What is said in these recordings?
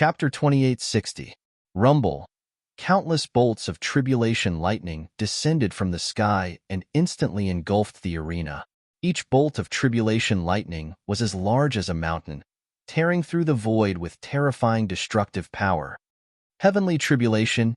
Chapter 2860. Rumble. Countless bolts of tribulation lightning descended from the sky and instantly engulfed the arena. Each bolt of tribulation lightning was as large as a mountain, tearing through the void with terrifying destructive power. Heavenly tribulation,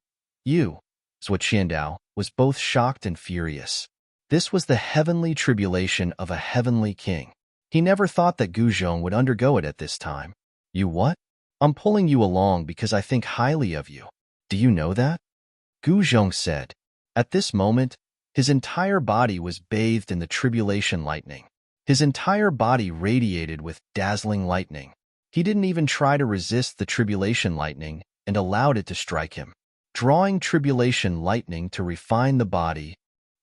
Zhuo was both shocked and furious. This was the heavenly tribulation of a heavenly king. He never thought that Guzhong would undergo it at this time. You what? I'm pulling you along because I think highly of you. Do you know that? Guzhong said. At this moment, his entire body was bathed in the tribulation lightning. His entire body radiated with dazzling lightning. He didn't even try to resist the tribulation lightning and allowed it to strike him. Drawing tribulation lightning to refine the body,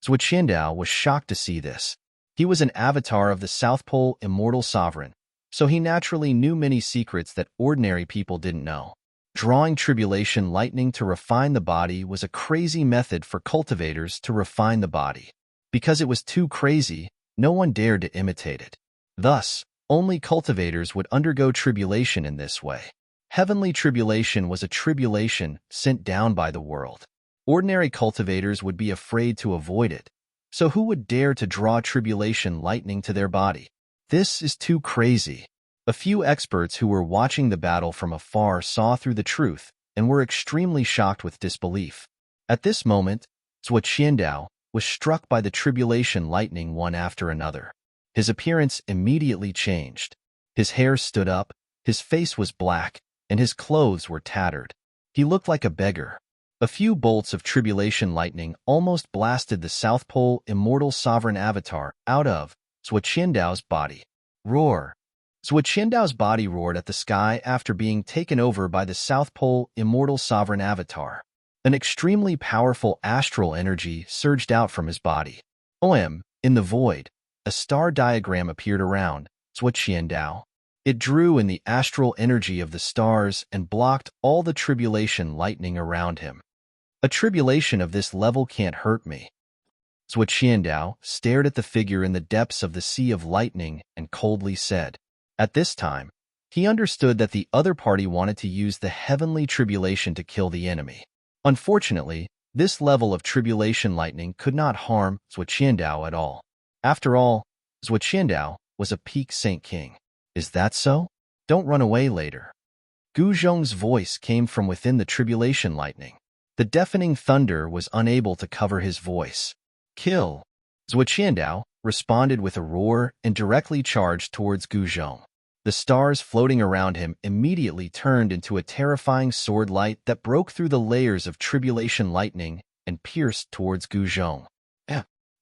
Zhuo was shocked to see this. He was an avatar of the South Pole immortal sovereign, so he naturally knew many secrets that ordinary people didn't know. Drawing tribulation lightning to refine the body was a crazy method for cultivators to refine the body. Because it was too crazy, no one dared to imitate it. Thus, only cultivators would undergo tribulation in this way. Heavenly tribulation was a tribulation sent down by the world. Ordinary cultivators would be afraid to avoid it, so who would dare to draw tribulation lightning to their body? This is too crazy. A few experts who were watching the battle from afar saw through the truth and were extremely shocked with disbelief. At this moment, Zhuo was struck by the tribulation lightning one after another. His appearance immediately changed. His hair stood up, his face was black, and his clothes were tattered. He looked like a beggar. A few bolts of tribulation lightning almost blasted the South Pole immortal sovereign avatar out of Zhuo body. Roar. Zhuo body roared at the sky after being taken over by the South Pole immortal sovereign avatar. An extremely powerful astral energy surged out from his body. In the void, a star diagram appeared around Zhuo. It drew in the astral energy of the stars and blocked all the tribulation lightning around him. A tribulation of this level can't hurt me. Zhuo stared at the figure in the depths of the sea of lightning and coldly said. At this time, he understood that the other party wanted to use the heavenly tribulation to kill the enemy. Unfortunately, this level of tribulation lightning could not harm Zhuo at all. After all, Zhuo was a peak Saint King. Is that so? Don't run away later. Guzhong's voice came from within the tribulation lightning. The deafening thunder was unable to cover his voice. Kill! Zhuo responded with a roar and directly charged towards Guzhong. The stars floating around him immediately turned into a terrifying sword light that broke through the layers of tribulation lightning and pierced towards Guzhong.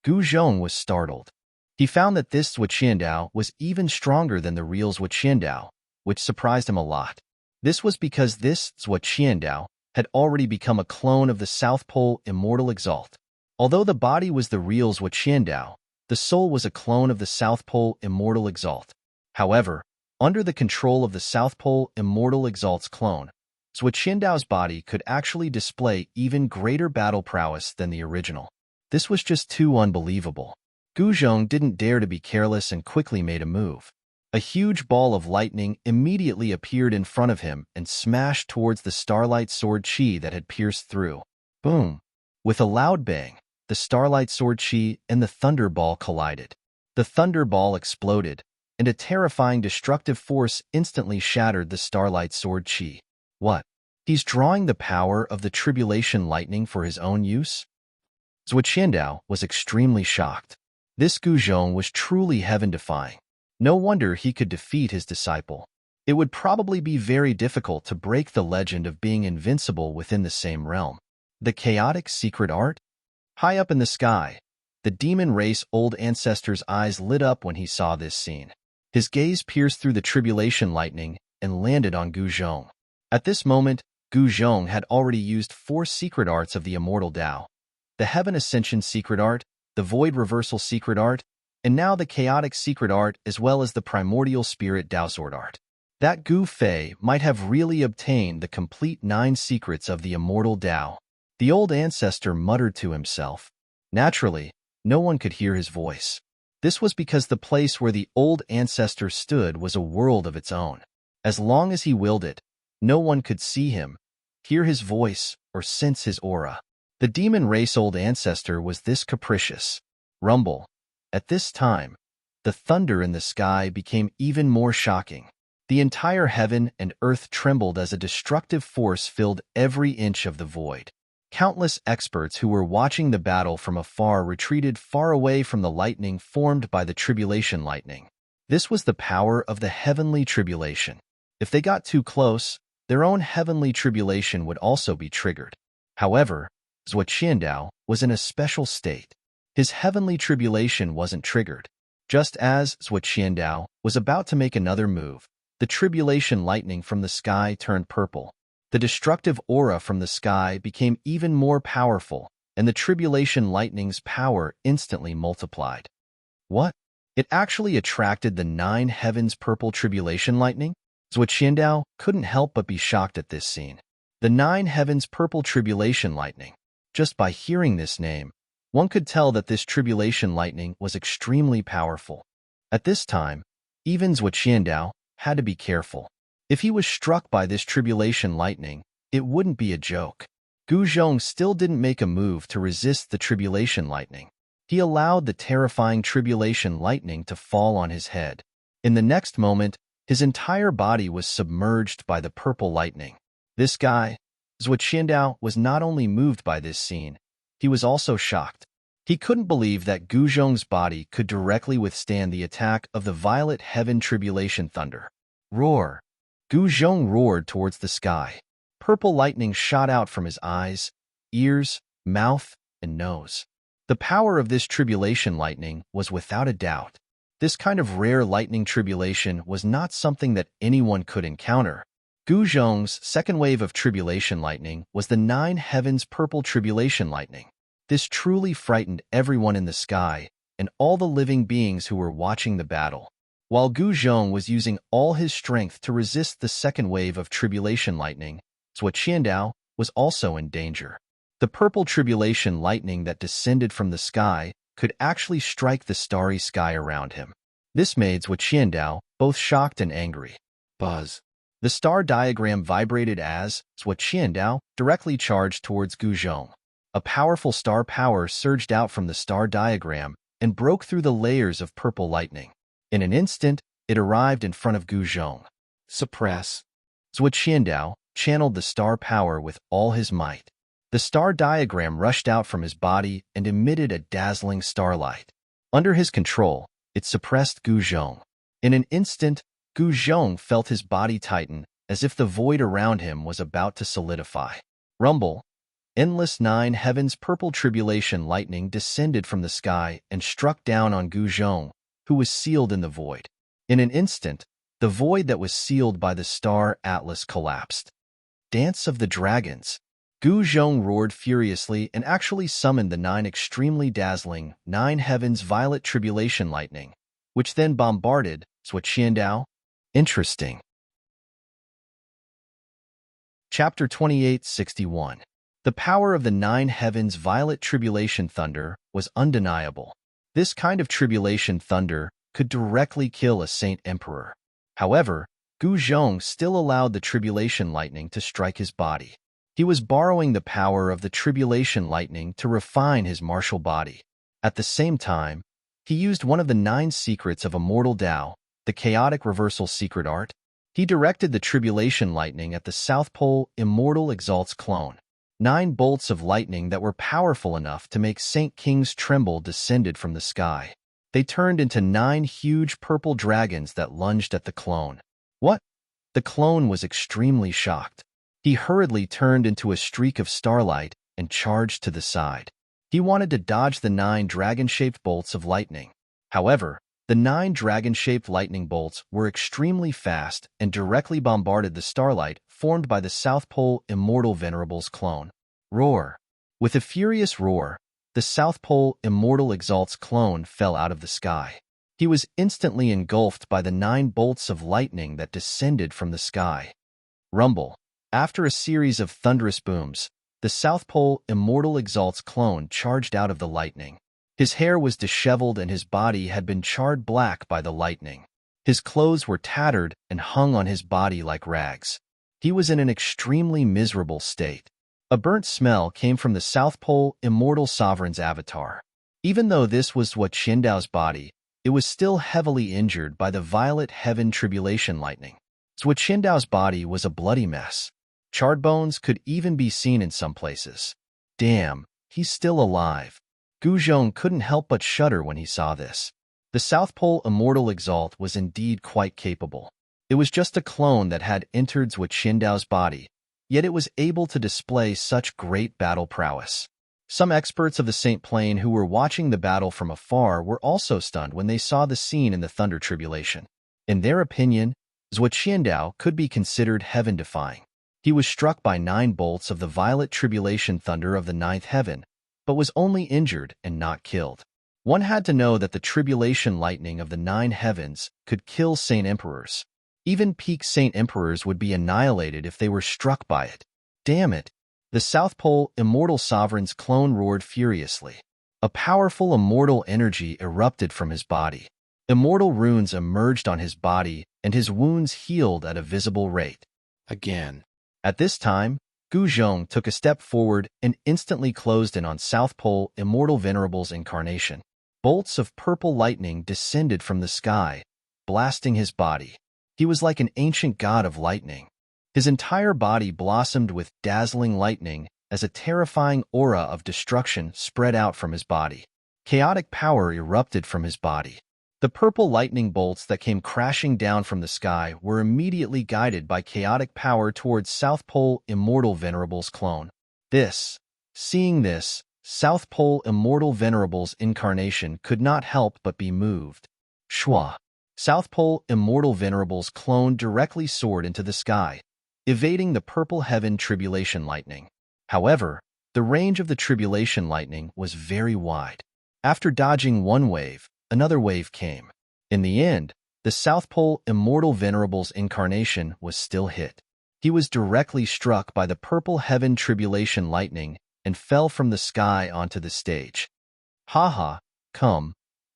Guzhong was startled. He found that this Zhuo was even stronger than the real Zhuo, which surprised him a lot. This was because this Zhuo had already become a clone of the South Pole immortal Exalt. Although the body was the real Zhuo, the soul was a clone of the South Pole immortal Exalt. However, under the control of the South Pole immortal Exalt's clone, Zhuo's body could actually display even greater battle prowess than the original. This was just too unbelievable. Guzhong didn't dare to be careless and quickly made a move. A huge ball of lightning immediately appeared in front of him and smashed towards the starlight sword chi that had pierced through. Boom! With a loud bang, the starlight sword chi and the thunder ball collided. The thunder ball exploded, and a terrifying destructive force instantly shattered the starlight sword chi. What? He's drawing the power of the tribulation lightning for his own use? Zhuo was extremely shocked. This Guzhong was truly heaven-defying. No wonder he could defeat his disciple. It would probably be very difficult to break the legend of being invincible within the same realm. The chaotic secret art? High up in the sky, the demon race old ancestor's eyes lit up when he saw this scene. His gaze pierced through the tribulation lightning and landed on Guzhong. At this moment, Guzhong had already used 4 secret arts of the immortal Tao. The Heaven Ascension secret art, the Void Reversal secret art, and now the Chaotic secret art as well as the Primordial Spirit Tao sword art. That Gu Fei might have really obtained the complete 9 secrets of the immortal Tao. The old ancestor muttered to himself. Naturally, no one could hear his voice. This was because the place where the old ancestor stood was a world of its own. As long as he willed it, No one could see him, hear his voice, or sense his aura. The demon race-old ancestor was this capricious. Rumble. At this time, the thunder in the sky became even more shocking. The entire heaven and earth trembled as a destructive force filled every inch of the void. Countless experts who were watching the battle from afar retreated far away from the lightning formed by the tribulation lightning. This was the power of the heavenly tribulation. If they got too close, their own heavenly tribulation would also be triggered. However, Zhuoqiandao was in a special state. His heavenly tribulation wasn't triggered. Just as Zhuoqiandao was about to make another move, the tribulation lightning from the sky turned purple. The destructive aura from the sky became even more powerful, and the tribulation lightning's power instantly multiplied. What? It actually attracted the 9 heavens purple tribulation lightning? Zhuoqiandao couldn't help but be shocked at this scene. The 9 heavens purple tribulation lightning. Just by hearing this name, one could tell that this tribulation lightning was extremely powerful. At this time, even Zhuoqiandao had to be careful. If he was struck by this tribulation lightning, it wouldn't be a joke. Gu Zhong still didn't make a move to resist the tribulation lightning. He allowed the terrifying tribulation lightning to fall on his head. In the next moment, his entire body was submerged by the purple lightning. This guy, Zhuoqiandao, was not only moved by this scene, he was also shocked. He couldn't believe that Gu Zhong's body could directly withstand the attack of the violet heaven tribulation thunder. Roar! Gu Zhong roared towards the sky. Purple lightning shot out from his eyes, ears, mouth, and nose. The power of this tribulation lightning was without a doubt. This kind of rare lightning tribulation was not something that anyone could encounter. Gu Zhong's second wave of tribulation lightning was the 9 heavens purple tribulation lightning. This truly frightened everyone in the sky and all the living beings who were watching the battle. While Gu Zhong was using all his strength to resist the second wave of tribulation lightning, Zhuoqiandao was also in danger. The purple tribulation lightning that descended from the sky could actually strike the starry sky around him. This made Zhuoqiandao both shocked and angry. Buzz. The star diagram vibrated as Zhuoqiandao directly charged towards Gu Zhong. A powerful star power surged out from the star diagram and broke through the layers of purple lightning. In an instant, it arrived in front of Gu Zhong. Suppress. Zhuoqiandao channeled the star power with all his might. The star diagram rushed out from his body and emitted a dazzling starlight. Under his control, it suppressed Gu Zhong. In an instant, Gu Zhong felt his body tighten, as if the void around him was about to solidify. Rumble. Endless 9 heavens purple tribulation lightning descended from the sky and struck down on Gu Zhong, who was sealed in the void. In an instant, the void that was sealed by the star atlas collapsed. Dance of the Dragons. Gu Zhong roared furiously and actually summoned the 9 extremely dazzling 9 heavens violet tribulation lightning, which then bombarded Zhuoqiandao. Interesting. Chapter 2861. The power of the 9 heavens violet tribulation thunder was undeniable. This kind of tribulation thunder could directly kill a saint emperor. However, Gu Zhong still allowed the tribulation lightning to strike his body. He was borrowing the power of the tribulation lightning to refine his martial body. At the same time, he used one of the 9 secrets of immortal Tao, the chaotic reversal secret art. He directed the tribulation lightning at the South Pole immortal exalts clone. 9 bolts of lightning that were powerful enough to make Saint Kings tremble descended from the sky. They turned into 9 huge purple dragons that lunged at the clone. What? The clone was extremely shocked. He hurriedly turned into a streak of starlight and charged to the side. He wanted to dodge the 9 dragon-shaped bolts of lightning. However, the 9 dragon-shaped lightning bolts were extremely fast and directly bombarded the starlight formed by the South Pole Immortal Venerable's clone. Roar. With a furious roar, the South Pole Immortal Exalt's clone fell out of the sky. He was instantly engulfed by the 9 bolts of lightning that descended from the sky. Rumble. After a series of thunderous booms, the South Pole Immortal Exalt's clone charged out of the lightning. His hair was disheveled and his body had been charred black by the lightning. His clothes were tattered and hung on his body like rags. He was in an extremely miserable state. A burnt smell came from the South Pole Immortal Sovereign's avatar. Even though this was what Qindao's body, it was still heavily injured by the violet heaven tribulation lightning. Zhou Qindao's body was a bloody mess. Charred bones could even be seen in some places. Damn, he's still alive. Gu Zhong couldn't help but shudder when he saw this. The South Pole Immortal Exalt was indeed quite capable. It was just a clone that had entered Zhou Qindao's body, yet it was able to display such great battle prowess. Some experts of the Saint Plane who were watching the battle from afar were also stunned when they saw the scene in the Thunder Tribulation. In their opinion, Zhou Qindao could be considered heaven-defying. He was struck by 9 bolts of the violet tribulation thunder of the 9th heaven, but was only injured and not killed. One had to know that the tribulation lightning of the 9 heavens could kill Saint Emperors. Even peak Saint Emperors would be annihilated if they were struck by it. Damn it! The South Pole Immortal Sovereign's clone roared furiously. A powerful immortal energy erupted from his body. Immortal runes emerged on his body, and his wounds healed at a visible rate. Again. At this time, Gu Zhong took a step forward and instantly closed in on South Pole Immortal Venerable's incarnation. Bolts of purple lightning descended from the sky, blasting his body. He was like an ancient god of lightning. His entire body blossomed with dazzling lightning as a terrifying aura of destruction spread out from his body. Chaotic power erupted from his body. The purple lightning bolts that came crashing down from the sky were immediately guided by chaotic power towards South Pole Immortal Venerable's clone. Seeing this, South Pole Immortal Venerable's incarnation could not help but be moved. Shwa! South Pole Immortal Venerable's clone directly soared into the sky, evading the purple heaven tribulation lightning. However, the range of the tribulation lightning was very wide. After dodging one wave, another wave came. In the end, the South Pole Immortal Venerable's incarnation was still hit. He was directly struck by the purple heaven tribulation lightning and fell from the sky onto the stage. Haha, come,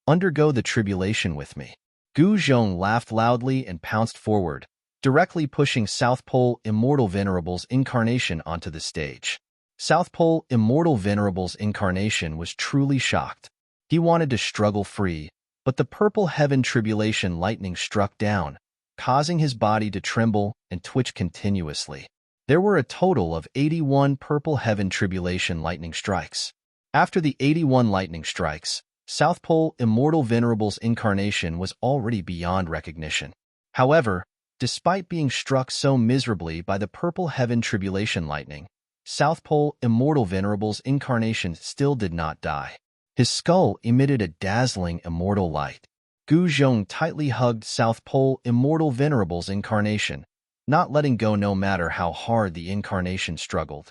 undergo the tribulation with me. Gu Zhong laughed loudly and pounced forward, directly pushing South Pole Immortal Venerable's incarnation onto the stage. South Pole Immortal Venerable's incarnation was truly shocked. He wanted to struggle free, but the purple heaven tribulation lightning struck down, causing his body to tremble and twitch continuously. There were a total of 81 purple heaven tribulation lightning strikes. After the 81 lightning strikes, South Pole Immortal Venerable's incarnation was already beyond recognition. However, despite being struck so miserably by the purple heaven tribulation lightning, South Pole Immortal Venerable's incarnation still did not die. His skull emitted a dazzling immortal light. Gu Zhong tightly hugged South Pole Immortal Venerable's incarnation, not letting go no matter how hard the incarnation struggled.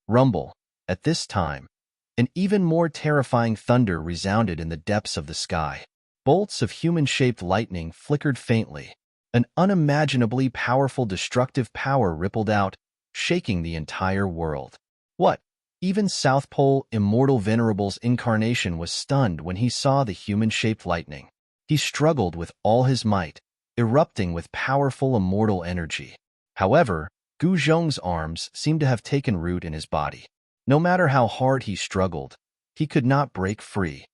Rumble. At this time, an even more terrifying thunder resounded in the depths of the sky. Bolts of human-shaped lightning flickered faintly. An unimaginably powerful destructive power rippled out, shaking the entire world. What? Even South Pole Immortal Venerable's incarnation was stunned when he saw the human-shaped lightning. He struggled with all his might, erupting with powerful immortal energy. However, Gu Zhong's arms seemed to have taken root in his body. No matter how hard he struggled, he could not break free.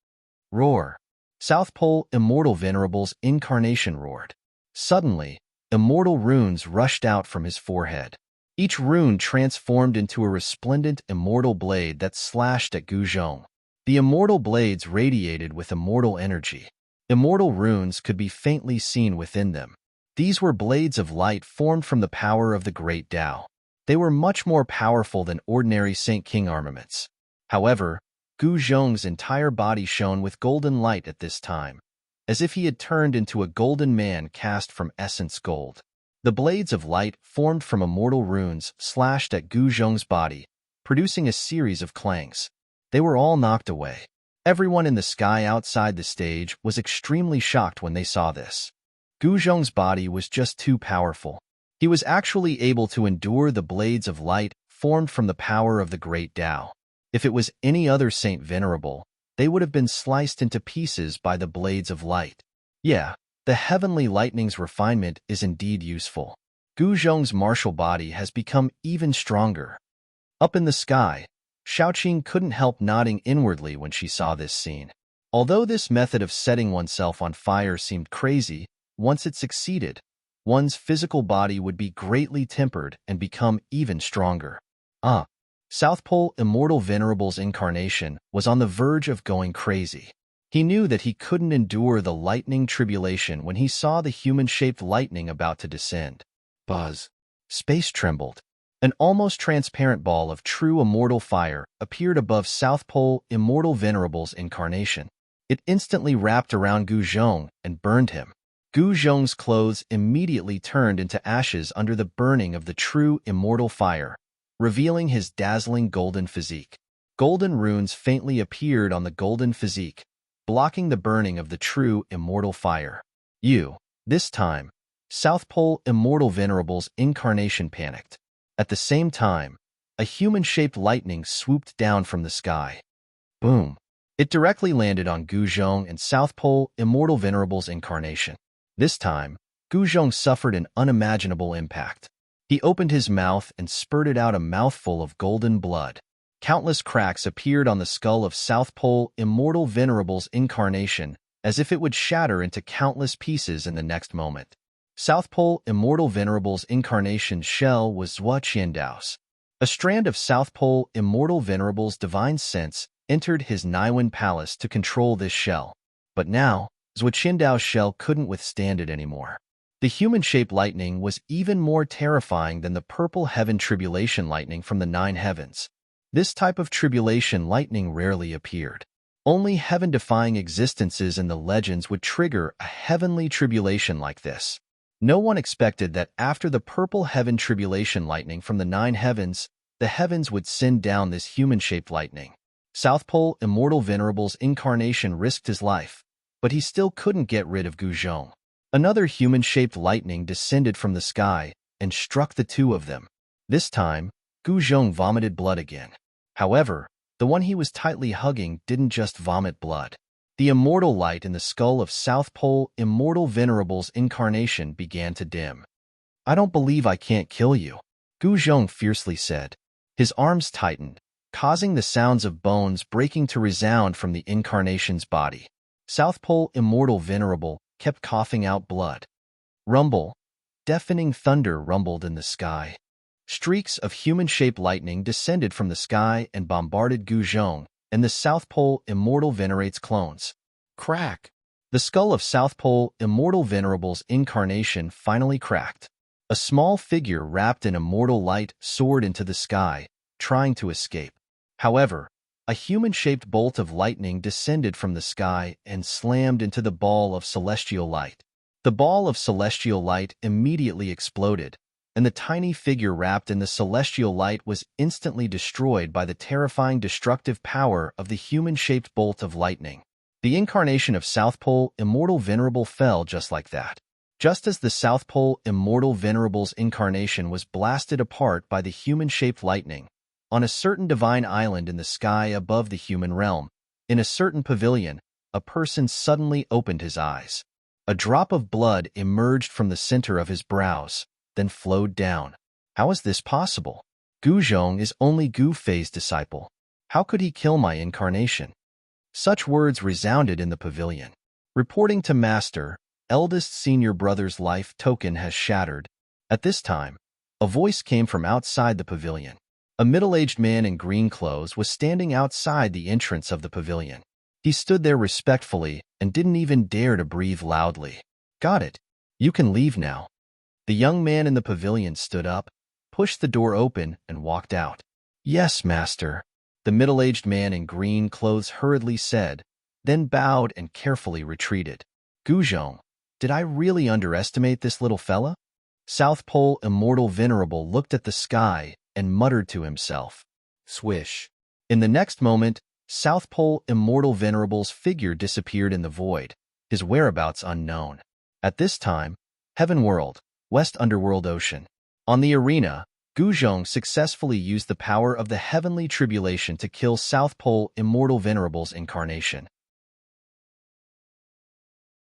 Roar! South Pole Immortal Venerable's incarnation roared. Suddenly, immortal runes rushed out from his forehead. Each rune transformed into a resplendent immortal blade that slashed at Gu Zhong. The immortal blades radiated with immortal energy. Immortal runes could be faintly seen within them. These were blades of light formed from the power of the Great Tao. They were much more powerful than ordinary Saint King armaments. However, Gu Zhong's entire body shone with golden light at this time, as if he had turned into a golden man cast from essence gold. The blades of light formed from immortal runes slashed at Gu Zhong's body, producing a series of clangs. They were all knocked away. Everyone in the sky outside the stage was extremely shocked when they saw this. Gu Zhong's body was just too powerful. He was actually able to endure the blades of light formed from the power of the Great Tao. If it was any other Saint Venerable, they would have been sliced into pieces by the blades of light. Yeah, the heavenly lightning's refinement is indeed useful. Gu Zhong's martial body has become even stronger. Up in the sky, Shaoqing couldn't help nodding inwardly when she saw this scene. Although this method of setting oneself on fire seemed crazy, once it succeeded, one's physical body would be greatly tempered and become even stronger. South Pole Immortal Venerable's incarnation was on the verge of going crazy. He knew that he couldn't endure the lightning tribulation when he saw the human-shaped lightning about to descend. Buzz. Space trembled. An almost transparent ball of true immortal fire appeared above South Pole Immortal Venerable's incarnation. It instantly wrapped around Gu Zhong and burned him. Gu Zhong's clothes immediately turned into ashes under the burning of the true immortal fire, revealing his dazzling golden physique. Golden runes faintly appeared on the golden physique, blocking the burning of the true immortal fire. This time, South Pole Immortal Venerable's incarnation panicked. At the same time, a human-shaped lightning swooped down from the sky. Boom! It directly landed on Gu Zhong and South Pole Immortal Venerable's incarnation. This time, Gu Zhong suffered an unimaginable impact. He opened his mouth and spurted out a mouthful of golden blood. Countless cracks appeared on the skull of South Pole Immortal Venerable's incarnation, as if it would shatter into countless pieces in the next moment. South Pole Immortal Venerable's incarnation's shell was Zhua Qiandao's. A strand of South Pole Immortal Venerable's divine sense entered his Naiwen palace to control this shell. But now, Zhua Qiandao's shell couldn't withstand it anymore. The human-shaped lightning was even more terrifying than the purple heaven tribulation lightning from the 9 heavens. This type of tribulation lightning rarely appeared. Only heaven-defying existences in the legends would trigger a heavenly tribulation like this. No one expected that after the purple heaven tribulation lightning from the 9 heavens, the heavens would send down this human-shaped lightning. South Pole Immortal Venerable's incarnation risked his life, but he still couldn't get rid of Gu Zhong. Another human-shaped lightning descended from the sky and struck the two of them. This time, Gu Zhong vomited blood again. However, the one he was tightly hugging didn't just vomit blood. The immortal light in the skull of South Pole Immortal Venerable's incarnation began to dim. "I don't believe I can't kill you," Gu Zhong fiercely said. His arms tightened, causing the sounds of bones breaking to resound from the incarnation's body. South Pole Immortal Venerable kept coughing out blood. Rumble. Deafening thunder rumbled in the sky. Streaks of human-shaped lightning descended from the sky and bombarded Gu Zhong and the South Pole Immortal Venerate's clones. Crack! The skull of South Pole Immortal Venerable's incarnation finally cracked. A small figure wrapped in immortal light soared into the sky, trying to escape. However, a human-shaped bolt of lightning descended from the sky and slammed into the ball of celestial light. The ball of celestial light immediately exploded, and the tiny figure wrapped in the celestial light was instantly destroyed by the terrifying destructive power of the human-shaped bolt of lightning. The incarnation of South Pole Immortal Venerable fell just like that. Just as the South Pole Immortal Venerable's incarnation was blasted apart by the human-shaped lightning, on a certain divine island in the sky above the human realm, in a certain pavilion, a person suddenly opened his eyes. A drop of blood emerged from the center of his brows, then flowed down. How is this possible? Gu Zhong is only Gu Fei's disciple. How could he kill my incarnation? Such words resounded in the pavilion. Reporting to Master, eldest senior brother's life token has shattered. At this time, a voice came from outside the pavilion. A middle-aged man in green clothes was standing outside the entrance of the pavilion. He stood there respectfully and didn't even dare to breathe loudly. "Got it. You can leave now." The young man in the pavilion stood up, pushed the door open, and walked out. "Yes, master," the middle-aged man in green clothes hurriedly said, then bowed and carefully retreated. "Gu Zhong, did I really underestimate this little fella?" South Pole Immortal Venerable looked at the sky and muttered to himself. Swish. In the next moment, South Pole Immortal Venerable's figure disappeared in the void, his whereabouts unknown. At this time, Heaven World, West Underworld Ocean. On the arena, Gu Zhong successfully used the power of the heavenly tribulation to kill South Pole Immortal Venerable's incarnation.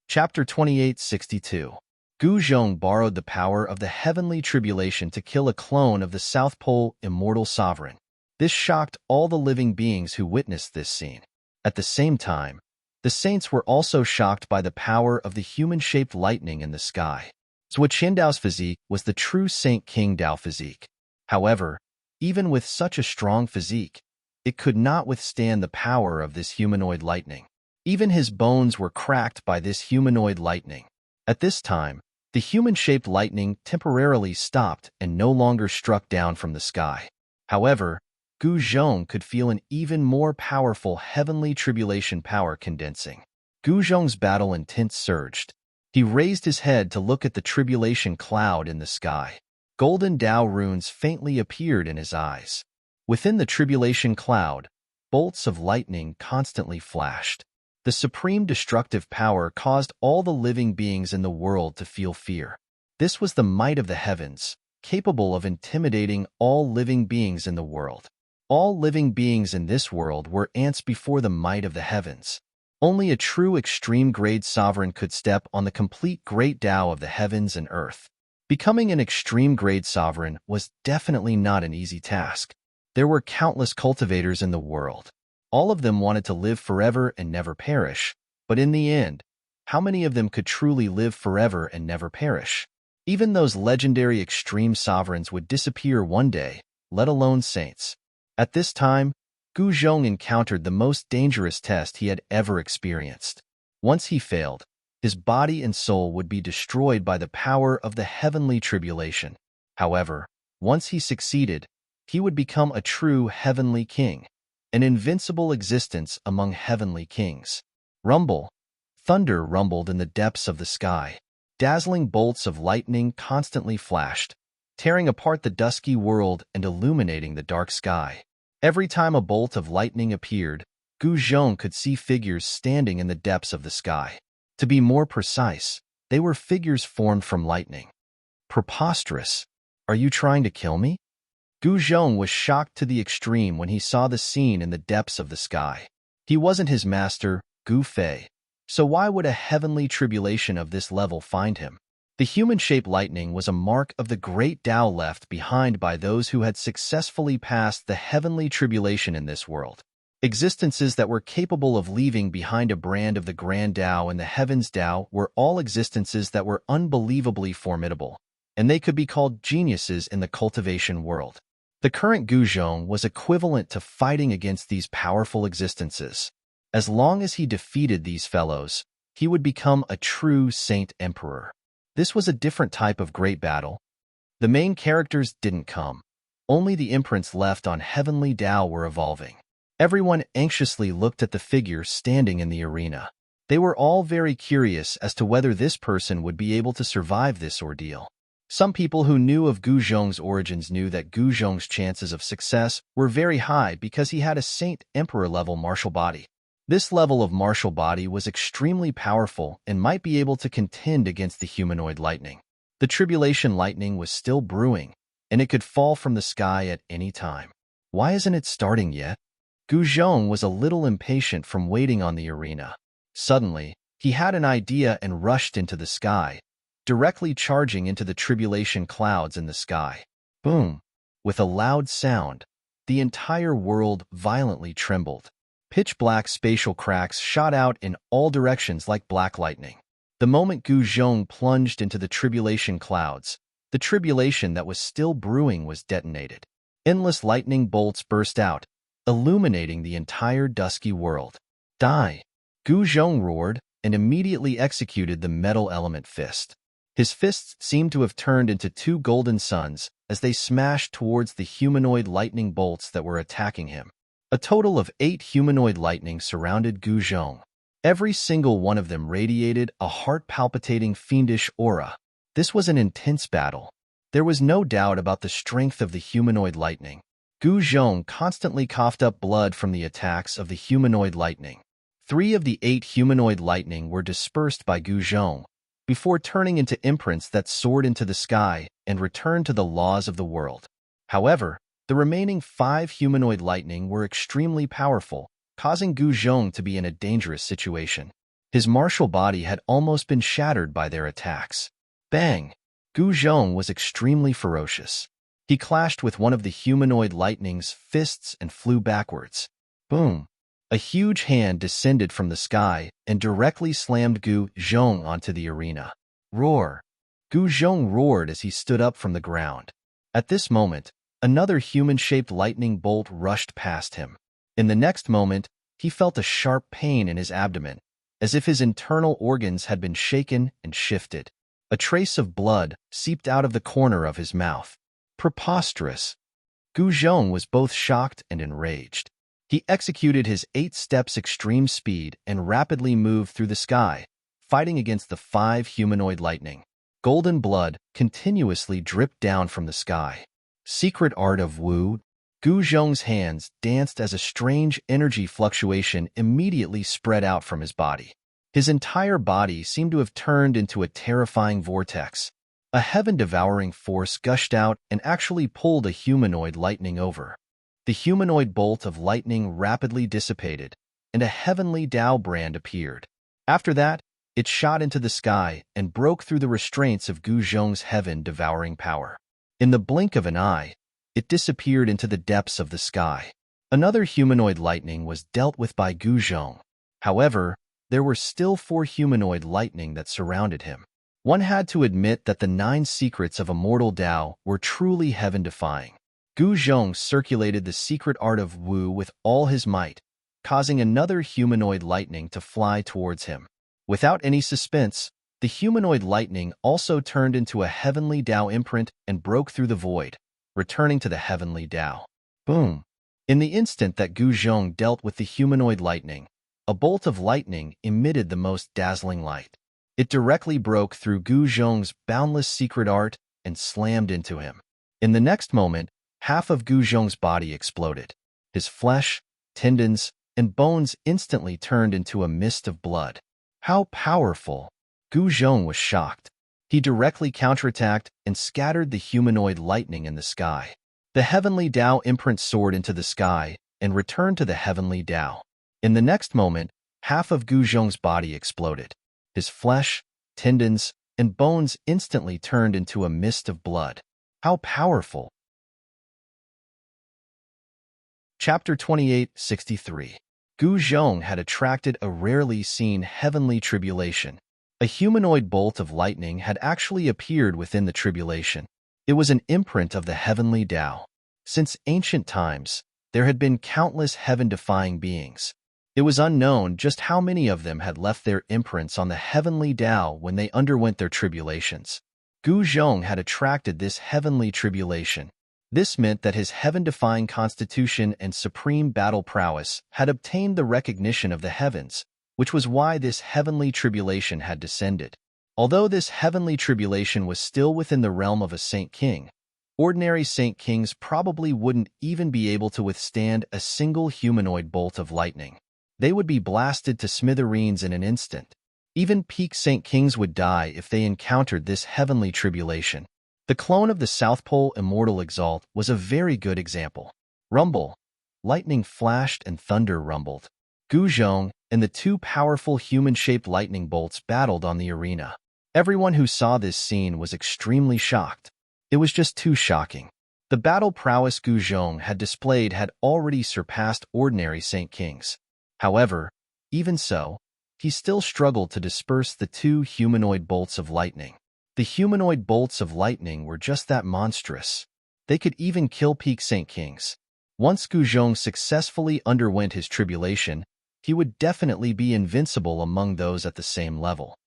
Chapter 2862. Gu Zhong borrowed the power of the heavenly tribulation to kill a clone of the South Pole immortal sovereign. This shocked all the living beings who witnessed this scene. At the same time, the saints were also shocked by the power of the human-shaped lightning in the sky. Zhou Qindao's physique was the true Saint King Dao physique. However, even with such a strong physique, it could not withstand the power of this humanoid lightning. Even his bones were cracked by this humanoid lightning. At this time, the human-shaped lightning temporarily stopped and no longer struck down from the sky. However, Gu Zhong could feel an even more powerful heavenly tribulation power condensing. Gu Zhong's battle intent surged. He raised his head to look at the tribulation cloud in the sky. Golden Dao runes faintly appeared in his eyes. Within the tribulation cloud, bolts of lightning constantly flashed. The supreme destructive power caused all the living beings in the world to feel fear. This was the might of the heavens, capable of intimidating all living beings in the world. All living beings in this world were ants before the might of the heavens. Only a true extreme-grade sovereign could step on the complete great Tao of the heavens and earth. Becoming an extreme-grade sovereign was definitely not an easy task. There were countless cultivators in the world. All of them wanted to live forever and never perish, but in the end, how many of them could truly live forever and never perish? Even those legendary extreme sovereigns would disappear one day, let alone saints. At this time, Gu Zhong encountered the most dangerous test he had ever experienced. Once he failed, his body and soul would be destroyed by the power of the heavenly tribulation. However, once he succeeded, he would become a true heavenly king, an invincible existence among heavenly kings. Rumble. Thunder rumbled in the depths of the sky. Dazzling bolts of lightning constantly flashed, tearing apart the dusky world and illuminating the dark sky. Every time a bolt of lightning appeared, Gu Zhong could see figures standing in the depths of the sky. To be more precise, they were figures formed from lightning. Preposterous. Are you trying to kill me? Gu Zhong was shocked to the extreme when he saw the scene in the depths of the sky. He wasn't his master, Gu Fei, so why would a heavenly tribulation of this level find him? The human-shaped lightning was a mark of the great Tao left behind by those who had successfully passed the heavenly tribulation in this world. Existences that were capable of leaving behind a brand of the grand Tao and the heavens Tao were all existences that were unbelievably formidable, and they could be called geniuses in the cultivation world. The current Gu Zhong was equivalent to fighting against these powerful existences. As long as he defeated these fellows, he would become a true Saint Emperor. This was a different type of great battle. The main characters didn't come. Only the imprints left on heavenly Tao were evolving. Everyone anxiously looked at the figure standing in the arena. They were all very curious as to whether this person would be able to survive this ordeal. Some people who knew of Gu Zhong's origins knew that Gu Zhong's chances of success were very high because he had a Saint Emperor-level martial body. This level of martial body was extremely powerful and might be able to contend against the humanoid lightning. The tribulation lightning was still brewing, and it could fall from the sky at any time. Why isn't it starting yet? Gu Zhong was a little impatient from waiting on the arena. Suddenly, he had an idea and rushed into the sky, directly charging into the tribulation clouds in the sky. Boom! With a loud sound, the entire world violently trembled. Pitch-black spatial cracks shot out in all directions like black lightning. The moment Gu Zhong plunged into the tribulation clouds, the tribulation that was still brewing was detonated. Endless lightning bolts burst out, illuminating the entire dusky world. Die! Gu Zhong roared and immediately executed the metal element fist. His fists seemed to have turned into two golden suns as they smashed towards the humanoid lightning bolts that were attacking him. A total of 8 humanoid lightning surrounded Gu Zhong. Every single one of them radiated a heart-palpitating fiendish aura. This was an intense battle. There was no doubt about the strength of the humanoid lightning. Gu Zhong constantly coughed up blood from the attacks of the humanoid lightning. 3 of the 8 humanoid lightning were dispersed by Gu Zhong, before turning into imprints that soared into the sky and returned to the laws of the world. However, the remaining 5 humanoid lightning were extremely powerful, causing Gu Zhong to be in a dangerous situation. His martial body had almost been shattered by their attacks. Bang! Gu Zhong was extremely ferocious. He clashed with one of the humanoid lightning's fists and flew backwards. Boom! A huge hand descended from the sky and directly slammed Gu Zhong onto the arena. Roar! Gu Zhong roared as he stood up from the ground. At this moment, another human-shaped lightning bolt rushed past him. In the next moment, he felt a sharp pain in his abdomen, as if his internal organs had been shaken and shifted. A trace of blood seeped out of the corner of his mouth. Preposterous! Gu Zhong was both shocked and enraged. He executed his 8 steps extreme speed and rapidly moved through the sky, fighting against the 5 humanoid lightning. Golden blood continuously dripped down from the sky. Secret art of Wu. Gu Zhong's hands danced as a strange energy fluctuation immediately spread out from his body. His entire body seemed to have turned into a terrifying vortex. A heaven-devouring force gushed out and actually pulled a humanoid lightning over. The humanoid bolt of lightning rapidly dissipated, and a heavenly Tao brand appeared. After that, it shot into the sky and broke through the restraints of Gu Zhong's heaven-devouring power. In the blink of an eye, it disappeared into the depths of the sky. Another humanoid lightning was dealt with by Gu Zhong. However, there were still 4 humanoid lightning that surrounded him. One had to admit that the 9 secrets of immortal Tao were truly heaven-defying. Gu Zhong circulated the secret art of Wu with all his might, causing another humanoid lightning to fly towards him. Without any suspense, the humanoid lightning also turned into a heavenly Tao imprint and broke through the void, returning to the heavenly Tao. Boom! In the instant that Gu Zhong dealt with the humanoid lightning, a bolt of lightning emitted the most dazzling light. It directly broke through Gu Zhong's boundless secret art and slammed into him. In the next moment, half of Gu Zhong's body exploded. His flesh, tendons, and bones instantly turned into a mist of blood. How powerful! Gu Zhong was shocked. He directly counterattacked and scattered the humanoid lightning in the sky. The heavenly Tao imprint soared into the sky and returned to the heavenly Tao. In the next moment, half of Gu Zhong's body exploded. His flesh, tendons, and bones instantly turned into a mist of blood. How powerful! Chapter 28:63. Gu Zhong had attracted a rarely seen heavenly tribulation. A humanoid bolt of lightning had actually appeared within the tribulation. It was an imprint of the heavenly Tao. Since ancient times, there had been countless heaven-defying beings. It was unknown just how many of them had left their imprints on the heavenly Tao when they underwent their tribulations. Gu Zhong had attracted this heavenly tribulation. This meant that his heaven-defying constitution and supreme battle prowess had obtained the recognition of the heavens, which was why this heavenly tribulation had descended. Although this heavenly tribulation was still within the realm of a Saint King, ordinary Saint Kings probably wouldn't even be able to withstand a single humanoid bolt of lightning. They would be blasted to smithereens in an instant. Even peak Saint Kings would die if they encountered this heavenly tribulation. The clone of the South Pole Immortal Exalt was a very good example. Rumble. Lightning flashed and thunder rumbled. Gu Zhong and the 2 powerful human-shaped lightning bolts battled on the arena. Everyone who saw this scene was extremely shocked. It was just too shocking. The battle prowess Gu Zhong had displayed had already surpassed ordinary Saint Kings. However, even so, he still struggled to disperse the 2 humanoid bolts of lightning. The humanoid bolts of lightning were just that monstrous. They could even kill peak Saint Kings. Once Gu Zhong successfully underwent his tribulation, he would definitely be invincible among those at the same level.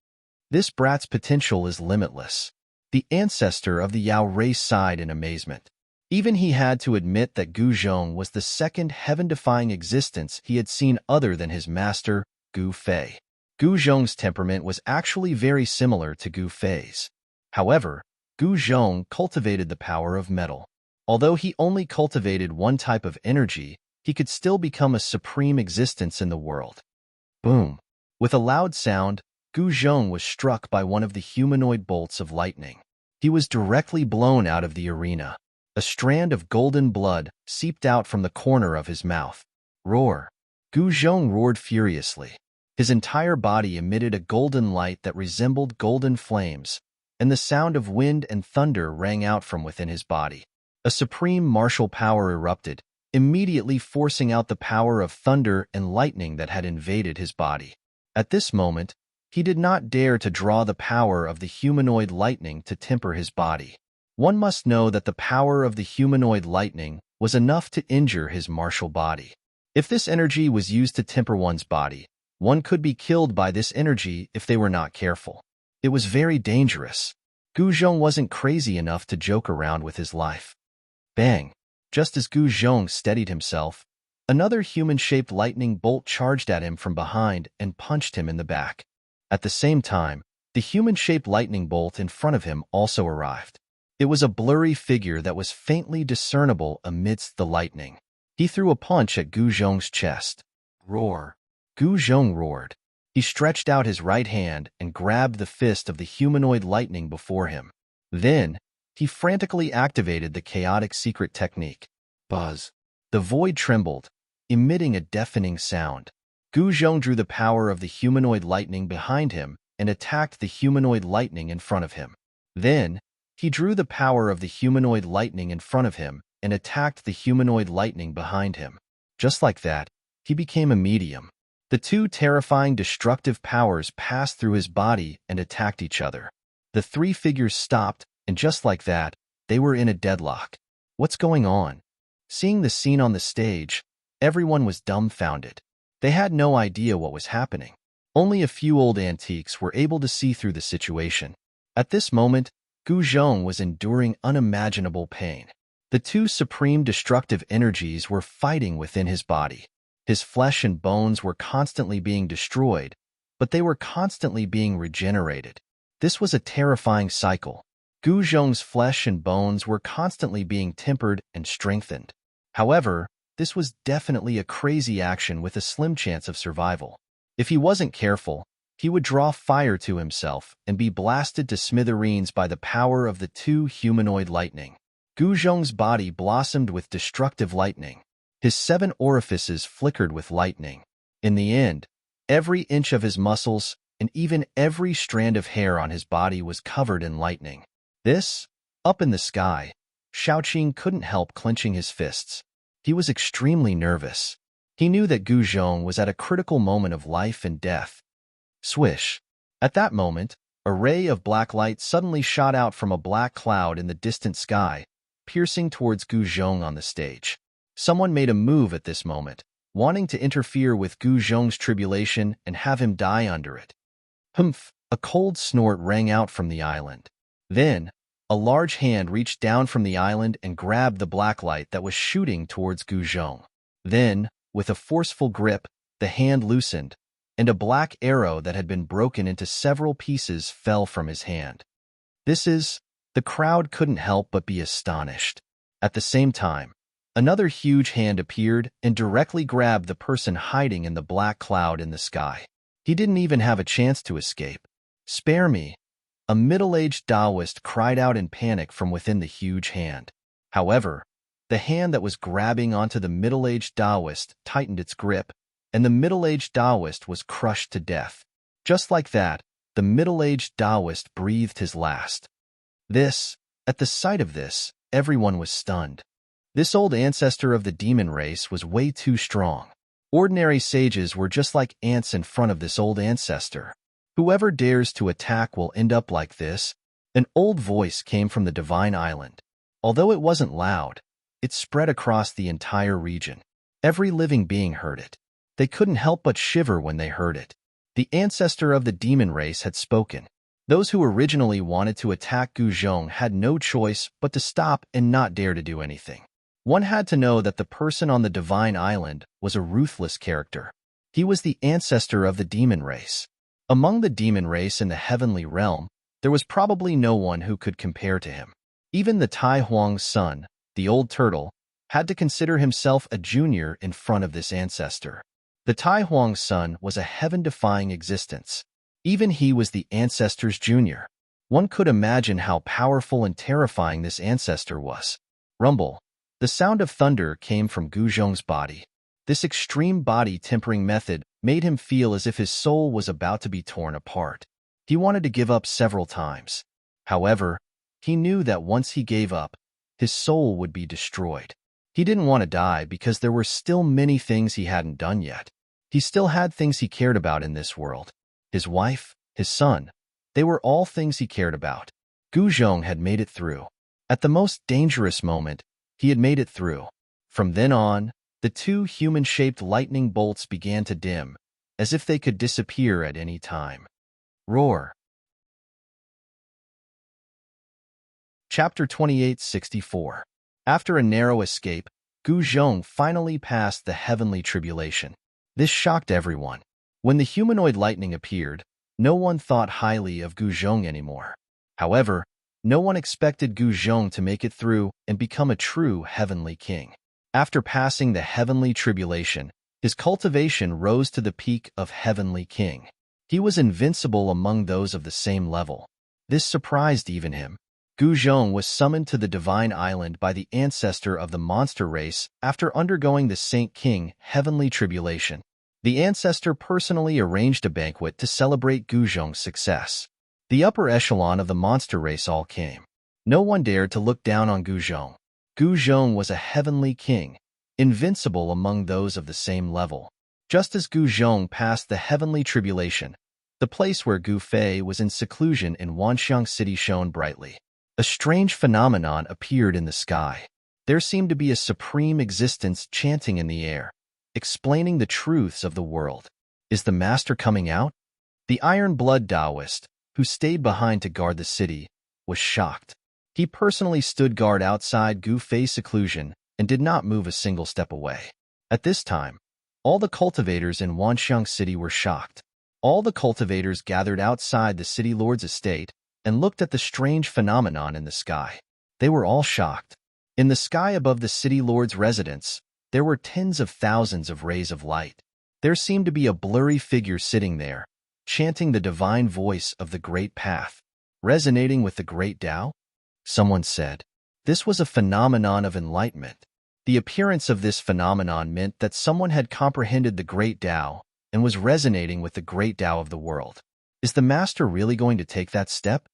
This brat's potential is limitless. The ancestor of the Yao race sighed in amazement. Even he had to admit that Gu Zhong was the second heaven-defying existence he had seen other than his master, Gu Fei. Gu Zhong's temperament was actually very similar to Gu Fei's. However, Gu Zhong cultivated the power of metal. Although he only cultivated one type of energy, he could still become a supreme existence in the world. Boom! With a loud sound, Gu Zhong was struck by one of the humanoid bolts of lightning. He was directly blown out of the arena. A strand of golden blood seeped out from the corner of his mouth. Roar! Gu Zhong roared furiously. His entire body emitted a golden light that resembled golden flames, and the sound of wind and thunder rang out from within his body. A supreme martial power erupted, immediately forcing out the power of thunder and lightning that had invaded his body. At this moment, he did not dare to draw the power of the humanoid lightning to temper his body. One must know that the power of the humanoid lightning was enough to injure his martial body. If this energy was used to temper one's body, one could be killed by this energy if they were not careful. It was very dangerous. Gu Zhong wasn't crazy enough to joke around with his life. Bang! Just as Gu Zhong steadied himself, another human-shaped lightning bolt charged at him from behind and punched him in the back. At the same time, the human-shaped lightning bolt in front of him also arrived. It was a blurry figure that was faintly discernible amidst the lightning. He threw a punch at Gu Zhong's chest. Roar! Gu Zhong roared. He stretched out his right hand and grabbed the fist of the humanoid lightning before him. Then, he frantically activated the chaotic secret technique. Buzz! The void trembled, emitting a deafening sound. Gu Zhong drew the power of the humanoid lightning behind him and attacked the humanoid lightning in front of him. Then, he drew the power of the humanoid lightning in front of him and attacked the humanoid lightning behind him. Just like that, he became a medium. The two terrifying destructive powers passed through his body and attacked each other. The three figures stopped, and just like that, they were in a deadlock. What's going on? Seeing the scene on the stage, everyone was dumbfounded. They had no idea what was happening. Only a few old antiques were able to see through the situation. At this moment, Gu Zhong was enduring unimaginable pain. The two supreme destructive energies were fighting within his body. His flesh and bones were constantly being destroyed, but they were constantly being regenerated. This was a terrifying cycle. Gu Zhong's flesh and bones were constantly being tempered and strengthened. However, this was definitely a crazy action with a slim chance of survival. If he wasn't careful, he would draw fire to himself and be blasted to smithereens by the power of the two humanoid lightning. Gu Zhong's body blossomed with destructive lightning. His 7 orifices flickered with lightning. In the end, every inch of his muscles and even every strand of hair on his body was covered in lightning. Up in the sky, Shaoqing couldn't help clenching his fists. He was extremely nervous. He knew that Gu Zhong was at a critical moment of life and death. Swish! At that moment, a ray of black light suddenly shot out from a black cloud in the distant sky, piercing towards Gu Zhong on the stage. Someone made a move at this moment, wanting to interfere with Gu Zhong's tribulation and have him die under it. Humph! A cold snort rang out from the island. Then, a large hand reached down from the island and grabbed the black light that was shooting towards Gu Zhong. Then, with a forceful grip, the hand loosened, and a black arrow that had been broken into several pieces fell from his hand. The crowd couldn't help but be astonished. At the same time, another huge hand appeared and directly grabbed the person hiding in the black cloud in the sky. He didn't even have a chance to escape. "Spare me!" A middle-aged Taoist cried out in panic from within the huge hand. However, the hand that was grabbing onto the middle-aged Taoist tightened its grip, and the middle-aged Taoist was crushed to death. Just like that, the middle-aged Taoist breathed his last. At the sight of this, everyone was stunned. This old ancestor of the demon race was way too strong. Ordinary sages were just like ants in front of this old ancestor. Whoever dares to attack will end up like this. An old voice came from the divine island. Although it wasn't loud, it spread across the entire region. Every living being heard it. They couldn't help but shiver when they heard it. The ancestor of the demon race had spoken. Those who originally wanted to attack Gu Zhong had no choice but to stop and not dare to do anything. One had to know that the person on the divine island was a ruthless character. He was the ancestor of the demon race. Among the demon race in the heavenly realm, there was probably no one who could compare to him. Even the Tai Huang's son, the old turtle, had to consider himself a junior in front of this ancestor. The Tai Huang's son was a heaven-defying existence. Even he was the ancestor's junior. One could imagine how powerful and terrifying this ancestor was. Rumble. The sound of thunder came from Gu Zhong's body. This extreme body tempering method made him feel as if his soul was about to be torn apart. He wanted to give up several times. However, he knew that once he gave up, his soul would be destroyed. He didn't want to die because there were still many things he hadn't done yet. He still had things he cared about in this world. His wife, his son, they were all things he cared about. Gu Zhong had made it through. At the most dangerous moment, he had made it through. From then on, the two human-shaped lightning bolts began to dim, as if they could disappear at any time. Roar. Chapter 2864. After a narrow escape, Gu Zhong finally passed the heavenly tribulation. This shocked everyone. When the humanoid lightning appeared, no one thought highly of Gu Zhong anymore. However, no one expected Gu Zhong to make it through and become a true heavenly king. After passing the heavenly tribulation, his cultivation rose to the peak of heavenly king. He was invincible among those of the same level. This surprised even him. Gu Zhong was summoned to the divine island by the ancestor of the monster race after undergoing the Saint King heavenly tribulation. The ancestor personally arranged a banquet to celebrate Gu Zhong's success. The upper echelon of the monster race all came. No one dared to look down on Gu Zhong. Gu Zhong was a heavenly king, invincible among those of the same level. Just as Gu Zhong passed the heavenly tribulation, the place where Gu Fei was in seclusion in Wanxiang City shone brightly. A strange phenomenon appeared in the sky. There seemed to be a supreme existence chanting in the air, explaining the truths of the world. Is the master coming out? The iron-blood Taoist, who stayed behind to guard the city, was shocked. He personally stood guard outside Gu Fei's seclusion and did not move a single step away. At this time, all the cultivators in Wanxiang City were shocked. All the cultivators gathered outside the city lord's estate and looked at the strange phenomenon in the sky. They were all shocked. In the sky above the city lord's residence, there were tens of thousands of rays of light. There seemed to be a blurry figure sitting there, chanting the divine voice of the Great Path, resonating with the Great Tao. Someone said, this was a phenomenon of enlightenment. The appearance of this phenomenon meant that someone had comprehended the Great Tao and was resonating with the Great Tao of the world. Is the master really going to take that step?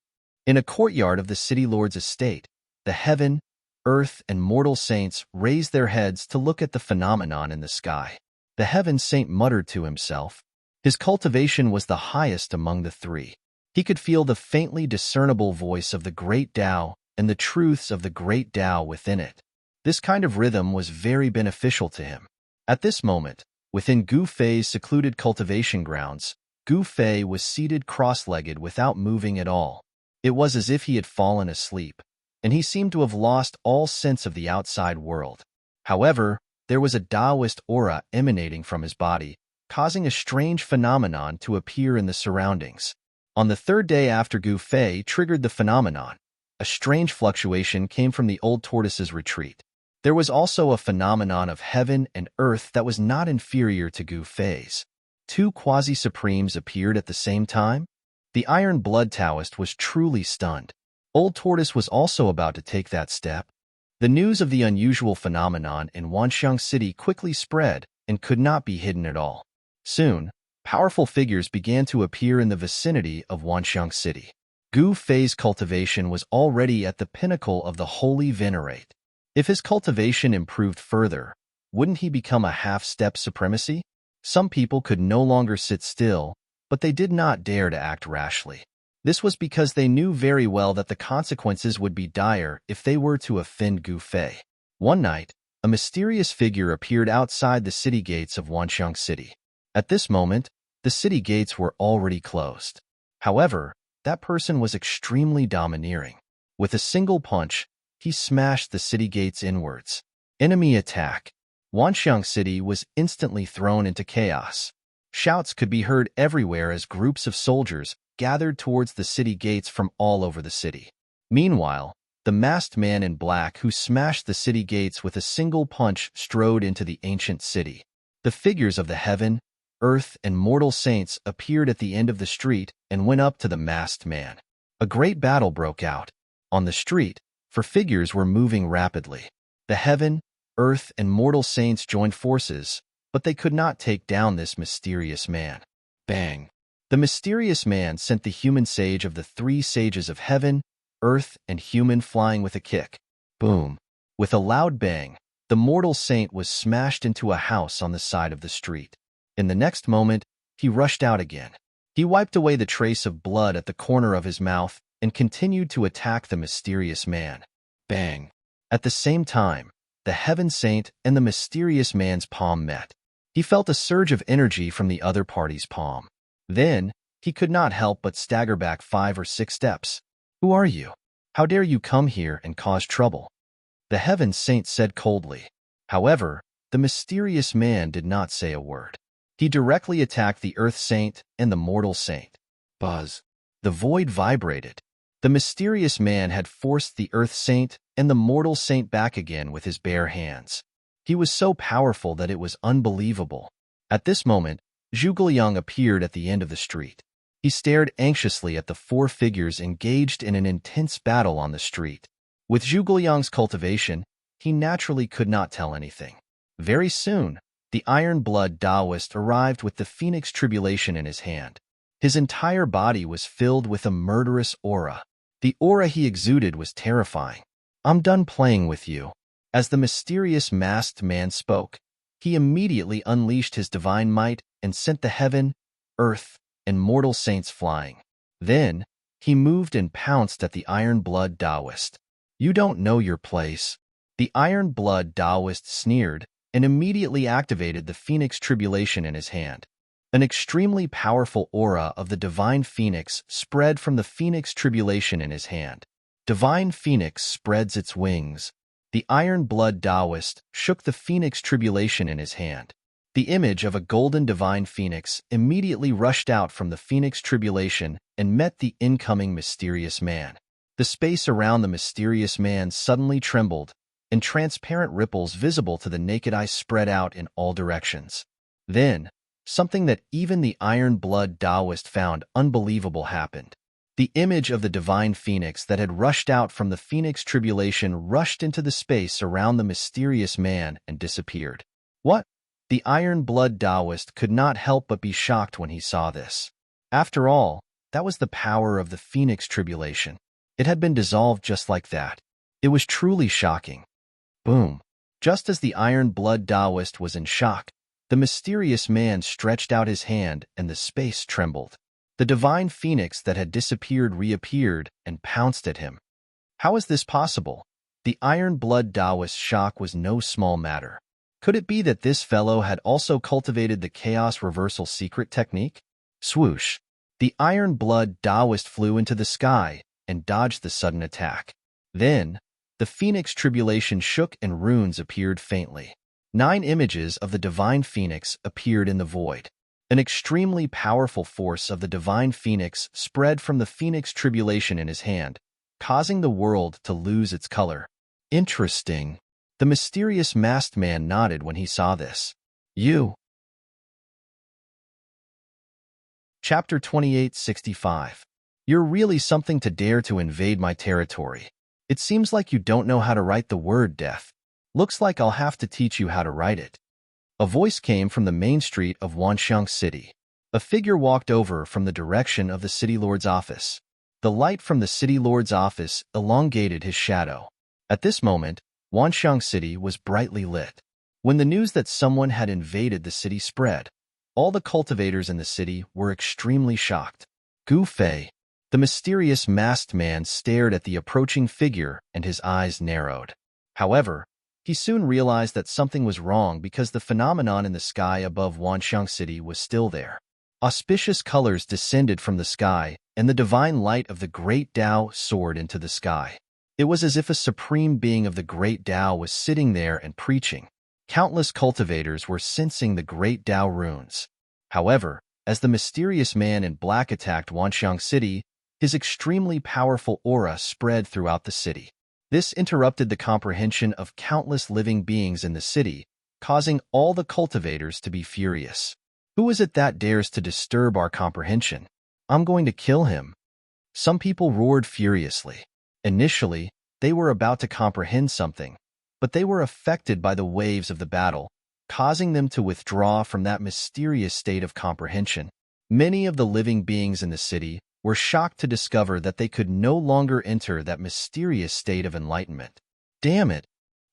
In a courtyard of the city lord's estate, the heaven, earth, and mortal saints raised their heads to look at the phenomenon in the sky. The heaven saint muttered to himself. His cultivation was the highest among the three. He could feel the faintly discernible voice of the Great Tao and the truths of the Great Tao within it. This kind of rhythm was very beneficial to him. At this moment, within Gu Fei's secluded cultivation grounds, Gu Fei was seated cross-legged without moving at all. It was as if he had fallen asleep, and he seemed to have lost all sense of the outside world. However, there was a Taoist aura emanating from his body, causing a strange phenomenon to appear in the surroundings. On the third day after Gu Fei triggered the phenomenon, a strange fluctuation came from the old tortoise's retreat. There was also a phenomenon of heaven and earth that was not inferior to Gu Fei's. Two quasi-supremes appeared at the same time. The iron-blood Taoist was truly stunned. Old Tortoise was also about to take that step. The news of the unusual phenomenon in Wanxiang City quickly spread and could not be hidden at all. Soon, powerful figures began to appear in the vicinity of Wanxiang City. Gu Fei's cultivation was already at the pinnacle of the holy venerate. If his cultivation improved further, wouldn't he become a half-step supremacy? Some people could no longer sit still, but they did not dare to act rashly. This was because they knew very well that the consequences would be dire if they were to offend Gu Fei. One night, a mysterious figure appeared outside the city gates of Wanxiang City. At this moment, the city gates were already closed. However, that person was extremely domineering. With a single punch, he smashed the city gates inwards. Enemy attack. Wanxiang City was instantly thrown into chaos. Shouts could be heard everywhere as groups of soldiers gathered towards the city gates from all over the city. Meanwhile, the masked man in black who smashed the city gates with a single punch strode into the ancient city. The figures of the heaven, earth, and mortal saints appeared at the end of the street and went up to the masked man. A great battle broke out. On the street, for figures were moving rapidly. The heaven, earth, and mortal saints joined forces, but they could not take down this mysterious man. Bang! The mysterious man sent the human sage of the three sages of heaven, earth and human flying with a kick. Boom. With a loud bang, the mortal saint was smashed into a house on the side of the street. In the next moment, he rushed out again. He wiped away the trace of blood at the corner of his mouth and continued to attack the mysterious man. Bang. At the same time, the heaven saint and the mysterious man's palm met. He felt a surge of energy from the other party's palm. Then, he could not help but stagger back 5 or 6 steps. "Who are you? How dare you come here and cause trouble?" The heaven saint said coldly. However, the mysterious man did not say a word. He directly attacked the earth saint and the mortal saint. Buzz. The void vibrated. The mysterious man had forced the earth saint and the mortal saint back again with his bare hands. He was so powerful that it was unbelievable. At this moment, Zhuge appeared at the end of the street. He stared anxiously at the 4 figures engaged in an intense battle on the street. With Zhuge cultivation, he naturally could not tell anything. Very soon, the iron-blood Taoist arrived with the Phoenix Tribulation in his hand. His entire body was filled with a murderous aura. The aura he exuded was terrifying. "I'm done playing with you." As the mysterious masked man spoke, he immediately unleashed his divine might and sent the heaven, earth, and mortal saints flying. Then, he moved and pounced at the iron-blood Taoist. "You don't know your place." The iron-blood Taoist sneered and immediately activated the Phoenix Tribulation in his hand. An extremely powerful aura of the Divine Phoenix spread from the Phoenix Tribulation in his hand. Divine Phoenix spreads its wings. The iron-blood Taoist shook the Phoenix Tribulation in his hand. The image of a golden Divine Phoenix immediately rushed out from the Phoenix Tribulation and met the incoming mysterious man. The space around the mysterious man suddenly trembled, and transparent ripples visible to the naked eye spread out in all directions. Then, something that even the iron-blood Taoist found unbelievable happened. The image of the Divine Phoenix that had rushed out from the Phoenix Tribulation rushed into the space around the mysterious man and disappeared. What? The iron-blood Taoist could not help but be shocked when he saw this. After all, that was the power of the Phoenix Tribulation. It had been dissolved just like that. It was truly shocking. Boom. Just as the iron-blood Taoist was in shock, the mysterious man stretched out his hand and the space trembled. The Divine Phoenix that had disappeared reappeared and pounced at him. How is this possible? The iron-blood Taoist's shock was no small matter. Could it be that this fellow had also cultivated the chaos reversal secret technique? Swoosh! The iron-blood Taoist flew into the sky and dodged the sudden attack. Then, the Phoenix Tribulation shook and runes appeared faintly. 9 images of the Divine Phoenix appeared in the void. An extremely powerful force of the Divine Phoenix spread from the Phoenix Tribulation in his hand, causing the world to lose its color. Interesting. The mysterious masked man nodded when he saw this. You. Chapter 2865. You're really something to dare to invade my territory. It seems like you don't know how to write the word death. Looks like I'll have to teach you how to write it. A voice came from the main street of Wanxiang City. A figure walked over from the direction of the city lord's office. The light from the city lord's office elongated his shadow. At this moment, Wanxiang City was brightly lit. When the news that someone had invaded the city spread, all the cultivators in the city were extremely shocked. Gu Fei, the mysterious masked man, stared at the approaching figure and his eyes narrowed. However, he soon realized that something was wrong because the phenomenon in the sky above Wanxiang City was still there. Auspicious colors descended from the sky, and the divine light of the great Tao soared into the sky. It was as if a supreme being of the great Tao was sitting there and preaching. Countless cultivators were sensing the great Tao runes. However, as the mysterious man in black attacked Wanxiang City, his extremely powerful aura spread throughout the city. This interrupted the comprehension of countless living beings in the city, causing all the cultivators to be furious. Who is it that dares to disturb our comprehension? I'm going to kill him. Some people roared furiously. Initially, they were about to comprehend something, but they were affected by the waves of the battle, causing them to withdraw from that mysterious state of comprehension. Many of the living beings in the city were shocked to discover that they could no longer enter that mysterious state of enlightenment. Damn it!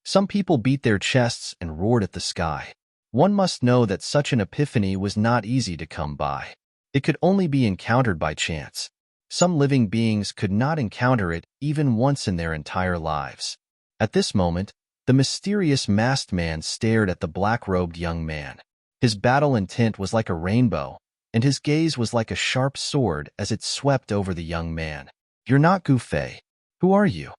Some people beat their chests and roared at the sky. One must know that such an epiphany was not easy to come by. It could only be encountered by chance. Some living beings could not encounter it even once in their entire lives. At this moment, the mysterious masked man stared at the black-robed young man. His battle intent was like a rainbow, and his gaze was like a sharp sword as it swept over the young man. "You're not Gu Fei. Who are you?"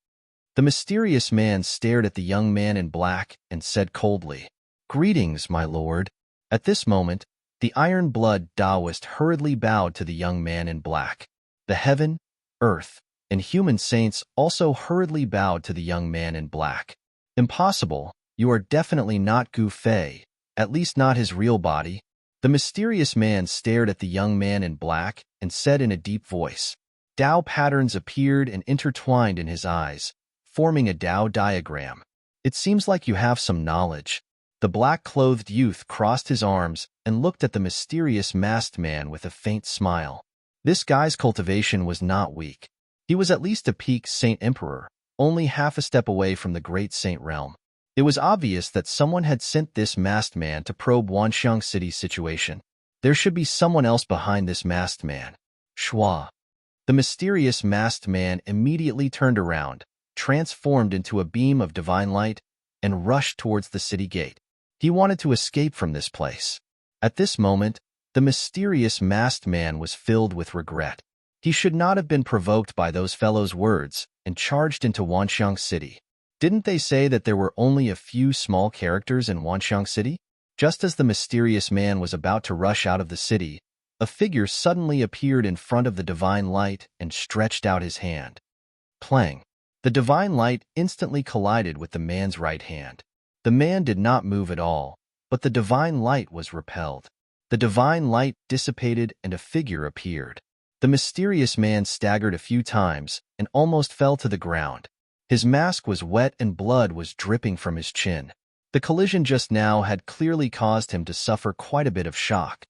The mysterious man stared at the young man in black and said coldly, "Greetings, my lord." At this moment, the iron-blood Taoist hurriedly bowed to the young man in black. The heaven, earth, and human saints also hurriedly bowed to the young man in black. "Impossible, you are definitely not Gu Fei, at least not his real body." The mysterious man stared at the young man in black and said in a deep voice. Tao patterns appeared and intertwined in his eyes, forming a Tao diagram. "It seems like you have some knowledge." The black-clothed youth crossed his arms and looked at the mysterious masked man with a faint smile. This guy's cultivation was not weak. He was at least a peak Saint Emperor, only half a step away from the great Saint realm. It was obvious that someone had sent this masked man to probe Wanxiang City's situation. There should be someone else behind this masked man. Shua. The mysterious masked man immediately turned around, transformed into a beam of divine light, and rushed towards the city gate. He wanted to escape from this place. At this moment, the mysterious masked man was filled with regret. He should not have been provoked by those fellows' words and charged into Wanxiang City. Didn't they say that there were only a few small characters in Wanxiang City? Just as the mysterious man was about to rush out of the city, a figure suddenly appeared in front of the divine light and stretched out his hand. Clang! The divine light instantly collided with the man's right hand. The man did not move at all, but the divine light was repelled. The divine light dissipated and a figure appeared. The mysterious man staggered a few times and almost fell to the ground. His mask was wet and blood was dripping from his chin. The collision just now had clearly caused him to suffer quite a bit of shock.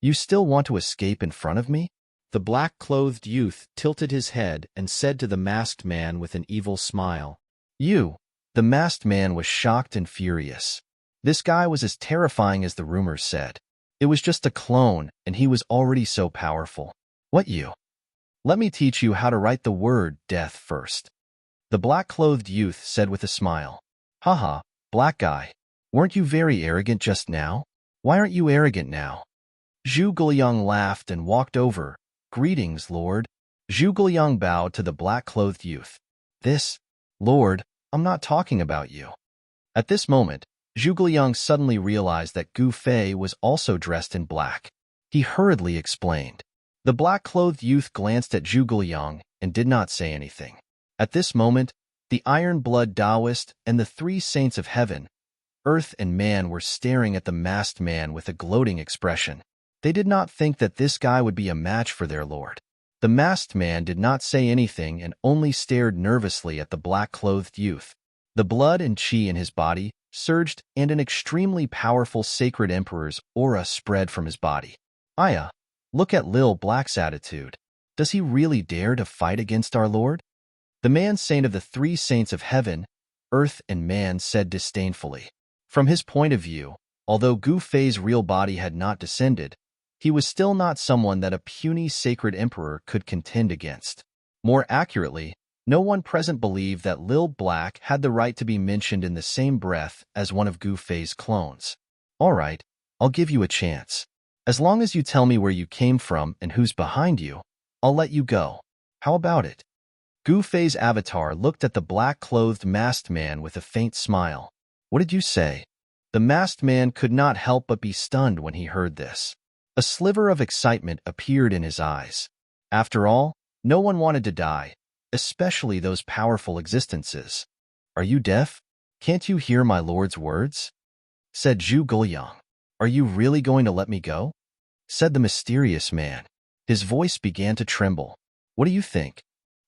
"You still want to escape in front of me?" The black-clothed youth tilted his head and said to the masked man with an evil smile. "You." The masked man was shocked and furious. This guy was as terrifying as the rumors said. It was just a clone, and he was already so powerful. "What you?" "Let me teach you how to write the word death first," the black-clothed youth said with a smile. "Haha, black guy. Weren't you very arrogant just now? Why aren't you arrogant now?" Zhu Guliang laughed and walked over. "Greetings, Lord." Zhu Guliang bowed to the black-clothed youth. "This, Lord, I'm not talking about you." At this moment, Zhu Guliang suddenly realized that Gu Fei was also dressed in black. He hurriedly explained. The black-clothed youth glanced at Zhu Guliang and did not say anything. At this moment, the iron-blood Taoist and the three saints of heaven, earth and man were staring at the masked man with a gloating expression. They did not think that this guy would be a match for their lord. The masked man did not say anything and only stared nervously at the black-clothed youth. The blood and qi in his body surged and an extremely powerful sacred emperor's aura spread from his body. "Aya, look at Lil Black's attitude. Does he really dare to fight against our lord?" The man saint of the three saints of heaven, earth and man said disdainfully. From his point of view, although Gu Fei's real body had not descended, he was still not someone that a puny sacred emperor could contend against. More accurately, no one present believed that Lil Black had the right to be mentioned in the same breath as one of Gu Fei's clones. "All right, I'll give you a chance. As long as you tell me where you came from and who's behind you, I'll let you go. How about it?" Gu Fei's avatar looked at the black-clothed masked man with a faint smile. "What did you say?" The masked man could not help but be stunned when he heard this. A sliver of excitement appeared in his eyes. After all, no one wanted to die, especially those powerful existences. "Are you deaf? Can't you hear my lord's words?" said Zhu Guliang. "Are you really going to let me go?" said the mysterious man. His voice began to tremble. "What do you think?"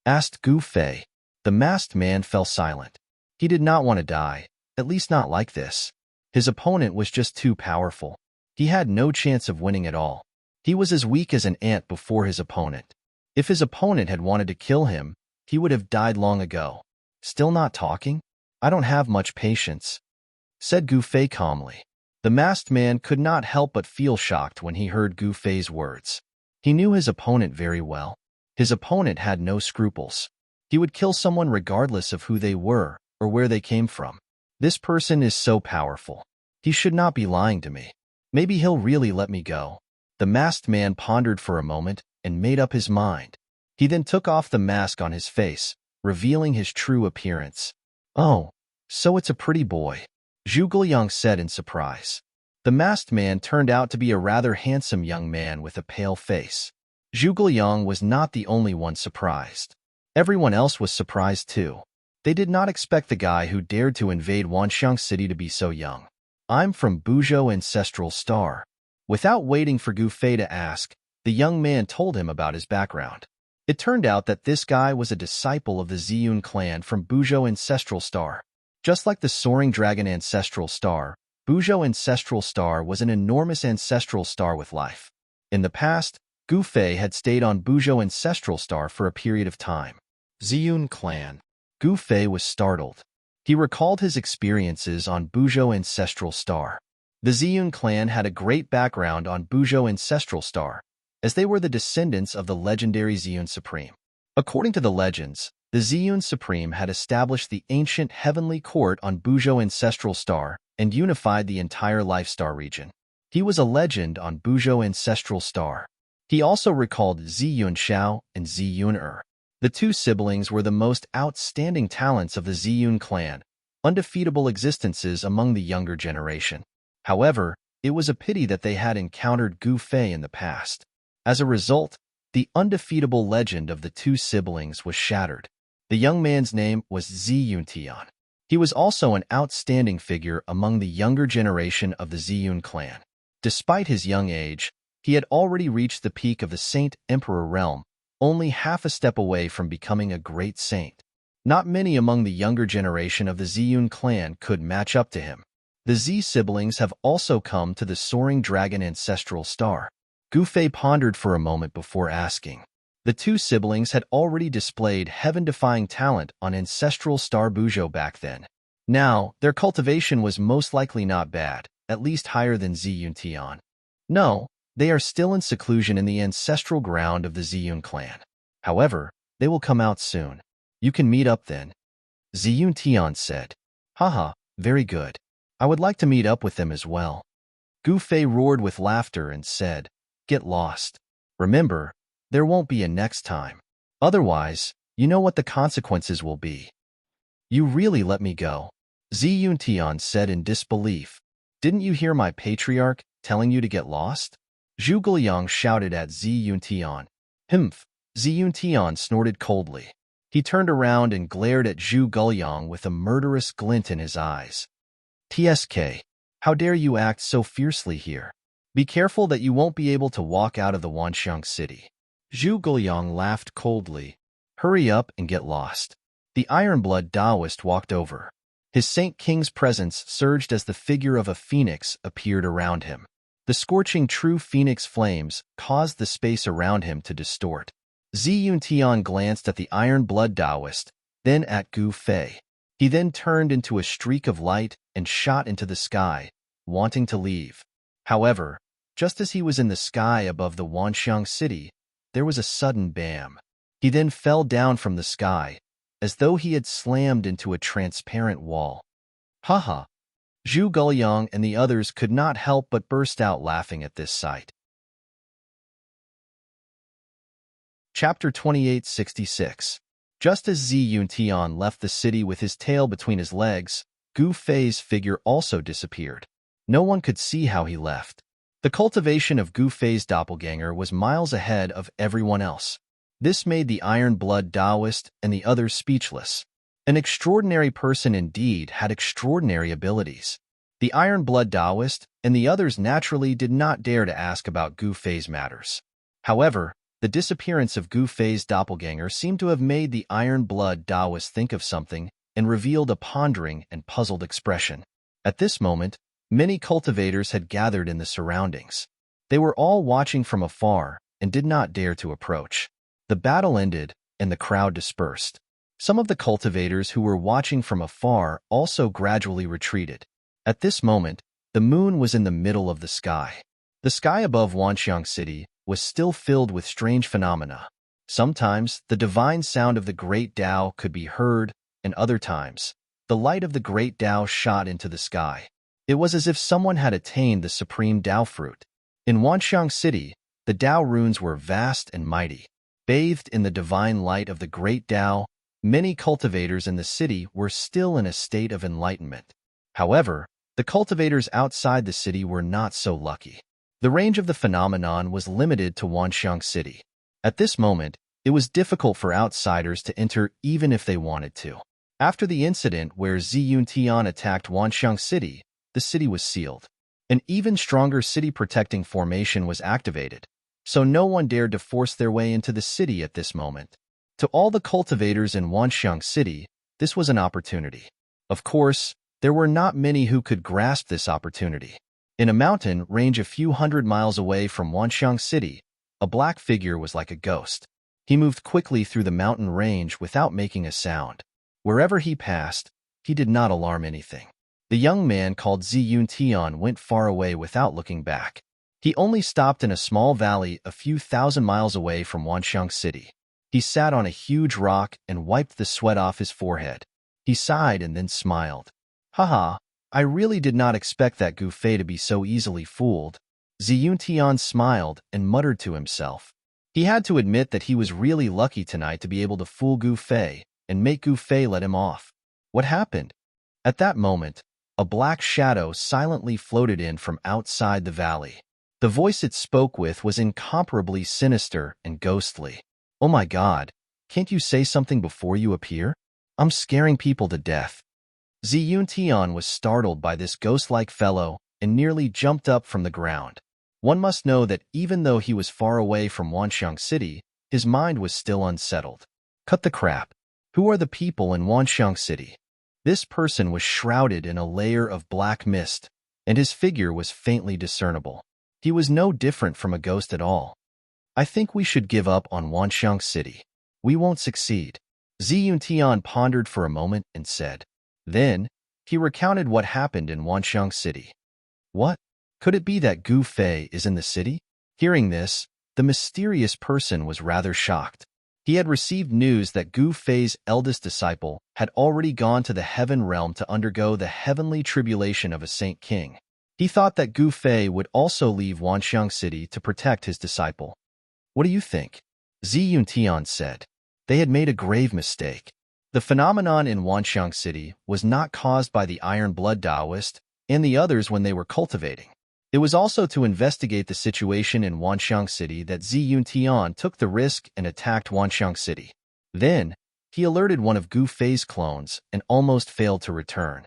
asked Gu Fei. The masked man fell silent. He did not want to die, at least not like this. His opponent was just too powerful. He had no chance of winning at all. He was as weak as an ant before his opponent. If his opponent had wanted to kill him, he would have died long ago. Still not talking? I don't have much patience, said Gu Fei calmly. The masked man could not help but feel shocked when he heard Gu Fei's words. He knew his opponent very well. His opponent had no scruples. He would kill someone regardless of who they were or where they came from. This person is so powerful. He should not be lying to me. Maybe he'll really let me go. The masked man pondered for a moment and made up his mind. He then took off the mask on his face, revealing his true appearance. Oh, so it's a pretty boy, Zhu Guoyang said in surprise. The masked man turned out to be a rather handsome young man with a pale face. Zhu Guoyang was not the only one surprised. Everyone else was surprised too. They did not expect the guy who dared to invade Wanxiang City to be so young. I'm from Buzhou Ancestral Star. Without waiting for Gu Fei to ask, the young man told him about his background. It turned out that this guy was a disciple of the Ziyun clan from Buzhou Ancestral Star. Just like the Soaring Dragon Ancestral Star, Buzhou Ancestral Star was an enormous ancestral star with life. In the past, Gu Fei had stayed on Buzhou Ancestral Star for a period of time. Ziyun clan. Gu Fei was startled. He recalled his experiences on Buzhou Ancestral Star. The Ziyun clan had a great background on Buzhou Ancestral Star, as they were the descendants of the legendary Ziyun Supreme. According to the legends, the Ziyun Supreme had established the ancient heavenly court on Buzhou Ancestral Star and unified the entire Life Star region. He was a legend on Buzhou Ancestral Star. He also recalled Ziyun Xiao and Ziyun Er. The two siblings were the most outstanding talents of the Ziyun clan, undefeatable existences among the younger generation. However, it was a pity that they had encountered Gu Fei in the past. As a result, the undefeatable legend of the two siblings was shattered. The young man's name was Ziyun Tian. He was also an outstanding figure among the younger generation of the Ziyun clan. Despite his young age, he had already reached the peak of the Saint Emperor realm, only half a step away from becoming a great saint. Not many among the younger generation of the Ziyun clan could match up to him. The Z siblings have also come to the Soaring Dragon Ancestral Star. Gu Fei pondered for a moment before asking. The two siblings had already displayed heaven-defying talent on Ancestral Star Buzhou back then. Now, their cultivation was most likely not bad, at least higher than Ziyun Tian. No, they are still in seclusion in the ancestral ground of the Ziyun clan. However, they will come out soon. You can meet up then, Ziyun Tian said. Haha, very good. I would like to meet up with them as well. Gu Fei roared with laughter and said, Get lost. Remember, there won't be a next time. Otherwise, you know what the consequences will be. You really let me go, Ziyun Tian said in disbelief. Didn't you hear my patriarch telling you to get lost? Zhu Guoyang shouted at Ziyun Tian. Humph, Ziyun Tian snorted coldly. He turned around and glared at Zhu Guoyang with a murderous glint in his eyes. TSK, how dare you act so fiercely here? Be careful that you won't be able to walk out of the Wanxiang city. Zhu Guoyang laughed coldly. Hurry up and get lost. The Ironblood Taoist walked over. His Saint King's presence surged as the figure of a phoenix appeared around him. The scorching true phoenix flames caused the space around him to distort. Ziyun Tian glanced at the Ironblood Taoist, then at Gu Fei. He then turned into a streak of light and shot into the sky, wanting to leave. However, just as he was in the sky above the Wanxiang city, there was a sudden bam. He then fell down from the sky, as though he had slammed into a transparent wall. Haha! Zhu Guoyang and the others could not help but burst out laughing at this sight. Chapter 2866. Just as Ziyun Tian left the city with his tail between his legs, Gu Fei's figure also disappeared. No one could see how he left. The cultivation of Gu Fei's doppelganger was miles ahead of everyone else. This made the Iron-Blood Taoist and the others speechless. An extraordinary person indeed had extraordinary abilities. The Iron-Blood Taoist and the others naturally did not dare to ask about Gu Fei's matters. However, the disappearance of Gu Fei's doppelganger seemed to have made the Iron-Blood Taoist think of something and revealed a pondering and puzzled expression. At this moment, many cultivators had gathered in the surroundings. They were all watching from afar and did not dare to approach. The battle ended, and the crowd dispersed. Some of the cultivators who were watching from afar also gradually retreated. At this moment, the moon was in the middle of the sky. The sky above Wanxiang City was still filled with strange phenomena. Sometimes, the divine sound of the great Tao could be heard, and other times, the light of the great Tao shot into the sky. It was as if someone had attained the supreme Tao fruit. In Wanxiang City, the Tao runes were vast and mighty. Bathed in the divine light of the great Tao, many cultivators in the city were still in a state of enlightenment. However, the cultivators outside the city were not so lucky. The range of the phenomenon was limited to Wanxiang City. At this moment, it was difficult for outsiders to enter even if they wanted to. After the incident where Ziyuntian attacked Wanxiang City, the city was sealed. An even stronger city-protecting formation was activated, so no one dared to force their way into the city at this moment. To all the cultivators in Wanxiang City, this was an opportunity. Of course, there were not many who could grasp this opportunity. In a mountain range a few hundred miles away from Wanxiang City, a black figure was like a ghost. He moved quickly through the mountain range without making a sound. Wherever he passed, he did not alarm anything. The young man called Ziyuntian went far away without looking back. He only stopped in a small valley a few thousand miles away from Wanxiang City. He sat on a huge rock and wiped the sweat off his forehead. He sighed and then smiled. Haha, I really did not expect that Gu Fei to be so easily fooled. Ziyuntian smiled and muttered to himself. He had to admit that he was really lucky tonight to be able to fool Gu Fei and make Gu Fei let him off. What happened? At that moment, a black shadow silently floated in from outside the valley. The voice it spoke with was incomparably sinister and ghostly. Oh my God, can't you say something before you appear? I'm scaring people to death. Ziyuntian was startled by this ghost-like fellow and nearly jumped up from the ground. One must know that even though he was far away from Wanxiang City, his mind was still unsettled. Cut the crap. Who are the people in Wanxiang City? This person was shrouded in a layer of black mist, and his figure was faintly discernible. He was no different from a ghost at all. I think we should give up on Wanxiang City. We won't succeed. Ziyuntian pondered for a moment and said. Then, he recounted what happened in Wanxiang City. What? Could it be that Gu Fei is in the city? Hearing this, the mysterious person was rather shocked. He had received news that Gu Fei's eldest disciple had already gone to the heaven realm to undergo the heavenly tribulation of a saint king. He thought that Gu Fei would also leave Wanxiang City to protect his disciple. What do you think? Ziyuntian said. They had made a grave mistake. The phenomenon in Wanxiang City was not caused by the Iron Blood Taoist and the others when they were cultivating. It was also to investigate the situation in Wanxiang City that Ziyuntian took the risk and attacked Wanxiang City. Then, he alerted one of Gu Fei's clones and almost failed to return.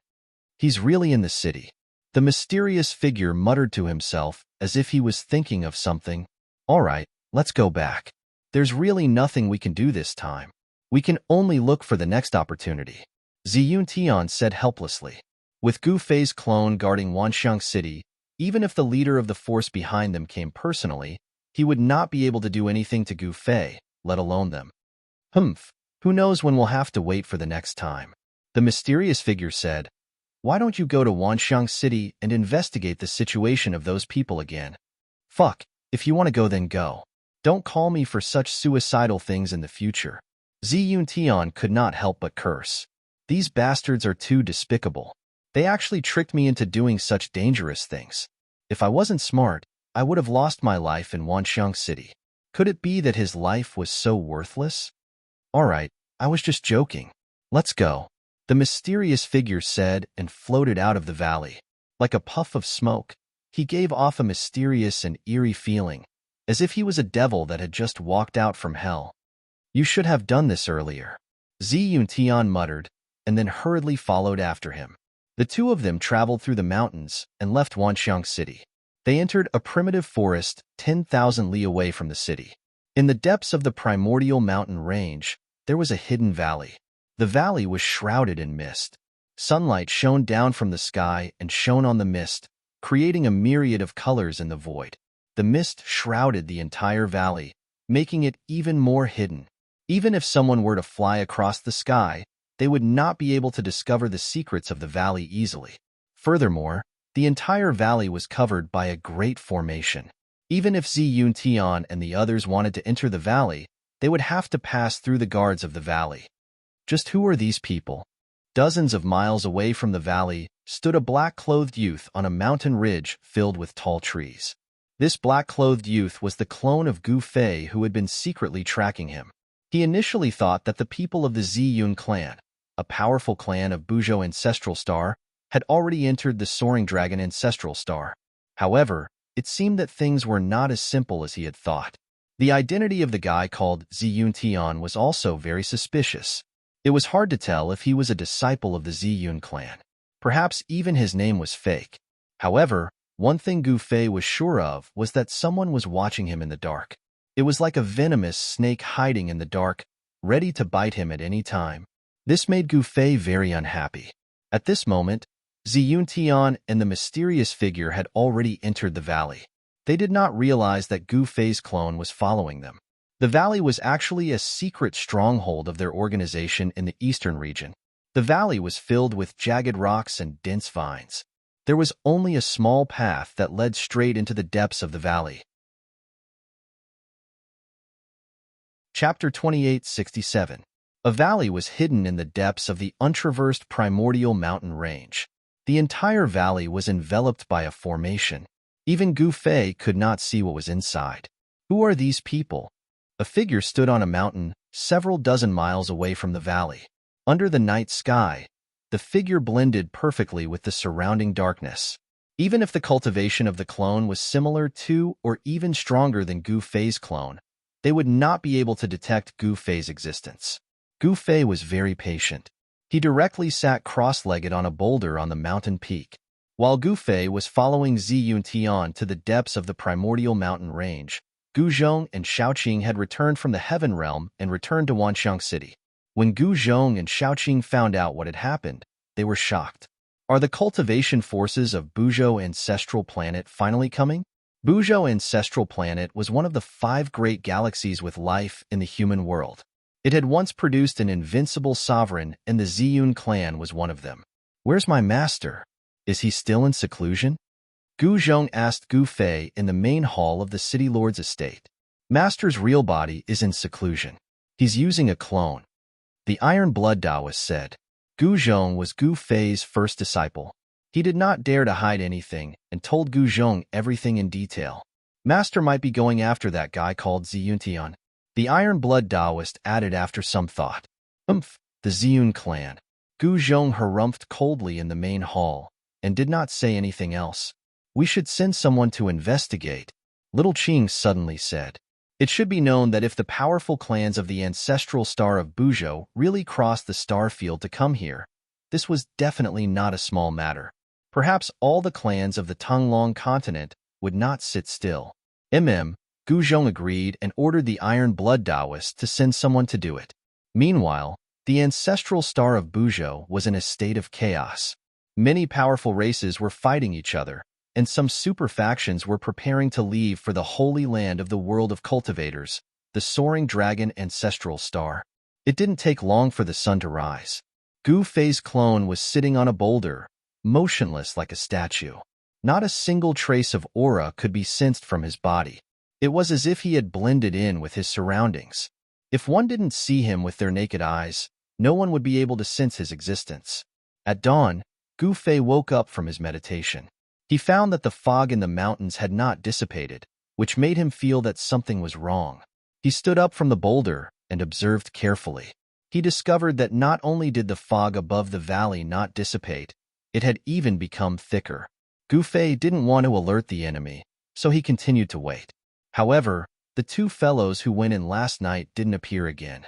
He's really in the city. The mysterious figure muttered to himself as if he was thinking of something. All right, let's go back. There's really nothing we can do this time. We can only look for the next opportunity. Ziyuntian said helplessly. With Gu Fei's clone guarding Wanxiang City, even if the leader of the force behind them came personally, he would not be able to do anything to Gu Fei, let alone them. Humph, who knows when we'll have to wait for the next time. The mysterious figure said, Why don't you go to Wanxiang City and investigate the situation of those people again? Fuck, if you want to go then go. Don't call me for such suicidal things in the future. Ziyuntian could not help but curse. These bastards are too despicable. They actually tricked me into doing such dangerous things. If I wasn't smart, I would have lost my life in Wanxiang City. Could it be that his life was so worthless? All right, I was just joking. Let's go. The mysterious figure said and floated out of the valley. Like a puff of smoke, he gave off a mysterious and eerie feeling, as if he was a devil that had just walked out from hell. You should have done this earlier. Ziyuntian muttered, and then hurriedly followed after him. The two of them traveled through the mountains and left Wanxiang City. They entered a primitive forest 10,000 li away from the city. In the depths of the primordial mountain range, there was a hidden valley. The valley was shrouded in mist. Sunlight shone down from the sky and shone on the mist, creating a myriad of colors in the void. The mist shrouded the entire valley, making it even more hidden. Even if someone were to fly across the sky, they would not be able to discover the secrets of the valley easily. Furthermore, the entire valley was covered by a great formation. Even if Ziyun and the others wanted to enter the valley, they would have to pass through the guards of the valley. Just who are these people? Dozens of miles away from the valley stood a black-clothed youth on a mountain ridge filled with tall trees. This black-clothed youth was the clone of Gu Fei who had been secretly tracking him. He initially thought that the people of the Ziyun clan, a powerful clan of Buzhou ancestral star, had already entered the soaring dragon ancestral star. However, it seemed that things were not as simple as he had thought. The identity of the guy called Ziyun was also very suspicious. It was hard to tell if he was a disciple of the Ziyun clan. Perhaps even his name was fake. However, one thing Gu Fei was sure of was that someone was watching him in the dark. It was like a venomous snake hiding in the dark, ready to bite him at any time. This made Gu Fei very unhappy. At this moment, Ziyun and the mysterious figure had already entered the valley. They did not realize that Gu Fei's clone was following them. The valley was actually a secret stronghold of their organization in the eastern region. The valley was filled with jagged rocks and dense vines. There was only a small path that led straight into the depths of the valley. Chapter 2867. A valley was hidden in the depths of the untraversed primordial mountain range. The entire valley was enveloped by a formation. Even Gu Fei could not see what was inside. Who are these people? A figure stood on a mountain several dozen miles away from the valley. Under the night sky, the figure blended perfectly with the surrounding darkness. Even if the cultivation of the clone was similar to or even stronger than Gu Fei's clone, they would not be able to detect Gu Fei's existence. Gu Fei was very patient. He directly sat cross-legged on a boulder on the mountain peak. While Gu Fei was following Ziyun to the depths of the primordial mountain range, Gu Zhong and Shaoqing had returned from the Heaven Realm and returned to Wanxiang City. When Gu Zhong and Shaoqing found out what had happened, they were shocked. Are the cultivation forces of Buzhou Ancestral Planet finally coming? Buzhou Ancestral Planet was one of the 5 great galaxies with life in the human world. It had once produced an invincible sovereign, and the Ziyun clan was one of them. Where's my master? Is he still in seclusion? Gu Zhong asked Gu Fei in the main hall of the city lord's estate. Master's real body is in seclusion. He's using a clone. The Iron Blood Taoist said. Gu Zhong was Gu Fei's first disciple. He did not dare to hide anything and told Gu Zhong everything in detail. Master might be going after that guy called Ziyun. The Iron Blood Taoist added after some thought. The Ziyun clan. Gu Zhong harumphed coldly in the main hall and did not say anything else. We should send someone to investigate, Little Qing suddenly said. It should be known that if the powerful clans of the ancestral star of Buzhou really crossed the star field to come here, this was definitely not a small matter. Perhaps all the clans of the Tonglong continent would not sit still. Gu Zhong agreed and ordered the Iron Blood Taoist to send someone to do it. Meanwhile, the ancestral star of Buzhou was in a state of chaos. Many powerful races were fighting each other, and some super factions were preparing to leave for the holy land of the world of cultivators, the soaring dragon ancestral star. It didn't take long for the sun to rise. Gu Fei's clone was sitting on a boulder, motionless like a statue. Not a single trace of aura could be sensed from his body. It was as if he had blended in with his surroundings. If one didn't see him with their naked eyes, no one would be able to sense his existence. At dawn, Gu Fei woke up from his meditation. He found that the fog in the mountains had not dissipated, which made him feel that something was wrong. He stood up from the boulder and observed carefully. He discovered that not only did the fog above the valley not dissipate, it had even become thicker. Gu Fei didn't want to alert the enemy, so he continued to wait. However, the 2 fellows who went in last night didn't appear again.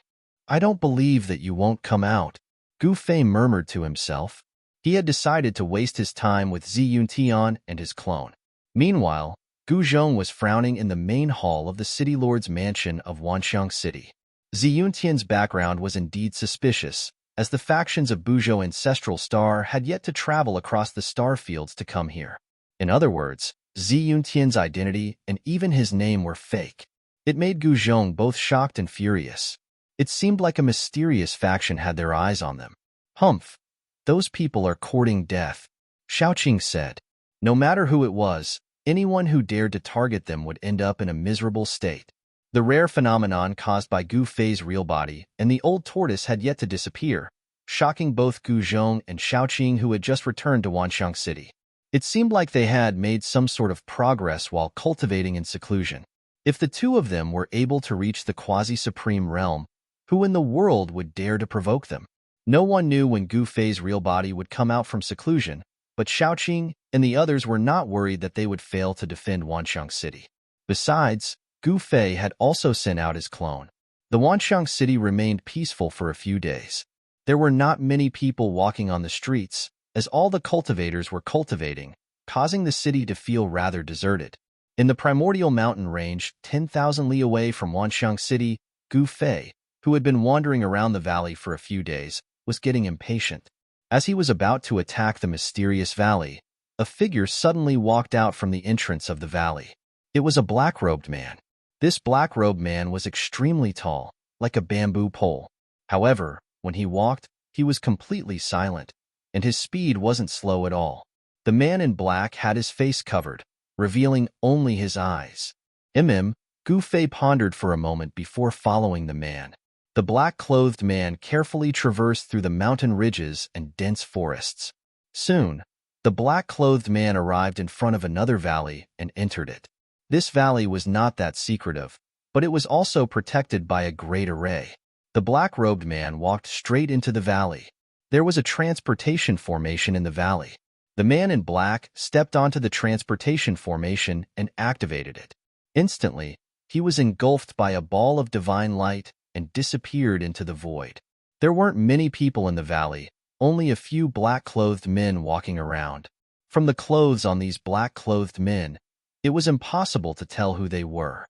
I don't believe that you won't come out, Gu Fei murmured to himself. He had decided to waste his time with Ziyun and his clone. Meanwhile, Gu Zhong was frowning in the main hall of the city lord's mansion of Wanxiang City. Ziyun's background was indeed suspicious, as the factions of Buzhou Ancestral Star had yet to travel across the star fields to come here. In other words, Ziyun's identity and even his name were fake. It made Gu Zhong both shocked and furious. It seemed like a mysterious faction had their eyes on them. Humph! Those people are courting death, Xiaoqing said. No matter who it was, anyone who dared to target them would end up in a miserable state. The rare phenomenon caused by Gu Fei's real body and the old tortoise had yet to disappear, shocking both Gu Zhong and Xiaoqing, who had just returned to Wanxiang City. It seemed like they had made some sort of progress while cultivating in seclusion. If the two of them were able to reach the quasi-supreme realm, who in the world would dare to provoke them? No one knew when Gu Fei's real body would come out from seclusion, but Xiaoqing and the others were not worried that they would fail to defend Wanxiang City. Besides, Gu Fei had also sent out his clone. The Wanxiang City remained peaceful for a few days. There were not many people walking on the streets, as all the cultivators were cultivating, causing the city to feel rather deserted. In the primordial mountain range, 10,000 li away from Wanxiang City, Gu Fei, who had been wandering around the valley for a few days, was getting impatient. As he was about to attack the mysterious valley, a figure suddenly walked out from the entrance of the valley. It was a black-robed man. This black-robed man was extremely tall, like a bamboo pole. However, when he walked, he was completely silent, and his speed wasn't slow at all. The man in black had his face covered, revealing only his eyes. Gu Fei pondered for a moment before following the man. The black-clothed man carefully traversed through the mountain ridges and dense forests. Soon, the black-clothed man arrived in front of another valley and entered it. This valley was not that secretive, but it was also protected by a great array. The black-robed man walked straight into the valley. There was a transportation formation in the valley. The man in black stepped onto the transportation formation and activated it. Instantly, he was engulfed by a ball of divine light and disappeared into the void. There weren't many people in the valley, only a few black-clothed men walking around. From the clothes on these black-clothed men, it was impossible to tell who they were.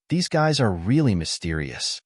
These guys are really mysterious.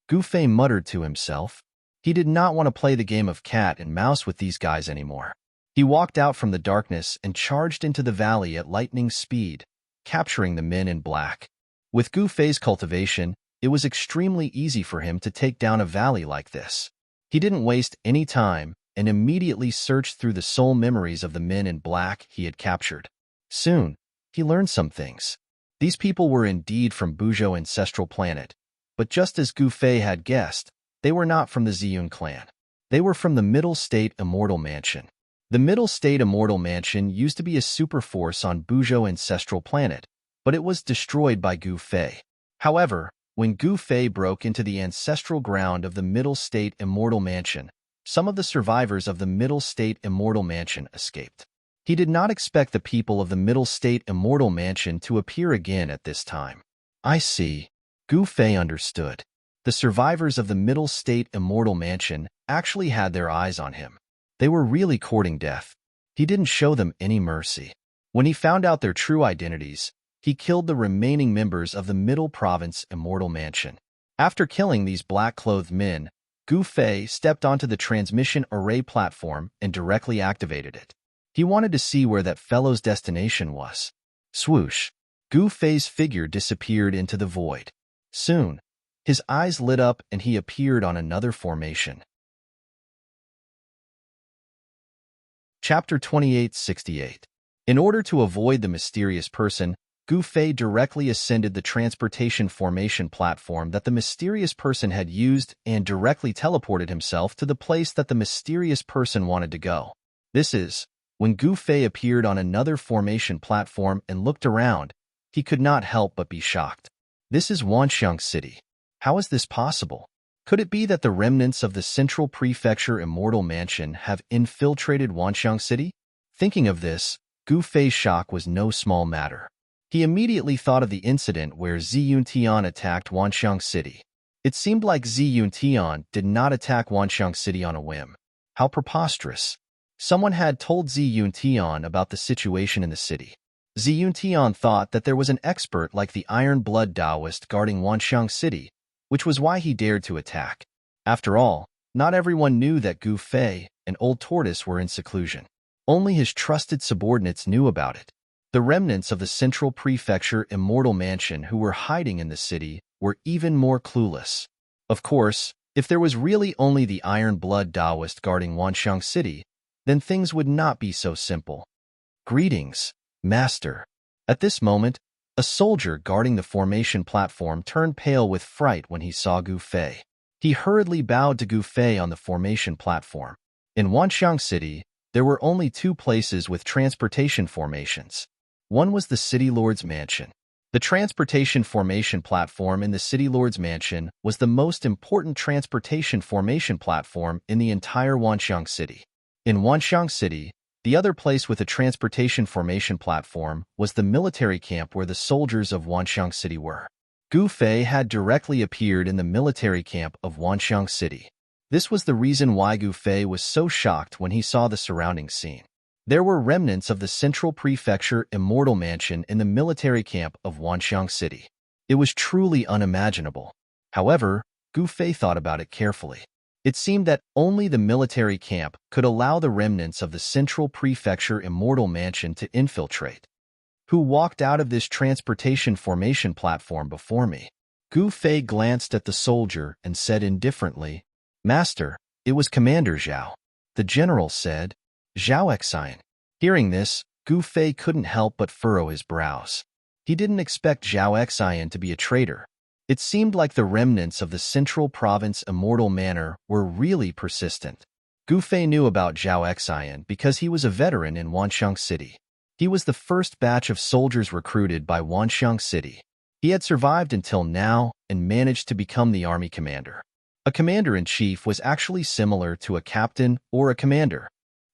Gu Fei muttered to himself. He did not want to play the game of cat and mouse with these guys anymore. He walked out from the darkness and charged into the valley at lightning speed, capturing the men in black. With Gu Fei's cultivation, it was extremely easy for him to take down a valley like this. He didn't waste any time and immediately searched through the soul memories of the men in black he had captured. Soon, he learned some things. These people were indeed from Buzhou ancestral planet, but just as Gu Fei had guessed, they were not from the Ziyun clan. They were from the Middle State Immortal Mansion. The Middle State Immortal Mansion used to be a super force on Buzhou ancestral planet, but it was destroyed by Gu Fei. However, when Gu Fei broke into the ancestral ground of the Middle State Immortal Mansion, some of the survivors of the Middle State Immortal Mansion escaped. He did not expect the people of the Middle State Immortal Mansion to appear again at this time. I see. Gu Fei understood. The survivors of the Middle State Immortal Mansion actually had their eyes on him. They were really courting death. He didn't show them any mercy. When he found out their true identities, he killed the remaining members of the Middle Province Immortal Mansion. After killing these black-clothed men, Gu Fei stepped onto the transmission array platform and directly activated it. He wanted to see where that fellow's destination was. Swoosh! Gu Fei's figure disappeared into the void. Soon, his eyes lit up and he appeared on another formation. Chapter 2868. In order to avoid the mysterious person, Gu Fei directly ascended the transportation formation platform that the mysterious person had used and directly teleported himself to the place that the mysterious person wanted to go. This is, when Gu Fei appeared on another formation platform and looked around, he could not help but be shocked. This is Wanxiang City. How is this possible? Could it be that the remnants of the Central Prefecture Immortal Mansion have infiltrated Wanxiang City? Thinking of this, Gu Fei's shock was no small matter. He immediately thought of the incident where Ziyun Tian attacked Wanxiang City. It seemed like Ziyun Tian did not attack Wanxiang City on a whim. How preposterous. Someone had told Ziyun Tian about the situation in the city. Ziyun Tian thought that there was an expert like the Iron Blood Taoist guarding Wanxiang City, which was why he dared to attack. After all, not everyone knew that Gu Fei and Old Tortoise were in seclusion. Only his trusted subordinates knew about it. The remnants of the Central Prefecture Immortal Mansion who were hiding in the city were even more clueless. Of course, if there was really only the Iron Blood Taoist guarding Wanxiang City, then things would not be so simple. Greetings, Master. At this moment, a soldier guarding the formation platform turned pale with fright when he saw Gu Fei. He hurriedly bowed to Gu Fei on the formation platform. In Wanxiang City, there were only two places with transportation formations. One was the City Lord's Mansion. The transportation formation platform in the City Lord's Mansion was the most important transportation formation platform in the entire Wanxiang City. In Wanxiang City, the other place with a transportation formation platform was the military camp where the soldiers of Wanxiang City were. Gu Fei had directly appeared in the military camp of Wanxiang City. This was the reason why Gu Fei was so shocked when he saw the surrounding scene. There were remnants of the Central Prefecture Immortal Mansion in the military camp of Wanxiang City. It was truly unimaginable. However, Gu Fei thought about it carefully. It seemed that only the military camp could allow the remnants of the Central Prefecture Immortal Mansion to infiltrate. Who walked out of this transportation formation platform before me? Gu Fei glanced at the soldier and said indifferently, Master, it was Commander Zhao. The general said, Zhao Xian. Hearing this, Gu Fei couldn't help but furrow his brows. He didn't expect Zhao Xian to be a traitor. It seemed like the remnants of the Central Province Immortal Manor were really persistent. Gu Fei knew about Zhao Xian because he was a veteran in Wanxiang City. He was the first batch of soldiers recruited by Wanxiang City. He had survived until now and managed to become the army commander. A commander-in-chief was actually similar to a captain or a commander.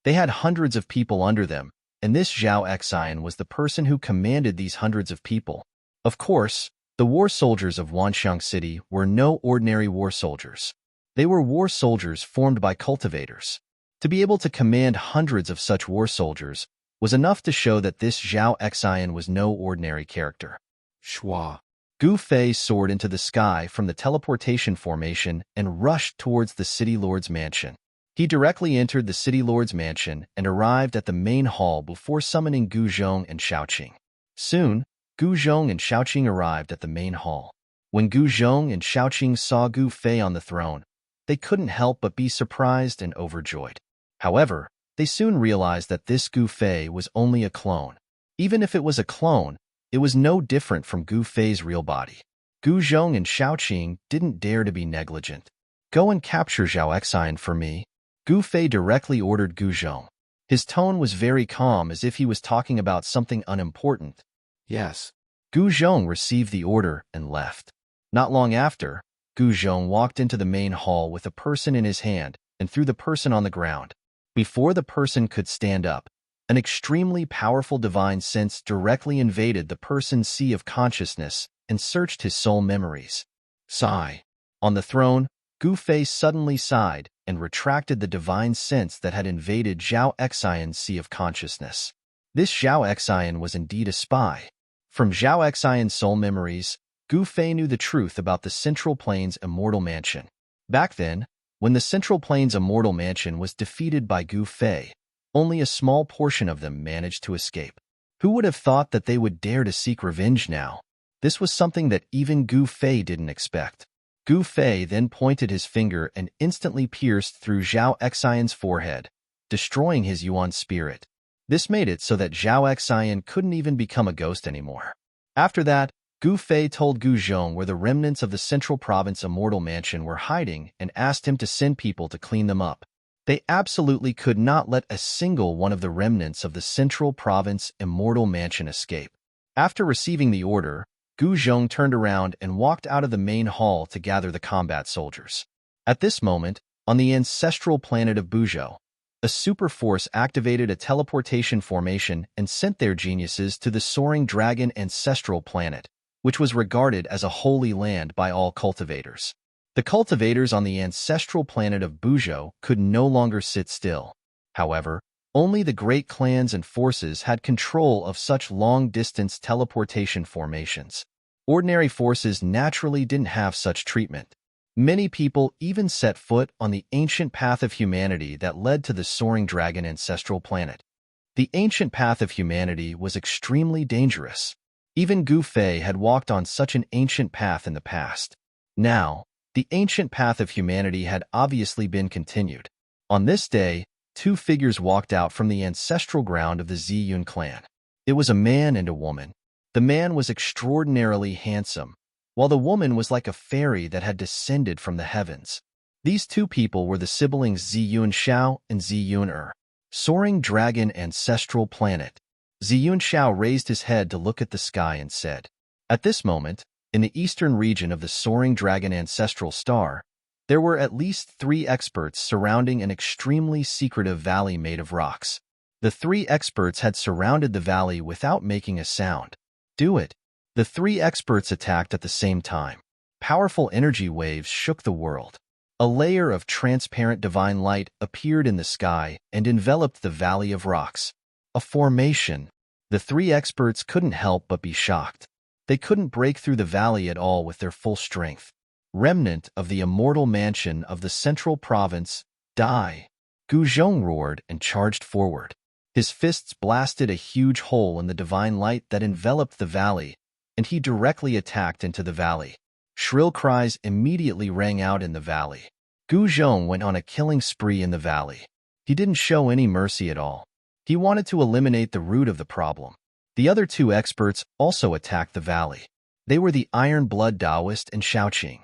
They had hundreds of people under them, and this Zhao Xian was the person who commanded these hundreds of people. Of course, the war soldiers of Wanxiang City were no ordinary war soldiers. They were war soldiers formed by cultivators. To be able to command hundreds of such war soldiers was enough to show that this Zhao Xian was no ordinary character. Shua. Gu Fei soared into the sky from the teleportation formation and rushed towards the City Lord's Mansion. He directly entered the City Lord's Mansion and arrived at the main hall before summoning Gu Zhong and Xiaoqing. Soon, Gu Zhong and Xiaoqing arrived at the main hall. When Gu Zhong and Xiaoqing saw Gu Fei on the throne, they couldn't help but be surprised and overjoyed. However, they soon realized that this Gu Fei was only a clone. Even if it was a clone, it was no different from Gu Fei's real body. Gu Zhong and Xiaoqing didn't dare to be negligent. Go and capture Zhao Xian for me. Gu Fei directly ordered Gu Zhong. His tone was very calm as if he was talking about something unimportant. Yes. Gu Zhong received the order and left. Not long after, Gu Zhong walked into the main hall with a person in his hand and threw the person on the ground. Before the person could stand up, an extremely powerful divine sense directly invaded the person's sea of consciousness and searched his soul memories. Sigh. On the throne, Gu Fei suddenly sighed and retracted the divine sense that had invaded Zhao Xian's sea of consciousness. This Zhao Xian was indeed a spy. From Zhao Xian's soul memories, Gu Fei knew the truth about the Central Plains Immortal Mansion. Back then, when the Central Plains Immortal Mansion was defeated by Gu Fei, only a small portion of them managed to escape. Who would have thought that they would dare to seek revenge now? This was something that even Gu Fei didn't expect. Gu Fei then pointed his finger and instantly pierced through Zhao Xian's forehead, destroying his Yuan spirit. This made it so that Zhao Xian couldn't even become a ghost anymore. After that, Gu Fei told Gu Zhong where the remnants of the Central Province Immortal Mansion were hiding and asked him to send people to clean them up. They absolutely could not let a single one of the remnants of the Central Province Immortal Mansion escape. After receiving the order, Gu Zhong turned around and walked out of the main hall to gather the combat soldiers. At this moment, on the ancestral planet of Buzhou, a super force activated a teleportation formation and sent their geniuses to the Soaring Dragon ancestral planet, which was regarded as a holy land by all cultivators. The cultivators on the ancestral planet of Buzhou could no longer sit still. However, only the great clans and forces had control of such long-distance teleportation formations. Ordinary forces naturally didn't have such treatment. Many people even set foot on the ancient path of humanity that led to the Soaring Dragon ancestral planet. The ancient path of humanity was extremely dangerous. Even Gu Fei had walked on such an ancient path in the past. Now, the ancient path of humanity had obviously been continued. On this day, two figures walked out from the ancestral ground of the Ziyun clan. It was a man and a woman. The man was extraordinarily handsome, while the woman was like a fairy that had descended from the heavens. These two people were the siblings Ziyun Shao and Ziyun Soaring Dragon Ancestral Planet. Ziyun Shao raised his head to look at the sky and said, at this moment, in the eastern region of the Soaring Dragon Ancestral Star, there were at least 3 experts surrounding an extremely secretive valley made of rocks. The 3 experts had surrounded the valley without making a sound. Do it. The 3 experts attacked at the same time. Powerful energy waves shook the world. A layer of transparent divine light appeared in the sky and enveloped the valley of rocks. A formation. The 3 experts couldn't help but be shocked. They couldn't break through the valley at all with their full strength. Remnant of the immortal mansion of the central province, die. Gu Zhong roared and charged forward. His fists blasted a huge hole in the divine light that enveloped the valley, and he directly attacked into the valley. Shrill cries immediately rang out in the valley. Gu Zhong went on a killing spree in the valley. He didn't show any mercy at all. He wanted to eliminate the root of the problem. The other 2 experts also attacked the valley. They were the Iron Blood Taoist and Shaoqing.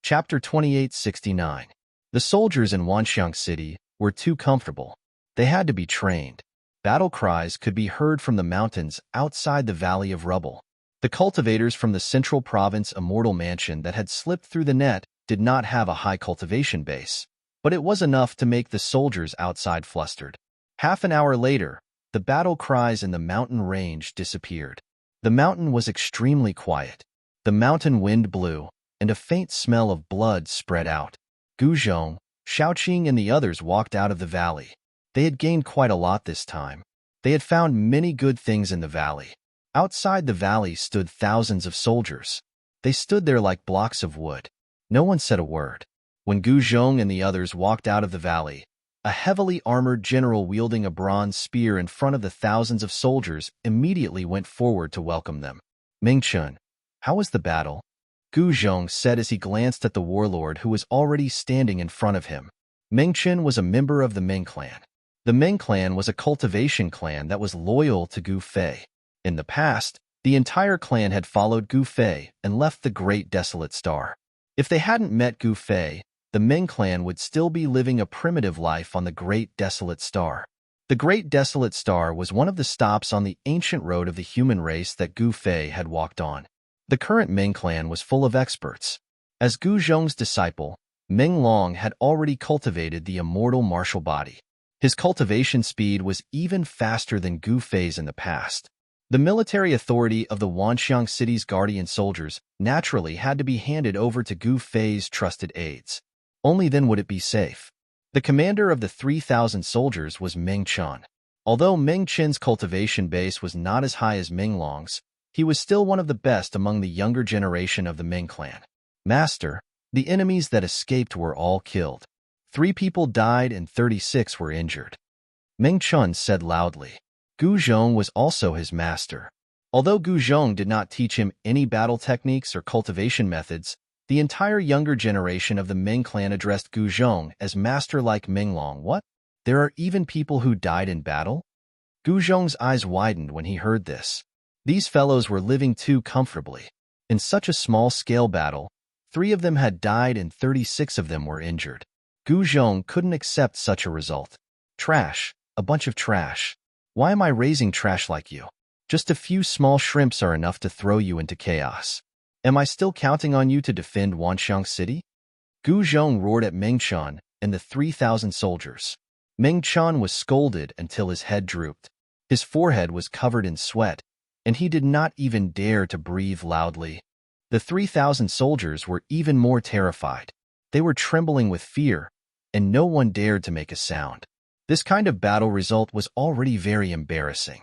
Chapter 2869. The soldiers in Wanxiang City were too comfortable. They had to be trained. Battle cries could be heard from the mountains outside the Valley of Rubble. The cultivators from the central province Immortal Mansion that had slipped through the net did not have a high cultivation base, but it was enough to make the soldiers outside flustered. Half an hour later, the battle cries in the mountain range disappeared. The mountain was extremely quiet. The mountain wind blew, and a faint smell of blood spread out. Gu Zhong, Shaoqing, and the others walked out of the valley. They had gained quite a lot this time. They had found many good things in the valley. Outside the valley stood thousands of soldiers. They stood there like blocks of wood. No one said a word. When Gu Zhong and the others walked out of the valley, a heavily armored general wielding a bronze spear in front of the thousands of soldiers immediately went forward to welcome them. Ming Chun, how was the battle? Gu Zhong said as he glanced at the warlord who was already standing in front of him. Ming Chun was a member of the Ming clan. The Ming clan was a cultivation clan that was loyal to Gu Fei. In the past, the entire clan had followed Gu Fei and left the Great Desolate Star. If they hadn't met Gu Fei, the Ming clan would still be living a primitive life on the Great Desolate Star. The Great Desolate Star was one of the stops on the ancient road of the human race that Gu Fei had walked on. The current Ming clan was full of experts. As Gu Zhong's disciple, Ming Long had already cultivated the immortal martial body. His cultivation speed was even faster than Gu Fei's in the past. The military authority of the Wanxiang City's guardian soldiers naturally had to be handed over to Gu Fei's trusted aides. Only then would it be safe. The commander of the 3,000 soldiers was Ming Chun. Although Ming Chin's cultivation base was not as high as Ming Long's, he was still one of the best among the younger generation of the Ming clan. Master, the enemies that escaped were all killed. 3 people died and 36 were injured. Ming Chun said loudly. Gu Zhong was also his master. Although Gu Zhong did not teach him any battle techniques or cultivation methods, the entire younger generation of the Ming clan addressed Gu Zhong as master like Ming Long. What? There are even people who died in battle? Gu Zhong's eyes widened when he heard this. These fellows were living too comfortably. In such a small-scale battle, 3 of them had died and 36 of them were injured. Gu Zhong couldn't accept such a result. Trash, a bunch of trash. Why am I raising trash like you? Just a few small shrimps are enough to throw you into chaos. Am I still counting on you to defend Wanxiang City? Gu Zhong roared at Ming Chun and the 3,000 soldiers. Ming Chun was scolded until his head drooped. His forehead was covered in sweat, and he did not even dare to breathe loudly. The 3,000 soldiers were even more terrified. They were trembling with fear, and no one dared to make a sound. This kind of battle result was already very embarrassing.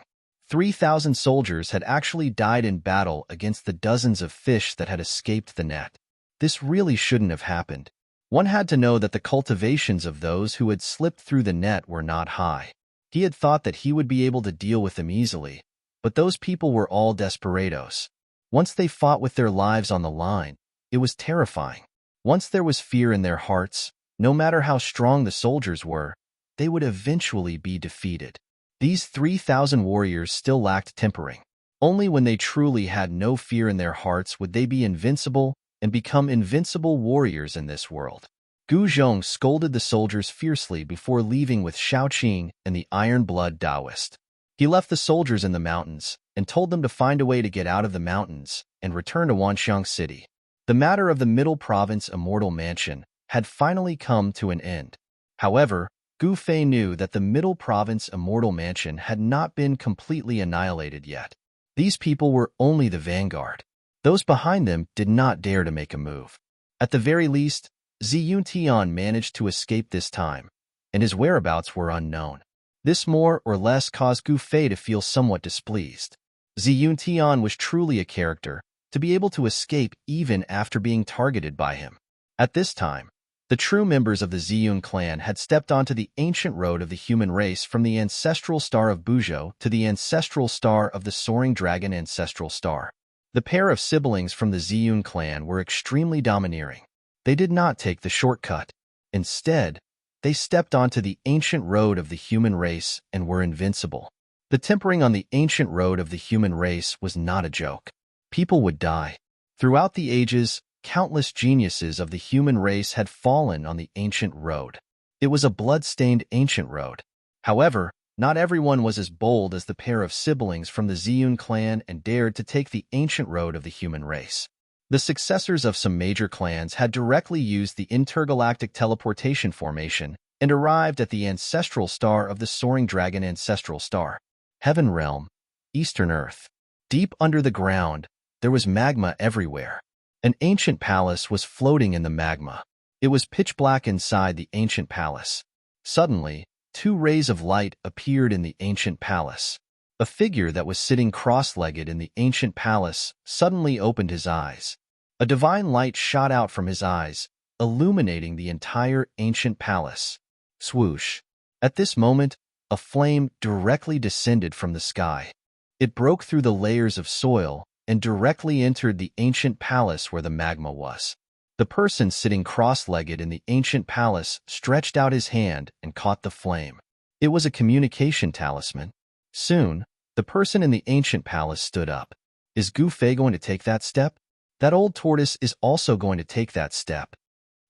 3,000 soldiers had actually died in battle against the dozens of fish that had escaped the net. This really shouldn't have happened. One had to know that the cultivations of those who had slipped through the net were not high. He had thought that he would be able to deal with them easily, but those people were all desperados. Once they fought with their lives on the line, it was terrifying. Once there was fear in their hearts, no matter how strong the soldiers were, they would eventually be defeated. These 3,000 warriors still lacked tempering. Only when they truly had no fear in their hearts would they be invincible and become invincible warriors in this world. Gu Zhong scolded the soldiers fiercely before leaving with Shaoqing and the iron-blood Taoist. He left the soldiers in the mountains and told them to find a way to get out of the mountains and return to Wanxiang City. The matter of the Middle Province Immortal Mansion had finally come to an end. However, Gu Fei knew that the Middle Province Immortal Mansion had not been completely annihilated yet. These people were only the vanguard. Those behind them did not dare to make a move. At the very least, Ziyun Tian managed to escape this time, and his whereabouts were unknown. This more or less caused Gu Fei to feel somewhat displeased. Ziyun Tian was truly a character, to be able to escape even after being targeted by him. At this time, the true members of the Ziyun clan had stepped onto the ancient road of the human race from the ancestral star of Buzhou to the ancestral star of the soaring dragon ancestral star. The pair of siblings from the Ziyun clan were extremely domineering. They did not take the shortcut. Instead, they stepped onto the ancient road of the human race and were invincible. The tempering on the ancient road of the human race was not a joke. People would die. Throughout the ages, countless geniuses of the human race had fallen on the ancient road. It was a blood-stained ancient road. However, not everyone was as bold as the pair of siblings from the Ziyun clan and dared to take the ancient road of the human race. The successors of some major clans had directly used the intergalactic teleportation formation and arrived at the ancestral star of the soaring dragon ancestral star. Heaven Realm, Eastern Earth. Deep under the ground, there was magma everywhere. An ancient palace was floating in the magma. It was pitch black inside the ancient palace. Suddenly, two rays of light appeared in the ancient palace. A figure that was sitting cross-legged in the ancient palace suddenly opened his eyes. A divine light shot out from his eyes, illuminating the entire ancient palace. Swoosh! At this moment, a flame directly descended from the sky. It broke through the layers of soil and directly entered the ancient palace where the magma was. The person sitting cross-legged in the ancient palace stretched out his hand and caught the flame. It was a communication talisman. Soon, the person in the ancient palace stood up. Is Gu Fei going to take that step? That old tortoise is also going to take that step.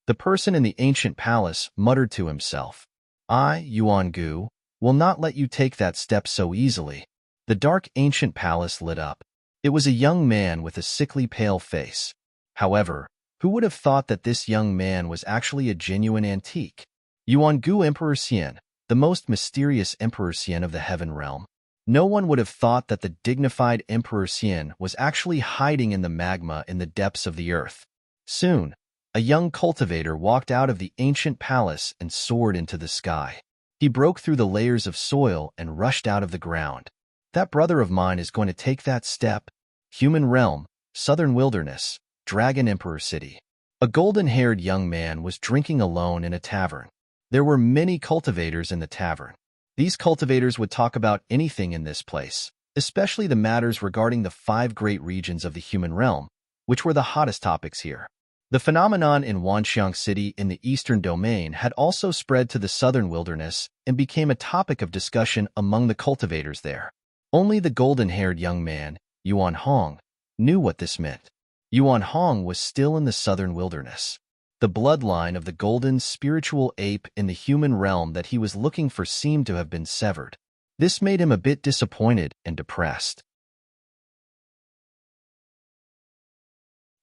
The person in the ancient palace muttered to himself, I, Yuan Gu, will not let you take that step so easily. The dark ancient palace lit up. It was a young man with a sickly pale face. However, who would have thought that this young man was actually a genuine antique? Yuan Gu Emperor Xian, the most mysterious Emperor Xian of the Heaven Realm. No one would have thought that the dignified Emperor Xian was actually hiding in the magma in the depths of the earth. Soon, a young cultivator walked out of the ancient palace and soared into the sky. He broke through the layers of soil and rushed out of the ground. That brother of mine is going to take that step. Human Realm, Southern Wilderness, Dragon Emperor City. A golden-haired young man was drinking alone in a tavern. There were many cultivators in the tavern. These cultivators would talk about anything in this place, especially the matters regarding the 5 great regions of the human realm, which were the hottest topics here. The phenomenon in Wanxiang City in the eastern domain had also spread to the southern wilderness and became a topic of discussion among the cultivators there. Only the golden-haired young man, Yuan Hong, knew what this meant. Yuan Hong was still in the southern wilderness. The bloodline of the golden spiritual ape in the human realm that he was looking for seemed to have been severed. This made him a bit disappointed and depressed.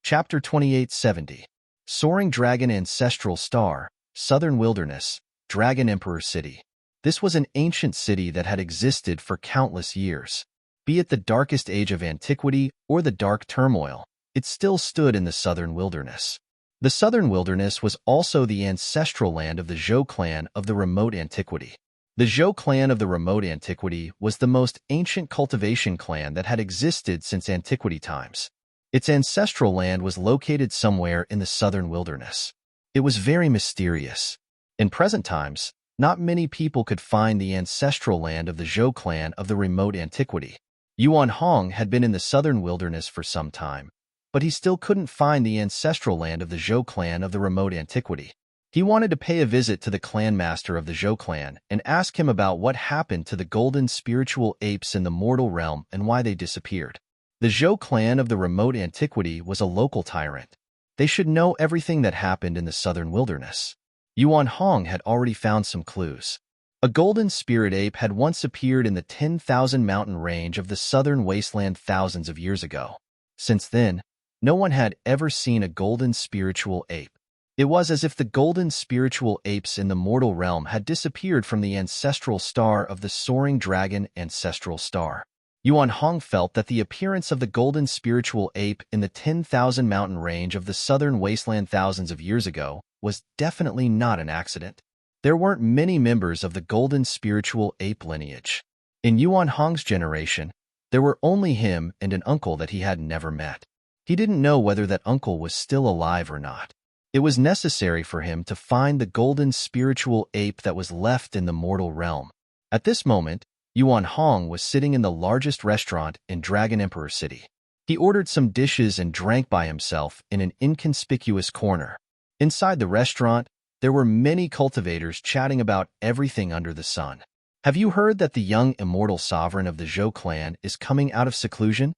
Chapter 2870. Soaring Dragon Ancestral Star, Southern Wilderness, Dragon Emperor City. This was an ancient city that had existed for countless years. Be it the darkest age of antiquity or the dark turmoil, it still stood in the southern wilderness. The southern wilderness was also the ancestral land of the Zhou clan of the remote antiquity. The Zhou clan of the remote antiquity was the most ancient cultivation clan that had existed since antiquity times. Its ancestral land was located somewhere in the southern wilderness. It was very mysterious. In present times, not many people could find the ancestral land of the Zhou clan of the remote antiquity. Yuan Hong had been in the southern wilderness for some time, but he still couldn't find the ancestral land of the Zhou clan of the remote antiquity. He wanted to pay a visit to the clan master of the Zhou clan and ask him about what happened to the golden spiritual apes in the mortal realm and why they disappeared. The Zhou clan of the remote antiquity was a local tyrant. They should know everything that happened in the southern wilderness. Yuan Hong had already found some clues. A golden spirit ape had once appeared in the 10,000 mountain range of the southern wasteland thousands of years ago. Since then, no one had ever seen a golden spiritual ape. It was as if the golden spiritual apes in the mortal realm had disappeared from the ancestral star of the soaring dragon ancestral star. Yuan Hong felt that the appearance of the golden spiritual ape in the 10,000 mountain range of the southern wasteland thousands of years ago was definitely not an accident. There weren't many members of the golden spiritual ape lineage. In Yuan Hong's generation, there were only him and an uncle that he had never met. He didn't know whether that uncle was still alive or not. It was necessary for him to find the golden spiritual ape that was left in the mortal realm. At this moment, Yuan Hong was sitting in the largest restaurant in Dragon Emperor City. He ordered some dishes and drank by himself in an inconspicuous corner. Inside the restaurant, there were many cultivators chatting about everything under the sun. Have you heard that the young immortal sovereign of the Zhou clan is coming out of seclusion?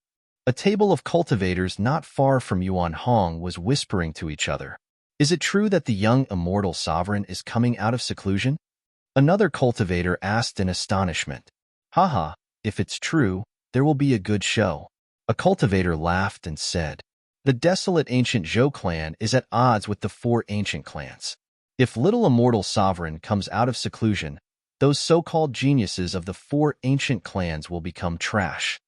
A table of cultivators not far from Yuan Hong was whispering to each other. Is it true that the young immortal sovereign is coming out of seclusion? Another cultivator asked in astonishment. Haha, if it's true, there will be a good show. A cultivator laughed and said, the desolate ancient Zhou clan is at odds with the 4 ancient clans. If little immortal sovereign comes out of seclusion, those so-called geniuses of the 4 ancient clans will become trash.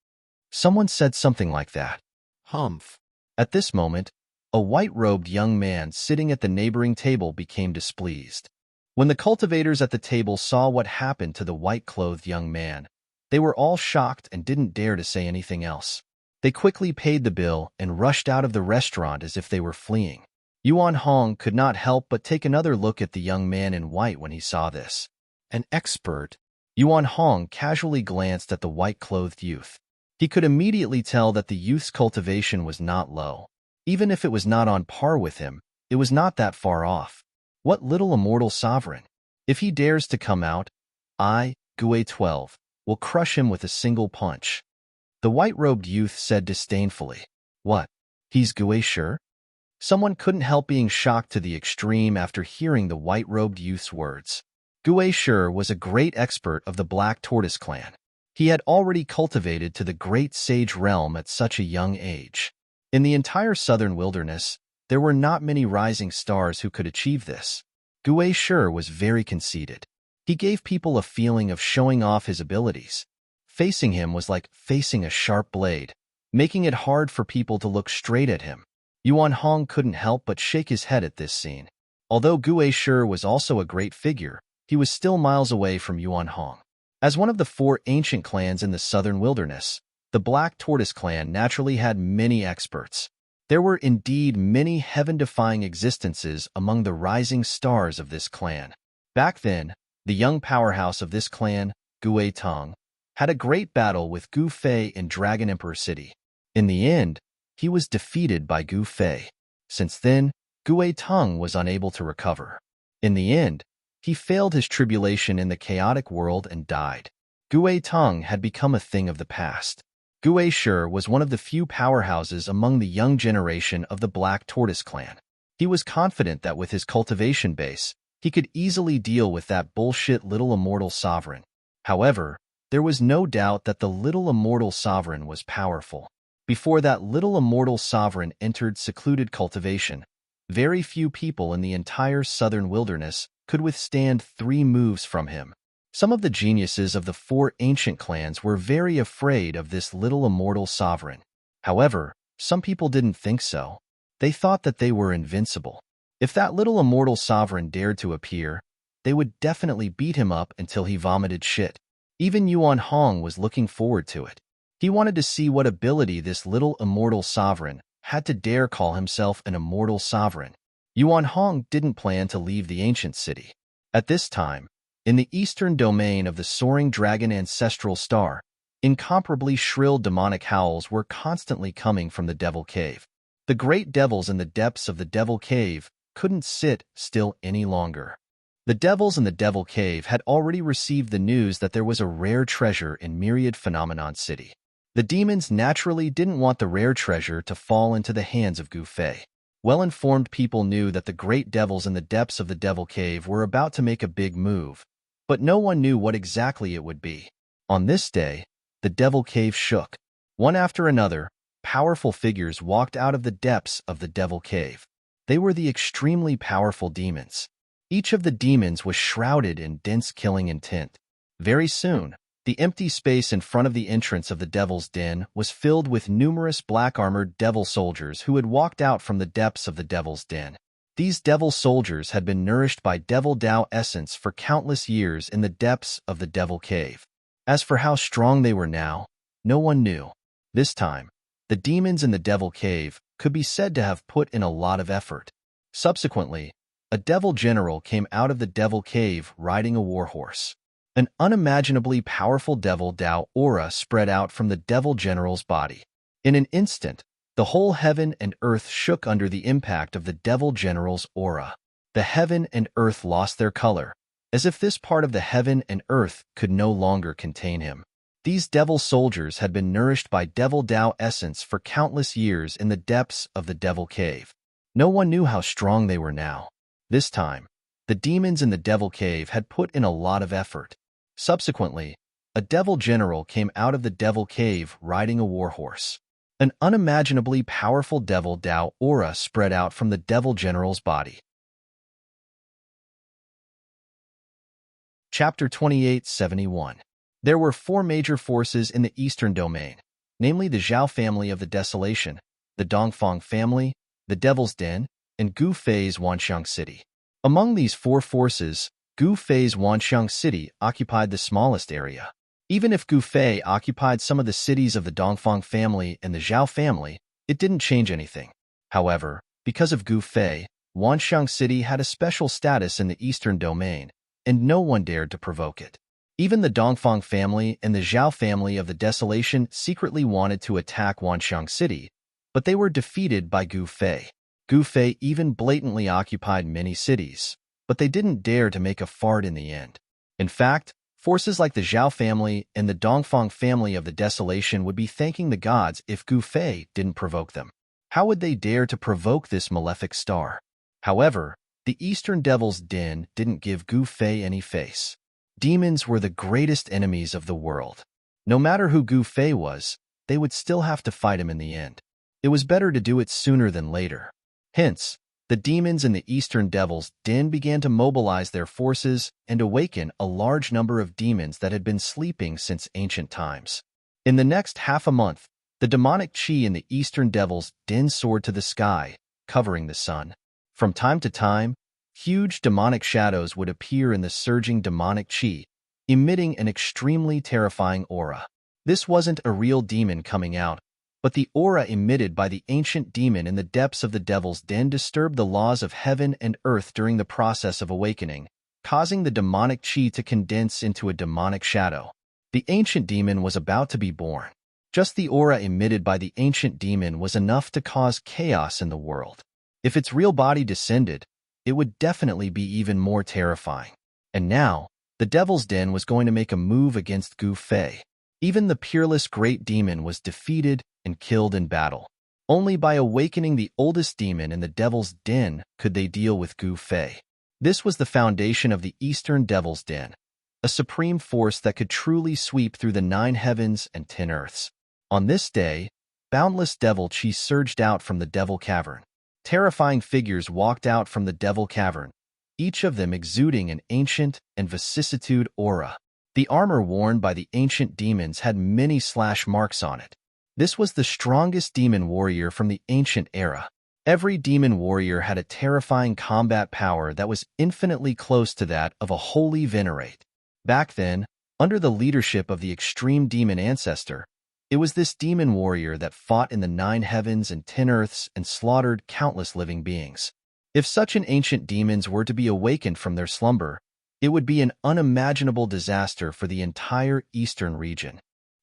Someone said something like that. Humph. At this moment, a white-robed young man sitting at the neighboring table became displeased. When the cultivators at the table saw what happened to the white-clothed young man, they were all shocked and didn't dare to say anything else. They quickly paid the bill and rushed out of the restaurant as if they were fleeing. Yuan Hong could not help but take another look at the young man in white when he saw this. An expert. Yuan Hong casually glanced at the white-clothed youth. He could immediately tell that the youth's cultivation was not low. Even if it was not on par with him, it was not that far off. What little immortal sovereign? If he dares to come out, I, Gui 12, will crush him with a single punch. The white-robed youth said disdainfully. What? He's Gui sure? Someone couldn't help being shocked to the extreme after hearing the white-robed youth's words. Gui Sure was a great expert of the Black Tortoise clan. He had already cultivated to the great sage realm at such a young age. In the entire southern wilderness, there were not many rising stars who could achieve this. Gui Sure was very conceited. He gave people a feeling of showing off his abilities. Facing him was like facing a sharp blade, making it hard for people to look straight at him. Yuan Hong couldn't help but shake his head at this scene. Although Gui Sure was also a great figure, he was still miles away from Yuan Hong. As one of the 4 ancient clans in the southern wilderness, the Black Tortoise clan naturally had many experts. There were indeed many heaven-defying existences among the rising stars of this clan. Back then, the young powerhouse of this clan, Gui Tong, had a great battle with Gu Fei in Dragon Emperor City. In the end, he was defeated by Gu Fei. Since then, Gui Tong was unable to recover. In the end, he failed his tribulation in the chaotic world and died. Gui Tong had become a thing of the past. Gui Sure was one of the few powerhouses among the young generation of the Black Tortoise clan. He was confident that with his cultivation base, he could easily deal with that bullshit little immortal sovereign. However, there was no doubt that the little immortal sovereign was powerful. Before that little immortal sovereign entered secluded cultivation, very few people in the entire southern wilderness could withstand 3 moves from him. Some of the geniuses of the 4 ancient clans were very afraid of this little immortal sovereign. However, some people didn't think so. They thought that they were invincible. If that little immortal sovereign dared to appear, they would definitely beat him up until he vomited shit. Even Yuan Hong was looking forward to it. He wanted to see what ability this little immortal sovereign had to dare call himself an immortal sovereign. Yuan Hong didn't plan to leave the ancient city. At this time, in the eastern domain of the soaring dragon ancestral star, incomparably shrill demonic howls were constantly coming from the Devil Cave. The great devils in the depths of the Devil Cave couldn't sit still any longer. The devils in the Devil Cave had already received the news that there was a rare treasure in Myriad Phenomenon City. The demons naturally didn't want the rare treasure to fall into the hands of Gu Fei. Well-informed people knew that the great devils in the depths of the Devil Cave were about to make a big move, but no one knew what exactly it would be. On this day, the Devil Cave shook. One after another, powerful figures walked out of the depths of the Devil Cave. They were the extremely powerful demons. Each of the demons was shrouded in dense killing intent. Very soon, the empty space in front of the entrance of the Devil's Den was filled with numerous black-armored devil soldiers who had walked out from the depths of the Devil's Den. These devil soldiers had been nourished by Devil Tao essence for countless years in the depths of the Devil Cave. As for how strong they were now, no one knew. This time, the demons in the Devil Cave could be said to have put in a lot of effort. Subsequently, a devil general came out of the Devil Cave riding a warhorse. An unimaginably powerful Devil Tao aura spread out from the devil general's body. In an instant, the whole heaven and earth shook under the impact of the devil general's aura. The heaven and earth lost their color, as if this part of the heaven and earth could no longer contain him. These devil soldiers had been nourished by Devil Tao essence for countless years in the depths of the Devil Cave. No one knew how strong they were now. This time, the demons in the Devil Cave had put in a lot of effort. Subsequently, a devil general came out of the Devil Cave riding a warhorse. An unimaginably powerful Devil Tao aura spread out from the devil general's body. Chapter 2871. There were 4 major forces in the eastern domain, namely the Zhao family of the Desolation, the Dongfang family, the Devil's Den, and Gu Fei's Wanxiang City. Among these 4 forces, Gu Fei's Wanxiang City occupied the smallest area. Even if Gu Fei occupied some of the cities of the Dongfang family and the Zhao family, it didn't change anything. However, because of Gu Fei, Wanxiang City had a special status in the eastern domain, and no one dared to provoke it. Even the Dongfang family and the Zhao family of the Desolation secretly wanted to attack Wanxiang City, but they were defeated by Gu Fei. Gu Fei even blatantly occupied many cities, but they didn't dare to make a fart in the end. In fact, forces like the Zhao family and the Dongfang family of the Desolation would be thanking the gods if Gu Fei didn't provoke them. How would they dare to provoke this malefic star? However, the Eastern Devil's Den didn't give Gu Fei any face. Demons were the greatest enemies of the world. No matter who Gu Fei was, they would still have to fight him in the end. It was better to do it sooner than later. Hence, the demons in the Eastern Devil's Den began to mobilize their forces and awaken a large number of demons that had been sleeping since ancient times. In the next half a month, the demonic chi in the Eastern Devil's Den soared to the sky, covering the sun. From time to time, huge demonic shadows would appear in the surging demonic chi, emitting an extremely terrifying aura. This wasn't a real demon coming out, but the aura emitted by the ancient demon in the depths of the Devil's Den disturbed the laws of heaven and earth during the process of awakening, causing the demonic chi to condense into a demonic shadow. The ancient demon was about to be born. Just the aura emitted by the ancient demon was enough to cause chaos in the world. If its real body descended, it would definitely be even more terrifying. And now, the Devil's Den was going to make a move against Gu Fei. Even the peerless great demon was defeated and killed in battle. Only by awakening the oldest demon in the Devil's Den could they deal with Gu Fei. This was the foundation of the Eastern Devil's Den, a supreme force that could truly sweep through the 9 heavens and 10 earths. On this day, boundless devil chi surged out from the Devil Cavern. Terrifying figures walked out from the Devil Cavern, each of them exuding an ancient and vicissitude aura. The armor worn by the ancient demons had many slash marks on it. This was the strongest demon warrior from the ancient era. Every demon warrior had a terrifying combat power that was infinitely close to that of a holy venerate. Back then, under the leadership of the extreme demon ancestor, it was this demon warrior that fought in the 9 heavens and 10 earths and slaughtered countless living beings. If such an ancient demons were to be awakened from their slumber, it would be an unimaginable disaster for the entire eastern region.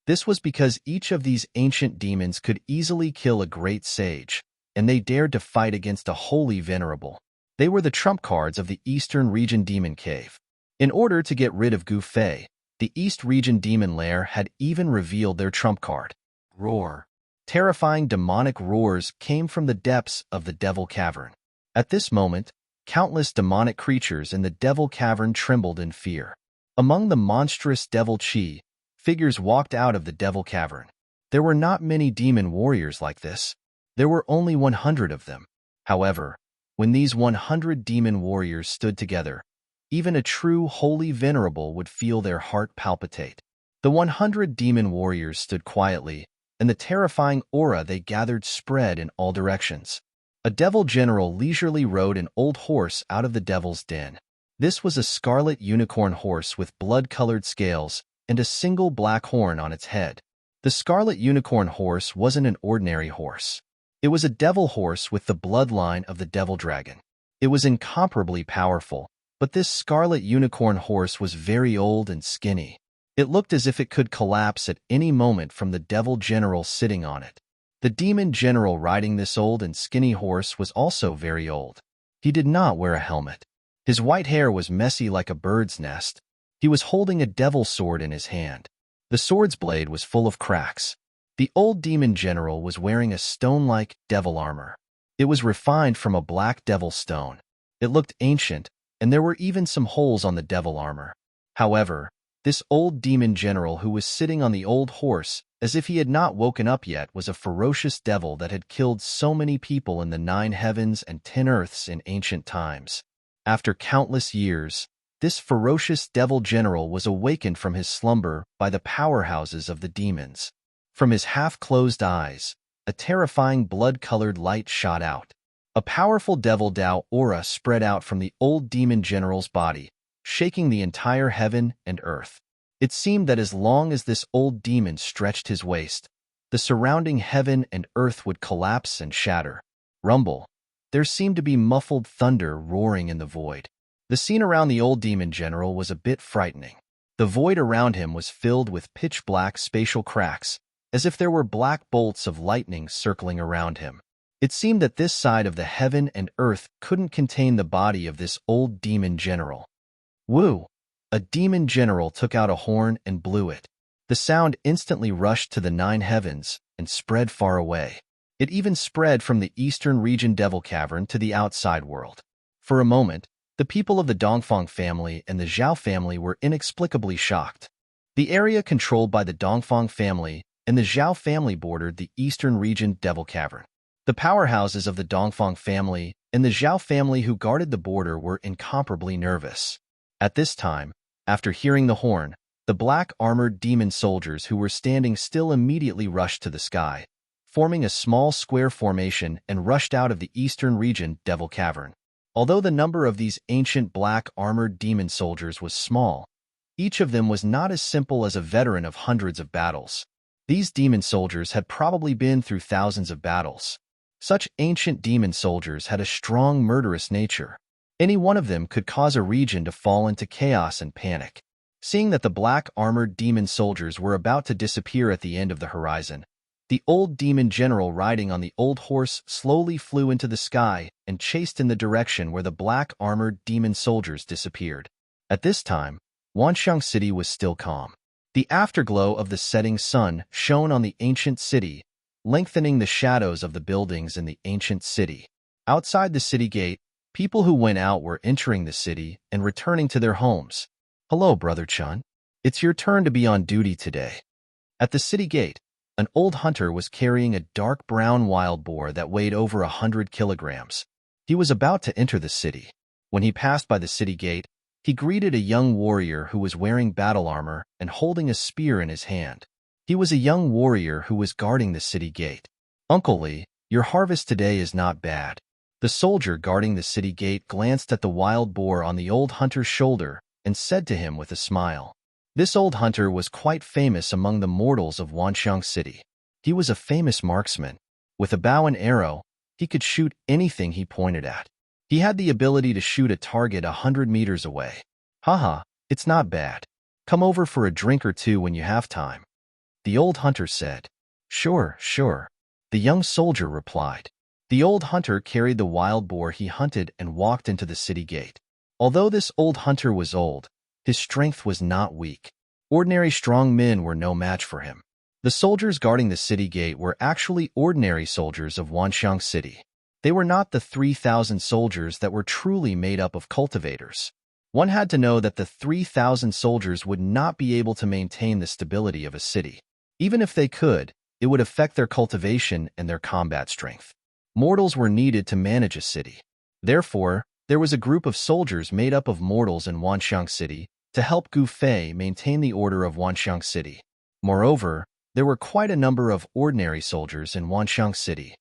This was because each of these ancient demons could easily kill a great sage, and they dared to fight against a holy venerable. They were the trump cards of the Eastern Region Demon Cave. In order to get rid of Gu Fei, the East Region Demon Lair had even revealed their trump card. Roar. Terrifying demonic roars came from the depths of the Devil Cavern. At this moment, countless demonic creatures in the Devil Cavern trembled in fear. Among the monstrous Devil Chi, figures walked out of the Devil Cavern. There were not many demon warriors like this. There were only 100 of them. However, when these 100 demon warriors stood together, even a true holy venerable would feel their heart palpitate. The 100 demon warriors stood quietly, and the terrifying aura they gathered spread in all directions. A devil general leisurely rode an old horse out of the devil's den. This was a scarlet unicorn horse with blood-colored scales and a single black horn on its head. The scarlet unicorn horse wasn't an ordinary horse. It was a devil horse with the bloodline of the devil dragon. It was incomparably powerful, but this scarlet unicorn horse was very old and skinny. It looked as if it could collapse at any moment from the devil general sitting on it. The demon general riding this old and skinny horse was also very old. He did not wear a helmet. His white hair was messy like a bird's nest. He was holding a devil sword in his hand. The sword's blade was full of cracks. The old demon general was wearing a stone-like devil armor. It was refined from a black devil stone. It looked ancient, and there were even some holes on the devil armor. However, this old demon general who was sitting on the old horse, as if he had not woken up yet, was a ferocious devil that had killed so many people in the 9 heavens and 10 earths in ancient times. After countless years, this ferocious devil general was awakened from his slumber by the powerhouses of the demons. From his half-closed eyes, a terrifying blood-colored light shot out. A powerful devil Dao aura spread out from the old demon general's body, shaking the entire heaven and earth. It seemed that as long as this old demon stretched his waist, the surrounding heaven and earth would collapse and shatter. Rumble. There seemed to be muffled thunder roaring in the void. The scene around the old demon general was a bit frightening. The void around him was filled with pitch-black spatial cracks, as if there were black bolts of lightning circling around him. It seemed that this side of the heaven and earth couldn't contain the body of this old demon general. Woo! A demon general took out a horn and blew it. The sound instantly rushed to the 9 heavens and spread far away. It even spread from the Eastern Region Devil Cavern to the outside world. For a moment, the people of the Dongfang family and the Zhao family were inexplicably shocked. The area controlled by the Dongfang family and the Zhao family bordered the Eastern Region Devil Cavern. The powerhouses of the Dongfang family and the Zhao family who guarded the border were incomparably nervous. At this time, after hearing the horn, the black-armored demon soldiers who were standing still immediately rushed to the sky, forming a small square formation and rushed out of the Eastern Region Devil Cavern. Although the number of these ancient black-armored demon soldiers was small, each of them was not as simple as a veteran of hundreds of battles. These demon soldiers had probably been through thousands of battles. Such ancient demon soldiers had a strong murderous nature. Any one of them could cause a region to fall into chaos and panic. Seeing that the black-armored demon soldiers were about to disappear at the end of the horizon, the old demon general riding on the old horse slowly flew into the sky and chased in the direction where the black-armored demon soldiers disappeared. At this time, Wanxiang City was still calm. The afterglow of the setting sun shone on the ancient city, lengthening the shadows of the buildings in the ancient city. Outside the city gate, people who went out were entering the city and returning to their homes. "Hello, Brother Chun. It's your turn to be on duty today." At the city gate, an old hunter was carrying a dark brown wild boar that weighed over 100 kilograms. He was about to enter the city. When he passed by the city gate, he greeted a young warrior who was wearing battle armor and holding a spear in his hand. He was a young warrior who was guarding the city gate. "Uncle Lee, your harvest today is not bad." The soldier guarding the city gate glanced at the wild boar on the old hunter's shoulder and said to him with a smile. This old hunter was quite famous among the mortals of Wanxiang City. He was a famous marksman. With a bow and arrow, he could shoot anything he pointed at. He had the ability to shoot a target 100 meters away. Haha, it's not bad. Come over for a drink or two when you have time, the old hunter said. Sure, sure, the young soldier replied. The old hunter carried the wild boar he hunted and walked into the city gate. Although this old hunter was old, his strength was not weak. Ordinary strong men were no match for him. The soldiers guarding the city gate were actually ordinary soldiers of Wanxiang City. They were not the 3,000 soldiers that were truly made up of cultivators. One had to know that the 3,000 soldiers would not be able to maintain the stability of a city. Even if they could, it would affect their cultivation and their combat strength. Mortals were needed to manage a city. Therefore, there was a group of soldiers made up of mortals in Wanxiang City to help Gu Fei maintain the order of Wanxiang City. Moreover, there were quite a number of ordinary soldiers in Wanxiang City.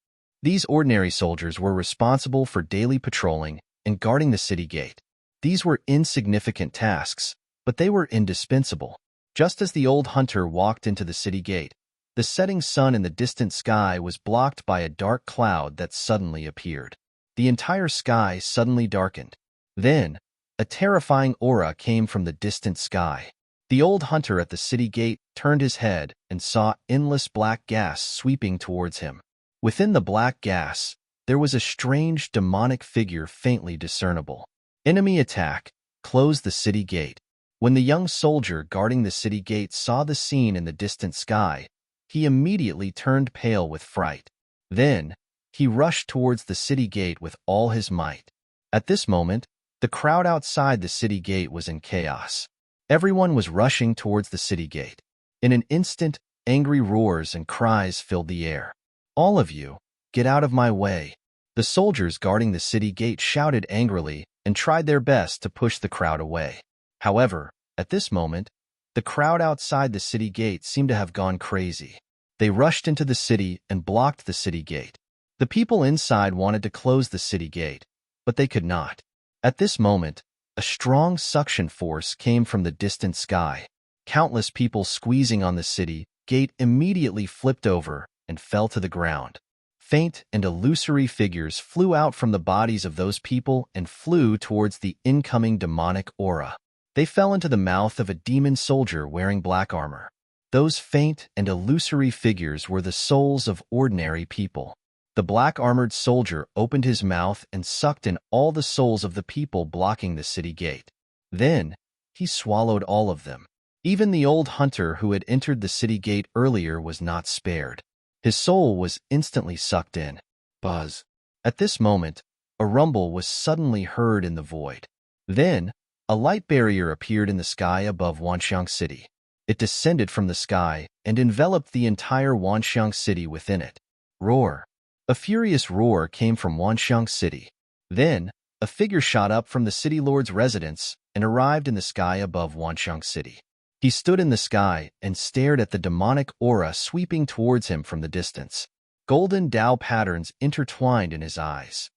These ordinary soldiers were responsible for daily patrolling and guarding the city gate. These were insignificant tasks, but they were indispensable. Just as the old hunter walked into the city gate, the setting sun in the distant sky was blocked by a dark cloud that suddenly appeared. The entire sky suddenly darkened. Then, a terrifying aura came from the distant sky. The old hunter at the city gate turned his head and saw endless black gas sweeping towards him. Within the black gas, there was a strange demonic figure faintly discernible. Enemy attack, close the city gate. When the young soldier guarding the city gate saw the scene in the distant sky, he immediately turned pale with fright. Then, he rushed towards the city gate with all his might. At this moment, the crowd outside the city gate was in chaos. Everyone was rushing towards the city gate. In an instant, angry roars and cries filled the air. All of you, get out of my way. The soldiers guarding the city gate shouted angrily and tried their best to push the crowd away. However, at this moment, the crowd outside the city gate seemed to have gone crazy. They rushed into the city and blocked the city gate. The people inside wanted to close the city gate, but they could not. At this moment, a strong suction force came from the distant sky. Countless people squeezing on the city gate immediately flipped over and fell to the ground. Faint and illusory figures flew out from the bodies of those people and flew towards the incoming demonic aura. They fell into the mouth of a demon soldier wearing black armor. Those faint and illusory figures were the souls of ordinary people. The black-armored soldier opened his mouth and sucked in all the souls of the people blocking the city gate. Then, he swallowed all of them. Even the old hunter who had entered the city gate earlier was not spared. His soul was instantly sucked in. Buzz. At this moment, a rumble was suddenly heard in the void. Then, a light barrier appeared in the sky above Wanxiang City. It descended from the sky and enveloped the entire Wanxiang City within it. Roar. A furious roar came from Wanxiang City. Then, a figure shot up from the city lord's residence and arrived in the sky above Wanxiang City. He stood in the sky and stared at the demonic aura sweeping towards him from the distance. Golden Tao patterns intertwined in his eyes.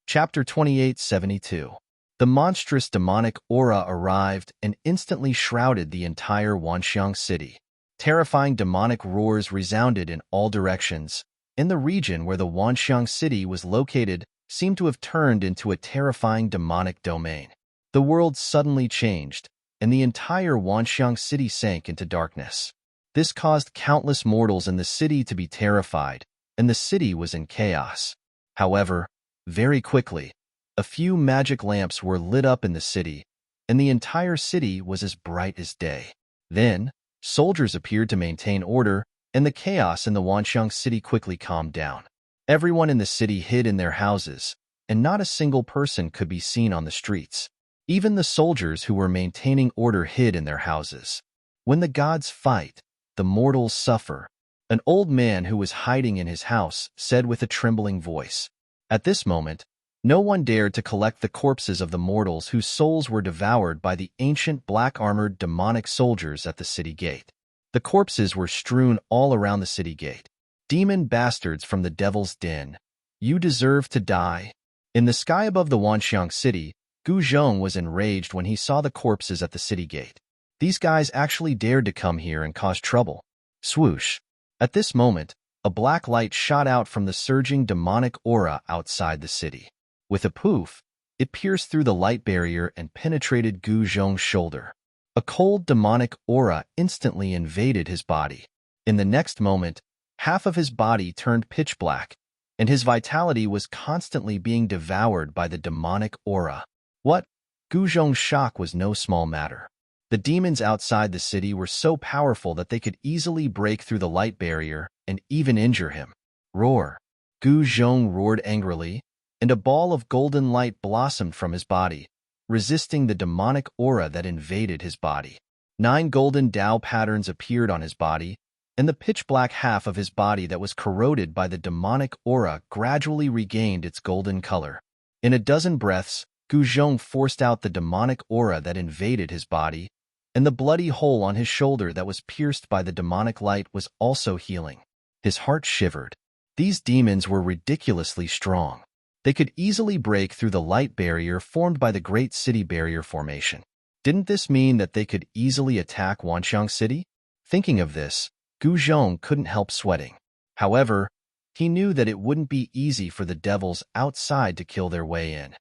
Chapter 2872. The monstrous demonic aura arrived and instantly shrouded the entire Wanxiang City. Terrifying demonic roars resounded in all directions, and the region where the Wanxiang City was located seemed to have turned into a terrifying demonic domain. The world suddenly changed, and the entire Wanxiang City sank into darkness. This caused countless mortals in the city to be terrified, and the city was in chaos. However, very quickly, a few magic lamps were lit up in the city, and the entire city was as bright as day. Then, soldiers appeared to maintain order, and the chaos in the Wanxiang City quickly calmed down. Everyone in the city hid in their houses, and not a single person could be seen on the streets. Even the soldiers who were maintaining order hid in their houses. When the gods fight, the mortals suffer. An old man who was hiding in his house said with a trembling voice. At this moment, no one dared to collect the corpses of the mortals whose souls were devoured by the ancient black-armored demonic soldiers at the city gate. The corpses were strewn all around the city gate. Demon bastards from the devil's den, you deserve to die. In the sky above the Wanxiang City, Gu Zhong was enraged when he saw the corpses at the city gate. These guys actually dared to come here and cause trouble. Swoosh. At this moment, a black light shot out from the surging demonic aura outside the city. With a poof, it pierced through the light barrier and penetrated Gu Zhong's shoulder. A cold demonic aura instantly invaded his body. In the next moment, half of his body turned pitch black, and his vitality was constantly being devoured by the demonic aura. What? Gu Zhong's shock was no small matter. The demons outside the city were so powerful that they could easily break through the light barrier and even injure him. Roar! Gu Zhong roared angrily, and a ball of golden light blossomed from his body, resisting the demonic aura that invaded his body. 9 golden Tao patterns appeared on his body, and the pitch-black half of his body that was corroded by the demonic aura gradually regained its golden color. In a dozen breaths, Gu Zhong forced out the demonic aura that invaded his body, and the bloody hole on his shoulder that was pierced by the demonic light was also healing. His heart shivered. These demons were ridiculously strong. They could easily break through the light barrier formed by the Great City Barrier Formation. Didn't this mean that they could easily attack Wanxiang City? Thinking of this, Gu Zhong couldn't help sweating. However, he knew that it wouldn't be easy for the devils outside to kill their way in.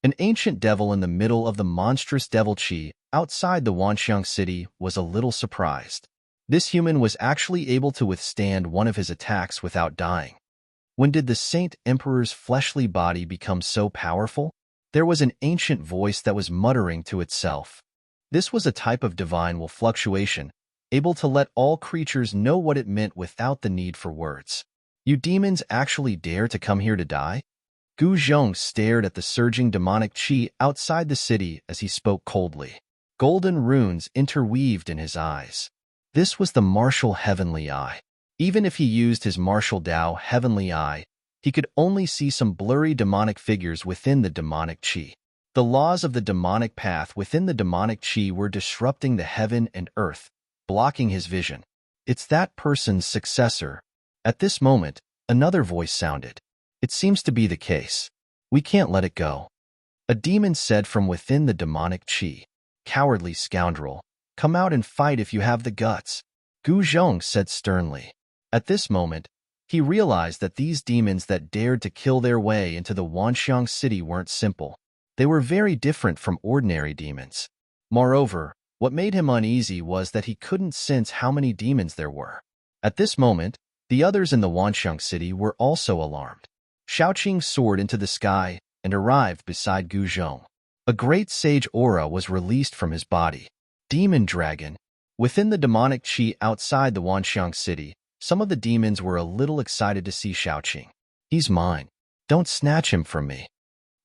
An ancient devil in the middle of the monstrous devil chi outside the Wanxiang City was a little surprised. This human was actually able to withstand one of his attacks without dying. When did the Saint Emperor's fleshly body become so powerful? There was an ancient voice that was muttering to itself. This was a type of divine will fluctuation, able to let all creatures know what it meant without the need for words. You demons actually dare to come here to die? Gu Zhong stared at the surging demonic chi outside the city as he spoke coldly. Golden runes interweaved in his eyes. This was the martial heavenly eye. Even if he used his martial Tao heavenly eye, he could only see some blurry demonic figures within the demonic chi. The laws of the demonic path within the demonic chi were disrupting the heaven and earth, blocking his vision. It's that person's successor. At this moment, another voice sounded. It seems to be the case. We can't let it go. A demon said from within the demonic chi. Cowardly scoundrel, come out and fight if you have the guts, Gu Zhong said sternly. At this moment, he realized that these demons that dared to kill their way into the Wanxiang City weren't simple. They were very different from ordinary demons. Moreover, what made him uneasy was that he couldn't sense how many demons there were. At this moment, the others in the Wanxiang City were also alarmed. Shaoqing soared into the sky and arrived beside Gu Zhong. A great sage aura was released from his body. Demon Dragon. Within the demonic chi outside the Wanxiang City, some of the demons were a little excited to see Shaoqing. He's mine. Don't snatch him from me,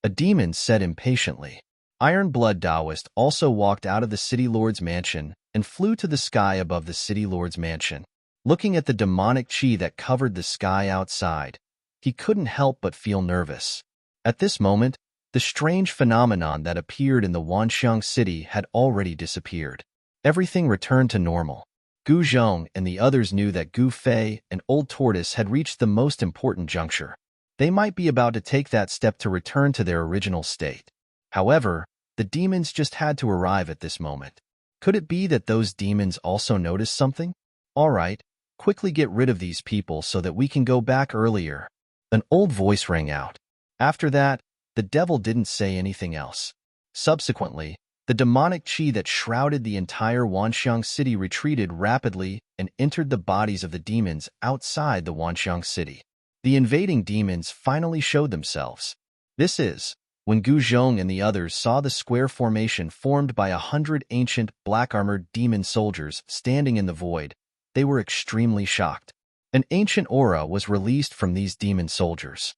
a demon said impatiently. Iron Blood Taoist also walked out of the City Lord's mansion and flew to the sky above the City Lord's mansion. Looking at the demonic chi that covered the sky outside, he couldn't help but feel nervous. At this moment, the strange phenomenon that appeared in the Wanxiang City had already disappeared. Everything returned to normal. Gu Zhong and the others knew that Gu Fei and Old Tortoise had reached the most important juncture. They might be about to take that step to return to their original state. However, the demons just had to arrive at this moment. Could it be that those demons also noticed something? All right, quickly get rid of these people so that we can go back earlier. An old voice rang out. After that, the devil didn't say anything else. Subsequently, the demonic chi that shrouded the entire Wanxiang City retreated rapidly and entered the bodies of the demons outside the Wanxiang City. The invading demons finally showed themselves. This is, when Gu Zhong and the others saw the square formation formed by 100 ancient black-armored demon soldiers standing in the void, they were extremely shocked. An ancient aura was released from these demon soldiers.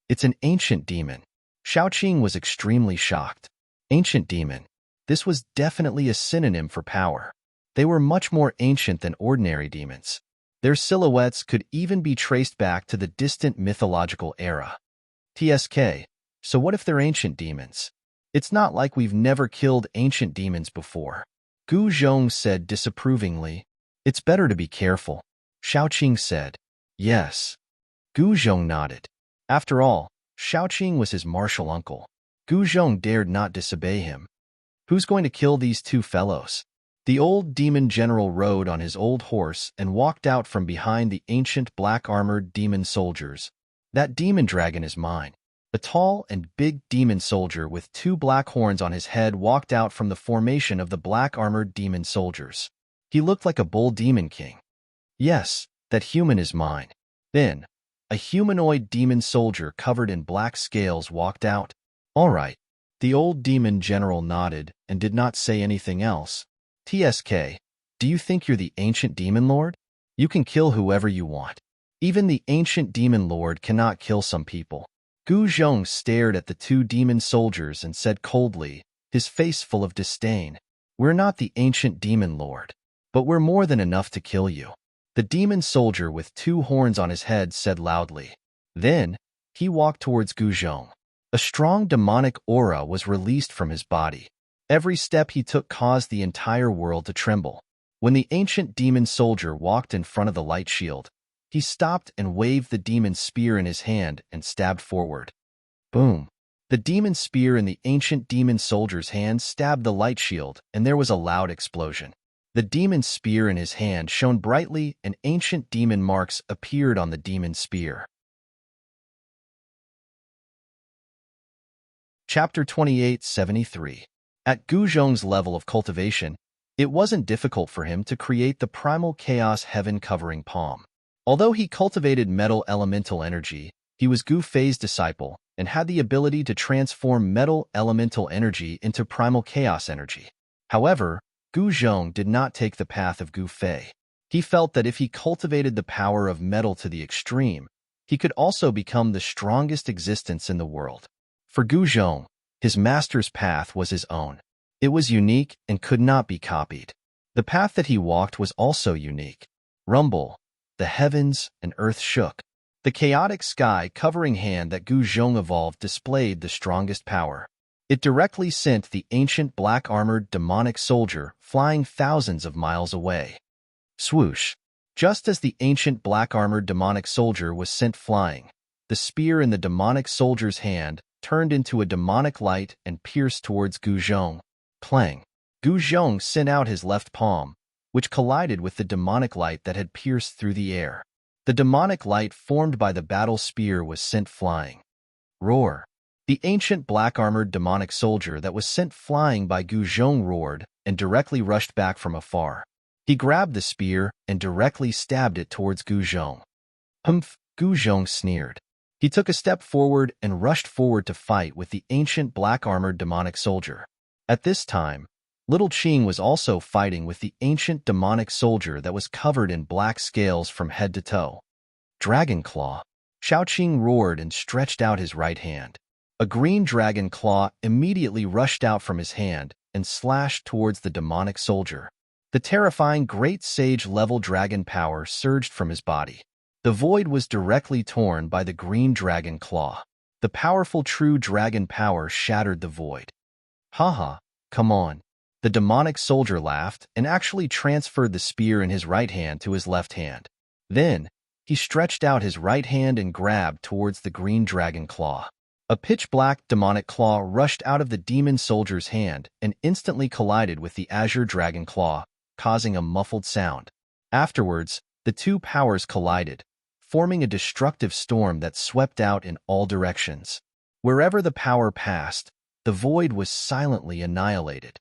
It's an ancient demon. Shaoqing was extremely shocked. Ancient demon. This was definitely a synonym for power. They were much more ancient than ordinary demons. Their silhouettes could even be traced back to the distant mythological era. TSK, so what if they're ancient demons? It's not like we've never killed ancient demons before. Gu Zhong said disapprovingly. It's better to be careful. Shaoqing said. Yes. Gu Zhong nodded. After all, Shaoqing was his martial uncle. Gu Zhong dared not disobey him. Who's going to kill these two fellows? The old demon general rode on his old horse and walked out from behind the ancient black-armored demon soldiers. That demon dragon is mine. A tall and big demon soldier with 2 black horns on his head walked out from the formation of the black-armored demon soldiers. He looked like a bull demon king. Yes, that human is mine. Then, a humanoid demon soldier covered in black scales walked out. All right. The old demon general nodded and did not say anything else. TSK, do you think you're the ancient demon lord? You can kill whoever you want. Even the ancient demon lord cannot kill some people. Gu Zhong stared at the 2 demon soldiers and said coldly, his face full of disdain, "We're not the ancient demon lord, but we're more than enough to kill you." The demon soldier with 2 horns on his head said loudly. Then, he walked towards Gu Zhong. A strong demonic aura was released from his body. Every step he took caused the entire world to tremble. When the ancient demon soldier walked in front of the light shield, he stopped and waved the demon spear in his hand and stabbed forward. Boom! The demon spear in the ancient demon soldier's hand stabbed the light shield, and there was a loud explosion. The demon spear in his hand shone brightly, and ancient demon marks appeared on the demon spear. Chapter 2873. At Gu Zhong's level of cultivation, it wasn't difficult for him to create the primal chaos heaven-covering palm. Although he cultivated metal elemental energy, he was Gu Fei's disciple and had the ability to transform metal elemental energy into primal chaos energy. However, Gu Zhong did not take the path of Gu Fei. He felt that if he cultivated the power of metal to the extreme, he could also become the strongest existence in the world. For Gu Zhong, his master's path was his own. It was unique and could not be copied. The path that he walked was also unique. Rumble. The heavens and earth shook. The chaotic sky-covering hand that Gu Zhong evolved displayed the strongest power. It directly sent the ancient black-armored demonic soldier flying thousands of miles away. Swoosh! Just as the ancient black-armored demonic soldier was sent flying, the spear in the demonic soldier's hand turned into a demonic light and pierced towards Gu Zhong. Clang! Gu Zhong sent out his left palm, which collided with the demonic light that had pierced through the air. The demonic light formed by the battle spear was sent flying. Roar! The ancient black-armored demonic soldier that was sent flying by Gu Zhong roared and directly rushed back from afar. He grabbed the spear and directly stabbed it towards Gu Zhong. Humph! Gu Zhong sneered. He took a step forward and rushed forward to fight with the ancient black-armored demonic soldier. At this time, Little Qing was also fighting with the ancient demonic soldier that was covered in black scales from head to toe. Dragon Claw! Xiaoqing roared and stretched out his right hand. A green dragon claw immediately rushed out from his hand and slashed towards the demonic soldier. The terrifying Great Sage-level dragon power surged from his body. The void was directly torn by the green dragon claw. The powerful true dragon power shattered the void. Haha, come on. The demonic soldier laughed and actually transferred the spear in his right hand to his left hand. Then, he stretched out his right hand and grabbed towards the green dragon claw. A pitch-black demonic claw rushed out of the demon soldier's hand and instantly collided with the azure dragon claw, causing a muffled sound. Afterwards, the 2 powers collided, forming a destructive storm that swept out in all directions. Wherever the power passed, the void was silently annihilated.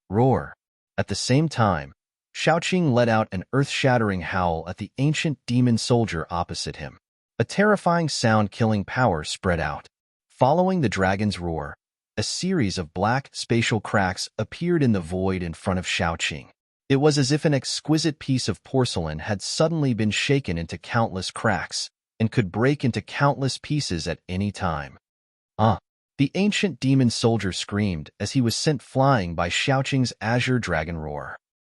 Roar! At the same time, Xiaoqing let out an earth-shattering howl at the ancient demon soldier opposite him. A terrifying sound-killing power spread out. Following the dragon's roar, a series of black spatial cracks appeared in the void in front of Xiaoqing. It was as if an exquisite piece of porcelain had suddenly been shaken into countless cracks and could break into countless pieces at any time. The ancient demon soldier screamed as he was sent flying by Xiaoqing's azure dragon roar.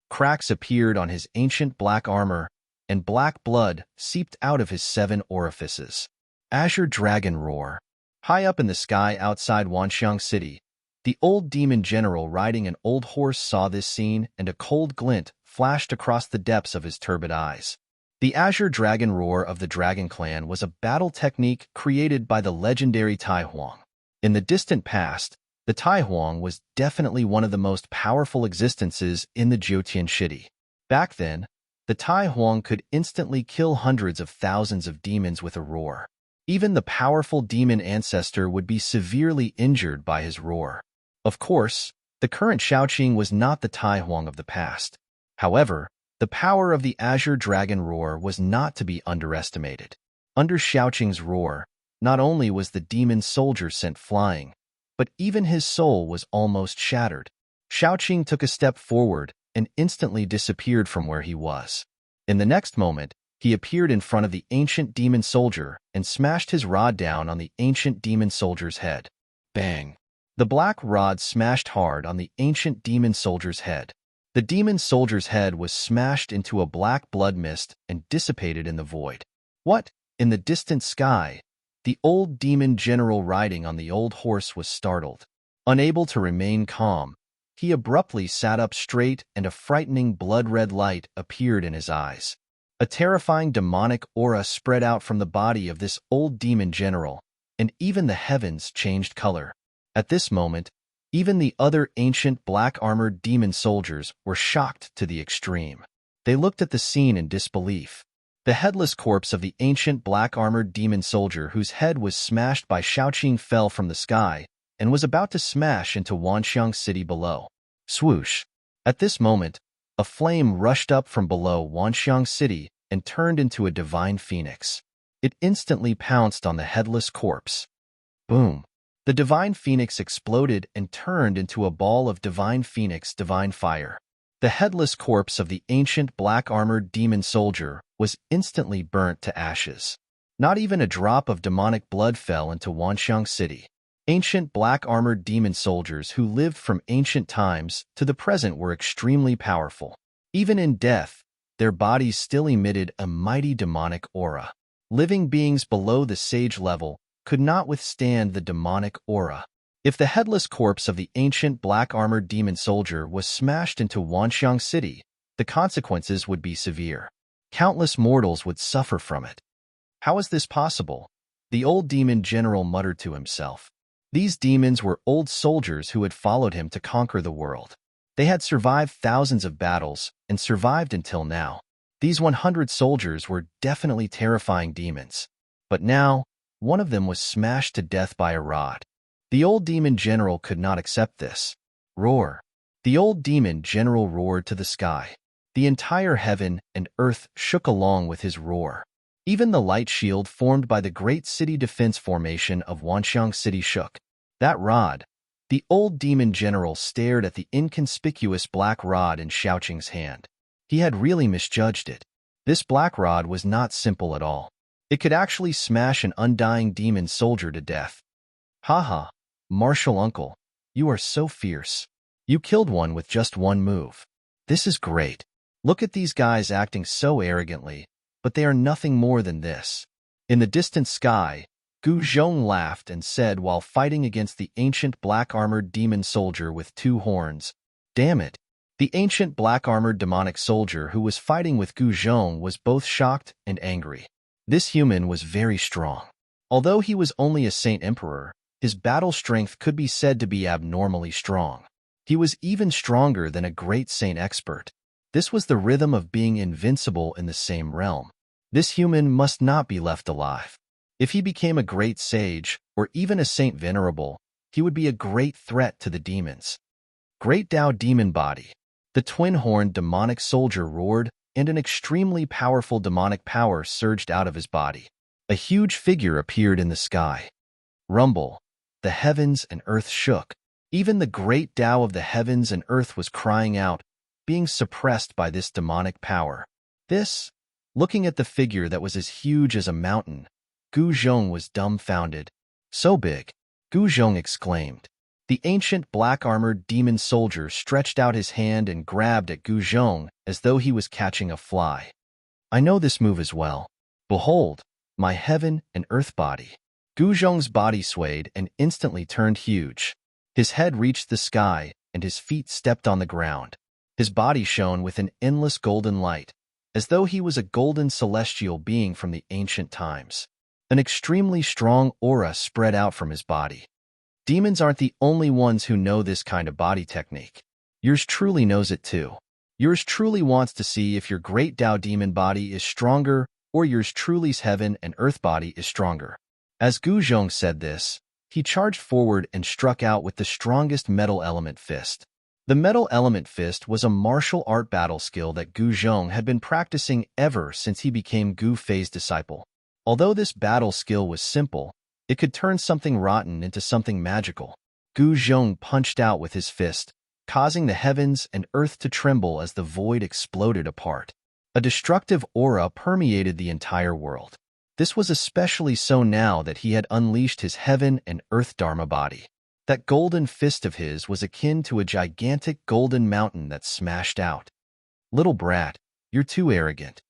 Cracks appeared on his ancient black armor, and black blood seeped out of his 7 orifices. Azure dragon roar. High up in the sky outside Wanxiang City, the old demon general riding an old horse saw this scene, and a cold glint flashed across the depths of his turbid eyes. The azure dragon roar of the Dragon Clan was a battle technique created by the legendary Tai Huang. In the distant past, The Tai Huang was definitely one of the most powerful existences in the Jiotian city. Back then, the Tai Huang could instantly kill hundreds of thousands of demons with a roar. Even the powerful demon ancestor would be severely injured by his roar. Of course, the current Shaoqing was not the Tai Huang of the past. However, the power of the Azure Dragon roar was not to be underestimated. Under Shaoqing's roar, not only was the demon soldier sent flying, but even his soul was almost shattered. Shaoqing took a step forward and instantly disappeared from where he was. In the next moment, he appeared in front of the ancient demon soldier and smashed his rod down on the ancient demon soldier's head. Bang! The black rod smashed hard on the ancient demon soldier's head. The demon soldier's head was smashed into a black blood mist and dissipated in the void. What? In the distant sky, the old demon general riding on the old horse was startled. Unable to remain calm, he abruptly sat up straight and a frightening blood-red light appeared in his eyes. A terrifying demonic aura spread out from the body of this old demon general, and even the heavens changed color. At this moment, even the other ancient black-armored demon soldiers were shocked to the extreme. They looked at the scene in disbelief. The headless corpse of the ancient black-armored demon soldier whose head was smashed by Shaoqing fell from the sky and was about to smash into Wanxiang City below. Swoosh! At this moment, a flame rushed up from below Wanxiang City and turned into a divine phoenix. It instantly pounced on the headless corpse. Boom! The divine phoenix exploded and turned into a ball of divine phoenix divine fire. The headless corpse of the ancient black-armored demon soldier was instantly burnt to ashes. Not even a drop of demonic blood fell into Wanxiang City. Ancient black-armored demon soldiers who lived from ancient times to the present were extremely powerful. Even in death, their bodies still emitted a mighty demonic aura. Living beings below the sage level could not withstand the demonic aura. If the headless corpse of the ancient black-armored demon soldier was smashed into Wanxiang City, the consequences would be severe. Countless mortals would suffer from it. How is this possible? The old demon general muttered to himself. These demons were old soldiers who had followed him to conquer the world. They had survived thousands of battles and survived until now. These 100 soldiers were definitely terrifying demons. But now, one of them was smashed to death by a rod. The old demon general could not accept this. Roar! The old demon general roared to the sky. The entire heaven and earth shook along with his roar. Even the light shield formed by the great city defense formation of Wanxiang City shook. That rod! The old demon general stared at the inconspicuous black rod in Shaoqing's hand. He had really misjudged it. This black rod was not simple at all. It could actually smash an undying demon soldier to death. Haha, martial uncle, you are so fierce. You killed one with just one move. This is great. Look at these guys acting so arrogantly, but they are nothing more than this. In the distant sky, Gu Zhong laughed and said while fighting against the ancient black-armored demon soldier with 2 horns, "Damn it." The ancient black-armored demonic soldier who was fighting with Gu Zhong was both shocked and angry. This human was very strong. Although he was only a Saint Emperor, his battle strength could be said to be abnormally strong. He was even stronger than a great saint expert. This was the rhythm of being invincible in the same realm. This human must not be left alive. If he became a great sage, or even a Saint Venerable, he would be a great threat to the demons. Great Tao Demon Body. The twin-horned demonic soldier roared, and an extremely powerful demonic power surged out of his body. A huge figure appeared in the sky. Rumble. The heavens and earth shook. Even the great Tao of the heavens and earth was crying out, being suppressed by this demonic power. Looking at the figure that was as huge as a mountain, Gu Zhong was dumbfounded. So big, Gu Zhong exclaimed. The ancient black-armored demon soldier stretched out his hand and grabbed at Gu Zhong as though he was catching a fly. I know this move as well. Behold, my heaven and earth body. Gu Zhong's body swayed and instantly turned huge. His head reached the sky, and his feet stepped on the ground. His body shone with an endless golden light, as though he was a golden celestial being from the ancient times. An extremely strong aura spread out from his body. Demons aren't the only ones who know this kind of body technique. Yours truly knows it too. Yours truly wants to see if your great Tao demon body is stronger or yours truly's heaven and earth body is stronger. As Gu Zhong said this, he charged forward and struck out with the strongest metal element fist. The metal element fist was a martial art battle skill that Gu Zhong had been practicing ever since he became Gu Fei's disciple. Although this battle skill was simple, it could turn something rotten into something magical. Gu Zhong punched out with his fist, causing the heavens and earth to tremble as the void exploded apart. A destructive aura permeated the entire world. This was especially so now that he had unleashed his heaven and earth Dharma body. That golden fist of his was akin to a gigantic golden mountain that smashed out. Little brat, you're too arrogant.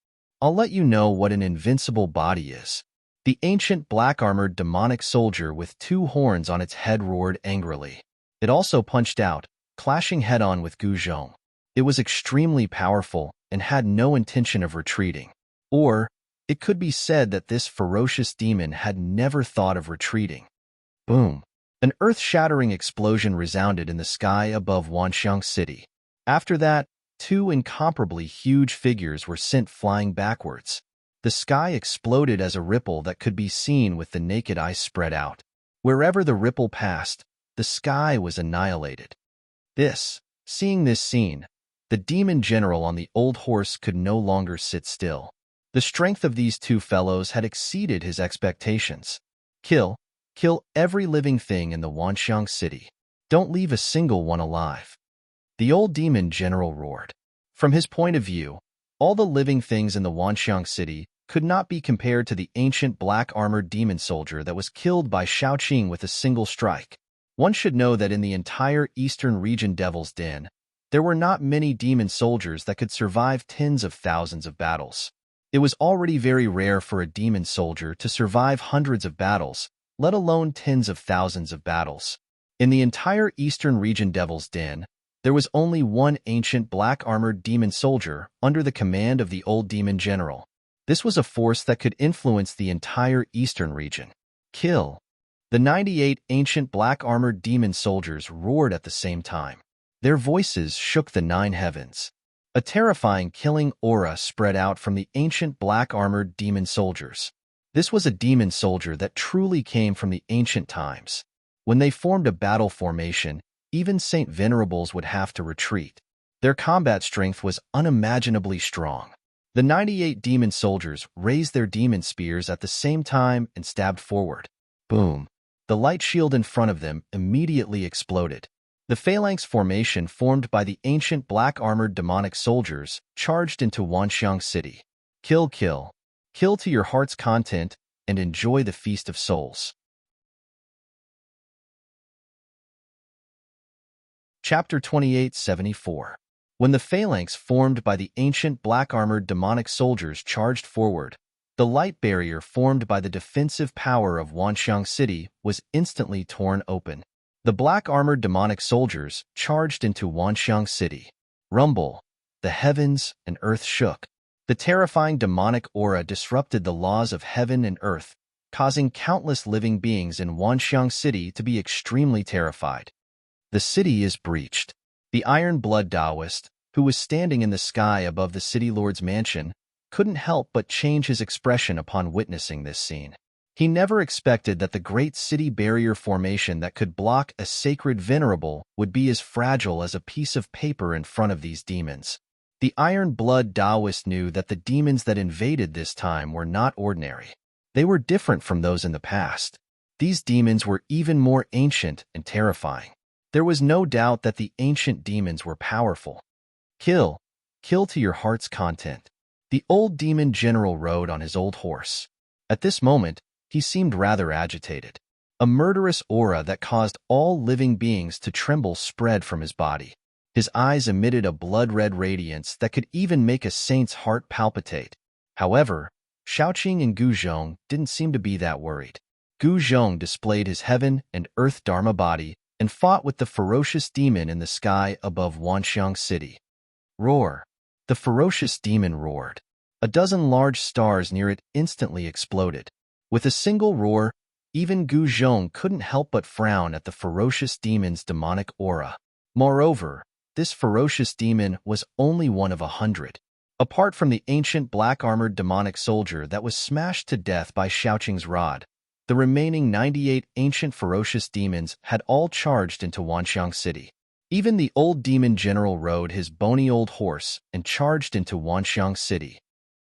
I'll let you know what an invincible body is. The ancient black-armored demonic soldier with 2 horns on its head roared angrily. It also punched out, clashing head-on with Gu Zhong. It was extremely powerful and had no intention of retreating. Or, it could be said that this ferocious demon had never thought of retreating. Boom! An earth-shattering explosion resounded in the sky above Wanxiang City. After that, 2 incomparably huge figures were sent flying backwards. The sky exploded as a ripple that could be seen with the naked eye spread out. Wherever the ripple passed, the sky was annihilated. Seeing this scene, the demon general on the old horse could no longer sit still. The strength of these 2 fellows had exceeded his expectations. Kill every living thing in the Wanxiang City. Don't leave a single one alive. The old demon general roared. From his point of view, all the living things in the Wanxiang City could not be compared to the ancient black-armored demon soldier that was killed by Shaoqing with a single strike. One should know that in the entire eastern region Devil's Den, there were not many demon soldiers that could survive tens of thousands of battles. It was already very rare for a demon soldier to survive hundreds of battles, let alone tens of thousands of battles. In the entire eastern region Devil's Den, there was only one ancient black-armored demon soldier under the command of the old demon general. This was a force that could influence the entire eastern region. Kill! The 98 ancient black-armored demon soldiers roared at the same time. Their voices shook the 9 heavens. A terrifying killing aura spread out from the ancient black-armored demon soldiers. This was a demon soldier that truly came from the ancient times. When they formed a battle formation, even Saint Venerables would have to retreat. Their combat strength was unimaginably strong. The 98 demon soldiers raised their demon spears at the same time and stabbed forward. Boom! The light shield in front of them immediately exploded. The phalanx formation formed by the ancient black-armored demonic soldiers charged into Wanxiang City. Kill to your heart's content and enjoy the Feast of Souls. Chapter 2874. When the phalanx formed by the ancient black-armored demonic soldiers charged forward, the light barrier formed by the defensive power of Wanxiang City was instantly torn open. The black-armored demonic soldiers charged into Wanxiang City. Rumble! The heavens and earth shook. The terrifying demonic aura disrupted the laws of heaven and earth, causing countless living beings in Wanxiang City to be extremely terrified. The city is breached. The Iron Blood Taoist, who was standing in the sky above the city lord's mansion, couldn't help but change his expression upon witnessing this scene. He never expected that the great city barrier formation that could block a sacred venerable would be as fragile as a piece of paper in front of these demons. The Iron Blood Taoist knew that the demons that invaded this time were not ordinary. They were different from those in the past. These demons were even more ancient and terrifying. There was no doubt that the ancient demons were powerful. Kill to your heart's content. The old demon general rode on his old horse. At this moment, he seemed rather agitated. A murderous aura that caused all living beings to tremble spread from his body. His eyes emitted a blood-red radiance that could even make a saint's heart palpitate. However, Shaoqing and Gu Zhong didn't seem to be that worried. Gu Zhong displayed his heaven and earth Dharma body and fought with the ferocious demon in the sky above Wanxiang City. Roar! The ferocious demon roared. A dozen large stars near it instantly exploded. With a single roar, Even Gu Zhong couldn't help but frown at the ferocious demon's demonic aura. Moreover, this ferocious demon was only one of 100. Apart from the ancient black-armored demonic soldier that was smashed to death by Xiaoqing's rod, the remaining 98 ancient ferocious demons had all charged into Wanxiang City. Even the old demon general rode his bony old horse and charged into Wanxiang City.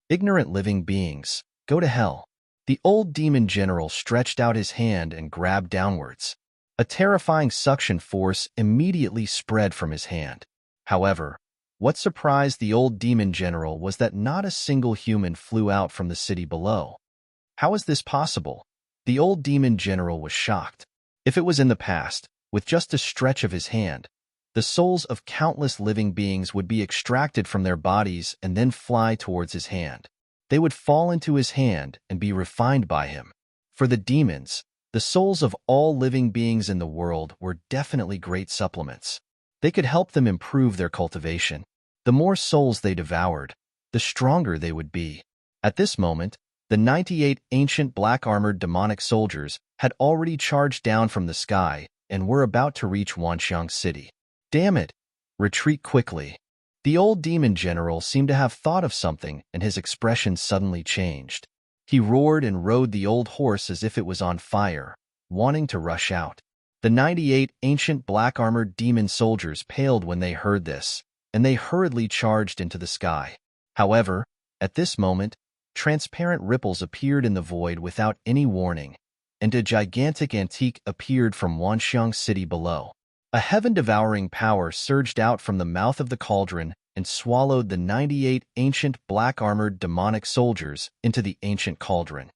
Ignorant living beings, go to hell. The old demon general stretched out his hand and grabbed downwards. A terrifying suction force immediately spread from his hand. However, what surprised the old demon general was that not a single human flew out from the city below. How is this possible? The old demon general was shocked. If it was in the past, with just a stretch of his hand, the souls of countless living beings would be extracted from their bodies and then fly towards his hand. They would fall into his hand and be refined by him. For the demons, the souls of all living beings in the world were definitely great supplements. They could help them improve their cultivation. The more souls they devoured, the stronger they would be. At this moment, the 98 ancient black-armored demonic soldiers had already charged down from the sky and were about to reach Wanxiang City. Damn it! Retreat quickly. The old demon general seemed to have thought of something, and his expression suddenly changed. He roared and rode the old horse as if it was on fire, wanting to rush out. The 98 ancient black-armored demon soldiers paled when they heard this, and they hurriedly charged into the sky. However, at this moment, transparent ripples appeared in the void without any warning, and a gigantic antique appeared from Wanxiang City below. A heaven-devouring power surged out from the mouth of the cauldron and swallowed the 98 ancient black-armored demonic soldiers into the ancient cauldron.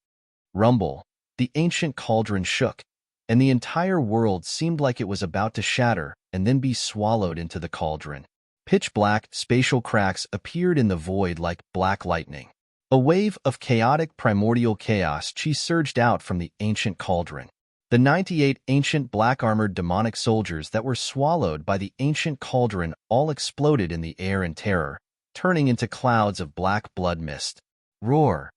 Rumble, the ancient cauldron shook, and the entire world seemed like it was about to shatter and then be swallowed into the cauldron. Pitch-black spatial cracks appeared in the void like black lightning. A wave of chaotic primordial chaos chi surged out from the ancient cauldron. The 98 ancient black-armored demonic soldiers that were swallowed by the ancient cauldron all exploded in the air in terror, turning into clouds of black blood mist. Roar!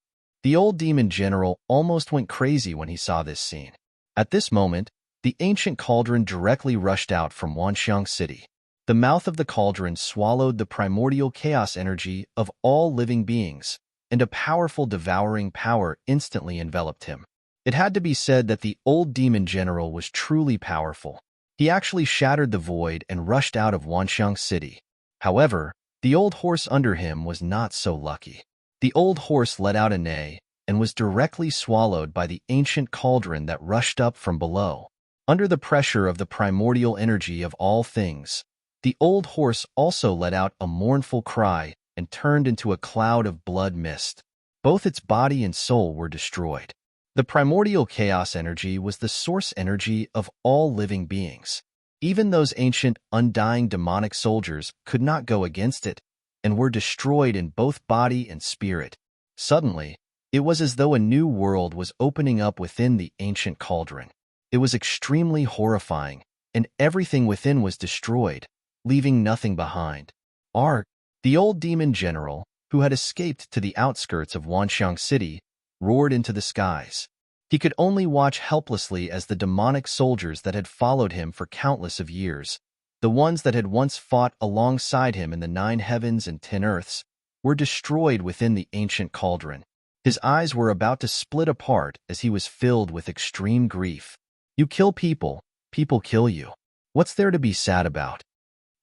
The old demon general almost went crazy when he saw this scene. At this moment, the ancient cauldron directly rushed out from Wanxiang City. The mouth of the cauldron swallowed the primordial chaos energy of all living beings, and a powerful devouring power instantly enveloped him. It had to be said that the old demon general was truly powerful. He actually shattered the void and rushed out of Wanxiang City. However, the old horse under him was not so lucky. The old horse let out a neigh and was directly swallowed by the ancient cauldron that rushed up from below. Under the pressure of the primordial energy of all things, the old horse also let out a mournful cry and turned into a cloud of blood mist. Both its body and soul were destroyed. The primordial chaos energy was the source energy of all living beings. Even those ancient, undying demonic soldiers could not go against it and were destroyed in both body and spirit. Suddenly, it was as though a new world was opening up within the ancient cauldron. It was extremely horrifying, and everything within was destroyed, leaving nothing behind. Ark, the old demon general, who had escaped to the outskirts of Wanxiang City, roared into the skies. He could only watch helplessly as the demonic soldiers that had followed him for countless of years, the ones that had once fought alongside him in the 9 heavens and 10 earths, were destroyed within the ancient cauldron. His eyes were about to split apart as he was filled with extreme grief. You kill people, people kill you. What's there to be sad about?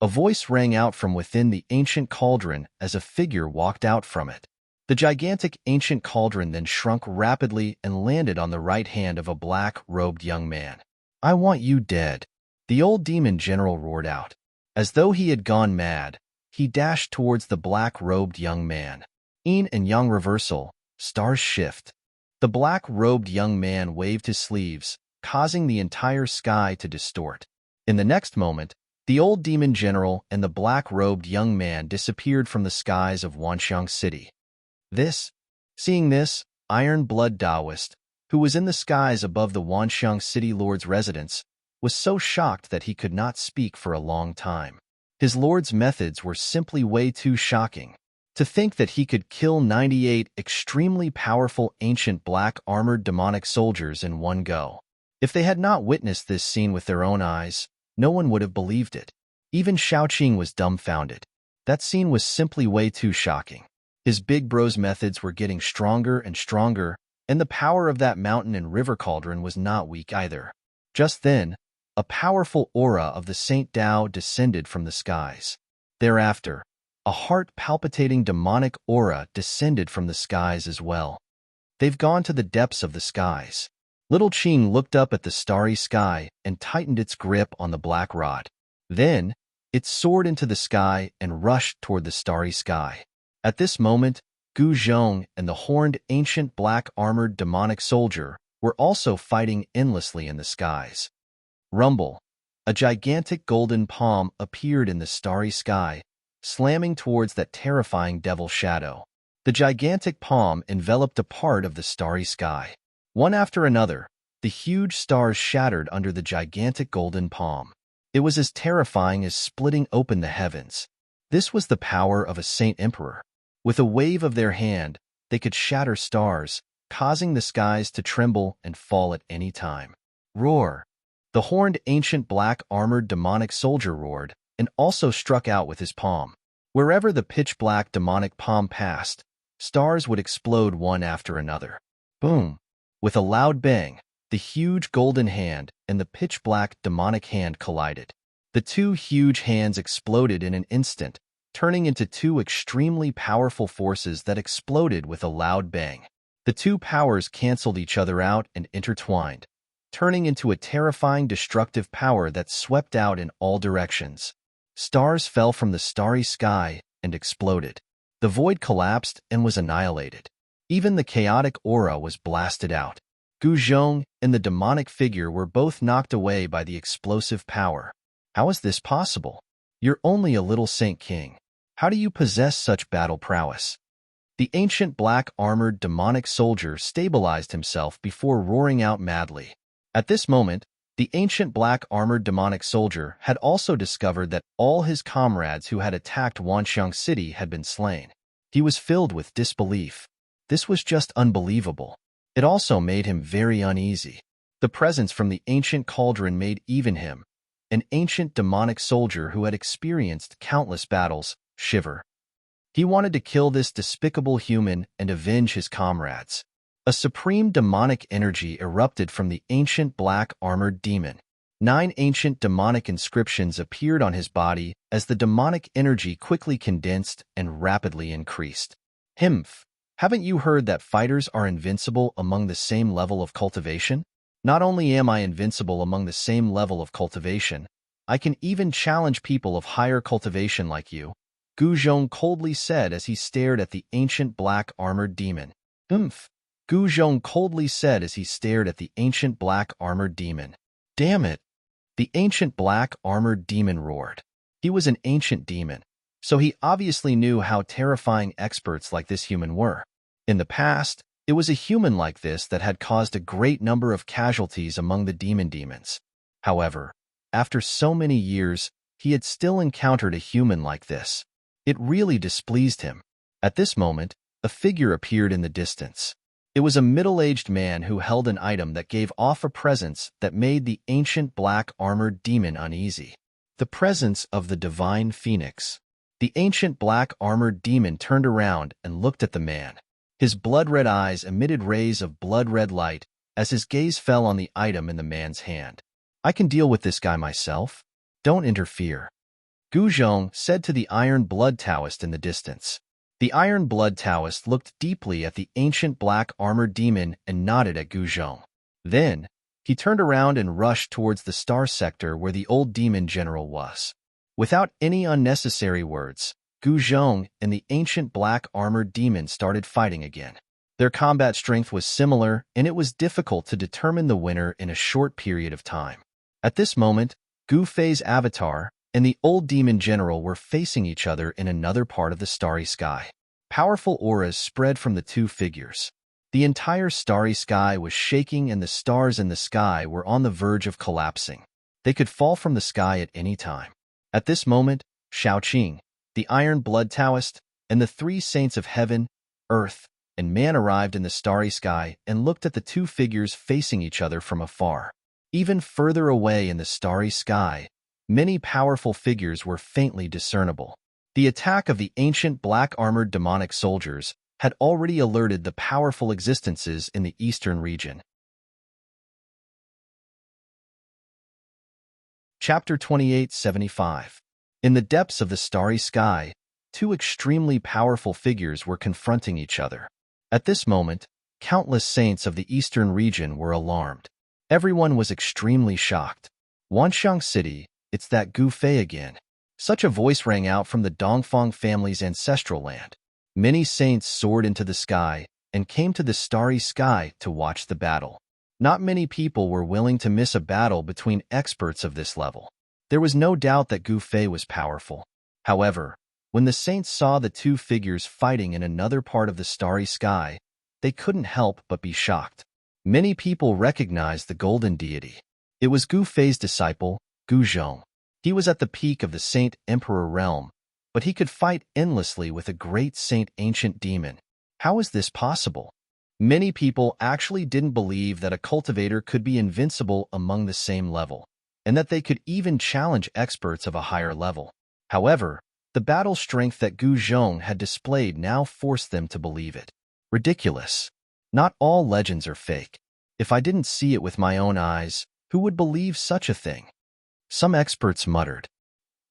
A voice rang out from within the ancient cauldron as a figure walked out from it. The gigantic ancient cauldron then shrunk rapidly and landed on the right hand of a black-robed young man. I want you dead, the old demon general roared out. As though he had gone mad, he dashed towards the black-robed young man. Yin and yang reversal, stars shift. The black-robed young man waved his sleeves, causing the entire sky to distort. In the next moment, the old demon general and the black-robed young man disappeared from the skies of Wanxiang City. Seeing this, Iron Blood Taoist, who was in the skies above the Wanxiang City Lord's residence, was so shocked that he could not speak for a long time. His lord's methods were simply way too shocking. To think that he could kill 98 extremely powerful ancient black-armored demonic soldiers in one go. If they had not witnessed this scene with their own eyes, no one would have believed it. Even Xiaoqing was dumbfounded. That scene was simply way too shocking. His big bro's methods were getting stronger and stronger, and the power of that mountain and river cauldron was not weak either. Just then, a powerful aura of the Saint Tao descended from the skies. Thereafter, a heart-palpitating demonic aura descended from the skies as well. They've gone to the depths of the skies. Little Qing looked up at the starry sky and tightened its grip on the black rod. Then, it soared into the sky and rushed toward the starry sky. At this moment, Gu Zhong and the horned ancient black-armored demonic soldier were also fighting endlessly in the skies. Rumble. A gigantic golden palm appeared in the starry sky, slamming towards that terrifying devil shadow. The gigantic palm enveloped a part of the starry sky. One after another, the huge stars shattered under the gigantic golden palm. It was as terrifying as splitting open the heavens. This was the power of a Saint Emperor. With a wave of their hand, they could shatter stars, causing the skies to tremble and fall at any time. Roar! The horned ancient black-armored demonic soldier roared, and also struck out with his palm. Wherever the pitch-black demonic palm passed, stars would explode one after another. Boom! With a loud bang, the huge golden hand and the pitch-black demonic hand collided. The two huge hands exploded in an instant, turning into two extremely powerful forces that exploded with a loud bang. The two powers canceled each other out and intertwined, turning into a terrifying destructive power that swept out in all directions. Stars fell from the starry sky and exploded. The void collapsed and was annihilated. Even the chaotic aura was blasted out. Gu Zhong and the demonic figure were both knocked away by the explosive power. How is this possible? You're only a little Saint King. How do you possess such battle prowess? The ancient black-armored demonic soldier stabilized himself before roaring out madly. At this moment, the ancient black-armored demonic soldier had also discovered that all his comrades who had attacked Wanxiang City had been slain. He was filled with disbelief. This was just unbelievable. It also made him very uneasy. The presence from the ancient cauldron made even him, an ancient demonic soldier who had experienced countless battles, shiver. He wanted to kill this despicable human and avenge his comrades. A supreme demonic energy erupted from the ancient black-armored demon. 9 ancient demonic inscriptions appeared on his body as the demonic energy quickly condensed and rapidly increased. Himph! Haven't you heard that fighters are invincible among the same level of cultivation? Not only am I invincible among the same level of cultivation, I can even challenge people of higher cultivation like you, Gu Zhong coldly said as he stared at the ancient black-armored demon. Gu Zhong coldly said as he stared at the ancient black-armored demon. Damn it! The ancient black-armored demon roared. He was an ancient demon, so he obviously knew how terrifying experts like this human were. In the past, it was a human like this that had caused a great number of casualties among the demons. However, after so many years, he had still encountered a human like this. It really displeased him. At this moment, a figure appeared in the distance. It was a middle-aged man who held an item that gave off a presence that made the ancient black-armored demon uneasy. The presence of the divine phoenix. The ancient black-armored demon turned around and looked at the man. His blood-red eyes emitted rays of blood-red light as his gaze fell on the item in the man's hand. I can deal with this guy myself. Don't interfere. Gu Zhong said to the Iron Blood Taoist in the distance. The Iron Blood Taoist looked deeply at the ancient black-armored demon and nodded at Gu Zhong. Then, he turned around and rushed towards the star sector where the old demon general was. Without any unnecessary words, Gu Zhong and the ancient black-armored demon started fighting again. Their combat strength was similar, and it was difficult to determine the winner in a short period of time. At this moment, Gu Fei's avatar and the old demon general were facing each other in another part of the starry sky. Powerful auras spread from the two figures. The entire starry sky was shaking and the stars in the sky were on the verge of collapsing. They could fall from the sky at any time. At this moment, Xiaoqing, the Iron Blood Taoist, And the three saints of heaven, earth, and man arrived in the starry sky and looked at the two figures facing each other from afar. Even further away in the starry sky, many powerful figures were faintly discernible. The attack of the ancient black-armored demonic soldiers had already alerted the powerful existences in the eastern region. Chapter 2875. In the depths of the starry sky, two extremely powerful figures were confronting each other. At this moment, countless saints of the eastern region were alarmed. Everyone was extremely shocked. Wanxiang City, it's that Gu Fei again. Such a voice rang out from the Dongfang family's ancestral land. Many saints soared into the sky and came to the starry sky to watch the battle. Not many people were willing to miss a battle between experts of this level. There was no doubt that Gu Fei was powerful. However, when the saints saw the two figures fighting in another part of the starry sky, they couldn't help but be shocked. Many people recognized the golden deity. It was Gu Fei's disciple, Gu Zhong. He was at the peak of the Saint Emperor realm, but he could fight endlessly with a great saint ancient demon. How is this possible? Many people actually didn't believe that a cultivator could be invincible among the same level, and that they could even challenge experts of a higher level. However, the battle strength that Gu Zhong had displayed now forced them to believe it. Ridiculous. Not all legends are fake. If I didn't see it with my own eyes, who would believe such a thing? Some experts muttered.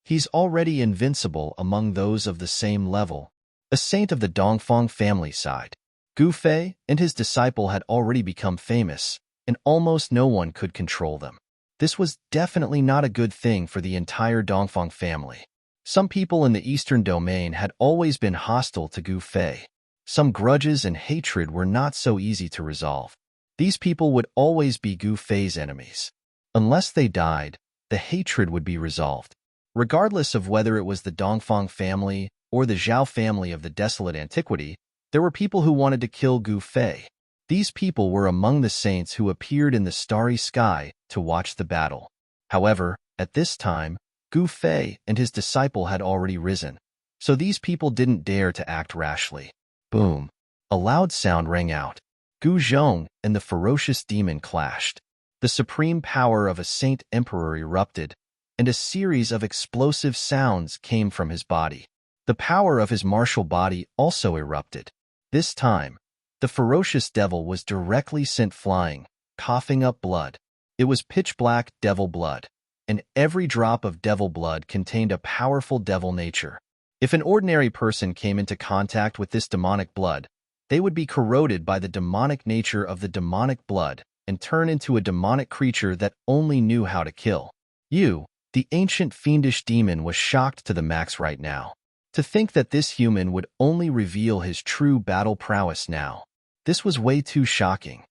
He's already invincible among those of the same level. A saint of the Dongfang family sighed. Gu Fei and his disciple had already become famous, and almost no one could control them. This was definitely not a good thing for the entire Dongfang family. Some people in the eastern domain had always been hostile to Gu Fei. Some grudges and hatred were not so easy to resolve. These people would always be Gu Fei's enemies. Unless they died, the hatred would be resolved. Regardless of whether it was the Dongfang family or the Zhao family of the desolate antiquity, there were people who wanted to kill Gu Fei. These people were among the saints who appeared in the starry sky to watch the battle. However, at this time, Gu Fei and his disciple had already risen, so these people didn't dare to act rashly. Boom! A loud sound rang out. Gu Zhong and the ferocious demon clashed. The supreme power of a saint emperor erupted, and a series of explosive sounds came from his body. The power of his martial body also erupted. This time, the ferocious devil was directly sent flying, coughing up blood. It was pitch-black devil blood, and every drop of devil blood contained a powerful devil nature. If an ordinary person came into contact with this demonic blood, they would be corroded by the demonic nature of the demonic blood and turn into a demonic creature that only knew how to kill. The ancient fiendish demon was shocked to the max right now. To think that this human would only reveal his true battle prowess now. This was way too shocking.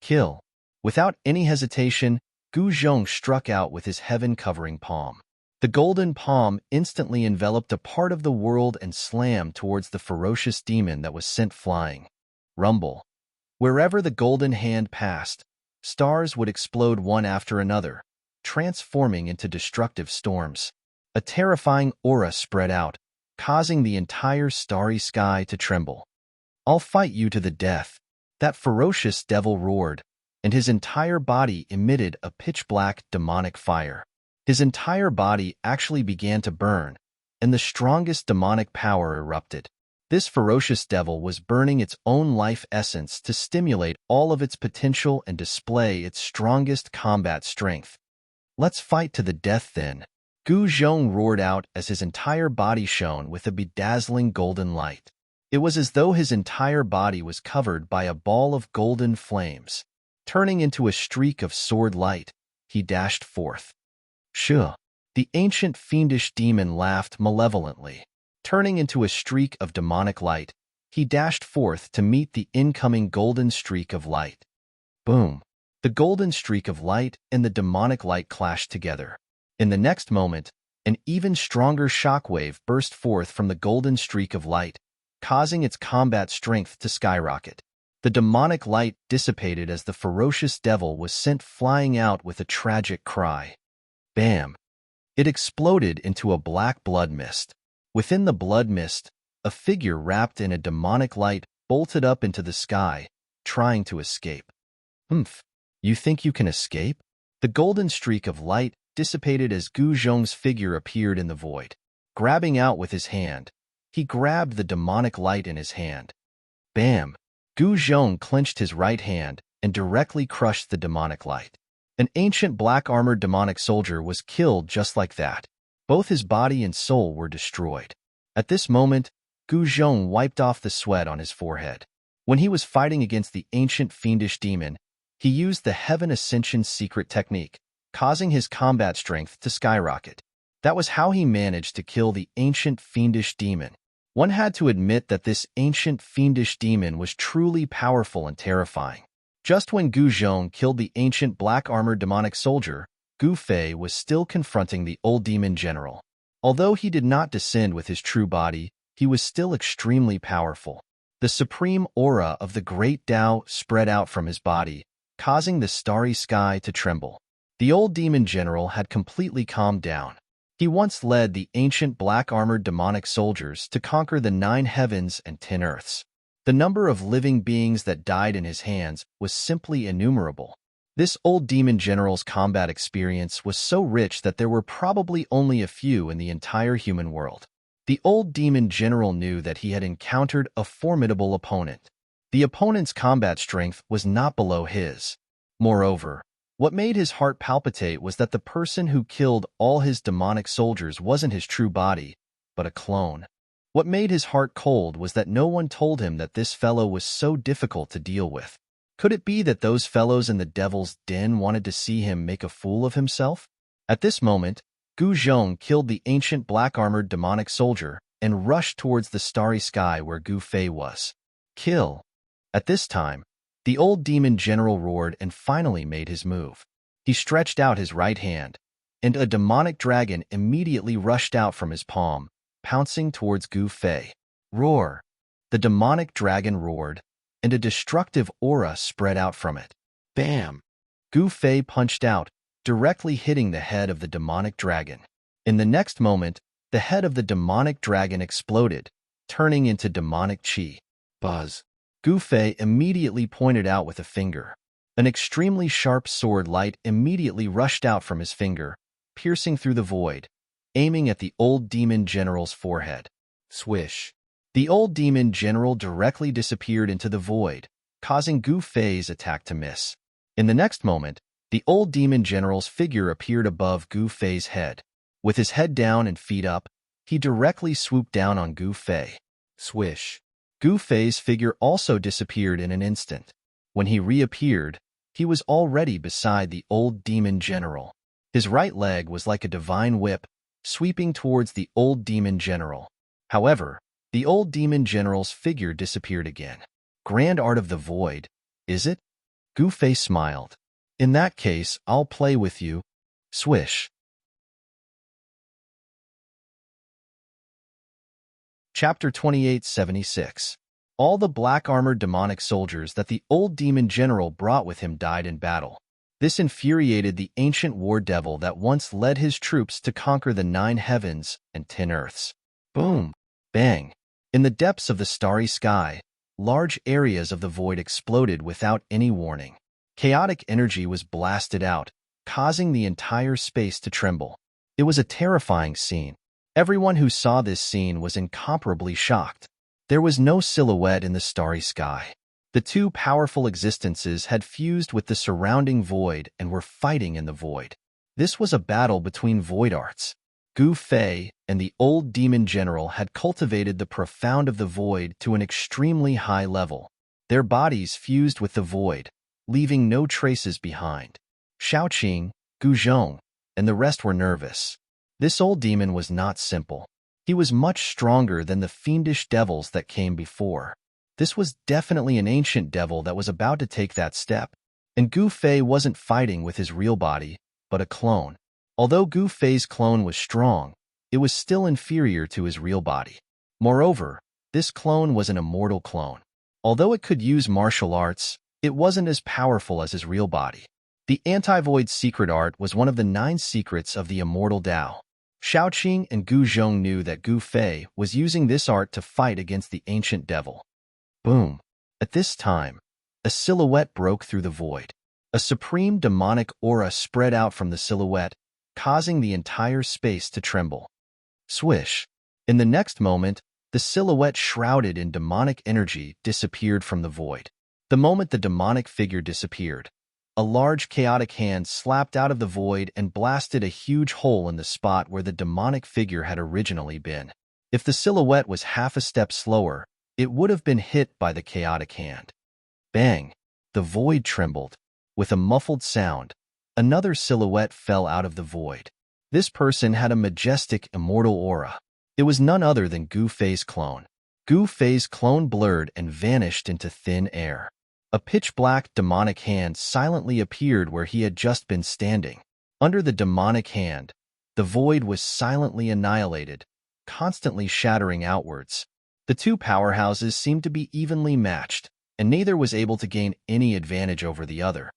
Kill. Without any hesitation, Gu Zhong struck out with his heaven-covering palm. The golden palm instantly enveloped a part of the world and slammed towards the ferocious demon that was sent flying. Rumble. Wherever the golden hand passed, stars would explode one after another, transforming into destructive storms. A terrifying aura spread out, causing the entire starry sky to tremble. I'll fight you to the death. That ferocious devil roared, and his entire body emitted a pitch-black demonic fire. His entire body actually began to burn, and the strongest demonic power erupted. This ferocious devil was burning its own life essence to stimulate all of its potential and display its strongest combat strength. Let's fight to the death then. Gu Zhong roared out as his entire body shone with a bedazzling golden light. It was as though his entire body was covered by a ball of golden flames. Turning into a streak of sword light, he dashed forth. Shoo! The ancient fiendish demon laughed malevolently. Turning into a streak of demonic light, he dashed forth to meet the incoming golden streak of light. Boom! The golden streak of light and the demonic light clashed together. In the next moment, an even stronger shockwave burst forth from the golden streak of light, causing its combat strength to skyrocket. The demonic light dissipated as the ferocious devil was sent flying out with a tragic cry. Bam! It exploded into a black blood mist. Within the blood mist, a figure wrapped in a demonic light bolted up into the sky, trying to escape. Humph, you think you can escape? The golden streak of light dissipated as Gu Zhong's figure appeared in the void. Grabbing out with his hand, he grabbed the demonic light in his hand. Bam! Gu Zhong clenched his right hand and directly crushed the demonic light. An ancient black-armored demonic soldier was killed just like that. Both his body and soul were destroyed. At this moment, Gu Zhong wiped off the sweat on his forehead. When he was fighting against the ancient fiendish demon, he used the Heaven Ascension secret technique, causing his combat strength to skyrocket. That was how he managed to kill the ancient fiendish demon. One had to admit that this ancient fiendish demon was truly powerful and terrifying. Just when Gu Zhong killed the ancient black-armored demonic soldier, Gu Fei was still confronting the old demon general. Although he did not descend with his true body, he was still extremely powerful. The supreme aura of the great Tao spread out from his body, causing the starry sky to tremble. The old demon general had completely calmed down. He once led the ancient black-armored demonic soldiers to conquer the 9 heavens and 10 earths. The number of living beings that died in his hands was simply innumerable. This old demon general's combat experience was so rich that there were probably only a few in the entire human world. The old demon general knew that he had encountered a formidable opponent. The opponent's combat strength was not below his. Moreover, what made his heart palpitate was that the person who killed all his demonic soldiers wasn't his true body, but a clone. What made his heart cold was that no one told him that this fellow was so difficult to deal with. Could it be that those fellows in the devil's den wanted to see him make a fool of himself? At this moment, Gu Zhong killed the ancient black-armored demonic soldier and rushed towards the starry sky where Gu Fei was. Kill! At this time, the old demon general roared and finally made his move. He stretched out his right hand, and a demonic dragon immediately rushed out from his palm, pouncing towards Gu Fei. Roar! The demonic dragon roared, and a destructive aura spread out from it. Bam! Gu Fei punched out, directly hitting the head of the demonic dragon. In the next moment, the head of the demonic dragon exploded, turning into demonic chi. Buzz! Gu Fei immediately pointed out with a finger. An extremely sharp sword light immediately rushed out from his finger, piercing through the void, aiming at the old demon general's forehead. Swish! The old demon general directly disappeared into the void, causing Gu Fei's attack to miss. In the next moment, the old demon general's figure appeared above Gu Fei's head. With his head down and feet up, he directly swooped down on Gu Fei. Swish! Gu Fei's figure also disappeared in an instant. When he reappeared, he was already beside the old demon general. His right leg was like a divine whip, sweeping towards the old demon general. However, the old demon general's figure disappeared again. Grand art of the void, is it? Gu Fei smiled. In that case, I'll play with you. Swish. Chapter 2876. All the black-armored demonic soldiers that the old demon general brought with him died in battle. This infuriated the ancient war devil that once led his troops to conquer the 9 heavens and 10 earths. Boom! Bang! In the depths of the starry sky, large areas of the void exploded without any warning. Chaotic energy was blasted out, causing the entire space to tremble. It was a terrifying scene. Everyone who saw this scene was incomparably shocked. There was no silhouette in the starry sky. The two powerful existences had fused with the surrounding void and were fighting in the void. This was a battle between void arts. Gu Fei and the old demon general had cultivated the profound of the void to an extremely high level. Their bodies fused with the void, leaving no traces behind. Shaoqing, Gu Zhong, and the rest were nervous. This old demon was not simple. He was much stronger than the fiendish devils that came before. This was definitely an ancient devil that was about to take that step. And Gu Fei wasn't fighting with his real body, but a clone. Although Gu Fei's clone was strong, it was still inferior to his real body. Moreover, this clone was an immortal clone. Although it could use martial arts, it wasn't as powerful as his real body. The anti-void secret art was one of the 9 secrets of the immortal Tao. Shaoqing and Gu Zhong knew that Gu Fei was using this art to fight against the ancient devil. Boom! At this time, a silhouette broke through the void. A supreme demonic aura spread out from the silhouette, causing the entire space to tremble. Swish! In the next moment, the silhouette shrouded in demonic energy disappeared from the void. The moment the demonic figure disappeared, a large chaotic hand slapped out of the void and blasted a huge hole in the spot where the demonic figure had originally been. If the silhouette was half a step slower, it would have been hit by the chaotic hand. Bang! The void trembled. With a muffled sound, another silhouette fell out of the void. This person had a majestic, immortal aura. It was none other than Gu Fei's clone. Gu Fei's clone blurred and vanished into thin air. A pitch-black demonic hand silently appeared where he had just been standing. Under the demonic hand, the void was silently annihilated, constantly shattering outwards. The two powerhouses seemed to be evenly matched, and neither was able to gain any advantage over the other.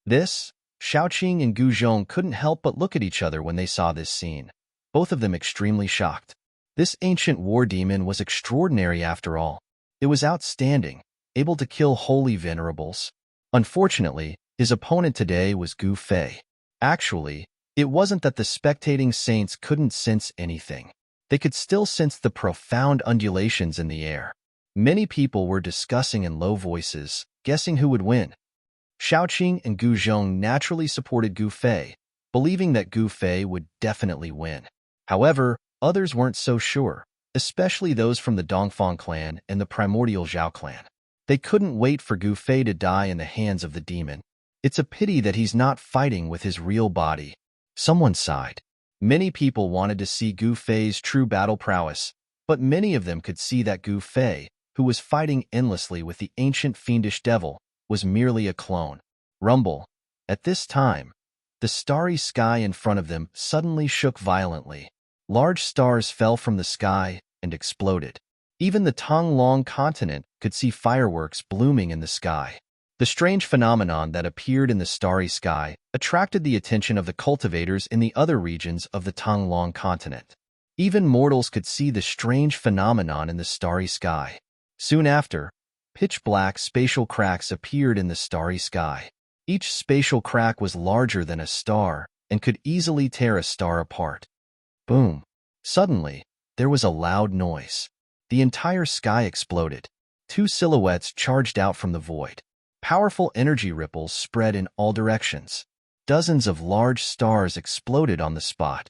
Shaoqing and Gu Zhong couldn't help but look at each other when they saw this scene, both of them extremely shocked. This ancient war demon was extraordinary after all. It was outstanding, able to kill holy venerables. Unfortunately, his opponent today was Gu Fei. Actually, it wasn't that the spectating saints couldn't sense anything. They could still sense the profound undulations in the air. Many people were discussing in low voices, guessing who would win. Shaoqing and Gu Zhong naturally supported Gu Fei, believing that Gu Fei would definitely win. However, others weren't so sure, especially those from the Dongfang clan and the primordial Zhao clan. They couldn't wait for Gu Fei to die in the hands of the demon. It's a pity that he's not fighting with his real body. Someone sighed. Many people wanted to see Gu Fei's true battle prowess, but many of them could see that Gu Fei, who was fighting endlessly with the ancient fiendish devil, was merely a clone. Rumble. At this time, the starry sky in front of them suddenly shook violently. Large stars fell from the sky and exploded. Even the Tonglong continent could see fireworks blooming in the sky. The strange phenomenon that appeared in the starry sky attracted the attention of the cultivators in the other regions of the Tonglong continent. Even mortals could see the strange phenomenon in the starry sky. Soon after, pitch-black spatial cracks appeared in the starry sky. Each spatial crack was larger than a star and could easily tear a star apart. Boom! Suddenly, there was a loud noise. The entire sky exploded. Two silhouettes charged out from the void. Powerful energy ripples spread in all directions. Dozens of large stars exploded on the spot.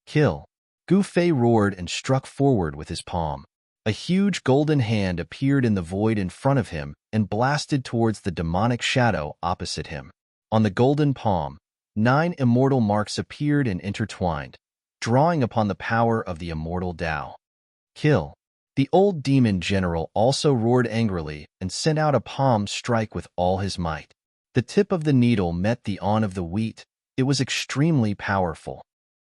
Kill! Gu Fei roared and struck forward with his palm. A huge golden hand appeared in the void in front of him and blasted towards the demonic shadow opposite him. On the golden palm, 9 immortal marks appeared and intertwined, drawing upon the power of the immortal Tao. Kill! The old demon general also roared angrily and sent out a palm strike with all his might. The tip of the needle met the awn of the wheat. It was extremely powerful.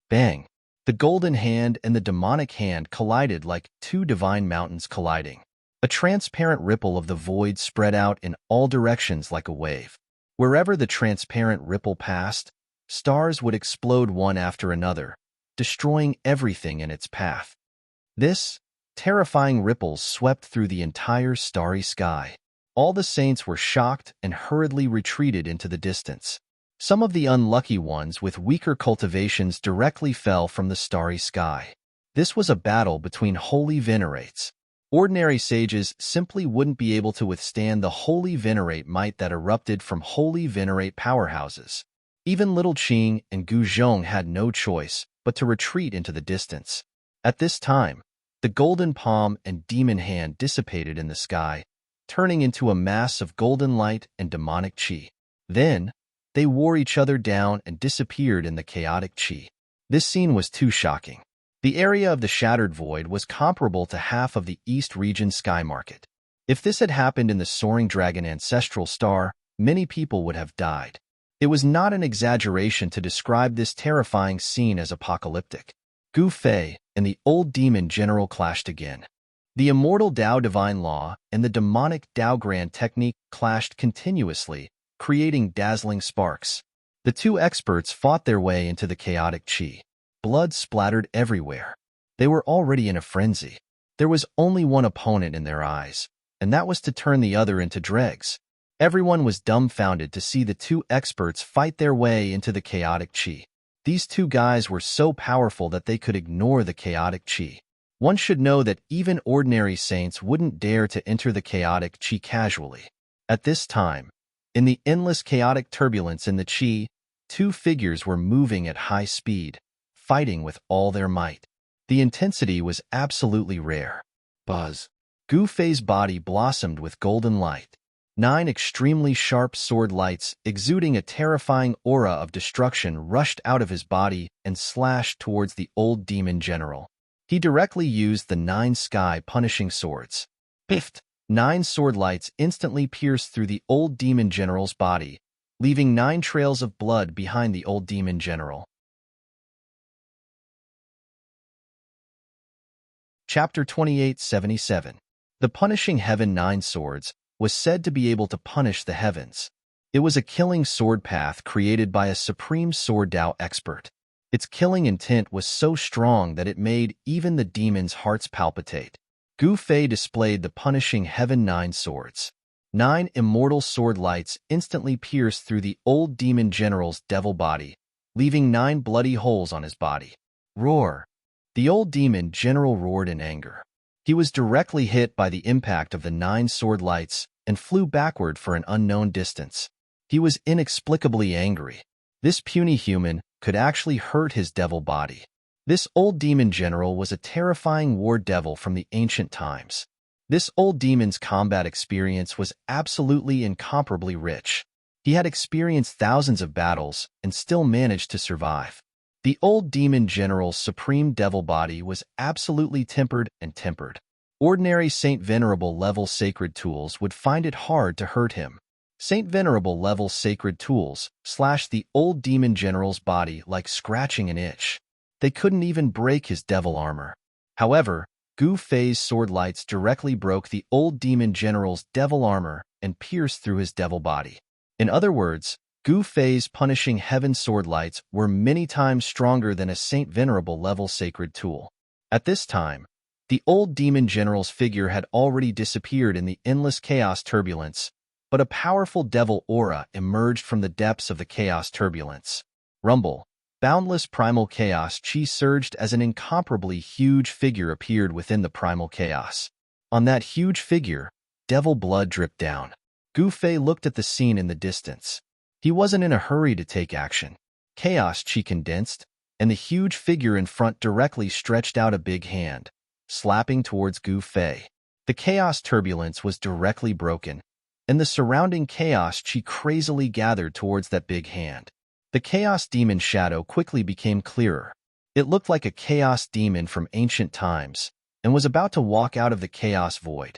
Bang! The golden hand and the demonic hand collided like two divine mountains colliding. A transparent ripple of the void spread out in all directions like a wave. Wherever the transparent ripple passed, stars would explode one after another, destroying everything in its path. This terrifying ripples swept through the entire starry sky. All the saints were shocked and hurriedly retreated into the distance. Some of the unlucky ones with weaker cultivations directly fell from the starry sky. This was a battle between holy venerates. Ordinary sages simply wouldn't be able to withstand the holy venerate might that erupted from holy venerate powerhouses. Even little Qing and Gu Zhong had no choice but to retreat into the distance. At this time, the golden palm and demon hand dissipated in the sky, turning into a mass of golden light and demonic qi. Then, they wore each other down and disappeared in the chaotic qi. This scene was too shocking. The area of the shattered void was comparable to half of the East region sky market. If this had happened in the soaring dragon ancestral star, many people would have died. It was not an exaggeration to describe this terrifying scene as apocalyptic. Gu Fei and the old demon general clashed again. The immortal Tao divine law and the demonic Tao grand technique clashed continuously, creating dazzling sparks. The two experts fought their way into the chaotic qi. blood splattered everywhere. They were already in a frenzy. There was only one opponent in their eyes, and that was to turn the other into dregs. Everyone was dumbfounded to see the two experts fight their way into the chaotic chi. These two guys were so powerful that they could ignore the chaotic chi. One should know that even ordinary saints wouldn't dare to enter the chaotic chi casually. At this time, in the endless chaotic turbulence in the chi, two figures were moving at high speed, fighting with all their might. The intensity was absolutely rare. Buzz. Gu Fei's body blossomed with golden light. 9 extremely sharp sword lights, exuding a terrifying aura of destruction, rushed out of his body and slashed towards the old demon general. He directly used the 9 sky punishing swords. Piffed! 9 sword lights instantly pierced through the old demon general's body, leaving 9 trails of blood behind the old demon general. Chapter 2877. The Punishing Heaven 9 Swords was said to be able to punish the heavens. It was a killing sword path created by a supreme sword Dao expert. Its killing intent was so strong that it made even the demons' hearts palpitate. Gu Fei displayed the Punishing Heaven 9 Swords. 9 immortal sword lights instantly pierced through the old demon general's devil body, leaving 9 bloody holes on his body. Roar! The old demon general roared in anger. He was directly hit by the impact of the 9 sword lights and flew backward for an unknown distance. He was inexplicably angry. This puny human could actually hurt his devil body. This old demon general was a terrifying war devil from the ancient times. This old demon's combat experience was absolutely incomparably rich. He had experienced thousands of battles and still managed to survive. The old demon general's supreme devil body was absolutely tempered and tempered. Ordinary Saint Venerable level sacred tools would find it hard to hurt him. Saint Venerable level sacred tools slashed the old demon general's body like scratching an itch. They couldn't even break his devil armor. However, Gu Fei's sword lights directly broke the old demon general's devil armor and pierced through his devil body. In other words, Gu Fei's Punishing Heaven sword lights were many times stronger than a Saint Venerable level sacred tool. At this time, the old demon general's figure had already disappeared in the endless chaos turbulence, but a powerful devil aura emerged from the depths of the chaos turbulence. Rumble! Boundless primal chaos chi surged as an incomparably huge figure appeared within the primal chaos. On that huge figure, devil blood dripped down. Gu Fei looked at the scene in the distance. He wasn't in a hurry to take action. Chaos chi condensed, and the huge figure in front directly stretched out a big hand, slapping towards Gu Fei. The chaos turbulence was directly broken, and the surrounding chaos chi crazily gathered towards that big hand. The chaos demon shadow quickly became clearer. It looked like a chaos demon from ancient times, and was about to walk out of the chaos void.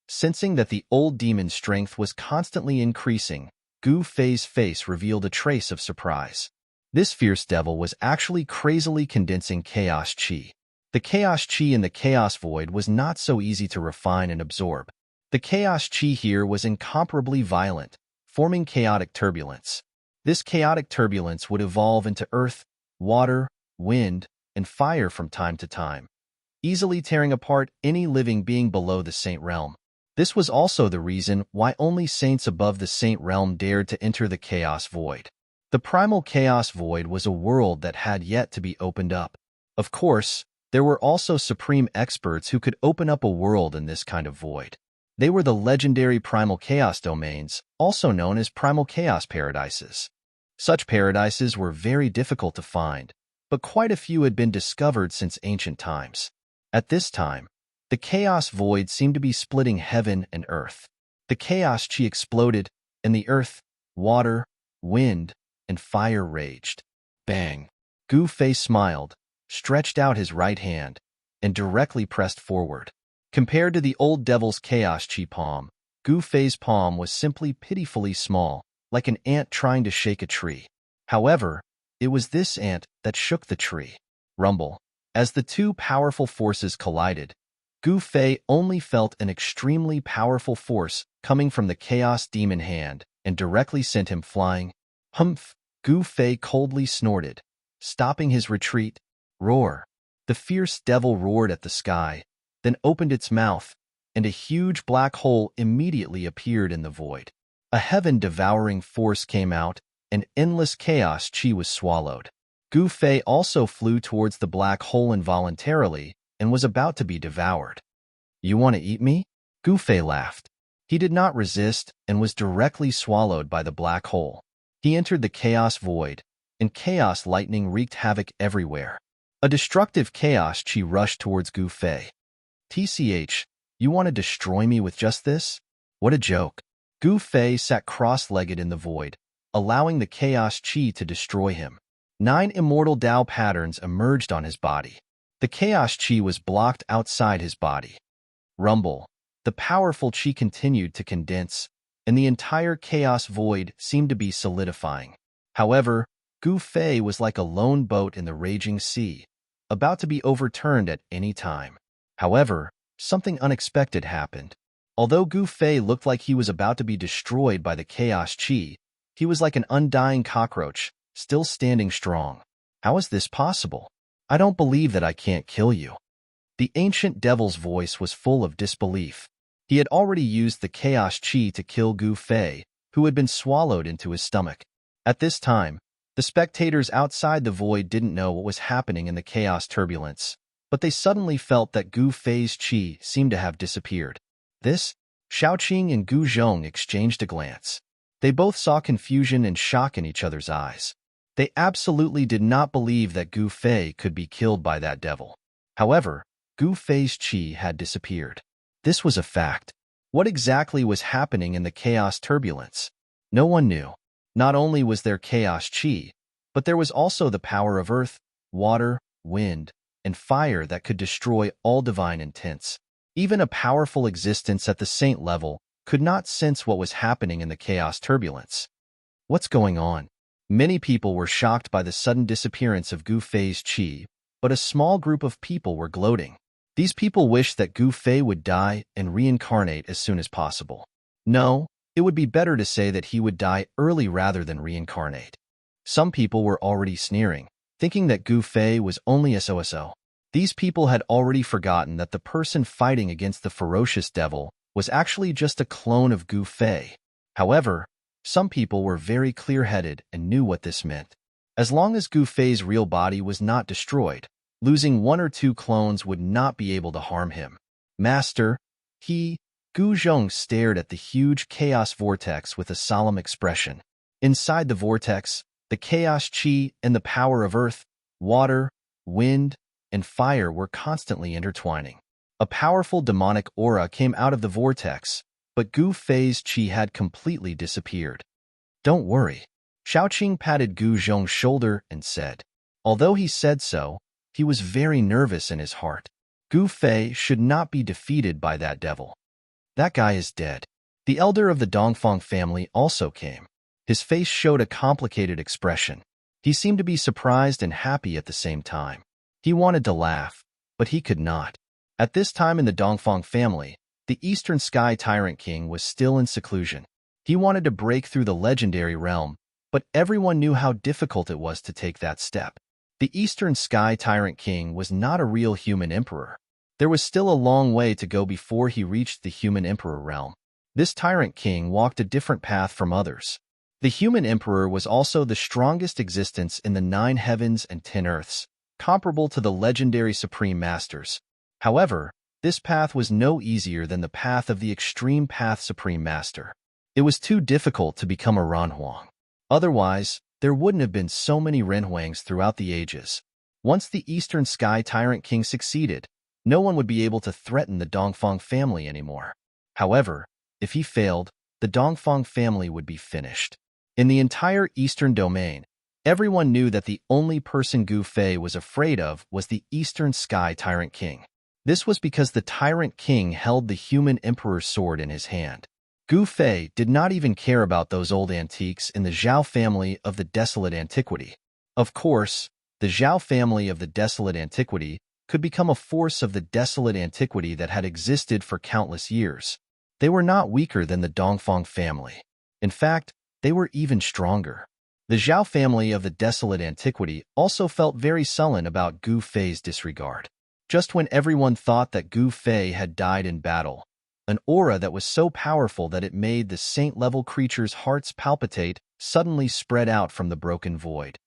Sensing that the old demon's strength was constantly increasing, Gu Fei's face revealed a trace of surprise. This fierce devil was actually crazily condensing chaos chi. The chaos chi in the chaos void was not so easy to refine and absorb. The chaos chi here was incomparably violent, forming chaotic turbulence. This chaotic turbulence would evolve into earth, water, wind, and fire from time to time, easily tearing apart any living being below the saint realm. This was also the reason why only saints above the saint realm dared to enter the chaos void. The primal chaos void was a world that had yet to be opened up. Of course, there were also supreme experts who could open up a world in this kind of void. They were the legendary primal chaos domains, also known as primal chaos paradises. Such paradises were very difficult to find, but quite a few had been discovered since ancient times. At this time, the chaos void seemed to be splitting heaven and earth. The chaos chi exploded, and the earth, water, wind, and fire raged. Bang! Gu Fei smiled, stretched out his right hand, and directly pressed forward. Compared to the old devil's chaos chi palm, Gu Fei's palm was simply pitifully small, like an ant trying to shake a tree. However, it was this ant that shook the tree. Rumble! As the two powerful forces collided, Gu Fei only felt an extremely powerful force coming from the chaos demon hand and directly sent him flying. Humph! Gu Fei coldly snorted, stopping his retreat. Roar! The fierce devil roared at the sky, then opened its mouth, and a huge black hole immediately appeared in the void. A heaven-devouring force came out, and endless chaos chi was swallowed. Gu Fei also flew towards the black hole involuntarily and was about to be devoured. You want to eat me? Gu Fei laughed. He did not resist and was directly swallowed by the black hole. He entered the chaos void, and chaos lightning wreaked havoc everywhere. A destructive chaos chi rushed towards Gu Fei. TCH, you want to destroy me with just this? What a joke. Gu Fei sat cross-legged in the void, allowing the chaos chi to destroy him. 9 immortal Tao patterns emerged on his body. The chaos chi was blocked outside his body. Rumble. The powerful chi continued to condense, and the entire chaos void seemed to be solidifying. However, Gu Fei was like a lone boat in the raging sea, about to be overturned at any time. However, something unexpected happened. Although Gu Fei looked like he was about to be destroyed by the chaos chi, he was like an undying cockroach, still standing strong. How is this possible? I don't believe that I can't kill you. The ancient devil's voice was full of disbelief. He had already used the chaos chi to kill Gu Fei, who had been swallowed into his stomach. At this time, the spectators outside the void didn't know what was happening in the chaos turbulence, but they suddenly felt that Gu Fei's chi seemed to have disappeared. This, Shaoqing and Gu Zhong exchanged a glance. They both saw confusion and shock in each other's eyes. They absolutely did not believe that Gu Fei could be killed by that devil. However, Gu Fei's chi had disappeared. This was a fact. What exactly was happening in the chaos turbulence? No one knew. Not only was there chaos chi, but there was also the power of earth, water, wind, and fire that could destroy all divine intents. Even a powerful existence at the saint level could not sense what was happening in the chaos turbulence. What's going on? Many people were shocked by the sudden disappearance of Gu Fei's chi, but a small group of people were gloating. These people wished that Gu Fei would die and reincarnate as soon as possible. No, it would be better to say that he would die early rather than reincarnate. Some people were already sneering, thinking that Gu Fei was only a so-so. These people had already forgotten that the person fighting against the ferocious devil was actually just a clone of Gu Fei. However, some people were very clear-headed and knew what this meant. As long as Gu Fei's real body was not destroyed, losing 1 or 2 clones would not be able to harm him. Master, Gu Zhong stared at the huge chaos vortex with a solemn expression. Inside the vortex, the chaos chi and the power of earth, water, wind, and fire were constantly intertwining. A powerful demonic aura came out of the vortex, but Gu Fei's chi had completely disappeared. Don't worry. Shaoqing patted Gu Zhong's shoulder and said. Although he said so, he was very nervous in his heart. Gu Fei should not be defeated by that devil. That guy is dead. The elder of the Dongfang family also came. His face showed a complicated expression. He seemed to be surprised and happy at the same time. He wanted to laugh, but he could not. At this time in the Dongfang family, the Eastern Sky Tyrant King was still in seclusion. He wanted to break through the legendary realm, but everyone knew how difficult it was to take that step. The Eastern Sky Tyrant King was not a real human emperor. There was still a long way to go before he reached the human emperor realm. This Tyrant King walked a different path from others. The human emperor was also the strongest existence in the 9 heavens and 10 earths, comparable to the legendary Supreme Masters. However, this path was no easier than the path of the Extreme Path Supreme Master. It was too difficult to become a Renhuang. Otherwise, there wouldn't have been so many Renhuangs throughout the ages. Once the Eastern Sky Tyrant King succeeded, no one would be able to threaten the Dongfang family anymore. However, if he failed, the Dongfang family would be finished. In the entire Eastern domain, everyone knew that the only person Gu Fei was afraid of was the Eastern Sky Tyrant King. This was because the Tyrant King held the human emperor's sword in his hand. Gu Fei did not even care about those old antiques in the Zhao family of the Desolate Antiquity. Of course, the Zhao family of the Desolate Antiquity could become a force of the Desolate Antiquity that had existed for countless years. They were not weaker than the Dongfang family. In fact, they were even stronger. The Zhao family of the desolate antiquity also felt very sullen about Gu Fei's disregard. Just when everyone thought that Gu Fei had died in battle, an aura that was so powerful that it made the saint-level creatures' hearts palpitate suddenly spread out from the broken void.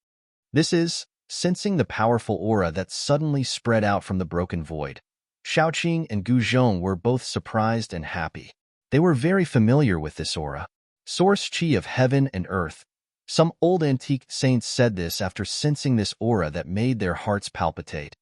Sensing the powerful aura that suddenly spread out from the broken void, Shaoqing and Gu Zhong were both surprised and happy. They were very familiar with this aura. Source Qi of heaven and earth. Some old antique saints said this after sensing this aura that made their hearts palpitate.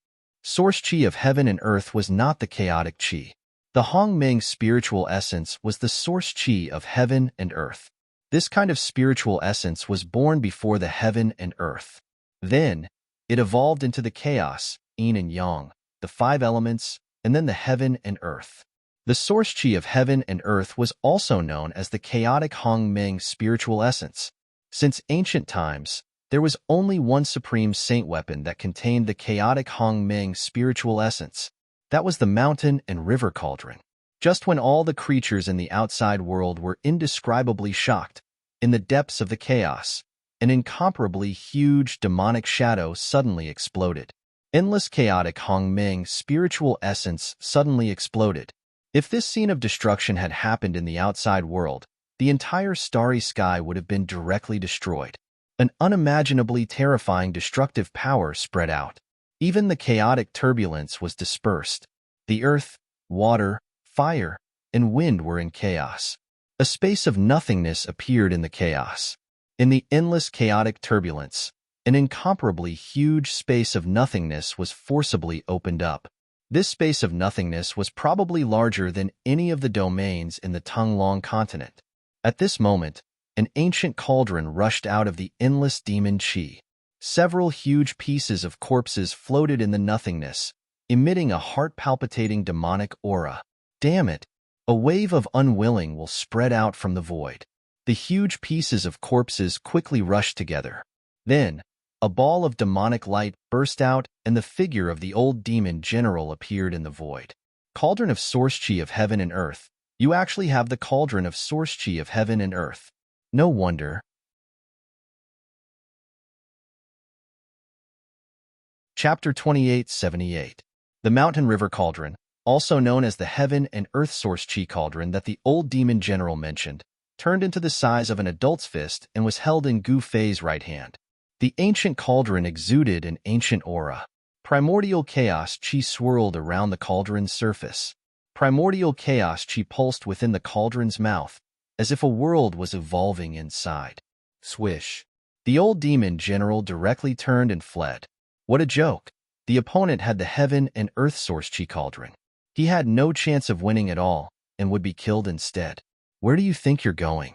Source Qi of heaven and earth was not the chaotic Qi. The Hongmeng spiritual essence was the source Qi of heaven and earth. This kind of spiritual essence was born before the heaven and earth. Then, it evolved into the chaos, yin and yang, the 5 elements, and then the heaven and earth. The source Qi of heaven and earth was also known as the chaotic Hongmeng spiritual essence. Since ancient times, there was only one supreme saint weapon that contained the chaotic Hongmeng spiritual essence. That was the mountain and river cauldron. Just when all the creatures in the outside world were indescribably shocked, in the depths of the chaos, an incomparably huge demonic shadow suddenly exploded. Endless chaotic Hongmeng spiritual essence suddenly exploded. If this scene of destruction had happened in the outside world, the entire starry sky would have been directly destroyed. An unimaginably terrifying destructive power spread out. Even the chaotic turbulence was dispersed. The earth, water, fire, and wind were in chaos. A space of nothingness appeared in the chaos. In the endless chaotic turbulence, an incomparably huge space of nothingness was forcibly opened up. This space of nothingness was probably larger than any of the domains in the Tunglong continent. At this moment, an ancient cauldron rushed out of the endless demon Qi. Several huge pieces of corpses floated in the nothingness, emitting a heart-palpitating demonic aura. Damn it! A wave of unwilling will spread out from the void. The huge pieces of corpses quickly rushed together. Then, a ball of demonic light burst out and the figure of the old demon general appeared in the void. Cauldron of source Qi of heaven and earth. You actually have the cauldron of source Qi of heaven and earth. No wonder. Chapter 2878. The Mountain River Cauldron, also known as the Heaven and Earth Source Qi Cauldron that the old demon general mentioned, turned into the size of an adult's fist and was held in Gu Fei's right hand. The ancient cauldron exuded an ancient aura. Primordial chaos Qi swirled around the cauldron's surface. Primordial chaos Qi pulsed within the cauldron's mouth, as if a world was evolving inside. Swish. The old demon general directly turned and fled. What a joke. The opponent had the Heaven and Earth Source Qi Cauldron. He had no chance of winning at all, and would be killed instead. Where do you think you're going?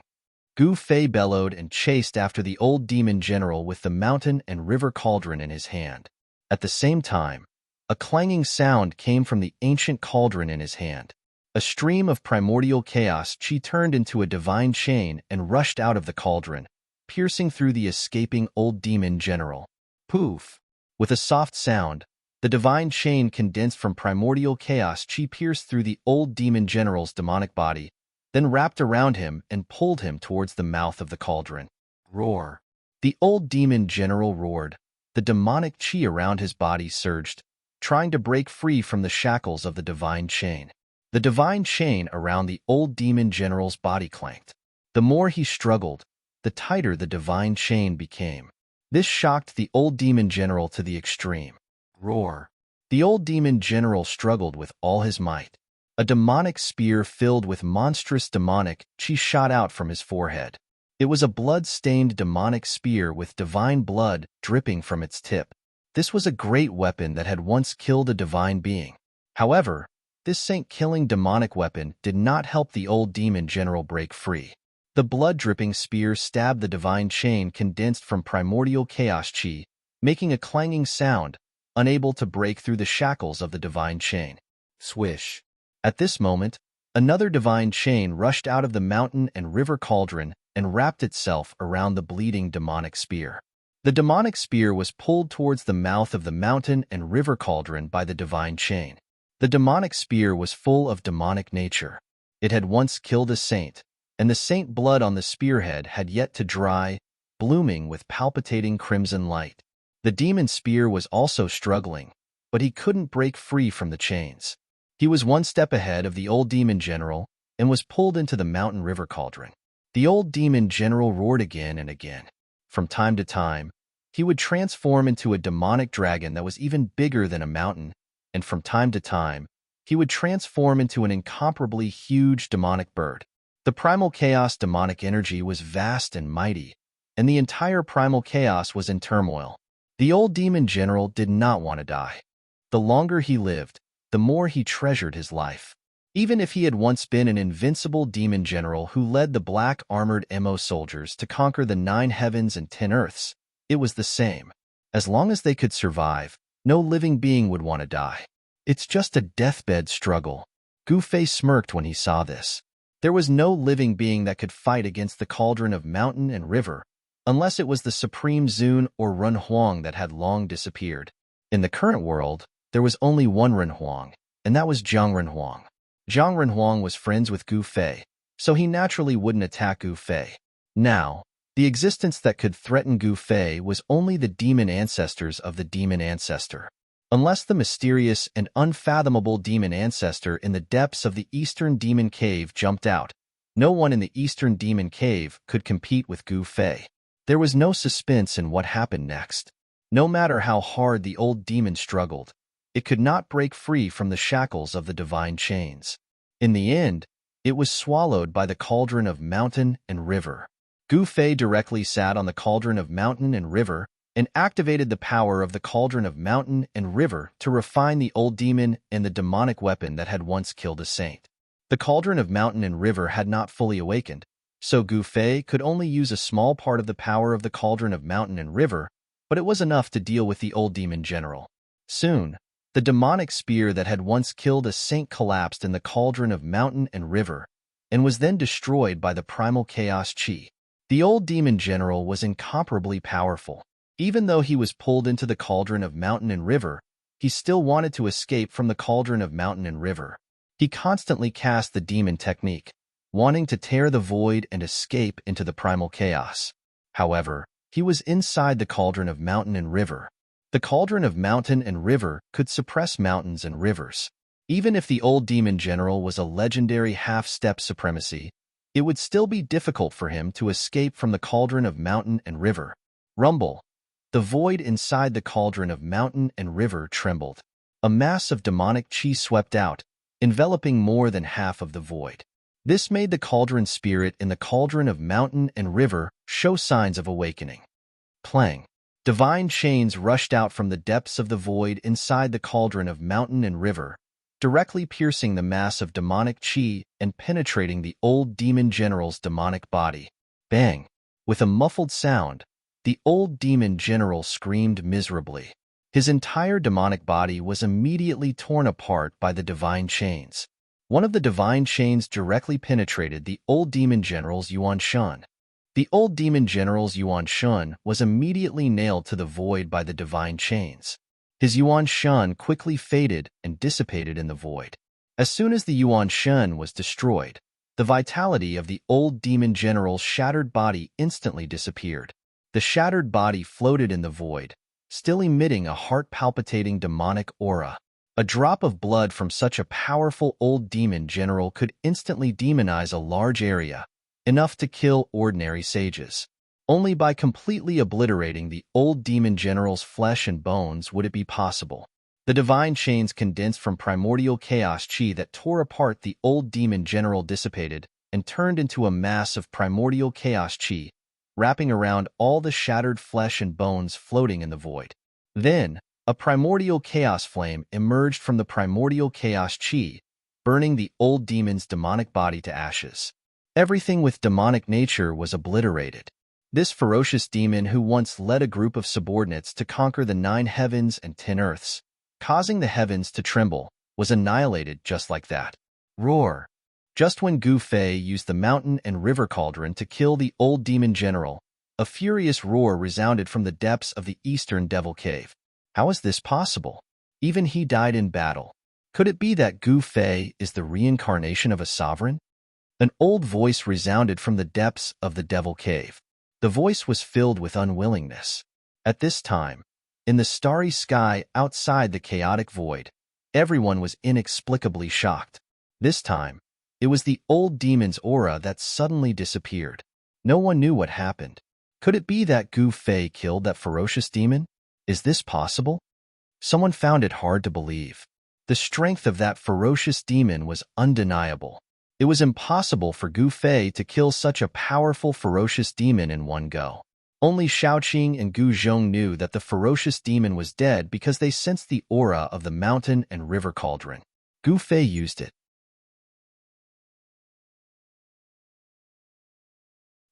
Gu Fei bellowed and chased after the old demon general with the mountain and river cauldron in his hand. At the same time, a clanging sound came from the ancient cauldron in his hand. A stream of primordial chaos Qi turned into a divine chain and rushed out of the cauldron, piercing through the escaping old demon general. Poof! With a soft sound, the divine chain condensed from primordial chaos Qi pierced through the old demon general's demonic body, then wrapped around him and pulled him towards the mouth of the cauldron. Roar! The old demon general roared. The demonic Qi around his body surged, trying to break free from the shackles of the divine chain. The divine chain around the old demon general's body clanked. The more he struggled, the tighter the divine chain became. This shocked the old demon general to the extreme. Roar! The old demon general struggled with all his might. A demonic spear filled with monstrous demonic Qi shot out from his forehead. It was a blood-stained demonic spear with divine blood dripping from its tip. This was a great weapon that had once killed a divine being. However, this saint-killing demonic weapon did not help the old demon general break free. The blood-dripping spear stabbed the divine chain condensed from primordial chaos Qi, making a clanging sound, unable to break through the shackles of the divine chain. Swish! At this moment, another divine chain rushed out of the mountain and river cauldron and wrapped itself around the bleeding demonic spear. The demonic spear was pulled towards the mouth of the mountain and river cauldron by the divine chain. The demonic spear was full of demonic nature. It had once killed a saint, and the saint blood on the spearhead had yet to dry, blooming with palpitating crimson light. The demon spear was also struggling, but he couldn't break free from the chains. He was one step ahead of the old demon general and was pulled into the mountain river cauldron. The old demon general roared again and again. From time to time, he would transform into a demonic dragon that was even bigger than a mountain, and from time to time, he would transform into an incomparably huge demonic bird. The primal chaos demonic energy was vast and mighty, and the entire primal chaos was in turmoil. The old demon general did not want to die. The longer he lived, the more he treasured his life. Even if he had once been an invincible demon general who led the black-armored Mo soldiers to conquer the 9 heavens and 10 earths, it was the same. As long as they could survive, no living being would want to die. It's just a deathbed struggle. Gu Fei smirked when he saw this. There was no living being that could fight against the cauldron of mountain and river, unless it was the Supreme Zun or Ren Huang that had long disappeared. In the current world, there was only one Ren Huang, and that was Zhang Ren Huang. Zhang Ren Huang was friends with Gu Fei, so he naturally wouldn't attack Gu Fei. Now, the existence that could threaten Gu Fei was only the demon ancestors of the demon ancestor. Unless the mysterious and unfathomable demon ancestor in the depths of the Eastern Demon Cave jumped out, no one in the Eastern Demon Cave could compete with Gu Fei. There was no suspense in what happened next. No matter how hard the old demon struggled, it could not break free from the shackles of the divine chains. In the end, it was swallowed by the cauldron of mountain and river. Gu Fei directly sat on the cauldron of mountain and river and activated the power of the cauldron of mountain and river to refine the old demon and the demonic weapon that had once killed a saint. The cauldron of mountain and river had not fully awakened, so Gu Fei could only use a small part of the power of the cauldron of mountain and river, but it was enough to deal with the old demon general. Soon, the demonic spear that had once killed a saint collapsed in the cauldron of mountain and river, and was then destroyed by the primal chaos chi. The old demon general was incomparably powerful. Even though he was pulled into the cauldron of mountain and river, he still wanted to escape from the cauldron of mountain and river. He constantly cast the demon technique, wanting to tear the void and escape into the primal chaos. However, he was inside the cauldron of mountain and river. The cauldron of mountain and river could suppress mountains and rivers. Even if the old demon general was a legendary half-step supremacy, it would still be difficult for him to escape from the cauldron of mountain and river. Rumble. The void inside the cauldron of mountain and river trembled. A mass of demonic chi swept out, enveloping more than half of the void. This made the cauldron spirit in the cauldron of mountain and river show signs of awakening. Plang. Divine chains rushed out from the depths of the void inside the cauldron of mountain and river, directly piercing the mass of demonic chi and penetrating the old demon general's demonic body. Bang! With a muffled sound, the old demon general screamed miserably. His entire demonic body was immediately torn apart by the divine chains. One of the divine chains directly penetrated the old demon general's Yuan Shan. The old demon general's Yuan Shan was immediately nailed to the void by the divine chains. His Yuan Shan quickly faded and dissipated in the void. As soon as the Yuan Shan was destroyed, the vitality of the old demon general's shattered body instantly disappeared. The shattered body floated in the void, still emitting a heart-palpitating demonic aura. A drop of blood from such a powerful old demon general could instantly demonize a large area, enough to kill ordinary sages. Only by completely obliterating the old demon general's flesh and bones would it be possible. The divine chains condensed from primordial chaos chi that tore apart the old demon general dissipated and turned into a mass of primordial chaos chi, wrapping around all the shattered flesh and bones floating in the void. Then, a primordial chaos flame emerged from the primordial chaos chi, burning the old demon's demonic body to ashes. Everything with demonic nature was obliterated. This ferocious demon who once led a group of subordinates to conquer the 9 heavens and 10 earths, causing the heavens to tremble, was annihilated just like that. Roar! Just when Gu Fei used the mountain and river cauldron to kill the old demon general, a furious roar resounded from the depths of the eastern devil cave. How is this possible? Even he died in battle. Could it be that Gu Fei is the reincarnation of a sovereign? An old voice resounded from the depths of the devil cave. The voice was filled with unwillingness. At this time, in the starry sky outside the chaotic void, everyone was inexplicably shocked. This time, it was the old demon's aura that suddenly disappeared. No one knew what happened. Could it be that Gu Fei killed that ferocious demon? Is this possible? Someone found it hard to believe. The strength of that ferocious demon was undeniable. It was impossible for Gu Fei to kill such a powerful, ferocious demon in one go. Only Shaoqing and Gu Zhong knew that the ferocious demon was dead because they sensed the aura of the mountain and river cauldron. Gu Fei used it.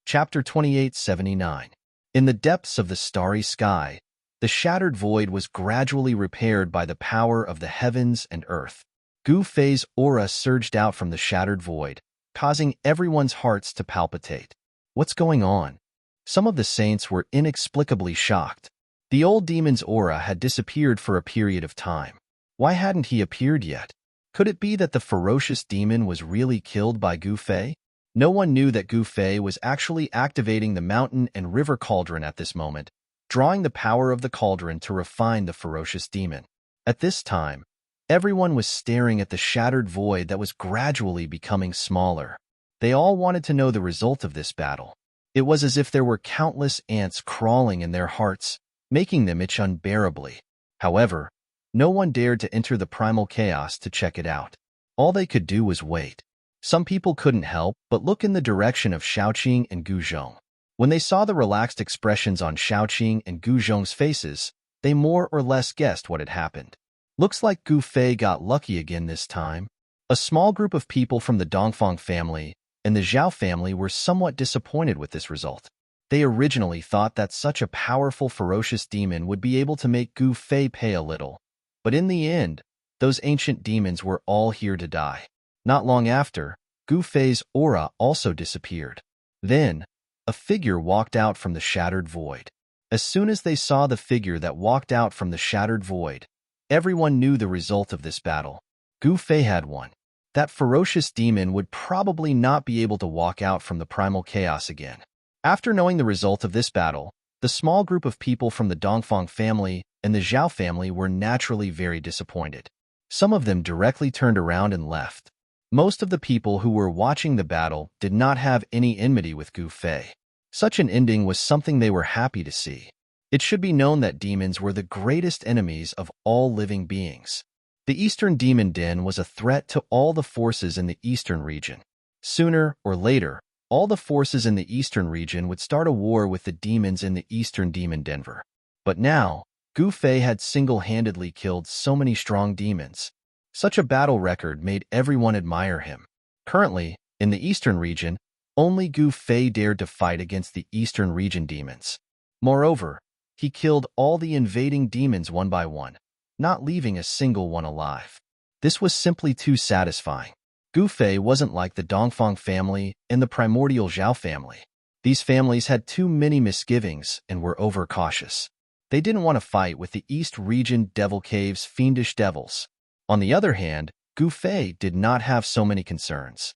Chapter 2879. In the depths of the starry sky, the shattered void was gradually repaired by the power of the heavens and earth. Gu Fei's aura surged out from the shattered void, causing everyone's hearts to palpitate. What's going on? Some of the saints were inexplicably shocked. The old demon's aura had disappeared for a period of time. Why hadn't he appeared yet? Could it be that the ferocious demon was really killed by Gu Fei? No one knew that Gu Fei was actually activating the mountain and river cauldron at this moment, drawing the power of the cauldron to refine the ferocious demon. At this time, everyone was staring at the shattered void that was gradually becoming smaller. They all wanted to know the result of this battle. It was as if there were countless ants crawling in their hearts, making them itch unbearably. However, no one dared to enter the primal chaos to check it out. All they could do was wait. Some people couldn't help but look in the direction of Shaoqing and Gu Zhong. When they saw the relaxed expressions on Shaoqing and Gu Zhong's faces, they more or less guessed what had happened. Looks like Gu Fei got lucky again this time. A small group of people from the Dongfang family and the Zhao family were somewhat disappointed with this result. They originally thought that such a powerful, ferocious demon would be able to make Gu Fei pay a little. But in the end, those ancient demons were all here to die. Not long after, Gu Fei's aura also disappeared. Then, a figure walked out from the shattered void. As soon as they saw the figure that walked out from the shattered void, everyone knew the result of this battle. Gu Fei had won. That ferocious demon would probably not be able to walk out from the primal chaos again. After knowing the result of this battle, the small group of people from the Dongfang family and the Zhao family were naturally very disappointed. Some of them directly turned around and left. Most of the people who were watching the battle did not have any enmity with Gu Fei. Such an ending was something they were happy to see. It should be known that demons were the greatest enemies of all living beings. The Eastern Demon Den was a threat to all the forces in the Eastern region. Sooner or later, all the forces in the Eastern region would start a war with the demons in the Eastern Demon Denver. But now, Gu Fei had single-handedly killed so many strong demons. Such a battle record made everyone admire him. Currently, in the Eastern region, only Gu Fei dared to fight against the Eastern region demons. Moreover, he killed all the invading demons one by one, not leaving a single one alive. This was simply too satisfying. Gu Fei wasn't like the Dongfang family and the primordial Zhao family. These families had too many misgivings and were overcautious. They didn't want to fight with the East Region Devil Cave's fiendish devils. On the other hand, Gu Fei did not have so many concerns.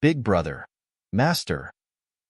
Big brother, master.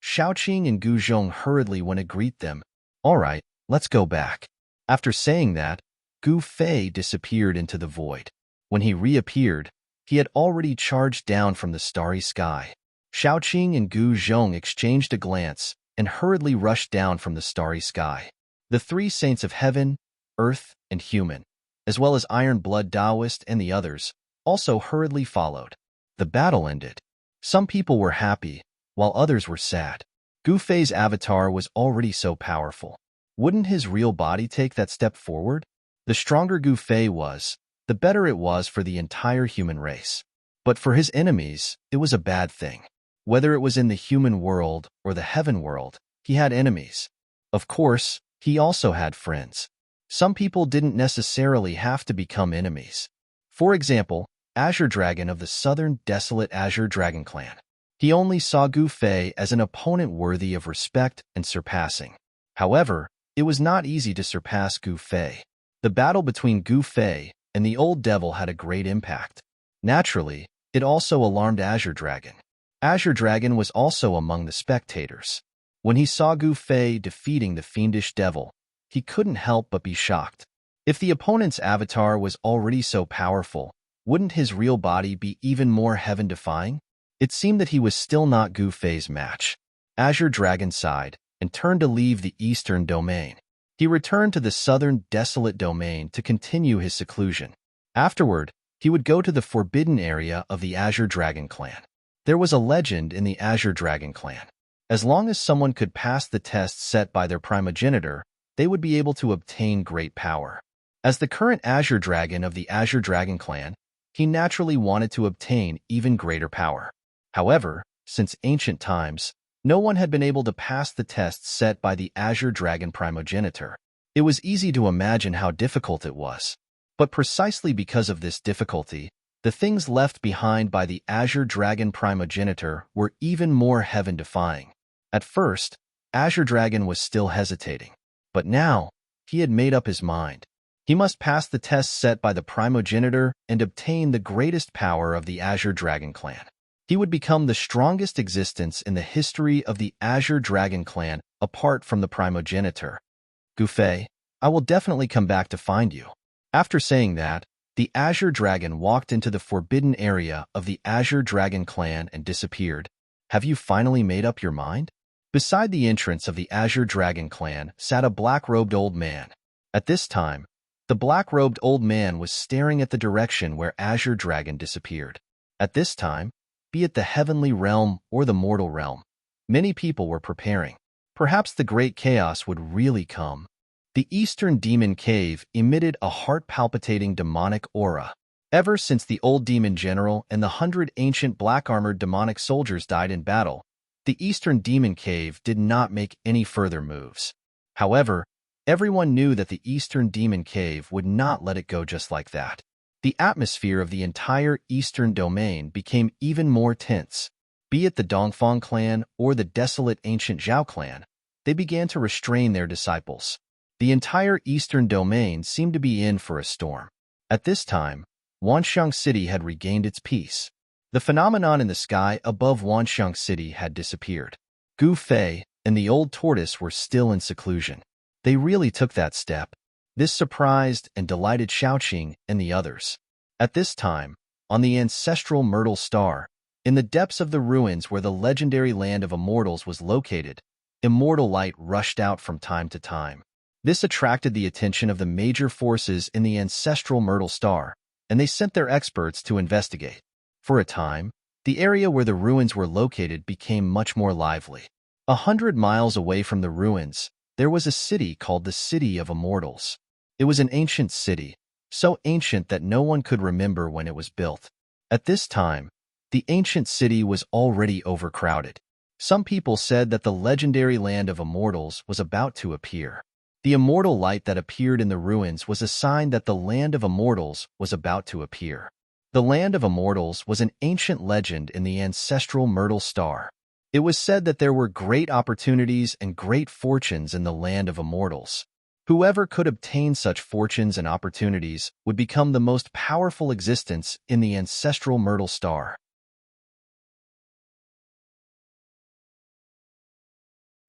Shaoqing and Gu Zhong hurriedly went to greet them. All right, let's go back. After saying that, Gu Fei disappeared into the void. When he reappeared, he had already charged down from the starry sky. Shaoqing and Gu Zhong exchanged a glance and hurriedly rushed down from the starry sky. The three saints of heaven, earth, and human, as well as Iron Blood Taoist and the others, also hurriedly followed. The battle ended. Some people were happy, while others were sad. Gu Fei's avatar was already so powerful. Wouldn't his real body take that step forward? The stronger Gu Fei was, the better it was for the entire human race. But for his enemies, it was a bad thing. Whether it was in the human world or the heaven world, he had enemies. Of course, he also had friends. Some people didn't necessarily have to become enemies. For example, Azure Dragon of the Southern Desolate Azure Dragon Clan. He only saw Gu Fei as an opponent worthy of respect and surpassing. However, it was not easy to surpass Gu Fei. The battle between Gu Fei and the old devil had a great impact. Naturally, it also alarmed Azure Dragon. Azure Dragon was also among the spectators. When he saw Gu Fei defeating the fiendish devil, he couldn't help but be shocked. If the opponent's avatar was already so powerful, wouldn't his real body be even more heaven-defying? It seemed that he was still not Gu Fei's match. Azure Dragon sighed and turned to leave the eastern domain. He returned to the southern desolate domain to continue his seclusion. Afterward, he would go to the forbidden area of the Azure Dragon clan. There was a legend in the Azure Dragon clan. As long as someone could pass the tests set by their primogenitor, they would be able to obtain great power. As the current Azure Dragon of the Azure Dragon clan, he naturally wanted to obtain even greater power. However, since ancient times, no one had been able to pass the tests set by the Azure Dragon primogenitor. It was easy to imagine how difficult it was. But precisely because of this difficulty, the things left behind by the Azure Dragon primogenitor were even more heaven-defying. At first, Azure Dragon was still hesitating. But now, he had made up his mind. He must pass the test set by the primogenitor and obtain the greatest power of the Azure Dragon clan. He would become the strongest existence in the history of the Azure Dragon clan apart from the primogenitor. Gu Fei, I will definitely come back to find you. After saying that, the Azure Dragon walked into the forbidden area of the Azure Dragon clan and disappeared. Have you finally made up your mind? Beside the entrance of the Azure Dragon clan sat a black-robed old man. At this time, the black-robed old man was staring at the direction where Azure Dragon disappeared. At this time, be it the heavenly realm or the mortal realm, many people were preparing. Perhaps the great chaos would really come. The Eastern Demon Cave emitted a heart-palpitating demonic aura. Ever since the old demon general and the 100 ancient black-armored demonic soldiers died in battle, the Eastern Demon Cave did not make any further moves. However, everyone knew that the Eastern Demon Cave would not let it go just like that. The atmosphere of the entire Eastern Domain became even more tense. Be it the Dongfang clan or the desolate ancient Zhao clan, they began to restrain their disciples. The entire Eastern Domain seemed to be in for a storm. At this time, Wanxiang City had regained its peace. The phenomenon in the sky above Wanxiang City had disappeared. Gu Fei and the old tortoise were still in seclusion. They really took that step. This surprised and delighted Shaoqing and the others. At this time, on the ancestral Myrtle Star, in the depths of the ruins where the legendary land of immortals was located, immortal light rushed out from time to time. This attracted the attention of the major forces in the ancestral Myrtle Star, and they sent their experts to investigate. For a time, the area where the ruins were located became much more lively. 100 miles away from the ruins, there was a city called the City of Immortals. It was an ancient city, so ancient that no one could remember when it was built. At this time, the ancient city was already overcrowded. Some people said that the legendary land of immortals was about to appear. The immortal light that appeared in the ruins was a sign that the land of immortals was about to appear. The land of immortals was an ancient legend in the ancestral Myrtle Star. It was said that there were great opportunities and great fortunes in the land of immortals. Whoever could obtain such fortunes and opportunities would become the most powerful existence in the ancestral Myrtle Star.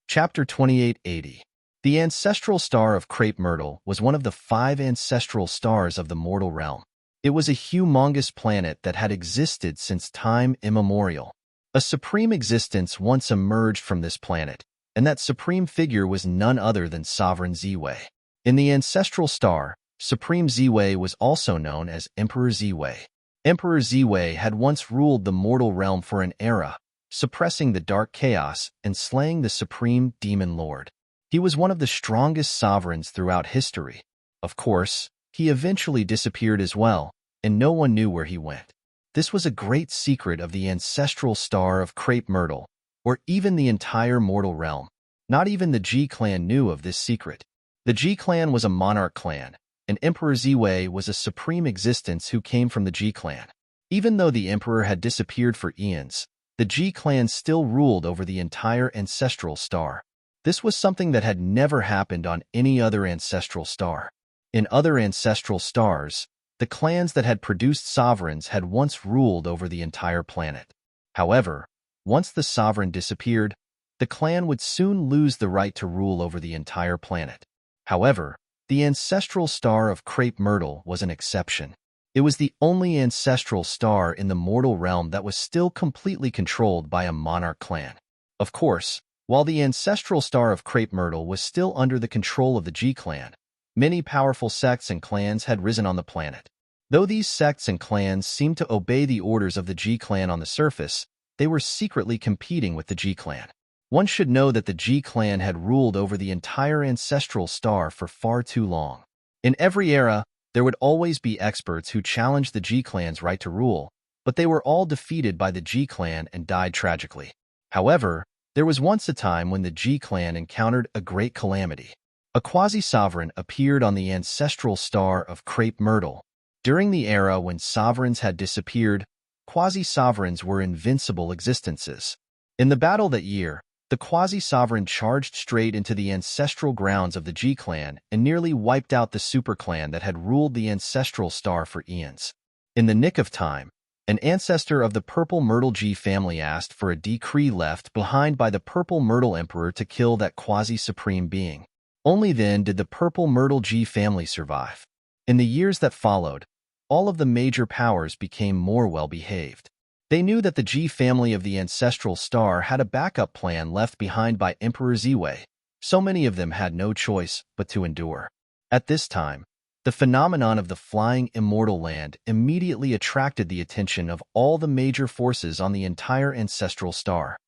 Chapter 2880. The ancestral star of Crepe Myrtle was one of the 5 ancestral stars of the mortal realm. It was a humongous planet that had existed since time immemorial. A supreme existence once emerged from this planet, and that supreme figure was none other than Sovereign Ziwei. In the ancestral star, Supreme Ziwei was also known as Emperor Ziwei. Emperor Ziwei had once ruled the mortal realm for an era, suppressing the dark chaos and slaying the supreme demon lord. He was one of the strongest sovereigns throughout history. Of course, he eventually disappeared as well, and no one knew where he went. This was a great secret of the ancestral star of Crepe Myrtle, or even the entire mortal realm. Not even the Ji clan knew of this secret. The Ji clan was a monarch clan, and Emperor Ziwei was a supreme existence who came from the Ji clan. Even though the emperor had disappeared for eons, the Ji clan still ruled over the entire ancestral star. This was something that had never happened on any other ancestral star. In other ancestral stars, the clans that had produced sovereigns had once ruled over the entire planet. However, once the sovereign disappeared, the clan would soon lose the right to rule over the entire planet. However, the ancestral star of crepe myrtle was an exception. It was the only ancestral star in the mortal realm that was still completely controlled by a monarch clan. Of course, while the ancestral star of crepe myrtle was still under the control of the G clan, many powerful sects and clans had risen on the planet. Though these sects and clans seemed to obey the orders of the G clan on the surface, they were secretly competing with the G clan. One should know that the G clan had ruled over the entire ancestral star for far too long. In every era, there would always be experts who challenged the G clan's right to rule, but they were all defeated by the G clan and died tragically. However, there was once a time when the G clan encountered a great calamity. A quasi-sovereign appeared on the ancestral star of crepe myrtle. During the era when sovereigns had disappeared, quasi-sovereigns were invincible existences. In the battle that year, the quasi-sovereign charged straight into the ancestral grounds of the G clan and nearly wiped out the super clan that had ruled the ancestral star for eons. In the nick of time, an ancestor of the Purple Myrtle G family asked for a decree left behind by the Purple Myrtle Emperor to kill that quasi-supreme being. Only then did the Purple Myrtle G family survive. In the years that followed, all of the major powers became more well-behaved. They knew that the G family of the ancestral star had a backup plan left behind by Emperor Ziwei. So many of them had no choice but to endure. At this time, the phenomenon of the flying immortal land immediately attracted the attention of all the major forces on the entire ancestral star.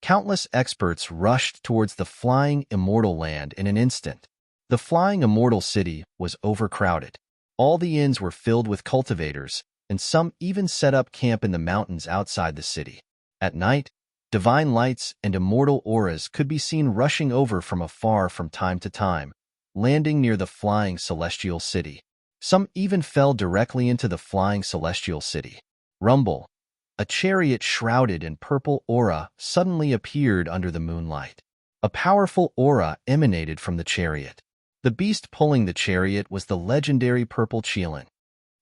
Countless experts rushed towards the flying immortal land in an instant. The flying immortal city was overcrowded. All the inns were filled with cultivators, and some even set up camp in the mountains outside the city. At night, divine lights and immortal auras could be seen rushing over from afar from time to time, landing near the flying celestial city. Some even fell directly into the flying celestial city. Rumble, a chariot shrouded in purple aura, suddenly appeared under the moonlight. A powerful aura emanated from the chariot. The beast pulling the chariot was the legendary purple Qilin.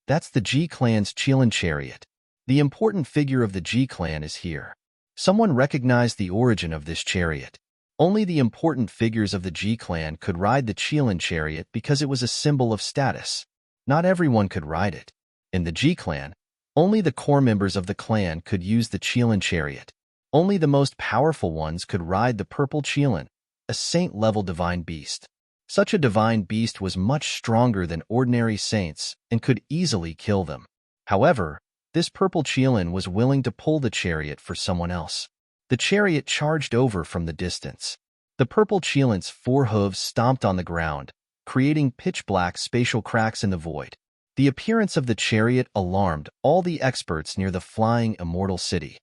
That's the G clan's Qilin chariot. The important figure of the G clan is here. Someone recognized the origin of this chariot. Only the important figures of the G clan could ride the Qilin chariot because it was a symbol of status. Not everyone could ride it. In the G clan, only the core members of the clan could use the Qilin chariot. Only the most powerful ones could ride the purple Qilin, a saint-level divine beast. Such a divine beast was much stronger than ordinary saints and could easily kill them. However, this purple Qilin was willing to pull the chariot for someone else. The chariot charged over from the distance. The purple Qilin's 4 hooves stomped on the ground, creating pitch-black spatial cracks in the void. The appearance of the chariot alarmed all the experts near the flying immortal city.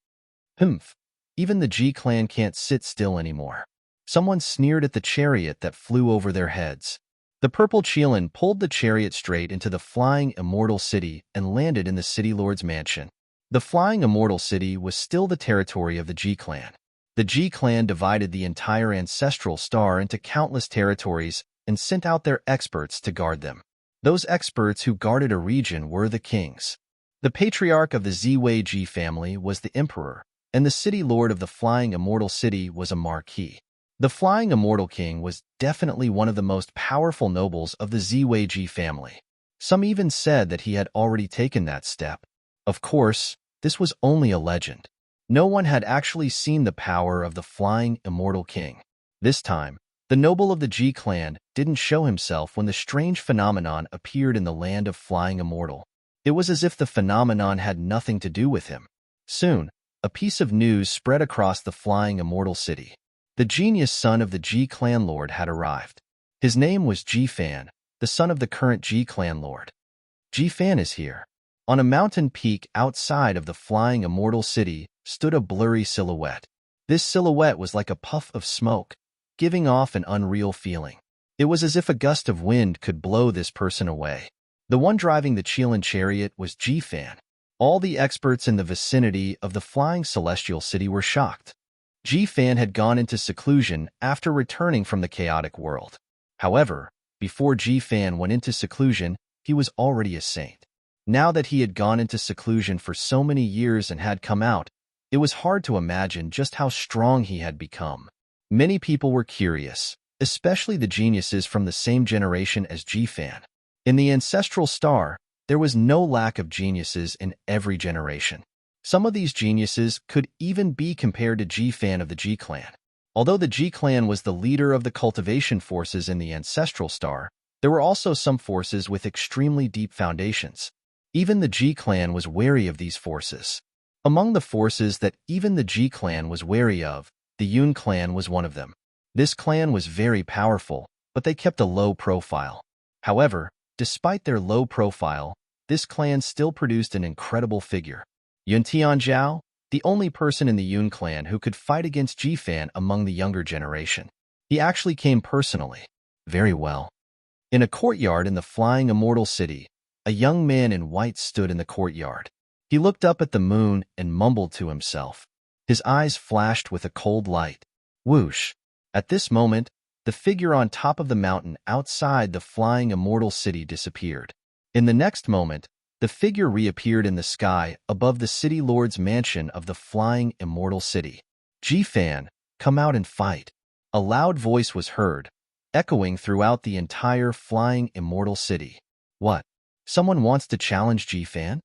Humph! Even the G clan can't sit still anymore. Someone sneered at the chariot that flew over their heads. The purple Qilin pulled the chariot straight into the flying immortal city and landed in the city lord's mansion. The flying immortal city was still the territory of the G clan. The G clan divided the entire ancestral star into countless territories and sent out their experts to guard them. Those experts who guarded a region were the kings. The patriarch of the Ziwei G family was the emperor, and the city lord of the flying immortal city was a marquis. The flying immortal king was definitely one of the most powerful nobles of the Ziwei G family. Some even said that he had already taken that step. Of course, this was only a legend. No one had actually seen the power of the flying immortal king. This time, the noble of the G clan didn't show himself when the strange phenomenon appeared in the land of flying immortal. It was as if the phenomenon had nothing to do with him. Soon, a piece of news spread across the flying immortal city. The genius son of the G clan lord had arrived. His name was G Fan, the son of the current G clan lord. G Fan is here. On a mountain peak outside of the flying immortal city stood a blurry silhouette. This silhouette was like a puff of smoke, giving off an unreal feeling. It was as if a gust of wind could blow this person away. The one driving the Qilin chariot was G Fan. All the experts in the vicinity of the flying celestial city were shocked. G Fan had gone into seclusion after returning from the chaotic world. However, before G Fan went into seclusion, he was already a saint. Now that he had gone into seclusion for so many years and had come out, it was hard to imagine just how strong he had become. Many people were curious, especially the geniuses from the same generation as Jifan. In the ancestral star, there was no lack of geniuses in every generation. Some of these geniuses could even be compared to Jifan of the Ji clan. Although the Ji clan was the leader of the cultivation forces in the ancestral star, there were also some forces with extremely deep foundations. Even the Ji clan was wary of these forces. Among the forces that even the Ji clan was wary of, the Yun clan was one of them. This clan was very powerful, but they kept a low profile. However, despite their low profile, this clan still produced an incredible figure. Yun Tianzhao, the only person in the Yun clan who could fight against Jifan among the younger generation. He actually came personally. Very well. In a courtyard in the flying immortal city, a young man in white stood in the courtyard. He looked up at the moon and mumbled to himself. His eyes flashed with a cold light. Whoosh! At this moment, the figure on top of the mountain outside the flying immortal city disappeared. In the next moment, the figure reappeared in the sky above the city lord's mansion of the flying immortal city. Jifan, come out and fight. A loud voice was heard, echoing throughout the entire flying immortal city. What? Someone wants to challenge Jifan?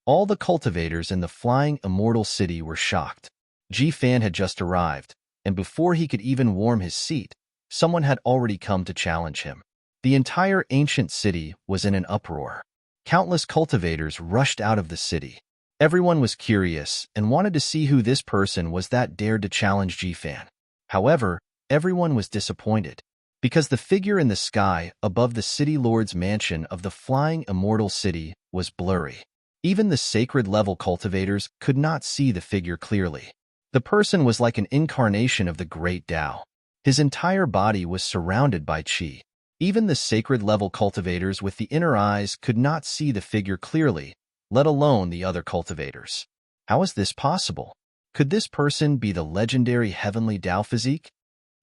All the cultivators in the flying immortal city were shocked. Jifan had just arrived, and before he could even warm his seat, someone had already come to challenge him. The entire ancient city was in an uproar. Countless cultivators rushed out of the city. Everyone was curious and wanted to see who this person was that dared to challenge Jifan. However, everyone was disappointed, because the figure in the sky above the city lord's mansion of the flying immortal city was blurry. Even the sacred-level cultivators could not see the figure clearly. The person was like an incarnation of the great Tao. His entire body was surrounded by qi. Even the sacred-level cultivators with the inner eyes could not see the figure clearly, let alone the other cultivators. How is this possible? Could this person be the legendary heavenly Tao physique?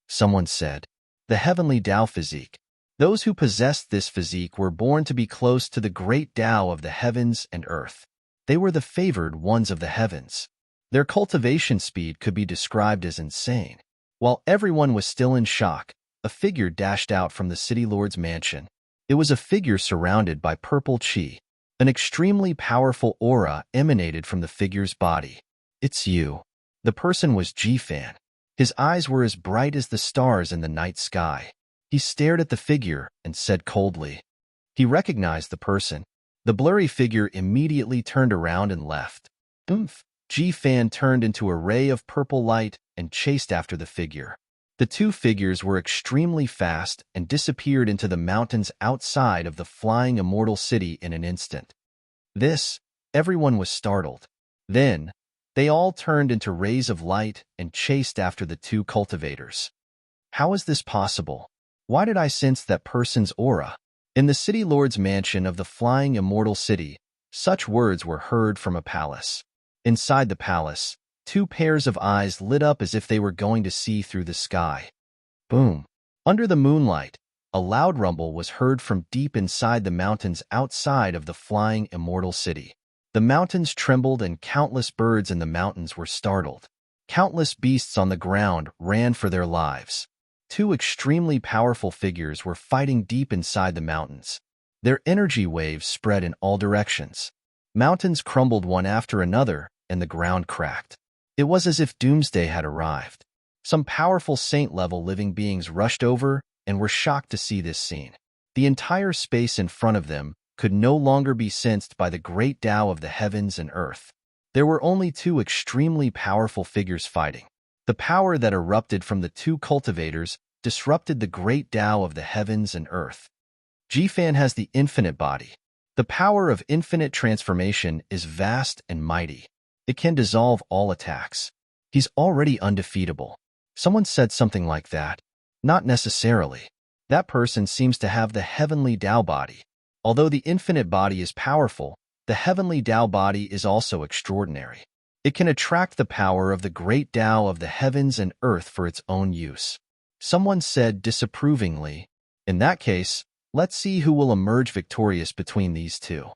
Someone said. The heavenly Tao physique. Those who possessed this physique were born to be close to the great Tao of the heavens and earth. They were the favored ones of the heavens. Their cultivation speed could be described as insane. While everyone was still in shock, a figure dashed out from the city lord's mansion. It was a figure surrounded by purple qi. An extremely powerful aura emanated from the figure's body. It's you. The person was Jifan. His eyes were as bright as the stars in the night sky. He stared at the figure and said coldly. He recognized the person. The blurry figure immediately turned around and left. Jifan turned into a ray of purple light and chased after the figure. The two figures were extremely fast and disappeared into the mountains outside of the flying immortal city in an instant. Everyone was startled. Then, they all turned into rays of light and chased after the two cultivators. How is this possible? Why did I sense that person's aura? In the city lord's mansion of the flying immortal city, such words were heard from a palace. Inside the palace, two pairs of eyes lit up as if they were going to see through the sky. Boom! Under the moonlight, a loud rumble was heard from deep inside the mountains outside of the flying immortal city. The mountains trembled and countless birds in the mountains were startled. Countless beasts on the ground ran for their lives. Two extremely powerful figures were fighting deep inside the mountains. Their energy waves spread in all directions. Mountains crumbled one after another, and the ground cracked. It was as if doomsday had arrived. Some powerful saint-level living beings rushed over and were shocked to see this scene. The entire space in front of them could no longer be sensed by the great Tao of the heavens and earth. There were only two extremely powerful figures fighting. The power that erupted from the two cultivators disrupted the great Tao of the heavens and earth. Jifan has the infinite body. The power of infinite transformation is vast and mighty. It can dissolve all attacks. He's already undefeatable. Someone said something like that. Not necessarily. That person seems to have the heavenly Tao body. Although the infinite body is powerful, the heavenly Tao body is also extraordinary. It can attract the power of the great Tao of the heavens and earth for its own use. Someone said disapprovingly, in that case, let's see who will emerge victorious between these two.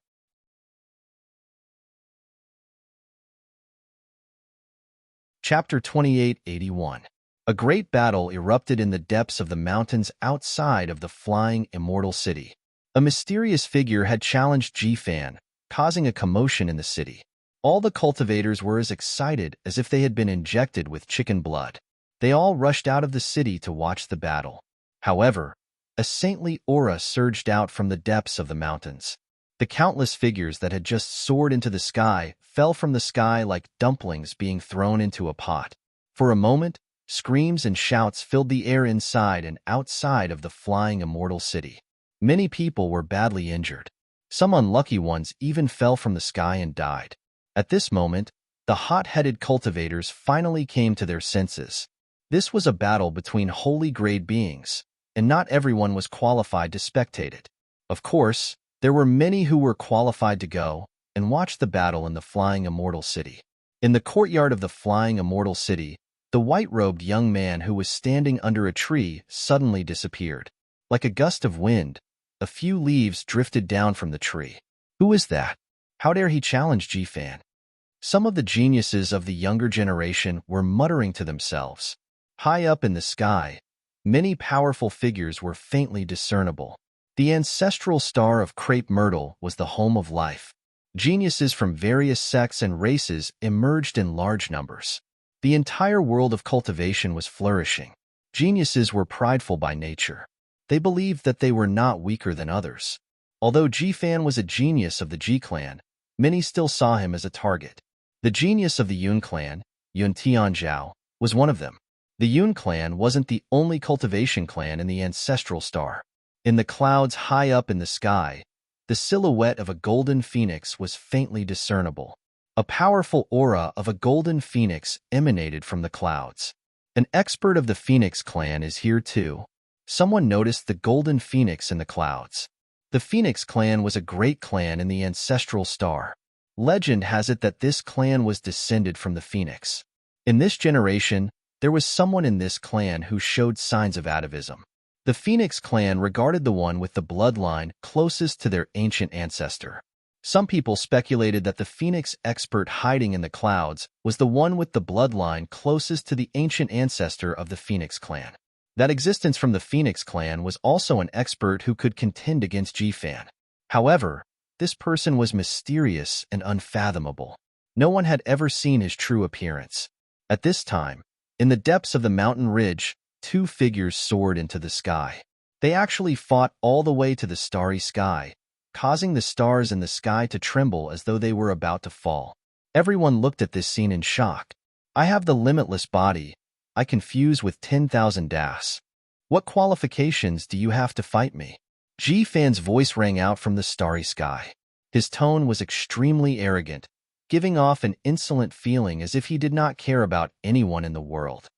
Chapter 2881. A great battle erupted in the depths of the mountains outside of the flying immortal city. A mysterious figure had challenged Jifan, causing a commotion in the city. All the cultivators were as excited as if they had been injected with chicken blood. They all rushed out of the city to watch the battle. However, a saintly aura surged out from the depths of the mountains. The countless figures that had just soared into the sky fell from the sky like dumplings being thrown into a pot. For a moment, screams and shouts filled the air inside and outside of the flying immortal city. Many people were badly injured. Some unlucky ones even fell from the sky and died. At this moment, the hot-headed cultivators finally came to their senses. This was a battle between holy grade beings, and not everyone was qualified to spectate it. Of course, there were many who were qualified to go and watch the battle in the flying immortal city. In the courtyard of the flying immortal city, the white-robed young man who was standing under a tree suddenly disappeared. Like a gust of wind, a few leaves drifted down from the tree. Who is that? How dare he challenge Jifan? Some of the geniuses of the younger generation were muttering to themselves. High up in the sky, many powerful figures were faintly discernible. The ancestral star of crepe myrtle was the home of life. Geniuses from various sects and races emerged in large numbers. The entire world of cultivation was flourishing. Geniuses were prideful by nature. They believed that they were not weaker than others. Although Jifan was a genius of the Ji clan, many still saw him as a target. The genius of the Yun clan, Yun Tianzhao, was one of them. The Yun clan wasn't the only cultivation clan in the ancestral star. In the clouds high up in the sky, the silhouette of a golden phoenix was faintly discernible. A powerful aura of a golden phoenix emanated from the clouds. An expert of the Phoenix clan is here too. Someone noticed the golden phoenix in the clouds. The Phoenix clan was a great clan in the ancestral star. Legend has it that this clan was descended from the phoenix. In this generation, there was someone in this clan who showed signs of atavism. The Phoenix clan regarded the one with the bloodline closest to their ancient ancestor. Some people speculated that the Phoenix expert hiding in the clouds was the one with the bloodline closest to the ancient ancestor of the Phoenix clan. That existence from the Phoenix clan was also an expert who could contend against Jifan. However, this person was mysterious and unfathomable. No one had ever seen his true appearance. At this time, in the depths of the mountain ridge, two figures soared into the sky. They actually fought all the way to the starry sky, causing the stars in the sky to tremble as though they were about to fall. Everyone looked at this scene in shock. I have the limitless body. I confuse with 10,000 das. What qualifications do you have to fight me? Jifan's voice rang out from the starry sky. His tone was extremely arrogant, giving off an insolent feeling as if he did not care about anyone in the world.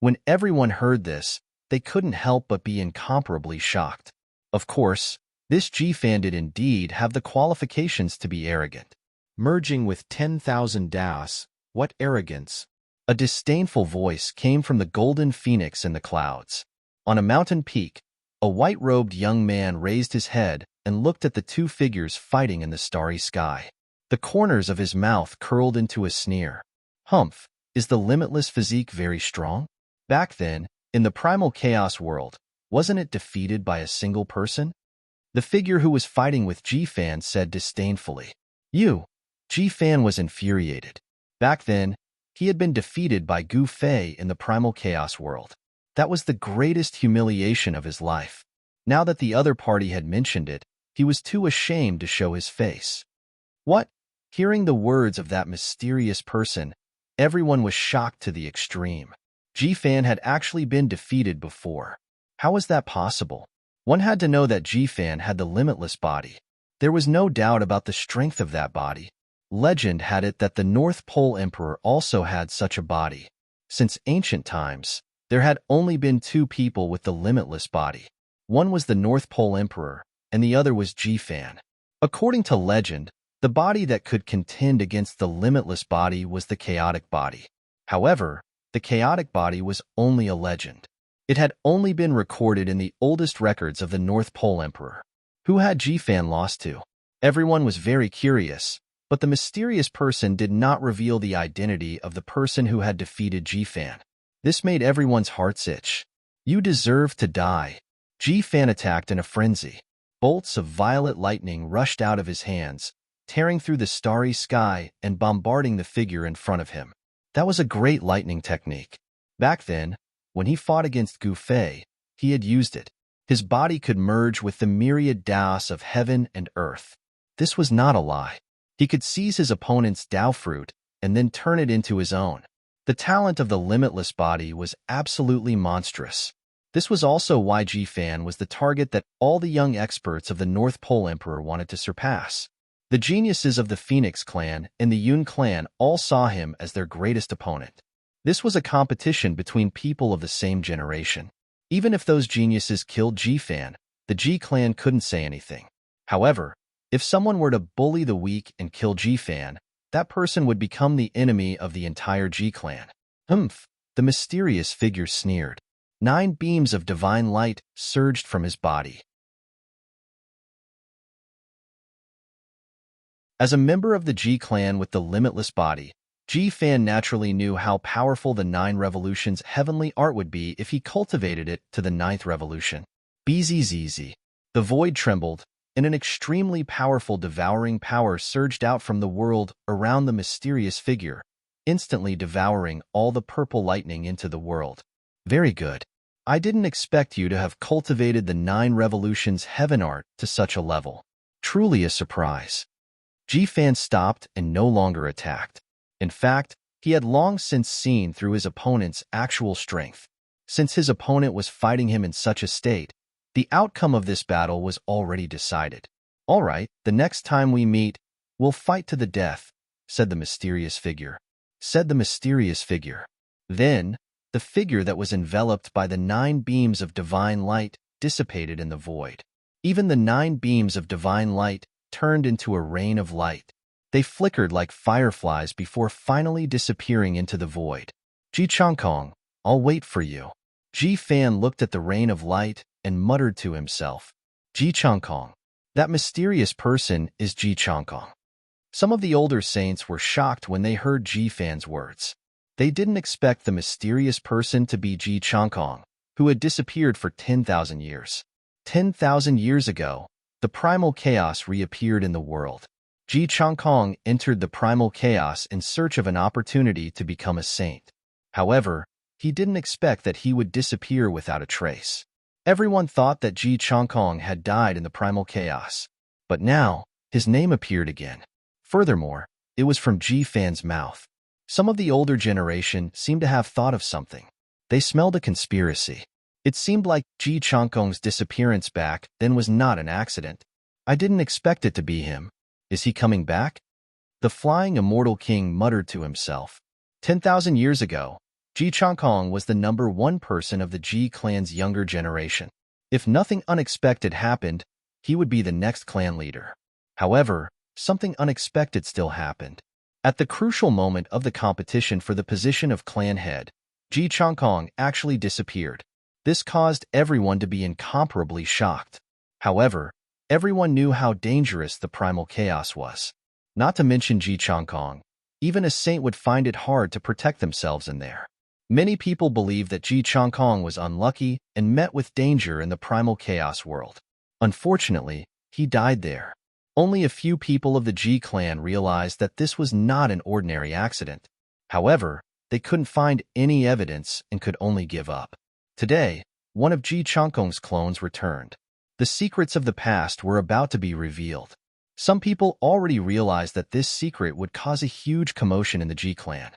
When everyone heard this, they couldn't help but be incomparably shocked. Of course, this Jifan did indeed have the qualifications to be arrogant. Merging with 10,000 das, what arrogance! A disdainful voice came from the golden phoenix in the clouds. On a mountain peak, a white-robed young man raised his head and looked at the two figures fighting in the starry sky. The corners of his mouth curled into a sneer. Humph, is the limitless physique very strong? Back then, in the primal chaos world, wasn't it defeated by a single person? The figure who was fighting with Jifan said disdainfully. Jifan was infuriated. Back then, he had been defeated by Gu Fei in the primal chaos world. That was the greatest humiliation of his life. Now that the other party had mentioned it, he was too ashamed to show his face. What? Hearing the words of that mysterious person, everyone was shocked to the extreme. Jifan had actually been defeated before. How was that possible? One had to know that Jifan had the limitless body. There was no doubt about the strength of that body. Legend had it that the North Pole Emperor also had such a body. Since ancient times, there had only been two people with the limitless body. One was the North Pole Emperor, and the other was Jifan. According to legend, the body that could contend against the limitless body was the chaotic body. However, the chaotic body was only a legend. It had only been recorded in the oldest records of the North Pole Emperor. Who had Jifan lost to? Everyone was very curious, but the mysterious person did not reveal the identity of the person who had defeated Jifan. This made everyone's hearts itch. You deserve to die. Ji Fan attacked in a frenzy. Bolts of violet lightning rushed out of his hands, tearing through the starry sky and bombarding the figure in front of him. That was a great lightning technique. Back then, when he fought against Gu Fei, he had used it. His body could merge with the myriad Daos of heaven and earth. This was not a lie. He could seize his opponent's Dao fruit and then turn it into his own. The talent of the limitless body was absolutely monstrous. This was also why Ji Fan was the target that all the young experts of the North Pole Emperor wanted to surpass. The geniuses of the Phoenix clan and the Yun clan all saw him as their greatest opponent. This was a competition between people of the same generation. Even if those geniuses killed Ji Fan, the Ji clan couldn't say anything. However, if someone were to bully the weak and kill Ji Fan, that person would become the enemy of the entire Ji clan. Humph! The mysterious figure sneered. 9 beams of divine light surged from his body. As a member of the Ji clan with the limitless body, Ji Fan naturally knew how powerful the 9 revolutions heavenly art would be if he cultivated it to the 9th revolution. Bzzz. The void trembled, and an extremely powerful devouring power surged out from the world around the mysterious figure, instantly devouring all the purple lightning into the world. Very good. I didn't expect you to have cultivated the 9 revolutions heaven art to such a level. Truly a surprise. Ji Fan stopped and no longer attacked. In fact, he had long since seen through his opponent's actual strength. Since his opponent was fighting him in such a state, the outcome of this battle was already decided. All right, the next time we meet, we'll fight to the death, said the mysterious figure. Then, the figure that was enveloped by the 9 beams of divine light dissipated in the void. Even the 9 beams of divine light turned into a rain of light. They flickered like fireflies before finally disappearing into the void. Ji Changkong, I'll wait for you. Ji Fan looked at the rain of light and muttered to himself. Ji Changkong. That mysterious person is Ji Changkong. Some of the older saints were shocked when they heard Ji Fan's words. They didn't expect the mysterious person to be Ji Changkong, who had disappeared for 10,000 years. 10,000 years ago, the primal chaos reappeared in the world. Ji Changkong entered the primal chaos in search of an opportunity to become a saint. However, he didn't expect that he would disappear without a trace. Everyone thought that Ji Changkong had died in the primal chaos. But now, his name appeared again. Furthermore, it was from Ji Fan's mouth. Some of the older generation seemed to have thought of something. They smelled a conspiracy. It seemed like Ji Changkong's disappearance back then was not an accident. I didn't expect it to be him. Is he coming back? The flying immortal king muttered to himself. 10,000 years ago, Ji Changkong was the #1 person of the Ji clan's younger generation. If nothing unexpected happened, he would be the next clan leader. However, something unexpected still happened. At the crucial moment of the competition for the position of clan head, Ji Changkong actually disappeared. This caused everyone to be incomparably shocked. However, everyone knew how dangerous the primal chaos was. Not to mention Ji Changkong, even a saint would find it hard to protect themselves in there. Many people believed that Ji Changkong was unlucky and met with danger in the primal chaos world. Unfortunately, he died there. Only a few people of the Ji clan realized that this was not an ordinary accident. However, they couldn't find any evidence and could only give up. Today, one of Ji Changkong's clones returned. The secrets of the past were about to be revealed. Some people already realized that this secret would cause a huge commotion in the Ji clan.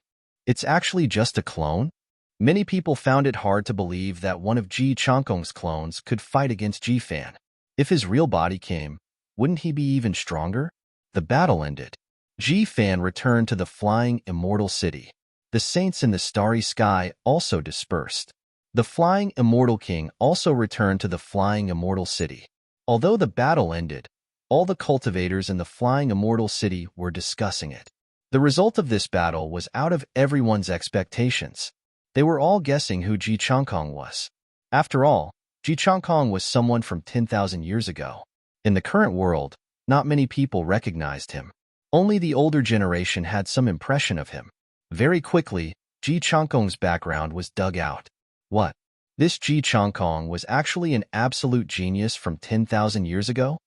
It's actually just a clone? Many people found it hard to believe that one of Ji Changkong's clones could fight against Ji Fan. If his real body came, wouldn't he be even stronger? The battle ended. Ji Fan returned to the flying immortal city. The saints in the starry sky also dispersed. The flying immortal king also returned to the flying immortal city. Although the battle ended, all the cultivators in the flying immortal city were discussing it. The result of this battle was out of everyone's expectations. They were all guessing who Ji Changkong was. After all, Ji Changkong was someone from 10,000 years ago. In the current world, not many people recognized him. Only the older generation had some impression of him. Very quickly, Ji Changkong's background was dug out. What? This Ji Changkong was actually an absolute genius from 10,000 years ago?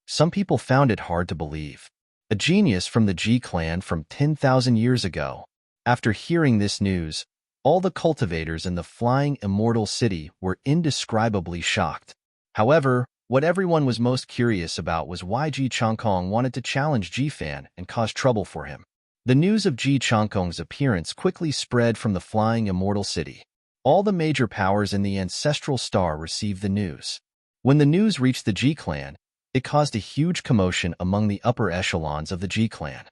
Some people found it hard to believe. A genius from the Ji clan from 10,000 years ago. After hearing this news, all the cultivators in the flying immortal city were indescribably shocked. However, what everyone was most curious about was why Ji Changkong wanted to challenge Ji Fan and cause trouble for him. The news of Ji Changkong's appearance quickly spread from the flying immortal city. All the major powers in the ancestral star received the news. When the news reached the Ji clan, it caused a huge commotion among the upper echelons of the Ji clan.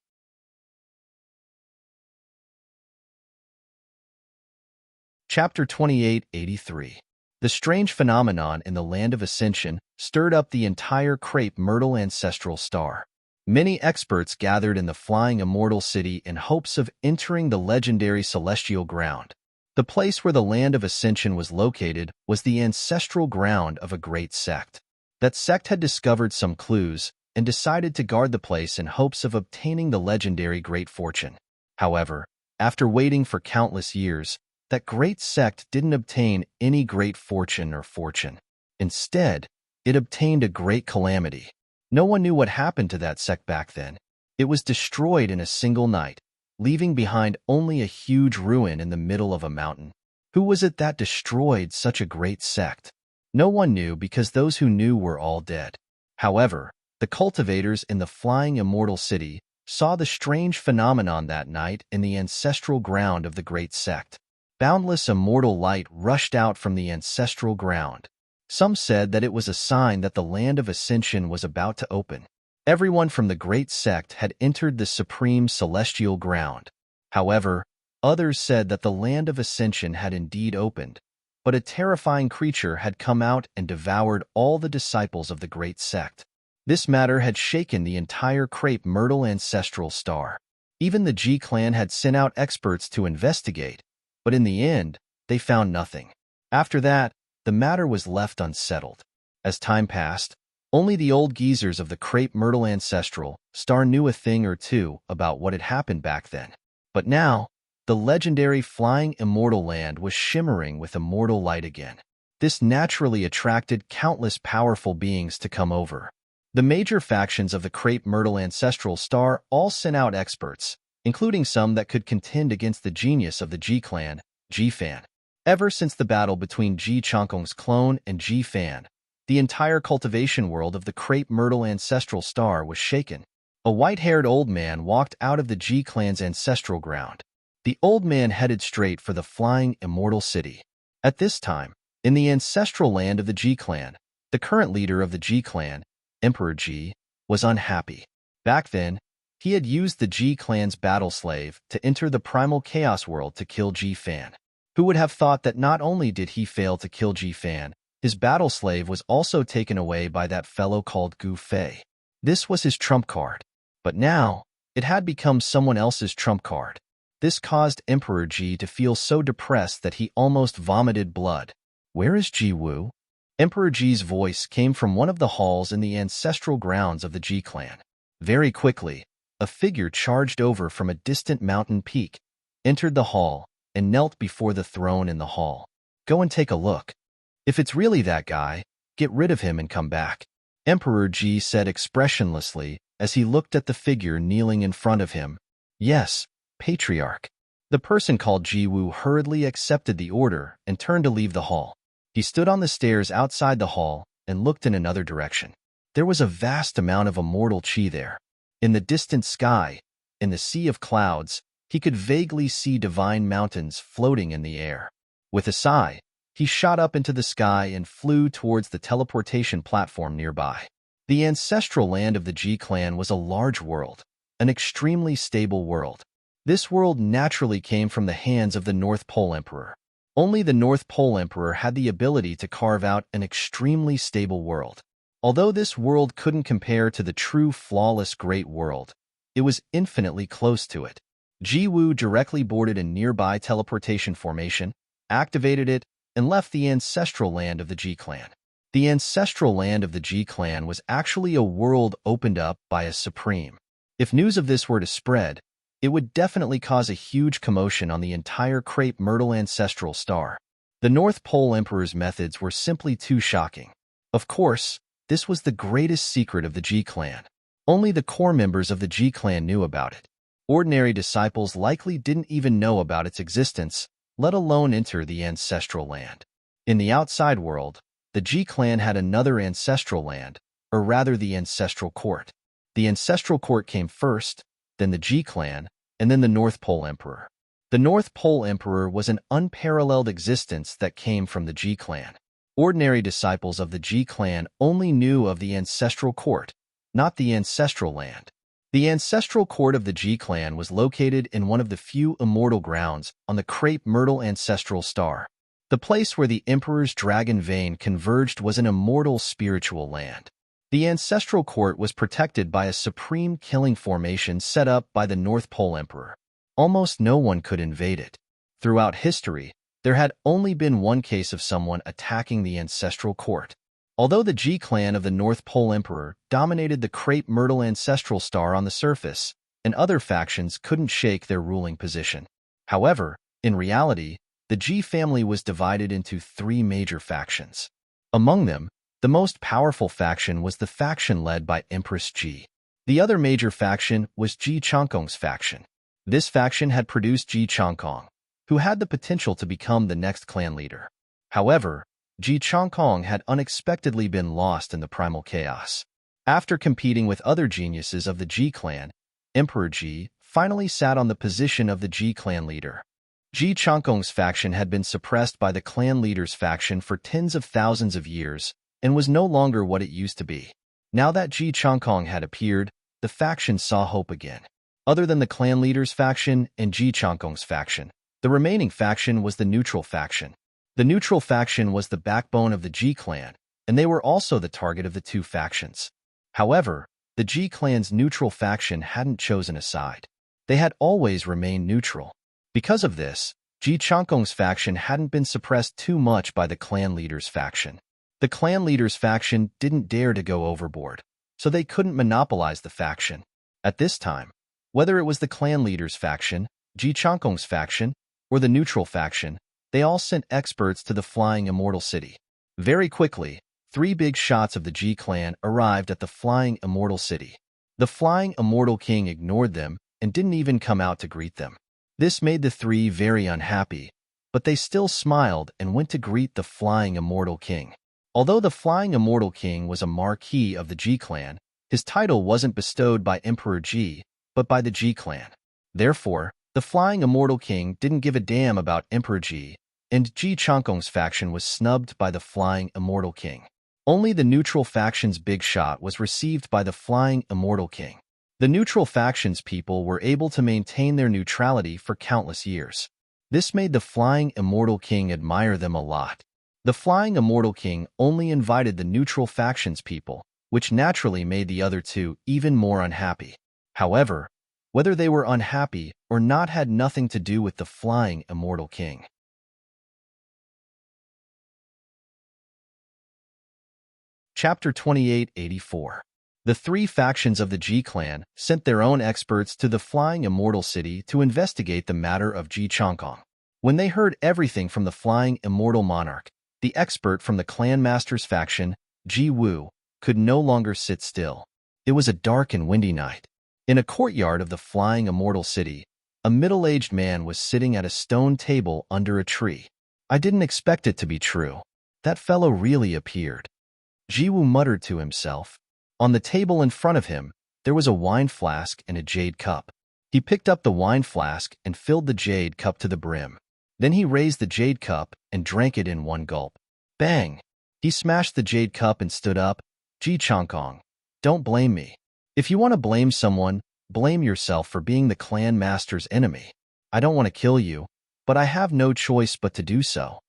Chapter 2883. The strange phenomenon in the land of Ascension stirred up the entire crepe myrtle ancestral star. Many experts gathered in the flying immortal city in hopes of entering the legendary celestial ground. The place where the land of Ascension was located was the ancestral ground of a great sect. That sect had discovered some clues and decided to guard the place in hopes of obtaining the legendary great fortune. However, after waiting for countless years, that great sect didn't obtain any great fortune or fortune. Instead, it obtained a great calamity. No one knew what happened to that sect back then. It was destroyed in a single night, leaving behind only a huge ruin in the middle of a mountain. Who was it that destroyed such a great sect? No one knew because those who knew were all dead. However, the cultivators in the flying immortal city saw the strange phenomenon that night in the ancestral ground of the great sect. Boundless immortal light rushed out from the ancestral ground. Some said that it was a sign that the land of Ascension was about to open. Everyone from the great sect had entered the supreme celestial ground. However, others said that the land of Ascension had indeed opened, but a terrifying creature had come out and devoured all the disciples of the great sect. This matter had shaken the entire crepe myrtle ancestral star. Even the Ji clan had sent out experts to investigate, but in the end, they found nothing. After that, the matter was left unsettled. As time passed, only the old geezers of the crepe myrtle ancestral star knew a thing or two about what had happened back then. But now, the legendary flying immortal land was shimmering with immortal light again. This naturally attracted countless powerful beings to come over. The major factions of the crepe myrtle ancestral star all sent out experts, including some that could contend against the genius of the Ji clan, Ji Fan. Ever since the battle between Ji Changkong's clone and Ji Fan, the entire cultivation world of the crepe myrtle ancestral star was shaken. A white-haired old man walked out of the Ji clan's ancestral ground. The old man headed straight for the flying immortal city. At this time, in the ancestral land of the Ji clan, the current leader of the Ji clan, Emperor Ji, was unhappy. Back then, he had used the Ji clan's battle slave to enter the primal chaos world to kill Ji Fan. Who would have thought that not only did he fail to kill Ji Fan, his battle slave was also taken away by that fellow called Gu Fei. This was his trump card. But now, it had become someone else's trump card. This caused Emperor Ji to feel so depressed that he almost vomited blood. Where is Ji Wu? Emperor Ji's voice came from one of the halls in the ancestral grounds of the Ji clan. Very quickly, a figure charged over from a distant mountain peak, entered the hall, and knelt before the throne in the hall. Go and take a look. If it's really that guy, get rid of him and come back. Emperor Ji said expressionlessly as he looked at the figure kneeling in front of him. Yes, Patriarch. The person called Ji Wu hurriedly accepted the order and turned to leave the hall. He stood on the stairs outside the hall and looked in another direction. There was a vast amount of immortal chi there. In the distant sky, in the sea of clouds, he could vaguely see divine mountains floating in the air. With a sigh, he shot up into the sky and flew towards the teleportation platform nearby. The ancestral land of the Ji clan was a large world, an extremely stable world. This world naturally came from the hands of the North Pole Emperor. Only the North Pole Emperor had the ability to carve out an extremely stable world. Although this world couldn't compare to the true flawless great world, it was infinitely close to it. Ji Wu directly boarded a nearby teleportation formation, activated it, and left the ancestral land of the Ji clan. The ancestral land of the Ji clan was actually a world opened up by a supreme. If news of this were to spread, it would definitely cause a huge commotion on the entire crepe myrtle ancestral star. The North Pole Emperor's methods were simply too shocking. Of course, this was the greatest secret of the G clan. Only the core members of the G clan knew about it. Ordinary disciples likely didn't even know about its existence, let alone enter the ancestral land. In the outside world, the G clan had another ancestral land, or rather the ancestral court. The ancestral court came first, then the G clan, and then the North Pole Emperor. The North Pole Emperor was an unparalleled existence that came from the G clan. Ordinary disciples of the G clan only knew of the ancestral court, not the ancestral land. The ancestral court of the G clan was located in one of the few immortal grounds on the crepe myrtle ancestral star. The place where the Emperor's dragon vein converged was an immortal spiritual land. The ancestral court was protected by a supreme killing formation set up by the North Pole Emperor. Almost no one could invade it. Throughout history, there had only been one case of someone attacking the ancestral court. Although the G clan of the North Pole Emperor dominated the crepe myrtle ancestral star on the surface, and other factions couldn't shake their ruling position. However, in reality, the G family was divided into three major factions. Among them, the most powerful faction was the faction led by Empress Ji. The other major faction was Ji Changkong's faction. This faction had produced Ji Changkong, who had the potential to become the next clan leader. However, Ji Changkong had unexpectedly been lost in the primal chaos. After competing with other geniuses of the Ji clan, Emperor Ji finally sat on the position of the Ji clan leader. Ji Changkong's faction had been suppressed by the clan leader's faction for tens of thousands of years and was no longer what it used to be. Now that Ji Changkong had appeared, the faction saw hope again. Other than the clan leader's faction and Ji Changkong's faction, the remaining faction was the neutral faction. The neutral faction was the backbone of the G clan, and they were also the target of the two factions. However, the G clan's neutral faction hadn't chosen a side. They had always remained neutral. Because of this, Ji Changkong's faction hadn't been suppressed too much by the clan leader's faction. The clan leader's faction didn't dare to go overboard, so they couldn't monopolize the faction. At this time, whether it was the clan leader's faction, Ji Changkong's faction, or the neutral faction, they all sent experts to the Flying Immortal City. Very quickly, 3 big shots of the G clan arrived at the Flying Immortal City. The Flying Immortal King ignored them and didn't even come out to greet them. This made the 3 very unhappy, but they still smiled and went to greet the Flying Immortal King. Although the Flying Immortal King was a marquis of the G clan, his title wasn't bestowed by Emperor Ji, but by the G clan. Therefore, the Flying Immortal King didn't give a damn about Emperor Ji, and Ji Changkong's faction was snubbed by the Flying Immortal King. Only the neutral faction's big shot was received by the Flying Immortal King. The neutral faction's people were able to maintain their neutrality for countless years. This made the Flying Immortal King admire them a lot. The Flying Immortal King only invited the neutral faction's people, which naturally made the other 2 even more unhappy. However, whether they were unhappy or not had nothing to do with the Flying Immortal King. Chapter 2884. The 3 factions of the G clan sent their own experts to the Flying Immortal City to investigate the matter of Ji Changkong. When they heard everything from the Flying Immortal Monarch, the expert from the Clan Master's faction, Ji Wu, could no longer sit still. It was a dark and windy night. In a courtyard of the Flying Immortal City, a middle-aged man was sitting at a stone table under a tree. I didn't expect it to be true. That fellow really appeared. Ji Wu muttered to himself. On the table in front of him, there was a wine flask and a jade cup. He picked up the wine flask and filled the jade cup to the brim. Then he raised the jade cup and drank it in one gulp. Bang! He smashed the jade cup and stood up. Ji Changkong, don't blame me. If you want to blame someone, blame yourself for being the clan master's enemy. I don't want to kill you, but I have no choice but to do so.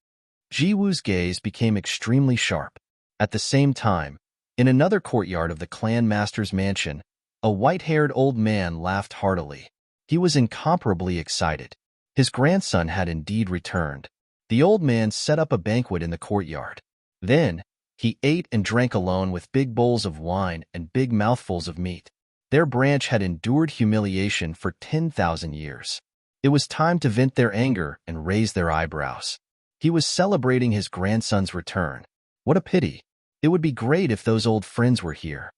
Ji Wu's gaze became extremely sharp. At the same time, in another courtyard of the clan master's mansion, a white-haired old man laughed heartily. He was incomparably excited. His grandson had indeed returned. The old man set up a banquet in the courtyard. Then, he ate and drank alone with big bowls of wine and big mouthfuls of meat. Their branch had endured humiliation for 10,000 years. It was time to vent their anger and raise their eyebrows. He was celebrating his grandson's return. What a pity. It would be great if those old friends were here.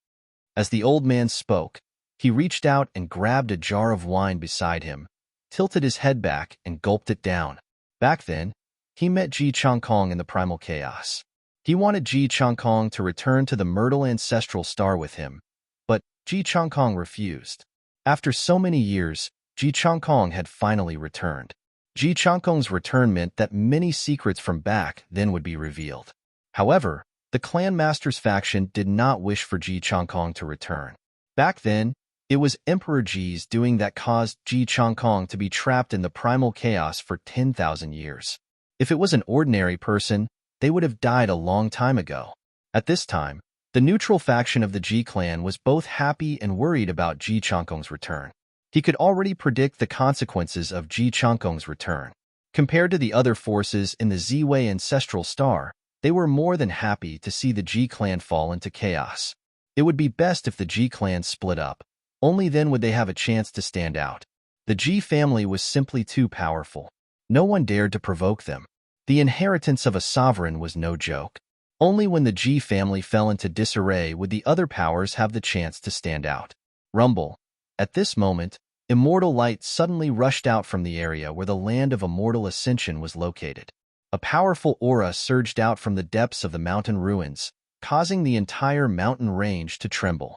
As the old man spoke, he reached out and grabbed a jar of wine beside him, tilted his head back, and gulped it down. Back then, he met Ji Changkong in the primal chaos. He wanted Ji Changkong to return to the Myrtle ancestral star with him, but Ji Changkong refused. After so many years, Ji Changkong had finally returned. Ji Changkong's return meant that many secrets from back then would be revealed. However, the clan master's faction did not wish for Ji Changkong to return. Back then, it was Emperor Ji's doing that caused Ji Changkong to be trapped in the primal chaos for 10,000 years. If it was an ordinary person, they would have died a long time ago. At this time, the neutral faction of the Ji clan was both happy and worried about Ji Changkong's return. He could already predict the consequences of Ji Changkong's return. Compared to the other forces in the Ziwei ancestral star, they were more than happy to see the Ji clan fall into chaos. It would be best if the Ji clan split up. Only then would they have a chance to stand out. The Ji family was simply too powerful. No one dared to provoke them. The inheritance of a sovereign was no joke. Only when the Ji family fell into disarray would the other powers have the chance to stand out. Rumble. At this moment, immortal light suddenly rushed out from the area where the land of immortal ascension was located. A powerful aura surged out from the depths of the mountain ruins, causing the entire mountain range to tremble.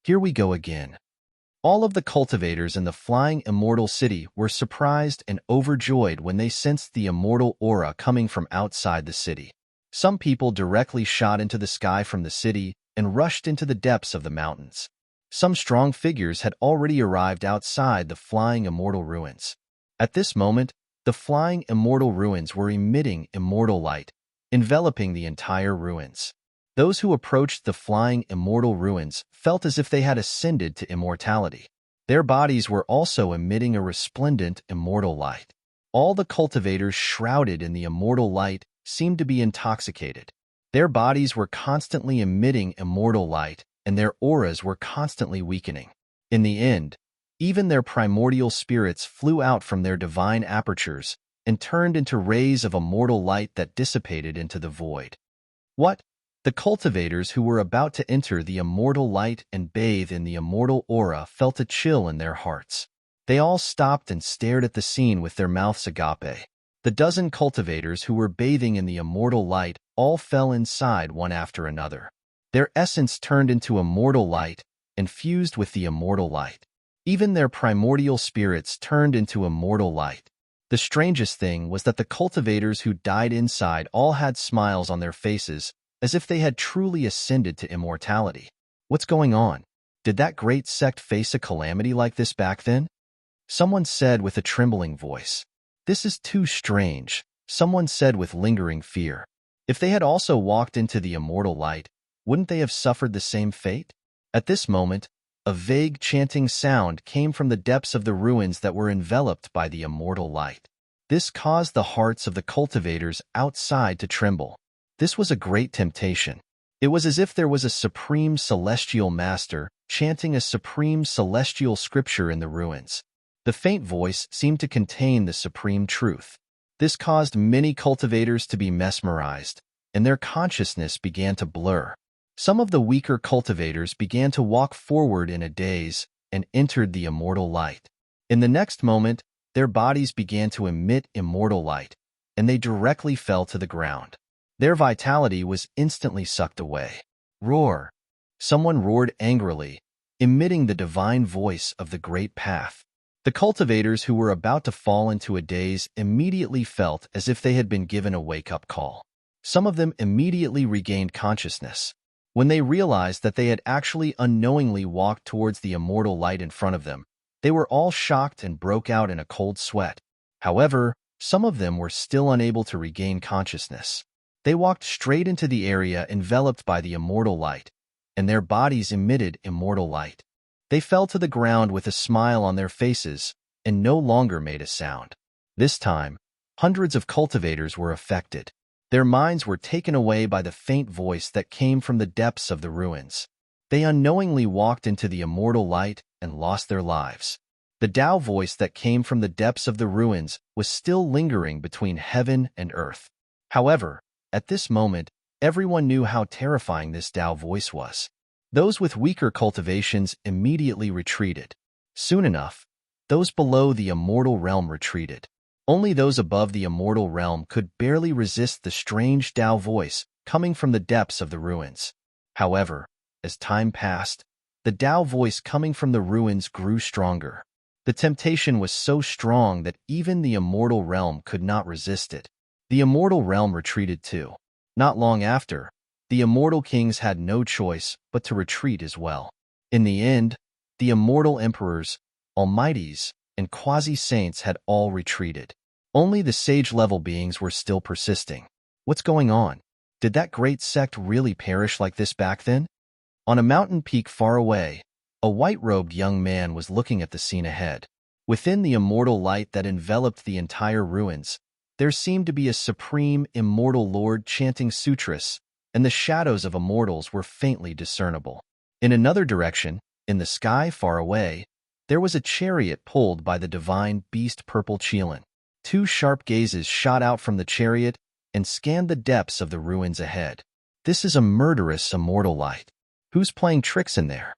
Here we go again. All of the cultivators in the flying immortal city were surprised and overjoyed when they sensed the immortal aura coming from outside the city. Some people directly shot into the sky from the city and rushed into the depths of the mountains. Some strong figures had already arrived outside the flying immortal ruins. At this moment, the flying immortal ruins were emitting immortal light, enveloping the entire ruins. Those who approached the flying immortal ruins felt as if they had ascended to immortality. Their bodies were also emitting a resplendent immortal light. All the cultivators shrouded in the immortal light seemed to be intoxicated. Their bodies were constantly emitting immortal light, and their auras were constantly weakening. In the end, even their primordial spirits flew out from their divine apertures and turned into rays of immortal light that dissipated into the void. What? The cultivators who were about to enter the immortal light and bathe in the immortal aura felt a chill in their hearts. They all stopped and stared at the scene with their mouths agape. The dozen cultivators who were bathing in the immortal light all fell inside one after another. Their essence turned into immortal light and fused with the immortal light. Even their primordial spirits turned into immortal light. The strangest thing was that the cultivators who died inside all had smiles on their faces, as if they had truly ascended to immortality. What's going on? Did that great sect face a calamity like this back then? Someone said with a trembling voice. This is too strange, someone said with lingering fear. If they had also walked into the immortal light, wouldn't they have suffered the same fate? At this moment, a vague chanting sound came from the depths of the ruins that were enveloped by the immortal light. This caused the hearts of the cultivators outside to tremble. This was a great temptation. It was as if there was a supreme celestial master chanting a supreme celestial scripture in the ruins. The faint voice seemed to contain the supreme truth. This caused many cultivators to be mesmerized, and their consciousness began to blur. Some of the weaker cultivators began to walk forward in a daze and entered the immortal light. In the next moment, their bodies began to emit immortal light, and they directly fell to the ground. Their vitality was instantly sucked away. Roar! Someone roared angrily, emitting the divine voice of the great path. The cultivators who were about to fall into a daze immediately felt as if they had been given a wake-up call. Some of them immediately regained consciousness. When they realized that they had actually unknowingly walked towards the immortal light in front of them, they were all shocked and broke out in a cold sweat. However, some of them were still unable to regain consciousness. They walked straight into the area enveloped by the immortal light, and their bodies emitted immortal light. They fell to the ground with a smile on their faces and no longer made a sound. This time, hundreds of cultivators were affected. Their minds were taken away by the faint voice that came from the depths of the ruins. They unknowingly walked into the immortal light and lost their lives. The Tao voice that came from the depths of the ruins was still lingering between heaven and earth. However, at this moment, everyone knew how terrifying this Tao voice was. Those with weaker cultivations immediately retreated. Soon enough, those below the immortal realm retreated. Only those above the immortal realm could barely resist the strange Tao voice coming from the depths of the ruins. However, as time passed, the Tao voice coming from the ruins grew stronger. The temptation was so strong that even the immortal realm could not resist it. The immortal realm retreated too. Not long after, the immortal kings had no choice but to retreat as well. In the end, the immortal emperors, almighties, and quasi-saints had all retreated. Only the sage-level beings were still persisting. What's going on? Did that great sect really perish like this back then? On a mountain peak far away, a white-robed young man was looking at the scene ahead. Within the immortal light that enveloped the entire ruins, there seemed to be a supreme, immortal lord chanting sutras, and the shadows of immortals were faintly discernible. In another direction, in the sky far away, there was a chariot pulled by the divine beast Purple Cheelin. Two sharp gazes shot out from the chariot and scanned the depths of the ruins ahead. This is a murderous immortal light. Who's playing tricks in there?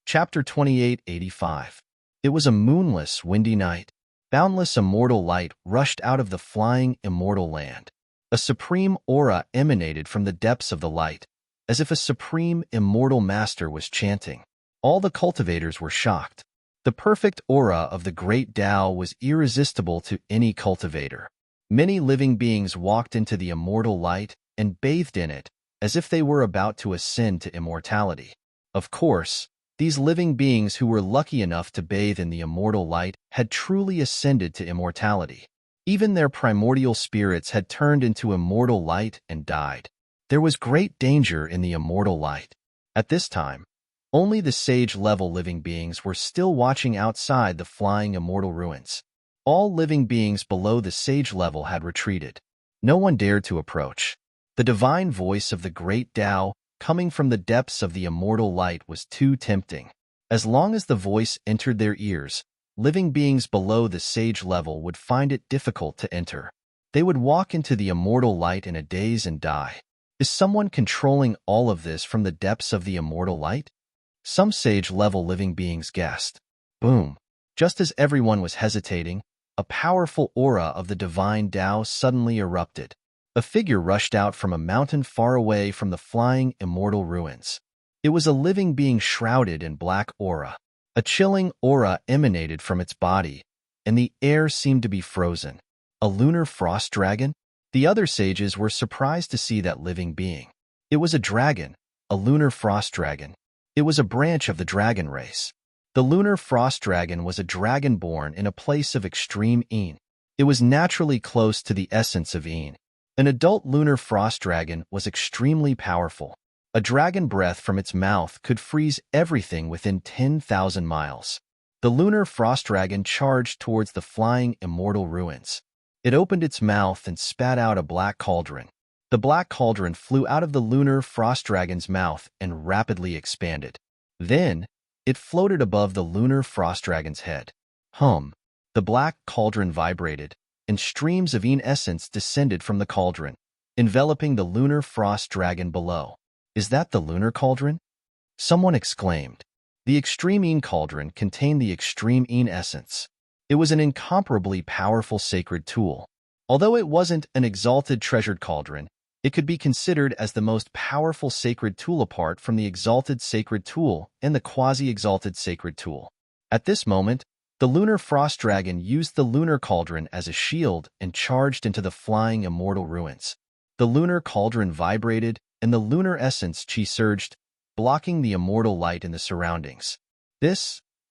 Chapter 2885. It was a moonless, windy night. Boundless immortal light rushed out of the flying immortal land. A supreme aura emanated from the depths of the light, as if a supreme immortal master was chanting. All the cultivators were shocked. The perfect aura of the great Tao was irresistible to any cultivator. Many living beings walked into the immortal light and bathed in it, as if they were about to ascend to immortality. Of course, these living beings who were lucky enough to bathe in the immortal light had truly ascended to immortality. Even their primordial spirits had turned into immortal light and died. There was great danger in the immortal light. At this time, only the sage-level living beings were still watching outside the flying immortal ruins. All living beings below the sage level had retreated. No one dared to approach. The divine voice of the great Tao, coming from the depths of the immortal light, was too tempting. As long as the voice entered their ears, living beings below the sage level would find it difficult to enter. They would walk into the immortal light in a daze and die. Is someone controlling all of this from the depths of the immortal light? Some sage-level living beings guessed. Boom! Just as everyone was hesitating, a powerful aura of the divine Tao suddenly erupted. A figure rushed out from a mountain far away from the flying immortal ruins. It was a living being shrouded in black aura. A chilling aura emanated from its body, and the air seemed to be frozen. A lunar frost dragon? The other sages were surprised to see that living being. It was a dragon, a lunar frost dragon. It was a branch of the dragon race. The lunar frost dragon was a dragon born in a place of extreme Een. It was naturally close to the essence of Een. An adult lunar frost dragon was extremely powerful. A dragon breath from its mouth could freeze everything within 10,000 miles. The lunar frost dragon charged towards the flying immortal ruins. It opened its mouth and spat out a black cauldron. The black cauldron flew out of the lunar frost dragon's mouth and rapidly expanded. Then, it floated above the lunar frost dragon's head. The black cauldron vibrated, and streams of Een essence descended from the cauldron, enveloping the lunar frost dragon below. Is that the lunar cauldron? Someone exclaimed. The extreme Een cauldron contained the extreme Een essence. It was an incomparably powerful sacred tool. Although it wasn't an exalted treasured cauldron, it could be considered as the most powerful sacred tool apart from the exalted sacred tool and the quasi-exalted sacred tool. At this moment, the lunar frost dragon used the lunar cauldron as a shield and charged into the flying immortal ruins. The lunar cauldron vibrated, and the lunar essence chi surged, blocking the immortal light in the surroundings. The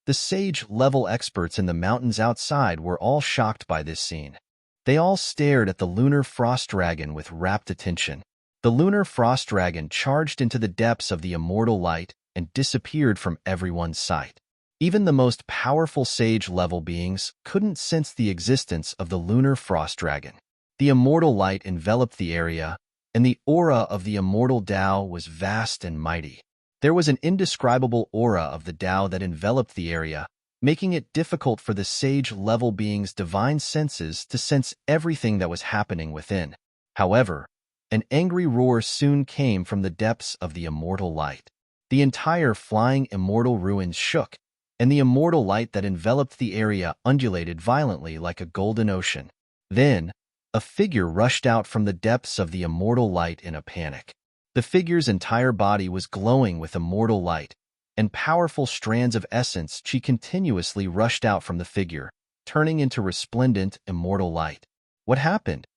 sage-level experts in the mountains outside were all shocked by this scene. They all stared at the lunar frost dragon with rapt attention. The lunar frost dragon charged into the depths of the immortal light and disappeared from everyone's sight. Even the most powerful sage-level beings couldn't sense the existence of the lunar frost dragon. The immortal light enveloped the area, and the aura of the immortal Tao was vast and mighty. There was an indescribable aura of the Tao that enveloped the area, making it difficult for the sage-level being's divine senses to sense everything that was happening within. However, an angry roar soon came from the depths of the immortal light. The entire flying immortal ruins shook, and the immortal light that enveloped the area undulated violently like a golden ocean. Then, a figure rushed out from the depths of the immortal light in a panic. The figure's entire body was glowing with immortal light, and powerful strands of essence chi continuously rushed out from the figure, turning into resplendent, immortal light. What happened?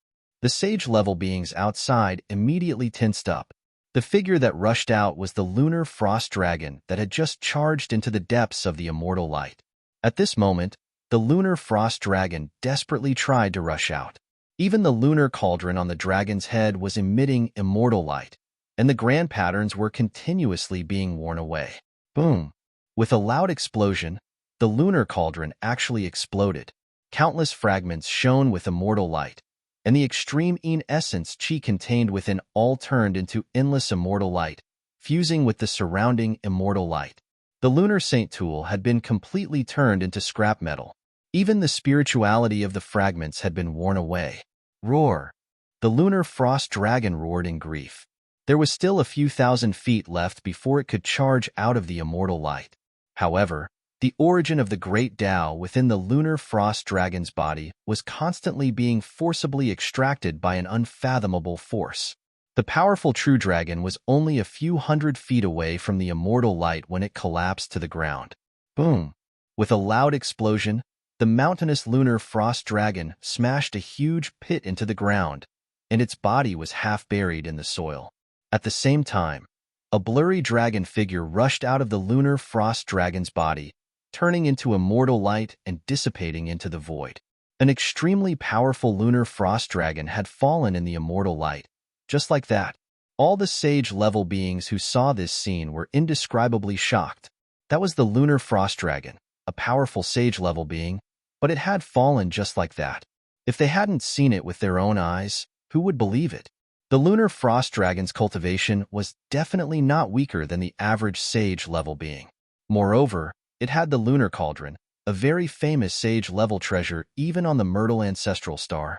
The sage-level beings outside immediately tensed up. The figure that rushed out was the lunar frost dragon that had just charged into the depths of the immortal light. At this moment, the lunar frost dragon desperately tried to rush out. Even the lunar cauldron on the dragon's head was emitting immortal light, and the grand patterns were continuously being worn away. Boom! With a loud explosion, the lunar cauldron actually exploded. Countless fragments shone with immortal light, and the extreme essence chi contained within all turned into endless immortal light, fusing with the surrounding immortal light. The lunar saint tool had been completely turned into scrap metal. Even the spirituality of the fragments had been worn away. Roar! The lunar frost dragon roared in grief. There was still a few thousand feet left before it could charge out of the immortal light. However, the origin of the great Tao within the lunar frost dragon's body was constantly being forcibly extracted by an unfathomable force. The powerful true dragon was only a few hundred feet away from the immortal light when it collapsed to the ground. Boom! With a loud explosion, the mountainous lunar frost dragon smashed a huge pit into the ground, and its body was half buried in the soil. At the same time, a blurry dragon figure rushed out of the lunar frost dragon's body, turning into immortal light and dissipating into the void. An extremely powerful lunar frost dragon had fallen in the immortal light. Just like that, all the sage-level beings who saw this scene were indescribably shocked. That was the lunar frost dragon, a powerful sage-level being, but it had fallen just like that. If they hadn't seen it with their own eyes, who would believe it? The lunar frost dragon's cultivation was definitely not weaker than the average sage-level being. Moreover, it had the lunar cauldron, a very famous sage-level treasure even on the Myrtle ancestral star.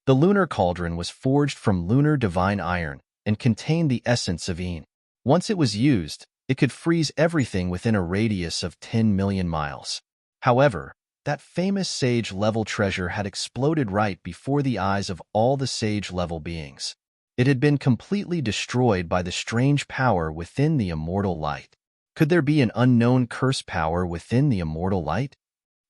The lunar cauldron was forged from lunar divine iron and contained the essence of Een. Once it was used, it could freeze everything within a radius of 10 million miles. However, that famous sage-level treasure had exploded right before the eyes of all the sage-level beings. It had been completely destroyed by the strange power within the immortal light. Could there be an unknown curse power within the immortal light?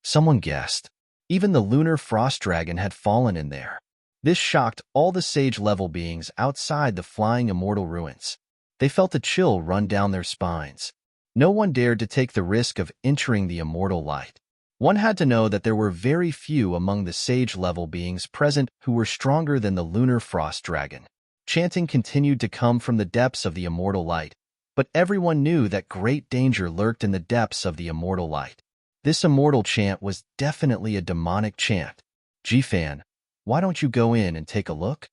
Someone guessed. Even the lunar frost dragon had fallen in there. This shocked all the sage-level beings outside the flying immortal ruins. They felt a chill run down their spines. No one dared to take the risk of entering the immortal light. One had to know that there were very few among the sage-level beings present who were stronger than the lunar frost dragon. Chanting continued to come from the depths of the immortal light, but everyone knew that great danger lurked in the depths of the immortal light. This immortal chant was definitely a demonic chant. Jifan, why don't you go in and take a look?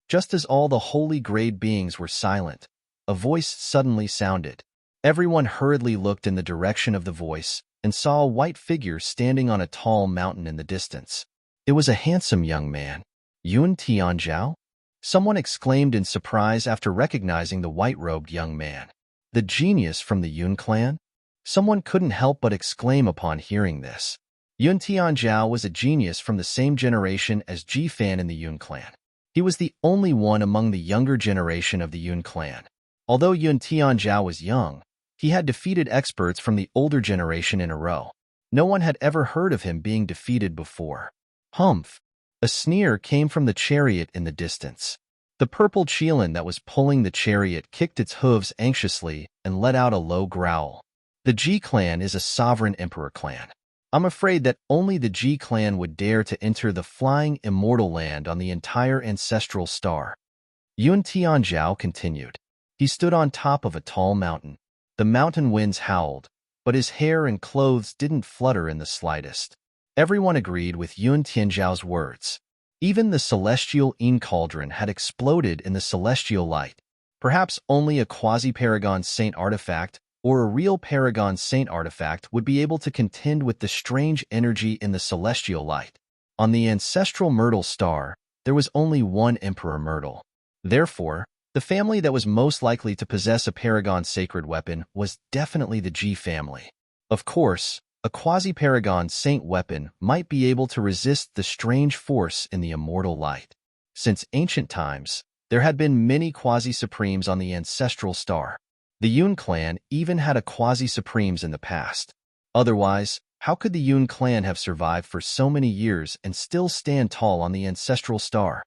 Just as all the holy grade beings were silent, a voice suddenly sounded. Everyone hurriedly looked in the direction of the voice and saw a white figure standing on a tall mountain in the distance. It was a handsome young man. Yun Tianzhao? Someone exclaimed in surprise after recognizing the white-robed young man. The genius from the Yun clan? Someone couldn't help but exclaim upon hearing this. Yun Tianzhao was a genius from the same generation as Jifan in the Yun clan. He was the only one among the younger generation of the Yun clan. Although Yun Tianzhao was young, he had defeated experts from the older generation in a row. No one had ever heard of him being defeated before. Humph! A sneer came from the chariot in the distance. The purple Qilin that was pulling the chariot kicked its hooves anxiously and let out a low growl. The Ji clan is a sovereign emperor clan. I'm afraid that only the Ji clan would dare to enter the flying immortal land on the entire ancestral star. Yun Tianzhao continued. He stood on top of a tall mountain. The mountain winds howled, but his hair and clothes didn't flutter in the slightest. Everyone agreed with Yun Tianzhao's words. Even the celestial cauldron had exploded in the celestial light. Perhaps only a quasi-paragon saint artifact or a real paragon saint artifact would be able to contend with the strange energy in the celestial light. On the ancestral Myrtle star, there was only one Emperor Myrtle. Therefore, the family that was most likely to possess a paragon sacred weapon was definitely the G family. Of course, a quasi-paragon saint weapon might be able to resist the strange force in the immortal light. Since ancient times, there had been many quasi-supremes on the ancestral star. The Yun clan even had a quasi-supremes in the past. Otherwise, how could the Yun clan have survived for so many years and still stand tall on the ancestral star?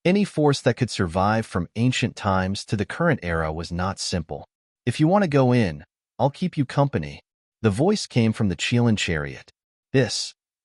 Any force that could survive from ancient times to the current era was not simple. If you want to go in, I'll keep you company. The voice came from the Chilan chariot.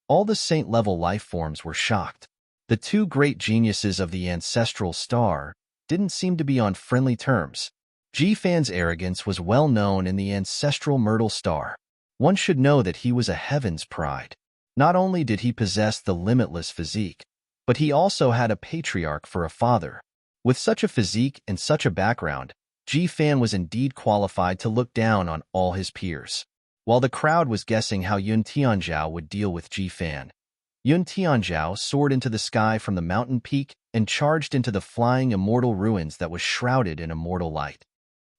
All the saint-level life forms were shocked. The two great geniuses of the ancestral star didn't seem to be on friendly terms. G-Fan's arrogance was well known in the ancestral Myrtle star. One should know that he was a heaven's pride. Not only did he possess the limitless physique, but he also had a patriarch for a father. With such a physique and such a background, G-Fan was indeed qualified to look down on all his peers. While the crowd was guessing how Yun Tianzhao would deal with G-Fan, Yun Tianzhao soared into the sky from the mountain peak and charged into the flying immortal ruins that was shrouded in immortal light.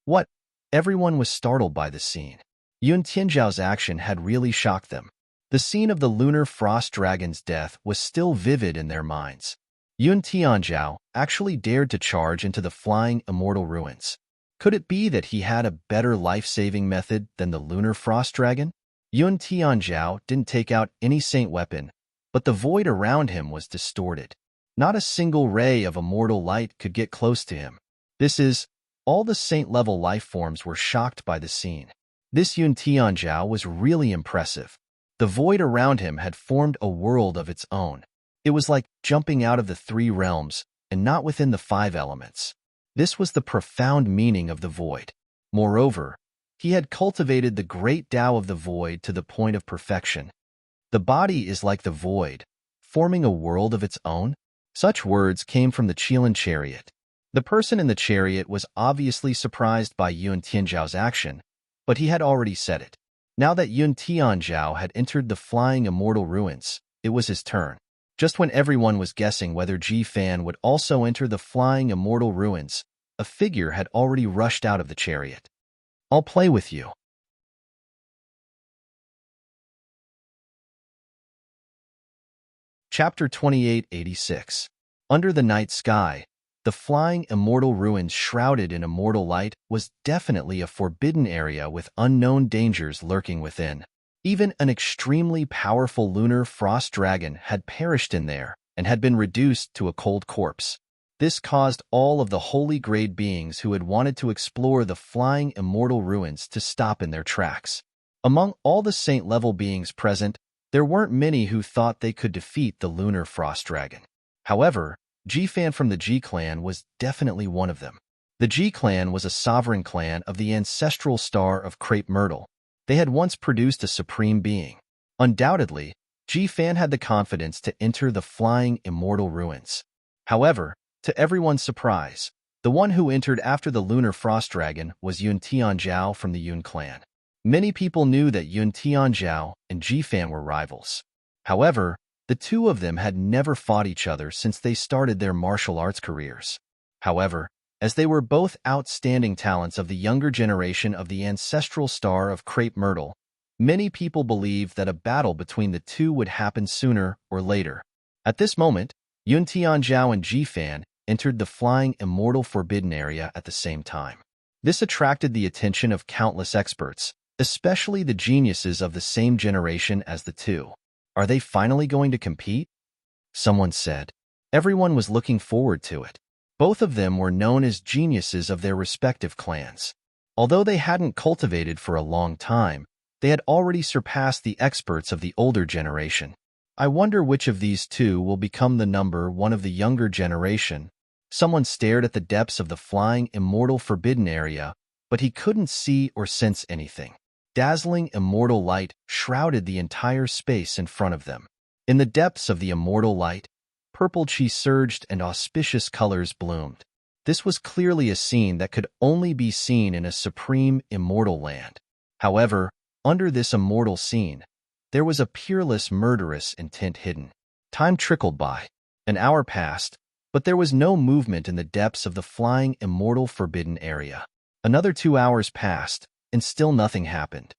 What? Everyone was startled by the scene. Yun Tianzhao's action had really shocked them. The scene of the lunar frost dragon's death was still vivid in their minds. Yun Tianzhao actually dared to charge into the flying immortal ruins. Could it be that he had a better life-saving method than the lunar frost dragon? Yun Tianzhao didn't take out any saint weapon, but the void around him was distorted. Not a single ray of immortal light could get close to him. All the saint-level life forms were shocked by the scene. This Yun Tianzhao was really impressive. The void around him had formed a world of its own. It was like jumping out of the three realms and not within the five elements. This was the profound meaning of the void. Moreover, he had cultivated the great Tao of the void to the point of perfection. The body is like the void, forming a world of its own. Such words came from the Chilan chariot. The person in the chariot was obviously surprised by Yun Tianzhao's action, but he had already said it. Now that Yun Tianzhao had entered the flying immortal ruins, it was his turn. Just when everyone was guessing whether G-Fan would also enter the flying immortal ruins, a figure had already rushed out of the chariot. I'll play with you. Chapter 2886. Under the night sky, the flying immortal ruins shrouded in immortal light was definitely a forbidden area with unknown dangers lurking within. Even an extremely powerful lunar frost dragon had perished in there and had been reduced to a cold corpse. This caused all of the holy grade beings who had wanted to explore the flying immortal ruins to stop in their tracks. Among all the saint-level beings present, there weren't many who thought they could defeat the lunar frost dragon. However, G-Fan from the G-Clan was definitely one of them. The G-Clan was a sovereign clan of the ancestral star of Crepe Myrtle. They had once produced a supreme being. Undoubtedly, G-Fan had the confidence to enter the flying immortal ruins. However, to everyone's surprise, the one who entered after the lunar frost dragon was Yun Tianzhao from the Yun clan. Many people knew that Yun Tianzhao and G-Fan were rivals. However, the two of them had never fought each other since they started their martial arts careers. However, as they were both outstanding talents of the younger generation of the ancestral star of Crepe Myrtle, many people believed that a battle between the two would happen sooner or later. At this moment, Yun Tianzhao and G-Fan entered the flying immortal forbidden area at the same time. This attracted the attention of countless experts, especially the geniuses of the same generation as the two. Are they finally going to compete? Someone said. Everyone was looking forward to it. Both of them were known as geniuses of their respective clans. Although they hadn't cultivated for a long time, they had already surpassed the experts of the older generation. I wonder which of these two will become the number one of the younger generation. Someone stared at the depths of the flying immortal forbidden area, but he couldn't see or sense anything. Dazzling immortal light shrouded the entire space in front of them. In the depths of the immortal light, Purple chi surged and auspicious colors bloomed. This was clearly a scene that could only be seen in a supreme, immortal land. However, under this immortal scene, there was a peerless, murderous intent hidden. Time trickled by. An hour passed, but there was no movement in the depths of the flying, immortal, forbidden area. Another 2 hours passed, and still nothing happened.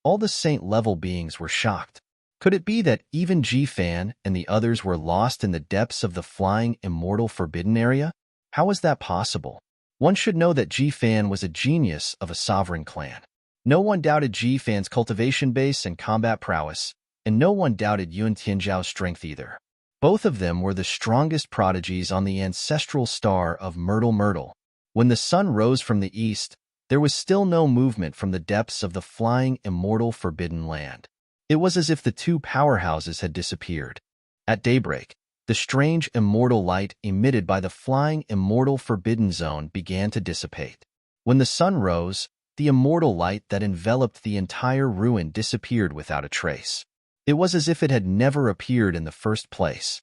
All the saint-level beings were shocked. Could it be that even Ji-Fan and the others were lost in the depths of the flying, immortal, forbidden area? How was that possible? One should know that Ji-Fan was a genius of a sovereign clan. No one doubted Ji-Fan's cultivation base and combat prowess, and no one doubted Yun Tianzhao's strength either. Both of them were the strongest prodigies on the ancestral star of Myrtle. When the sun rose from the east, there was still no movement from the depths of the flying, immortal, forbidden land. It was as if the two powerhouses had disappeared. At daybreak, the strange, immortal light emitted by the flying, immortal, forbidden zone began to dissipate. When the sun rose, the immortal light that enveloped the entire ruin disappeared without a trace. It was as if it had never appeared in the first place.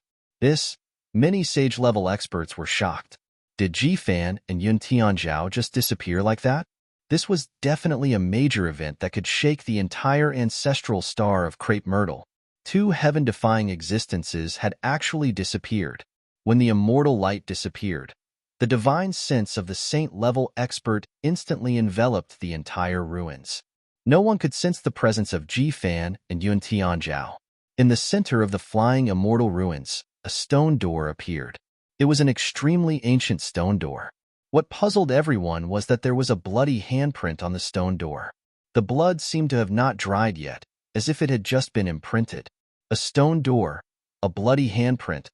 Many sage-level experts were shocked. Did Ji-Fan and Yun Tianzhao just disappear like that? This was definitely a major event that could shake the entire ancestral star of Crepe Myrtle. Two heaven-defying existences had actually disappeared. When the immortal light disappeared, the divine sense of the saint-level expert instantly enveloped the entire ruins. No one could sense the presence of Ji-Fan and Yun Tianzhao. In the center of the flying immortal ruins, a stone door appeared. It was an extremely ancient stone door. What puzzled everyone was that there was a bloody handprint on the stone door. The blood seemed to have not dried yet, as if it had just been imprinted. A stone door, a bloody handprint,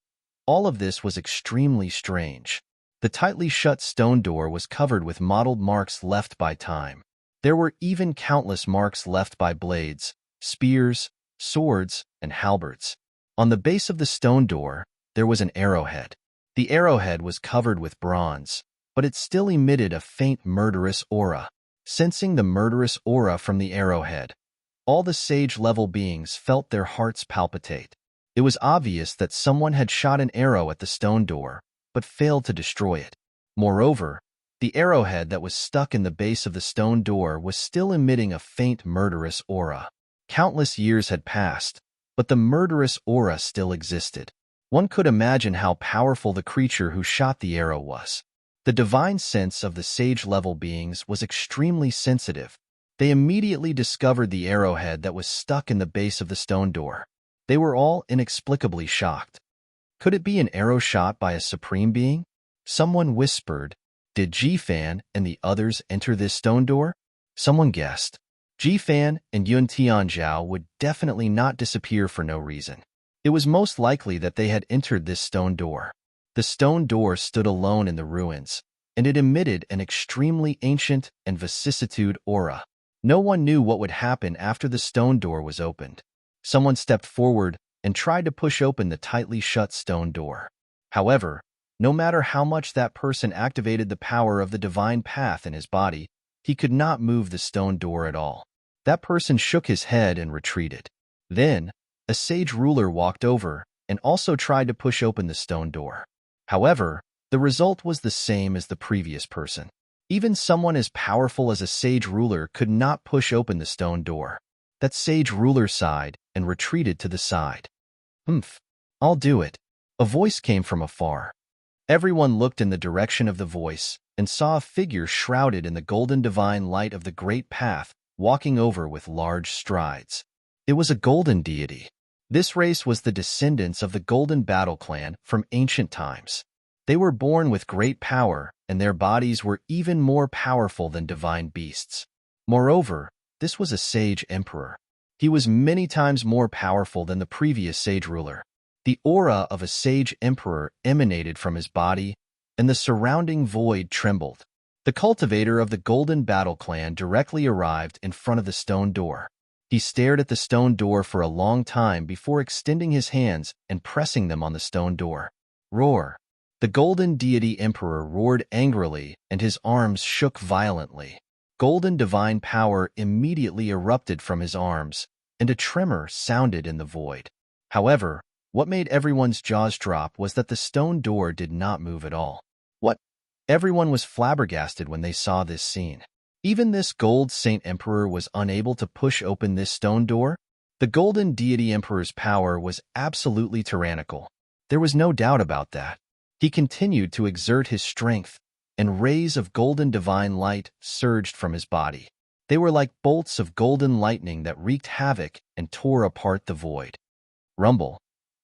all of this was extremely strange. The tightly shut stone door was covered with mottled marks left by time. There were even countless marks left by blades, spears, swords, and halberds. On the base of the stone door, there was an arrowhead. The arrowhead was covered with bronze, but it still emitted a faint murderous aura. Sensing the murderous aura from the arrowhead, all the sage-level beings felt their hearts palpitate. It was obvious that someone had shot an arrow at the stone door, but failed to destroy it. Moreover, the arrowhead that was stuck in the base of the stone door was still emitting a faint murderous aura. Countless years had passed, but the murderous aura still existed. One could imagine how powerful the creature who shot the arrow was. The divine sense of the sage-level beings was extremely sensitive. They immediately discovered the arrowhead that was stuck in the base of the stone door. They were all inexplicably shocked. Could it be an arrow shot by a supreme being? Someone whispered, "Did Ji-Fan and the others enter this stone door?" Someone guessed. Ji-Fan and Yun Tianzhao would definitely not disappear for no reason. It was most likely that they had entered this stone door. The stone door stood alone in the ruins, and it emitted an extremely ancient and vicissitude aura. No one knew what would happen after the stone door was opened. Someone stepped forward and tried to push open the tightly shut stone door. However, no matter how much that person activated the power of the divine path in his body, he could not move the stone door at all. That person shook his head and retreated. Then, a sage ruler walked over and also tried to push open the stone door. However, the result was the same as the previous person. Even someone as powerful as a sage ruler could not push open the stone door. That sage ruler sighed and retreated to the side. I'll do it." A voice came from afar. Everyone looked in the direction of the voice and saw a figure shrouded in the golden divine light of the great path, walking over with large strides. It was a golden deity. This race was the descendants of the Golden Battle Clan from ancient times. They were born with great power, and their bodies were even more powerful than divine beasts. Moreover, this was a sage emperor. He was many times more powerful than the previous sage ruler. The aura of a sage emperor emanated from his body, and the surrounding void trembled. The cultivator of the Golden Battle Clan directly arrived in front of the stone door. He stared at the stone door for a long time before extending his hands and pressing them on the stone door. Roar! The golden deity emperor roared angrily, and his arms shook violently. Golden divine power immediately erupted from his arms, and a tremor sounded in the void. However, What made everyone's jaws drop was that the stone door did not move at all. What? Everyone was flabbergasted when they saw this scene. Even this gold Saint Emperor was unable to push open this stone door? The golden deity emperor's power was absolutely tyrannical. There was no doubt about that. He continued to exert his strength, and rays of golden divine light surged from his body. They were like bolts of golden lightning that wreaked havoc and tore apart the void. Rumble.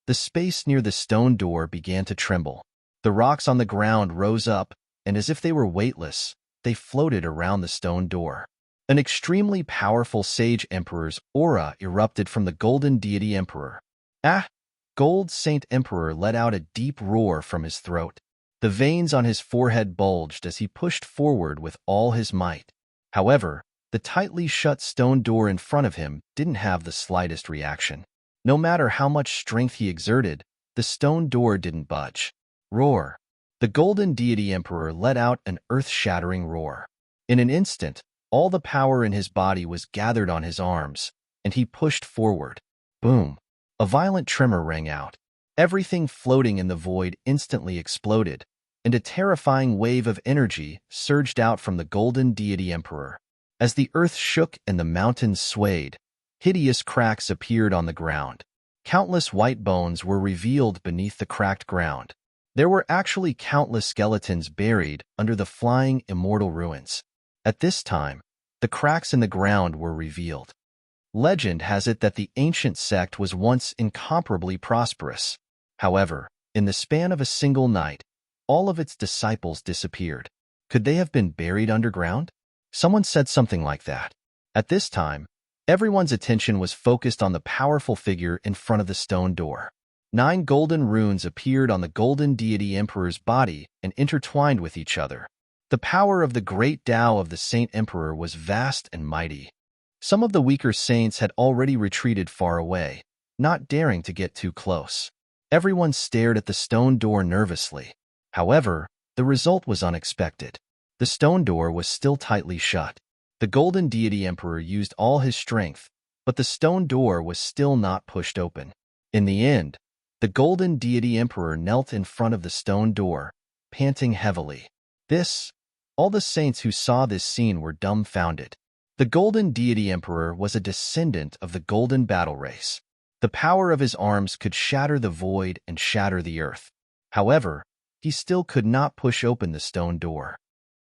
The space near the stone door began to tremble. The rocks on the ground rose up, and as if they were weightless, they floated around the stone door. An extremely powerful sage emperor's aura erupted from the golden deity emperor. Ah! Gold Saint Emperor let out a deep roar from his throat. The veins on his forehead bulged as he pushed forward with all his might. However, the tightly shut stone door in front of him didn't have the slightest reaction. No matter how much strength he exerted, the stone door didn't budge. Roar! The golden deity emperor let out an earth-shattering roar. In an instant, all the power in his body was gathered on his arms, and he pushed forward. Boom! A violent tremor rang out. Everything floating in the void instantly exploded, and a terrifying wave of energy surged out from the golden deity emperor. As the earth shook and the mountains swayed, hideous cracks appeared on the ground. Countless white bones were revealed beneath the cracked ground. There were actually countless skeletons buried under the flying immortal ruins. At this time, the cracks in the ground were revealed. Legend has it that the ancient sect was once incomparably prosperous. However, in the span of a single night, all of its disciples disappeared. Could they have been buried underground? Someone said something like that. At this time, everyone's attention was focused on the powerful figure in front of the stone door. 9 golden runes appeared on the golden deity emperor's body and intertwined with each other. The power of the great Tao of the Saint Emperor was vast and mighty. Some of the weaker saints had already retreated far away, not daring to get too close. Everyone stared at the stone door nervously. However, the result was unexpected. The stone door was still tightly shut. The golden deity emperor used all his strength, but the stone door was still not pushed open. In the end, the golden deity emperor knelt in front of the stone door, panting heavily. All the saints who saw this scene were dumbfounded. The golden deity emperor was a descendant of the golden battle race. The power of his arms could shatter the void and shatter the earth. However, he still could not push open the stone door.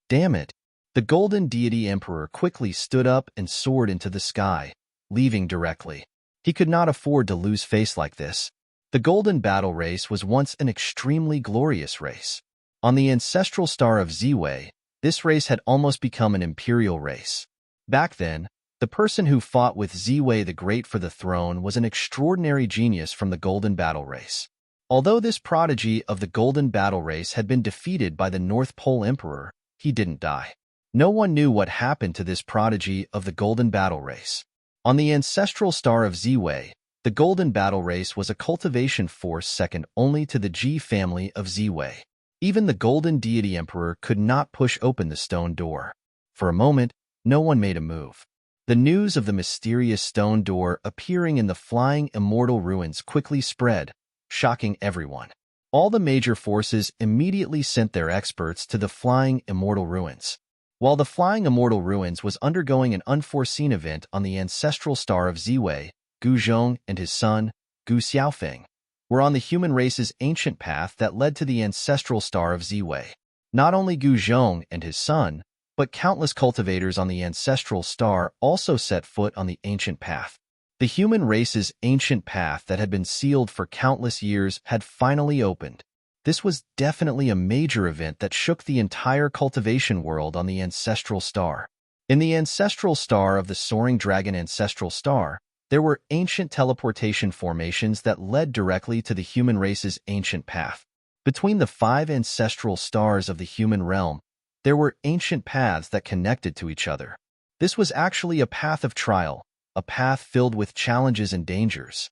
Damn it! The golden deity emperor quickly stood up and soared into the sky, leaving directly. He could not afford to lose face like this. The golden battle race was once an extremely glorious race. On the ancestral star of Ziwei, this race had almost become an imperial race. Back then, the person who fought with Ziwei the Great for the throne was an extraordinary genius from the golden battle race. Although this prodigy of the golden battle race had been defeated by the North Pole Emperor, he didn't die. No one knew what happened to this prodigy of the golden battle race. On the ancestral star of Ziwei, the golden battle race was a cultivation force second only to the Ji family of Ziwei. Even the golden deity emperor could not push open the stone door. For a moment, no one made a move. The news of the mysterious stone door appearing in the flying immortal ruins quickly spread, shocking everyone. All the major forces immediately sent their experts to the flying immortal ruins. While the flying immortal ruins was undergoing an unforeseen event on the ancestral star of Ziwei, Gu Zhong and his son, Gu Xiaofeng, were on the human race's ancient path that led to the ancestral star of Ziwei. Not only Gu Zhong and his son, but countless cultivators on the ancestral star also set foot on the ancient path. The human race's ancient path that had been sealed for countless years had finally opened. This was definitely a major event that shook the entire cultivation world on the ancestral star. In the ancestral star of the soaring dragon ancestral star, there were ancient teleportation formations that led directly to the human race's ancient path. Between the 5 ancestral stars of the human realm, there were ancient paths that connected to each other. This was actually a path of trial, a path filled with challenges and dangers.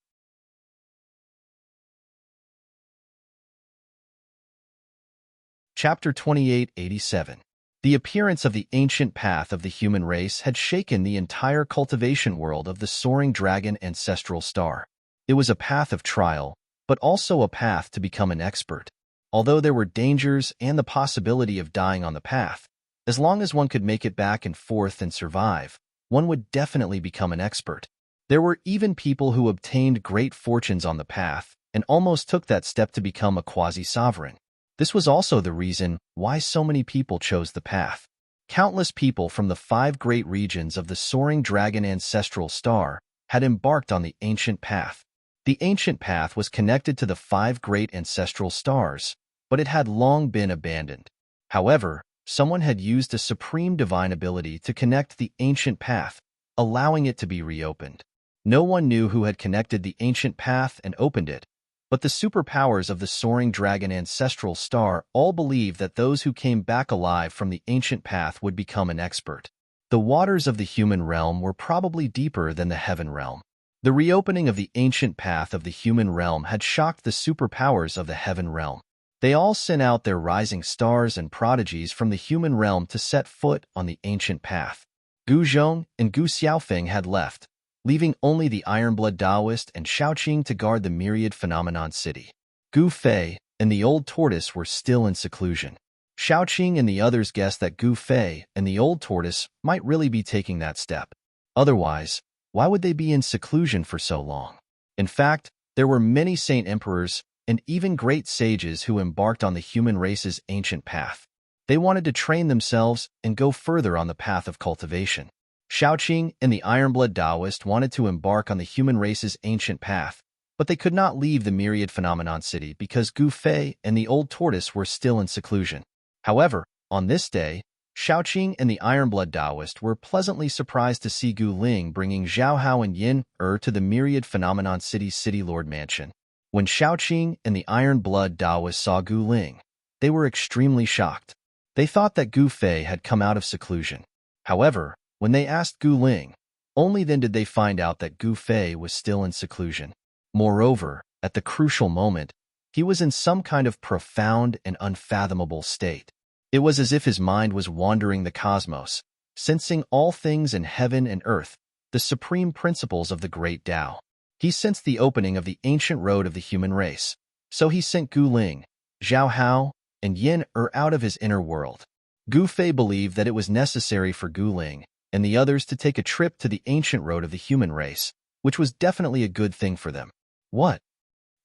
Chapter 2887. The appearance of the ancient path of the human race had shaken the entire cultivation world of the soaring dragon ancestral star. It was a path of trial, but also a path to become an expert. Although there were dangers and the possibility of dying on the path, as long as one could make it back and forth and survive, one would definitely become an expert. There were even people who obtained great fortunes on the path and almost took that step to become a quasi-sovereign. This was also the reason why so many people chose the path. Countless people from the 5 great regions of the soaring dragon ancestral star had embarked on the ancient path. The ancient path was connected to the 5 great ancestral stars, but it had long been abandoned. However, someone had used a supreme divine ability to connect the ancient path, allowing it to be reopened. No one knew who had connected the ancient path and opened it, but the superpowers of the soaring dragon ancestral star all believed that those who came back alive from the ancient path would become an expert. The waters of the human realm were probably deeper than the heaven realm. The reopening of the ancient path of the human realm had shocked the superpowers of the heaven realm. They all sent out their rising stars and prodigies from the human realm to set foot on the ancient path. Gu Zhong and Gu Xiaofeng had left, leaving only the Ironblood Taoist and Shaoqing to guard the myriad phenomenon city. Gu Fei and the old tortoise were still in seclusion. Shaoqing and the others guessed that Gu Fei and the old tortoise might really be taking that step. Otherwise, why would they be in seclusion for so long? In fact, there were many saint emperors and even great sages who embarked on the human race's ancient path. They wanted to train themselves and go further on the path of cultivation. Shaoqing and the Ironblood Taoist wanted to embark on the human race's ancient path, but they could not leave the myriad phenomenon city because Gu Fei and the old tortoise were still in seclusion. However, on this day, Shaoqing and the Ironblood Taoist were pleasantly surprised to see Gu Ling bringing Zhao Hao and Yin to the myriad phenomenon city's city lord mansion. When Shaoqing and the Ironblood Taoist saw Gu Ling, they were extremely shocked. They thought that Gu Fei had come out of seclusion. However, when they asked Gu Ling, only then did they find out that Gu Fei was still in seclusion. Moreover, at the crucial moment, he was in some kind of profound and unfathomable state. It was as if his mind was wandering the cosmos, sensing all things in heaven and earth, the supreme principles of the great Tao. He sensed the opening of the ancient road of the human race, so he sent Gu Ling, Zhao Hao, and Yin out of his inner world. Gu Fei believed that it was necessary for Gu Ling and the others to take a trip to the ancient road of the human race, which was definitely a good thing for them. What?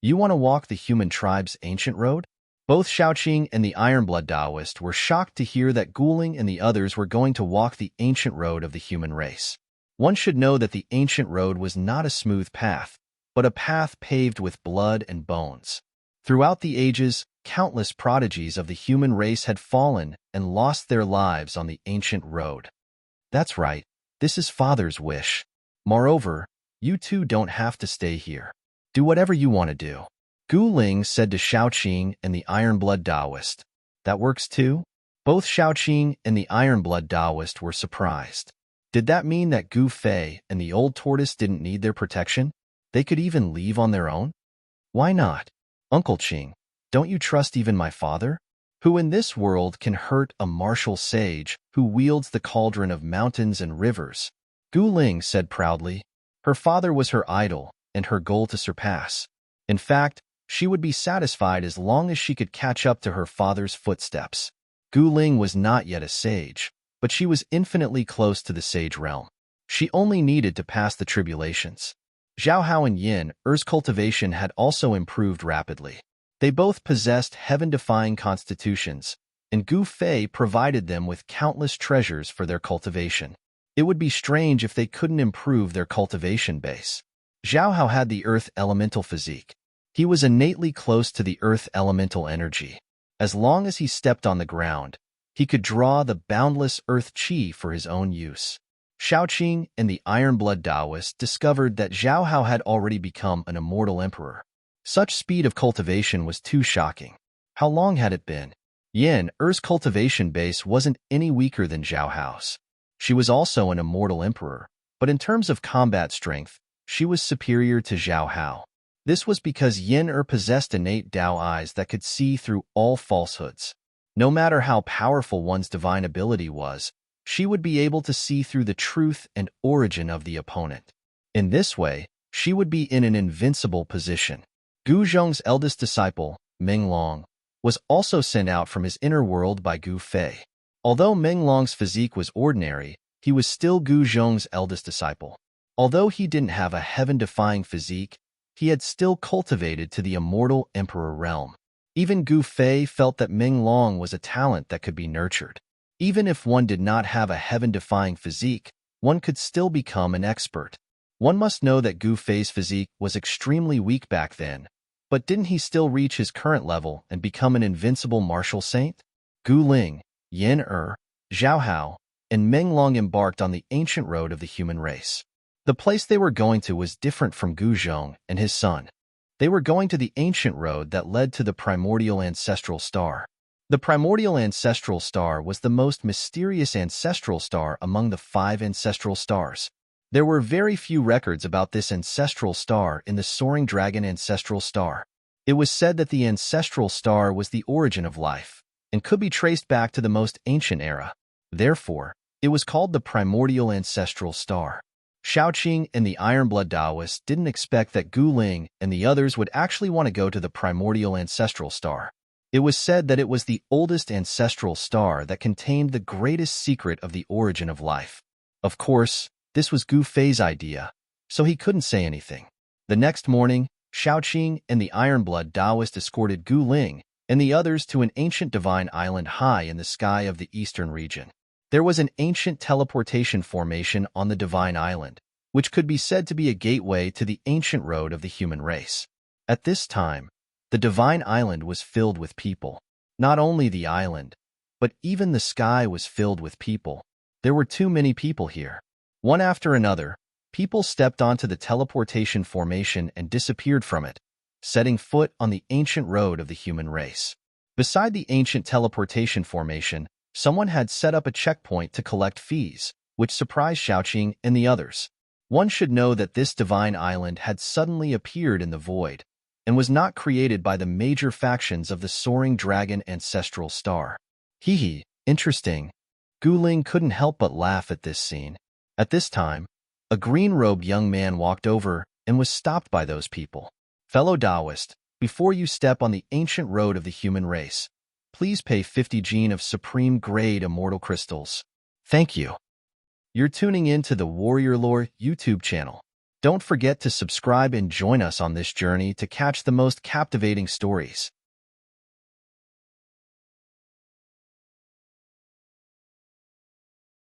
You want to walk the human tribe's ancient road? Both Shaoqing and the Ironblood Taoist were shocked to hear that Gu Ling and the others were going to walk the ancient road of the human race. One should know that the ancient road was not a smooth path, but a path paved with blood and bones. Throughout the ages, countless prodigies of the human race had fallen and lost their lives on the ancient road. That's right, this is Father's wish. Moreover, you two don't have to stay here. Do whatever you want to do. Gu Ling said to Shaoqing and the Ironblood Taoist. That works too? Both Shaoqing and the Ironblood Taoist were surprised. Did that mean that Gu Fei and the old tortoise didn't need their protection? They could even leave on their own? Why not? Uncle Qing, don't you trust even my father? Who in this world can hurt a martial sage who wields the cauldron of mountains and rivers? Gu Ling said proudly. Her father was her idol and her goal to surpass. In fact, she would be satisfied as long as she could catch up to her father's footsteps. Gu Ling was not yet a sage, but she was infinitely close to the sage realm. She only needed to pass the tribulations. Zhao Hao and Yin's cultivation had also improved rapidly. They both possessed heaven-defying constitutions, and Gu Fei provided them with countless treasures for their cultivation. It would be strange if they couldn't improve their cultivation base. Zhao Hao had the earth elemental physique. He was innately close to the earth elemental energy. As long as he stepped on the ground, he could draw the boundless earth qi for his own use. Shaoqing and the Ironblood Taoist discovered that Zhao Hao had already become an immortal emperor. Such speed of cultivation was too shocking. How long had it been? Yin's cultivation base wasn't any weaker than Zhao Hao's. She was also an immortal emperor, but in terms of combat strength, she was superior to Zhao Hao. This was because Yin possessed innate Tao eyes that could see through all falsehoods. No matter how powerful one's divine ability was, she would be able to see through the truth and origin of the opponent. In this way, she would be in an invincible position. Gu Zhong's eldest disciple, Ming Long, was also sent out from his inner world by Gu Fei. Although Ming Long's physique was ordinary, he was still Gu Zhong's eldest disciple. Although he didn't have a heaven-defying physique, he had still cultivated to the immortal emperor realm. Even Gu Fei felt that Ming Long was a talent that could be nurtured. Even if one did not have a heaven-defying physique, one could still become an expert. One must know that Gu Fei's physique was extremely weak back then, but didn't he still reach his current level and become an invincible martial saint? Gu Ling, Yin Er, Zhao Hao, and Ming Long embarked on the ancient road of the human race. The place they were going to was different from Gu Zhong and his son. They were going to the ancient road that led to the primordial ancestral star. The primordial ancestral star was the most mysterious ancestral star among the 5 ancestral stars. There were very few records about this ancestral star in the soaring dragon ancestral star. It was said that the ancestral star was the origin of life and could be traced back to the most ancient era. Therefore, it was called the primordial ancestral star. Shaoqing and the Ironblood Taoists didn't expect that Gu Ling and the others would actually want to go to the primordial ancestral star. It was said that it was the oldest ancestral star that contained the greatest secret of the origin of life. Of course, this was Gu Fei's idea, so he couldn't say anything. The next morning, Shaoqing and the Ironblood Taoists escorted Gu Ling and the others to an ancient divine island high in the sky of the eastern region. There was an ancient teleportation formation on the divine island, which could be said to be a gateway to the ancient road of the human race. At this time, the divine island was filled with people. Not only the island, but even the sky was filled with people. There were too many people here. One after another, people stepped onto the teleportation formation and disappeared from it, setting foot on the ancient road of the human race. Beside the ancient teleportation formation, someone had set up a checkpoint to collect fees, which surprised Shaoqing and the others. One should know that this divine island had suddenly appeared in the void and was not created by the major factions of the soaring dragon ancestral star. Hee hee, interesting. Gu Ling couldn't help but laugh at this scene. At this time, a green-robed young man walked over and was stopped by those people. Fellow Taoist, before you step on the ancient road of the human race, please pay 50 gene of supreme-grade immortal crystals. Thank you. You're tuning in to the Warrior Lore YouTube channel. Don't forget to subscribe and join us on this journey to catch the most captivating stories.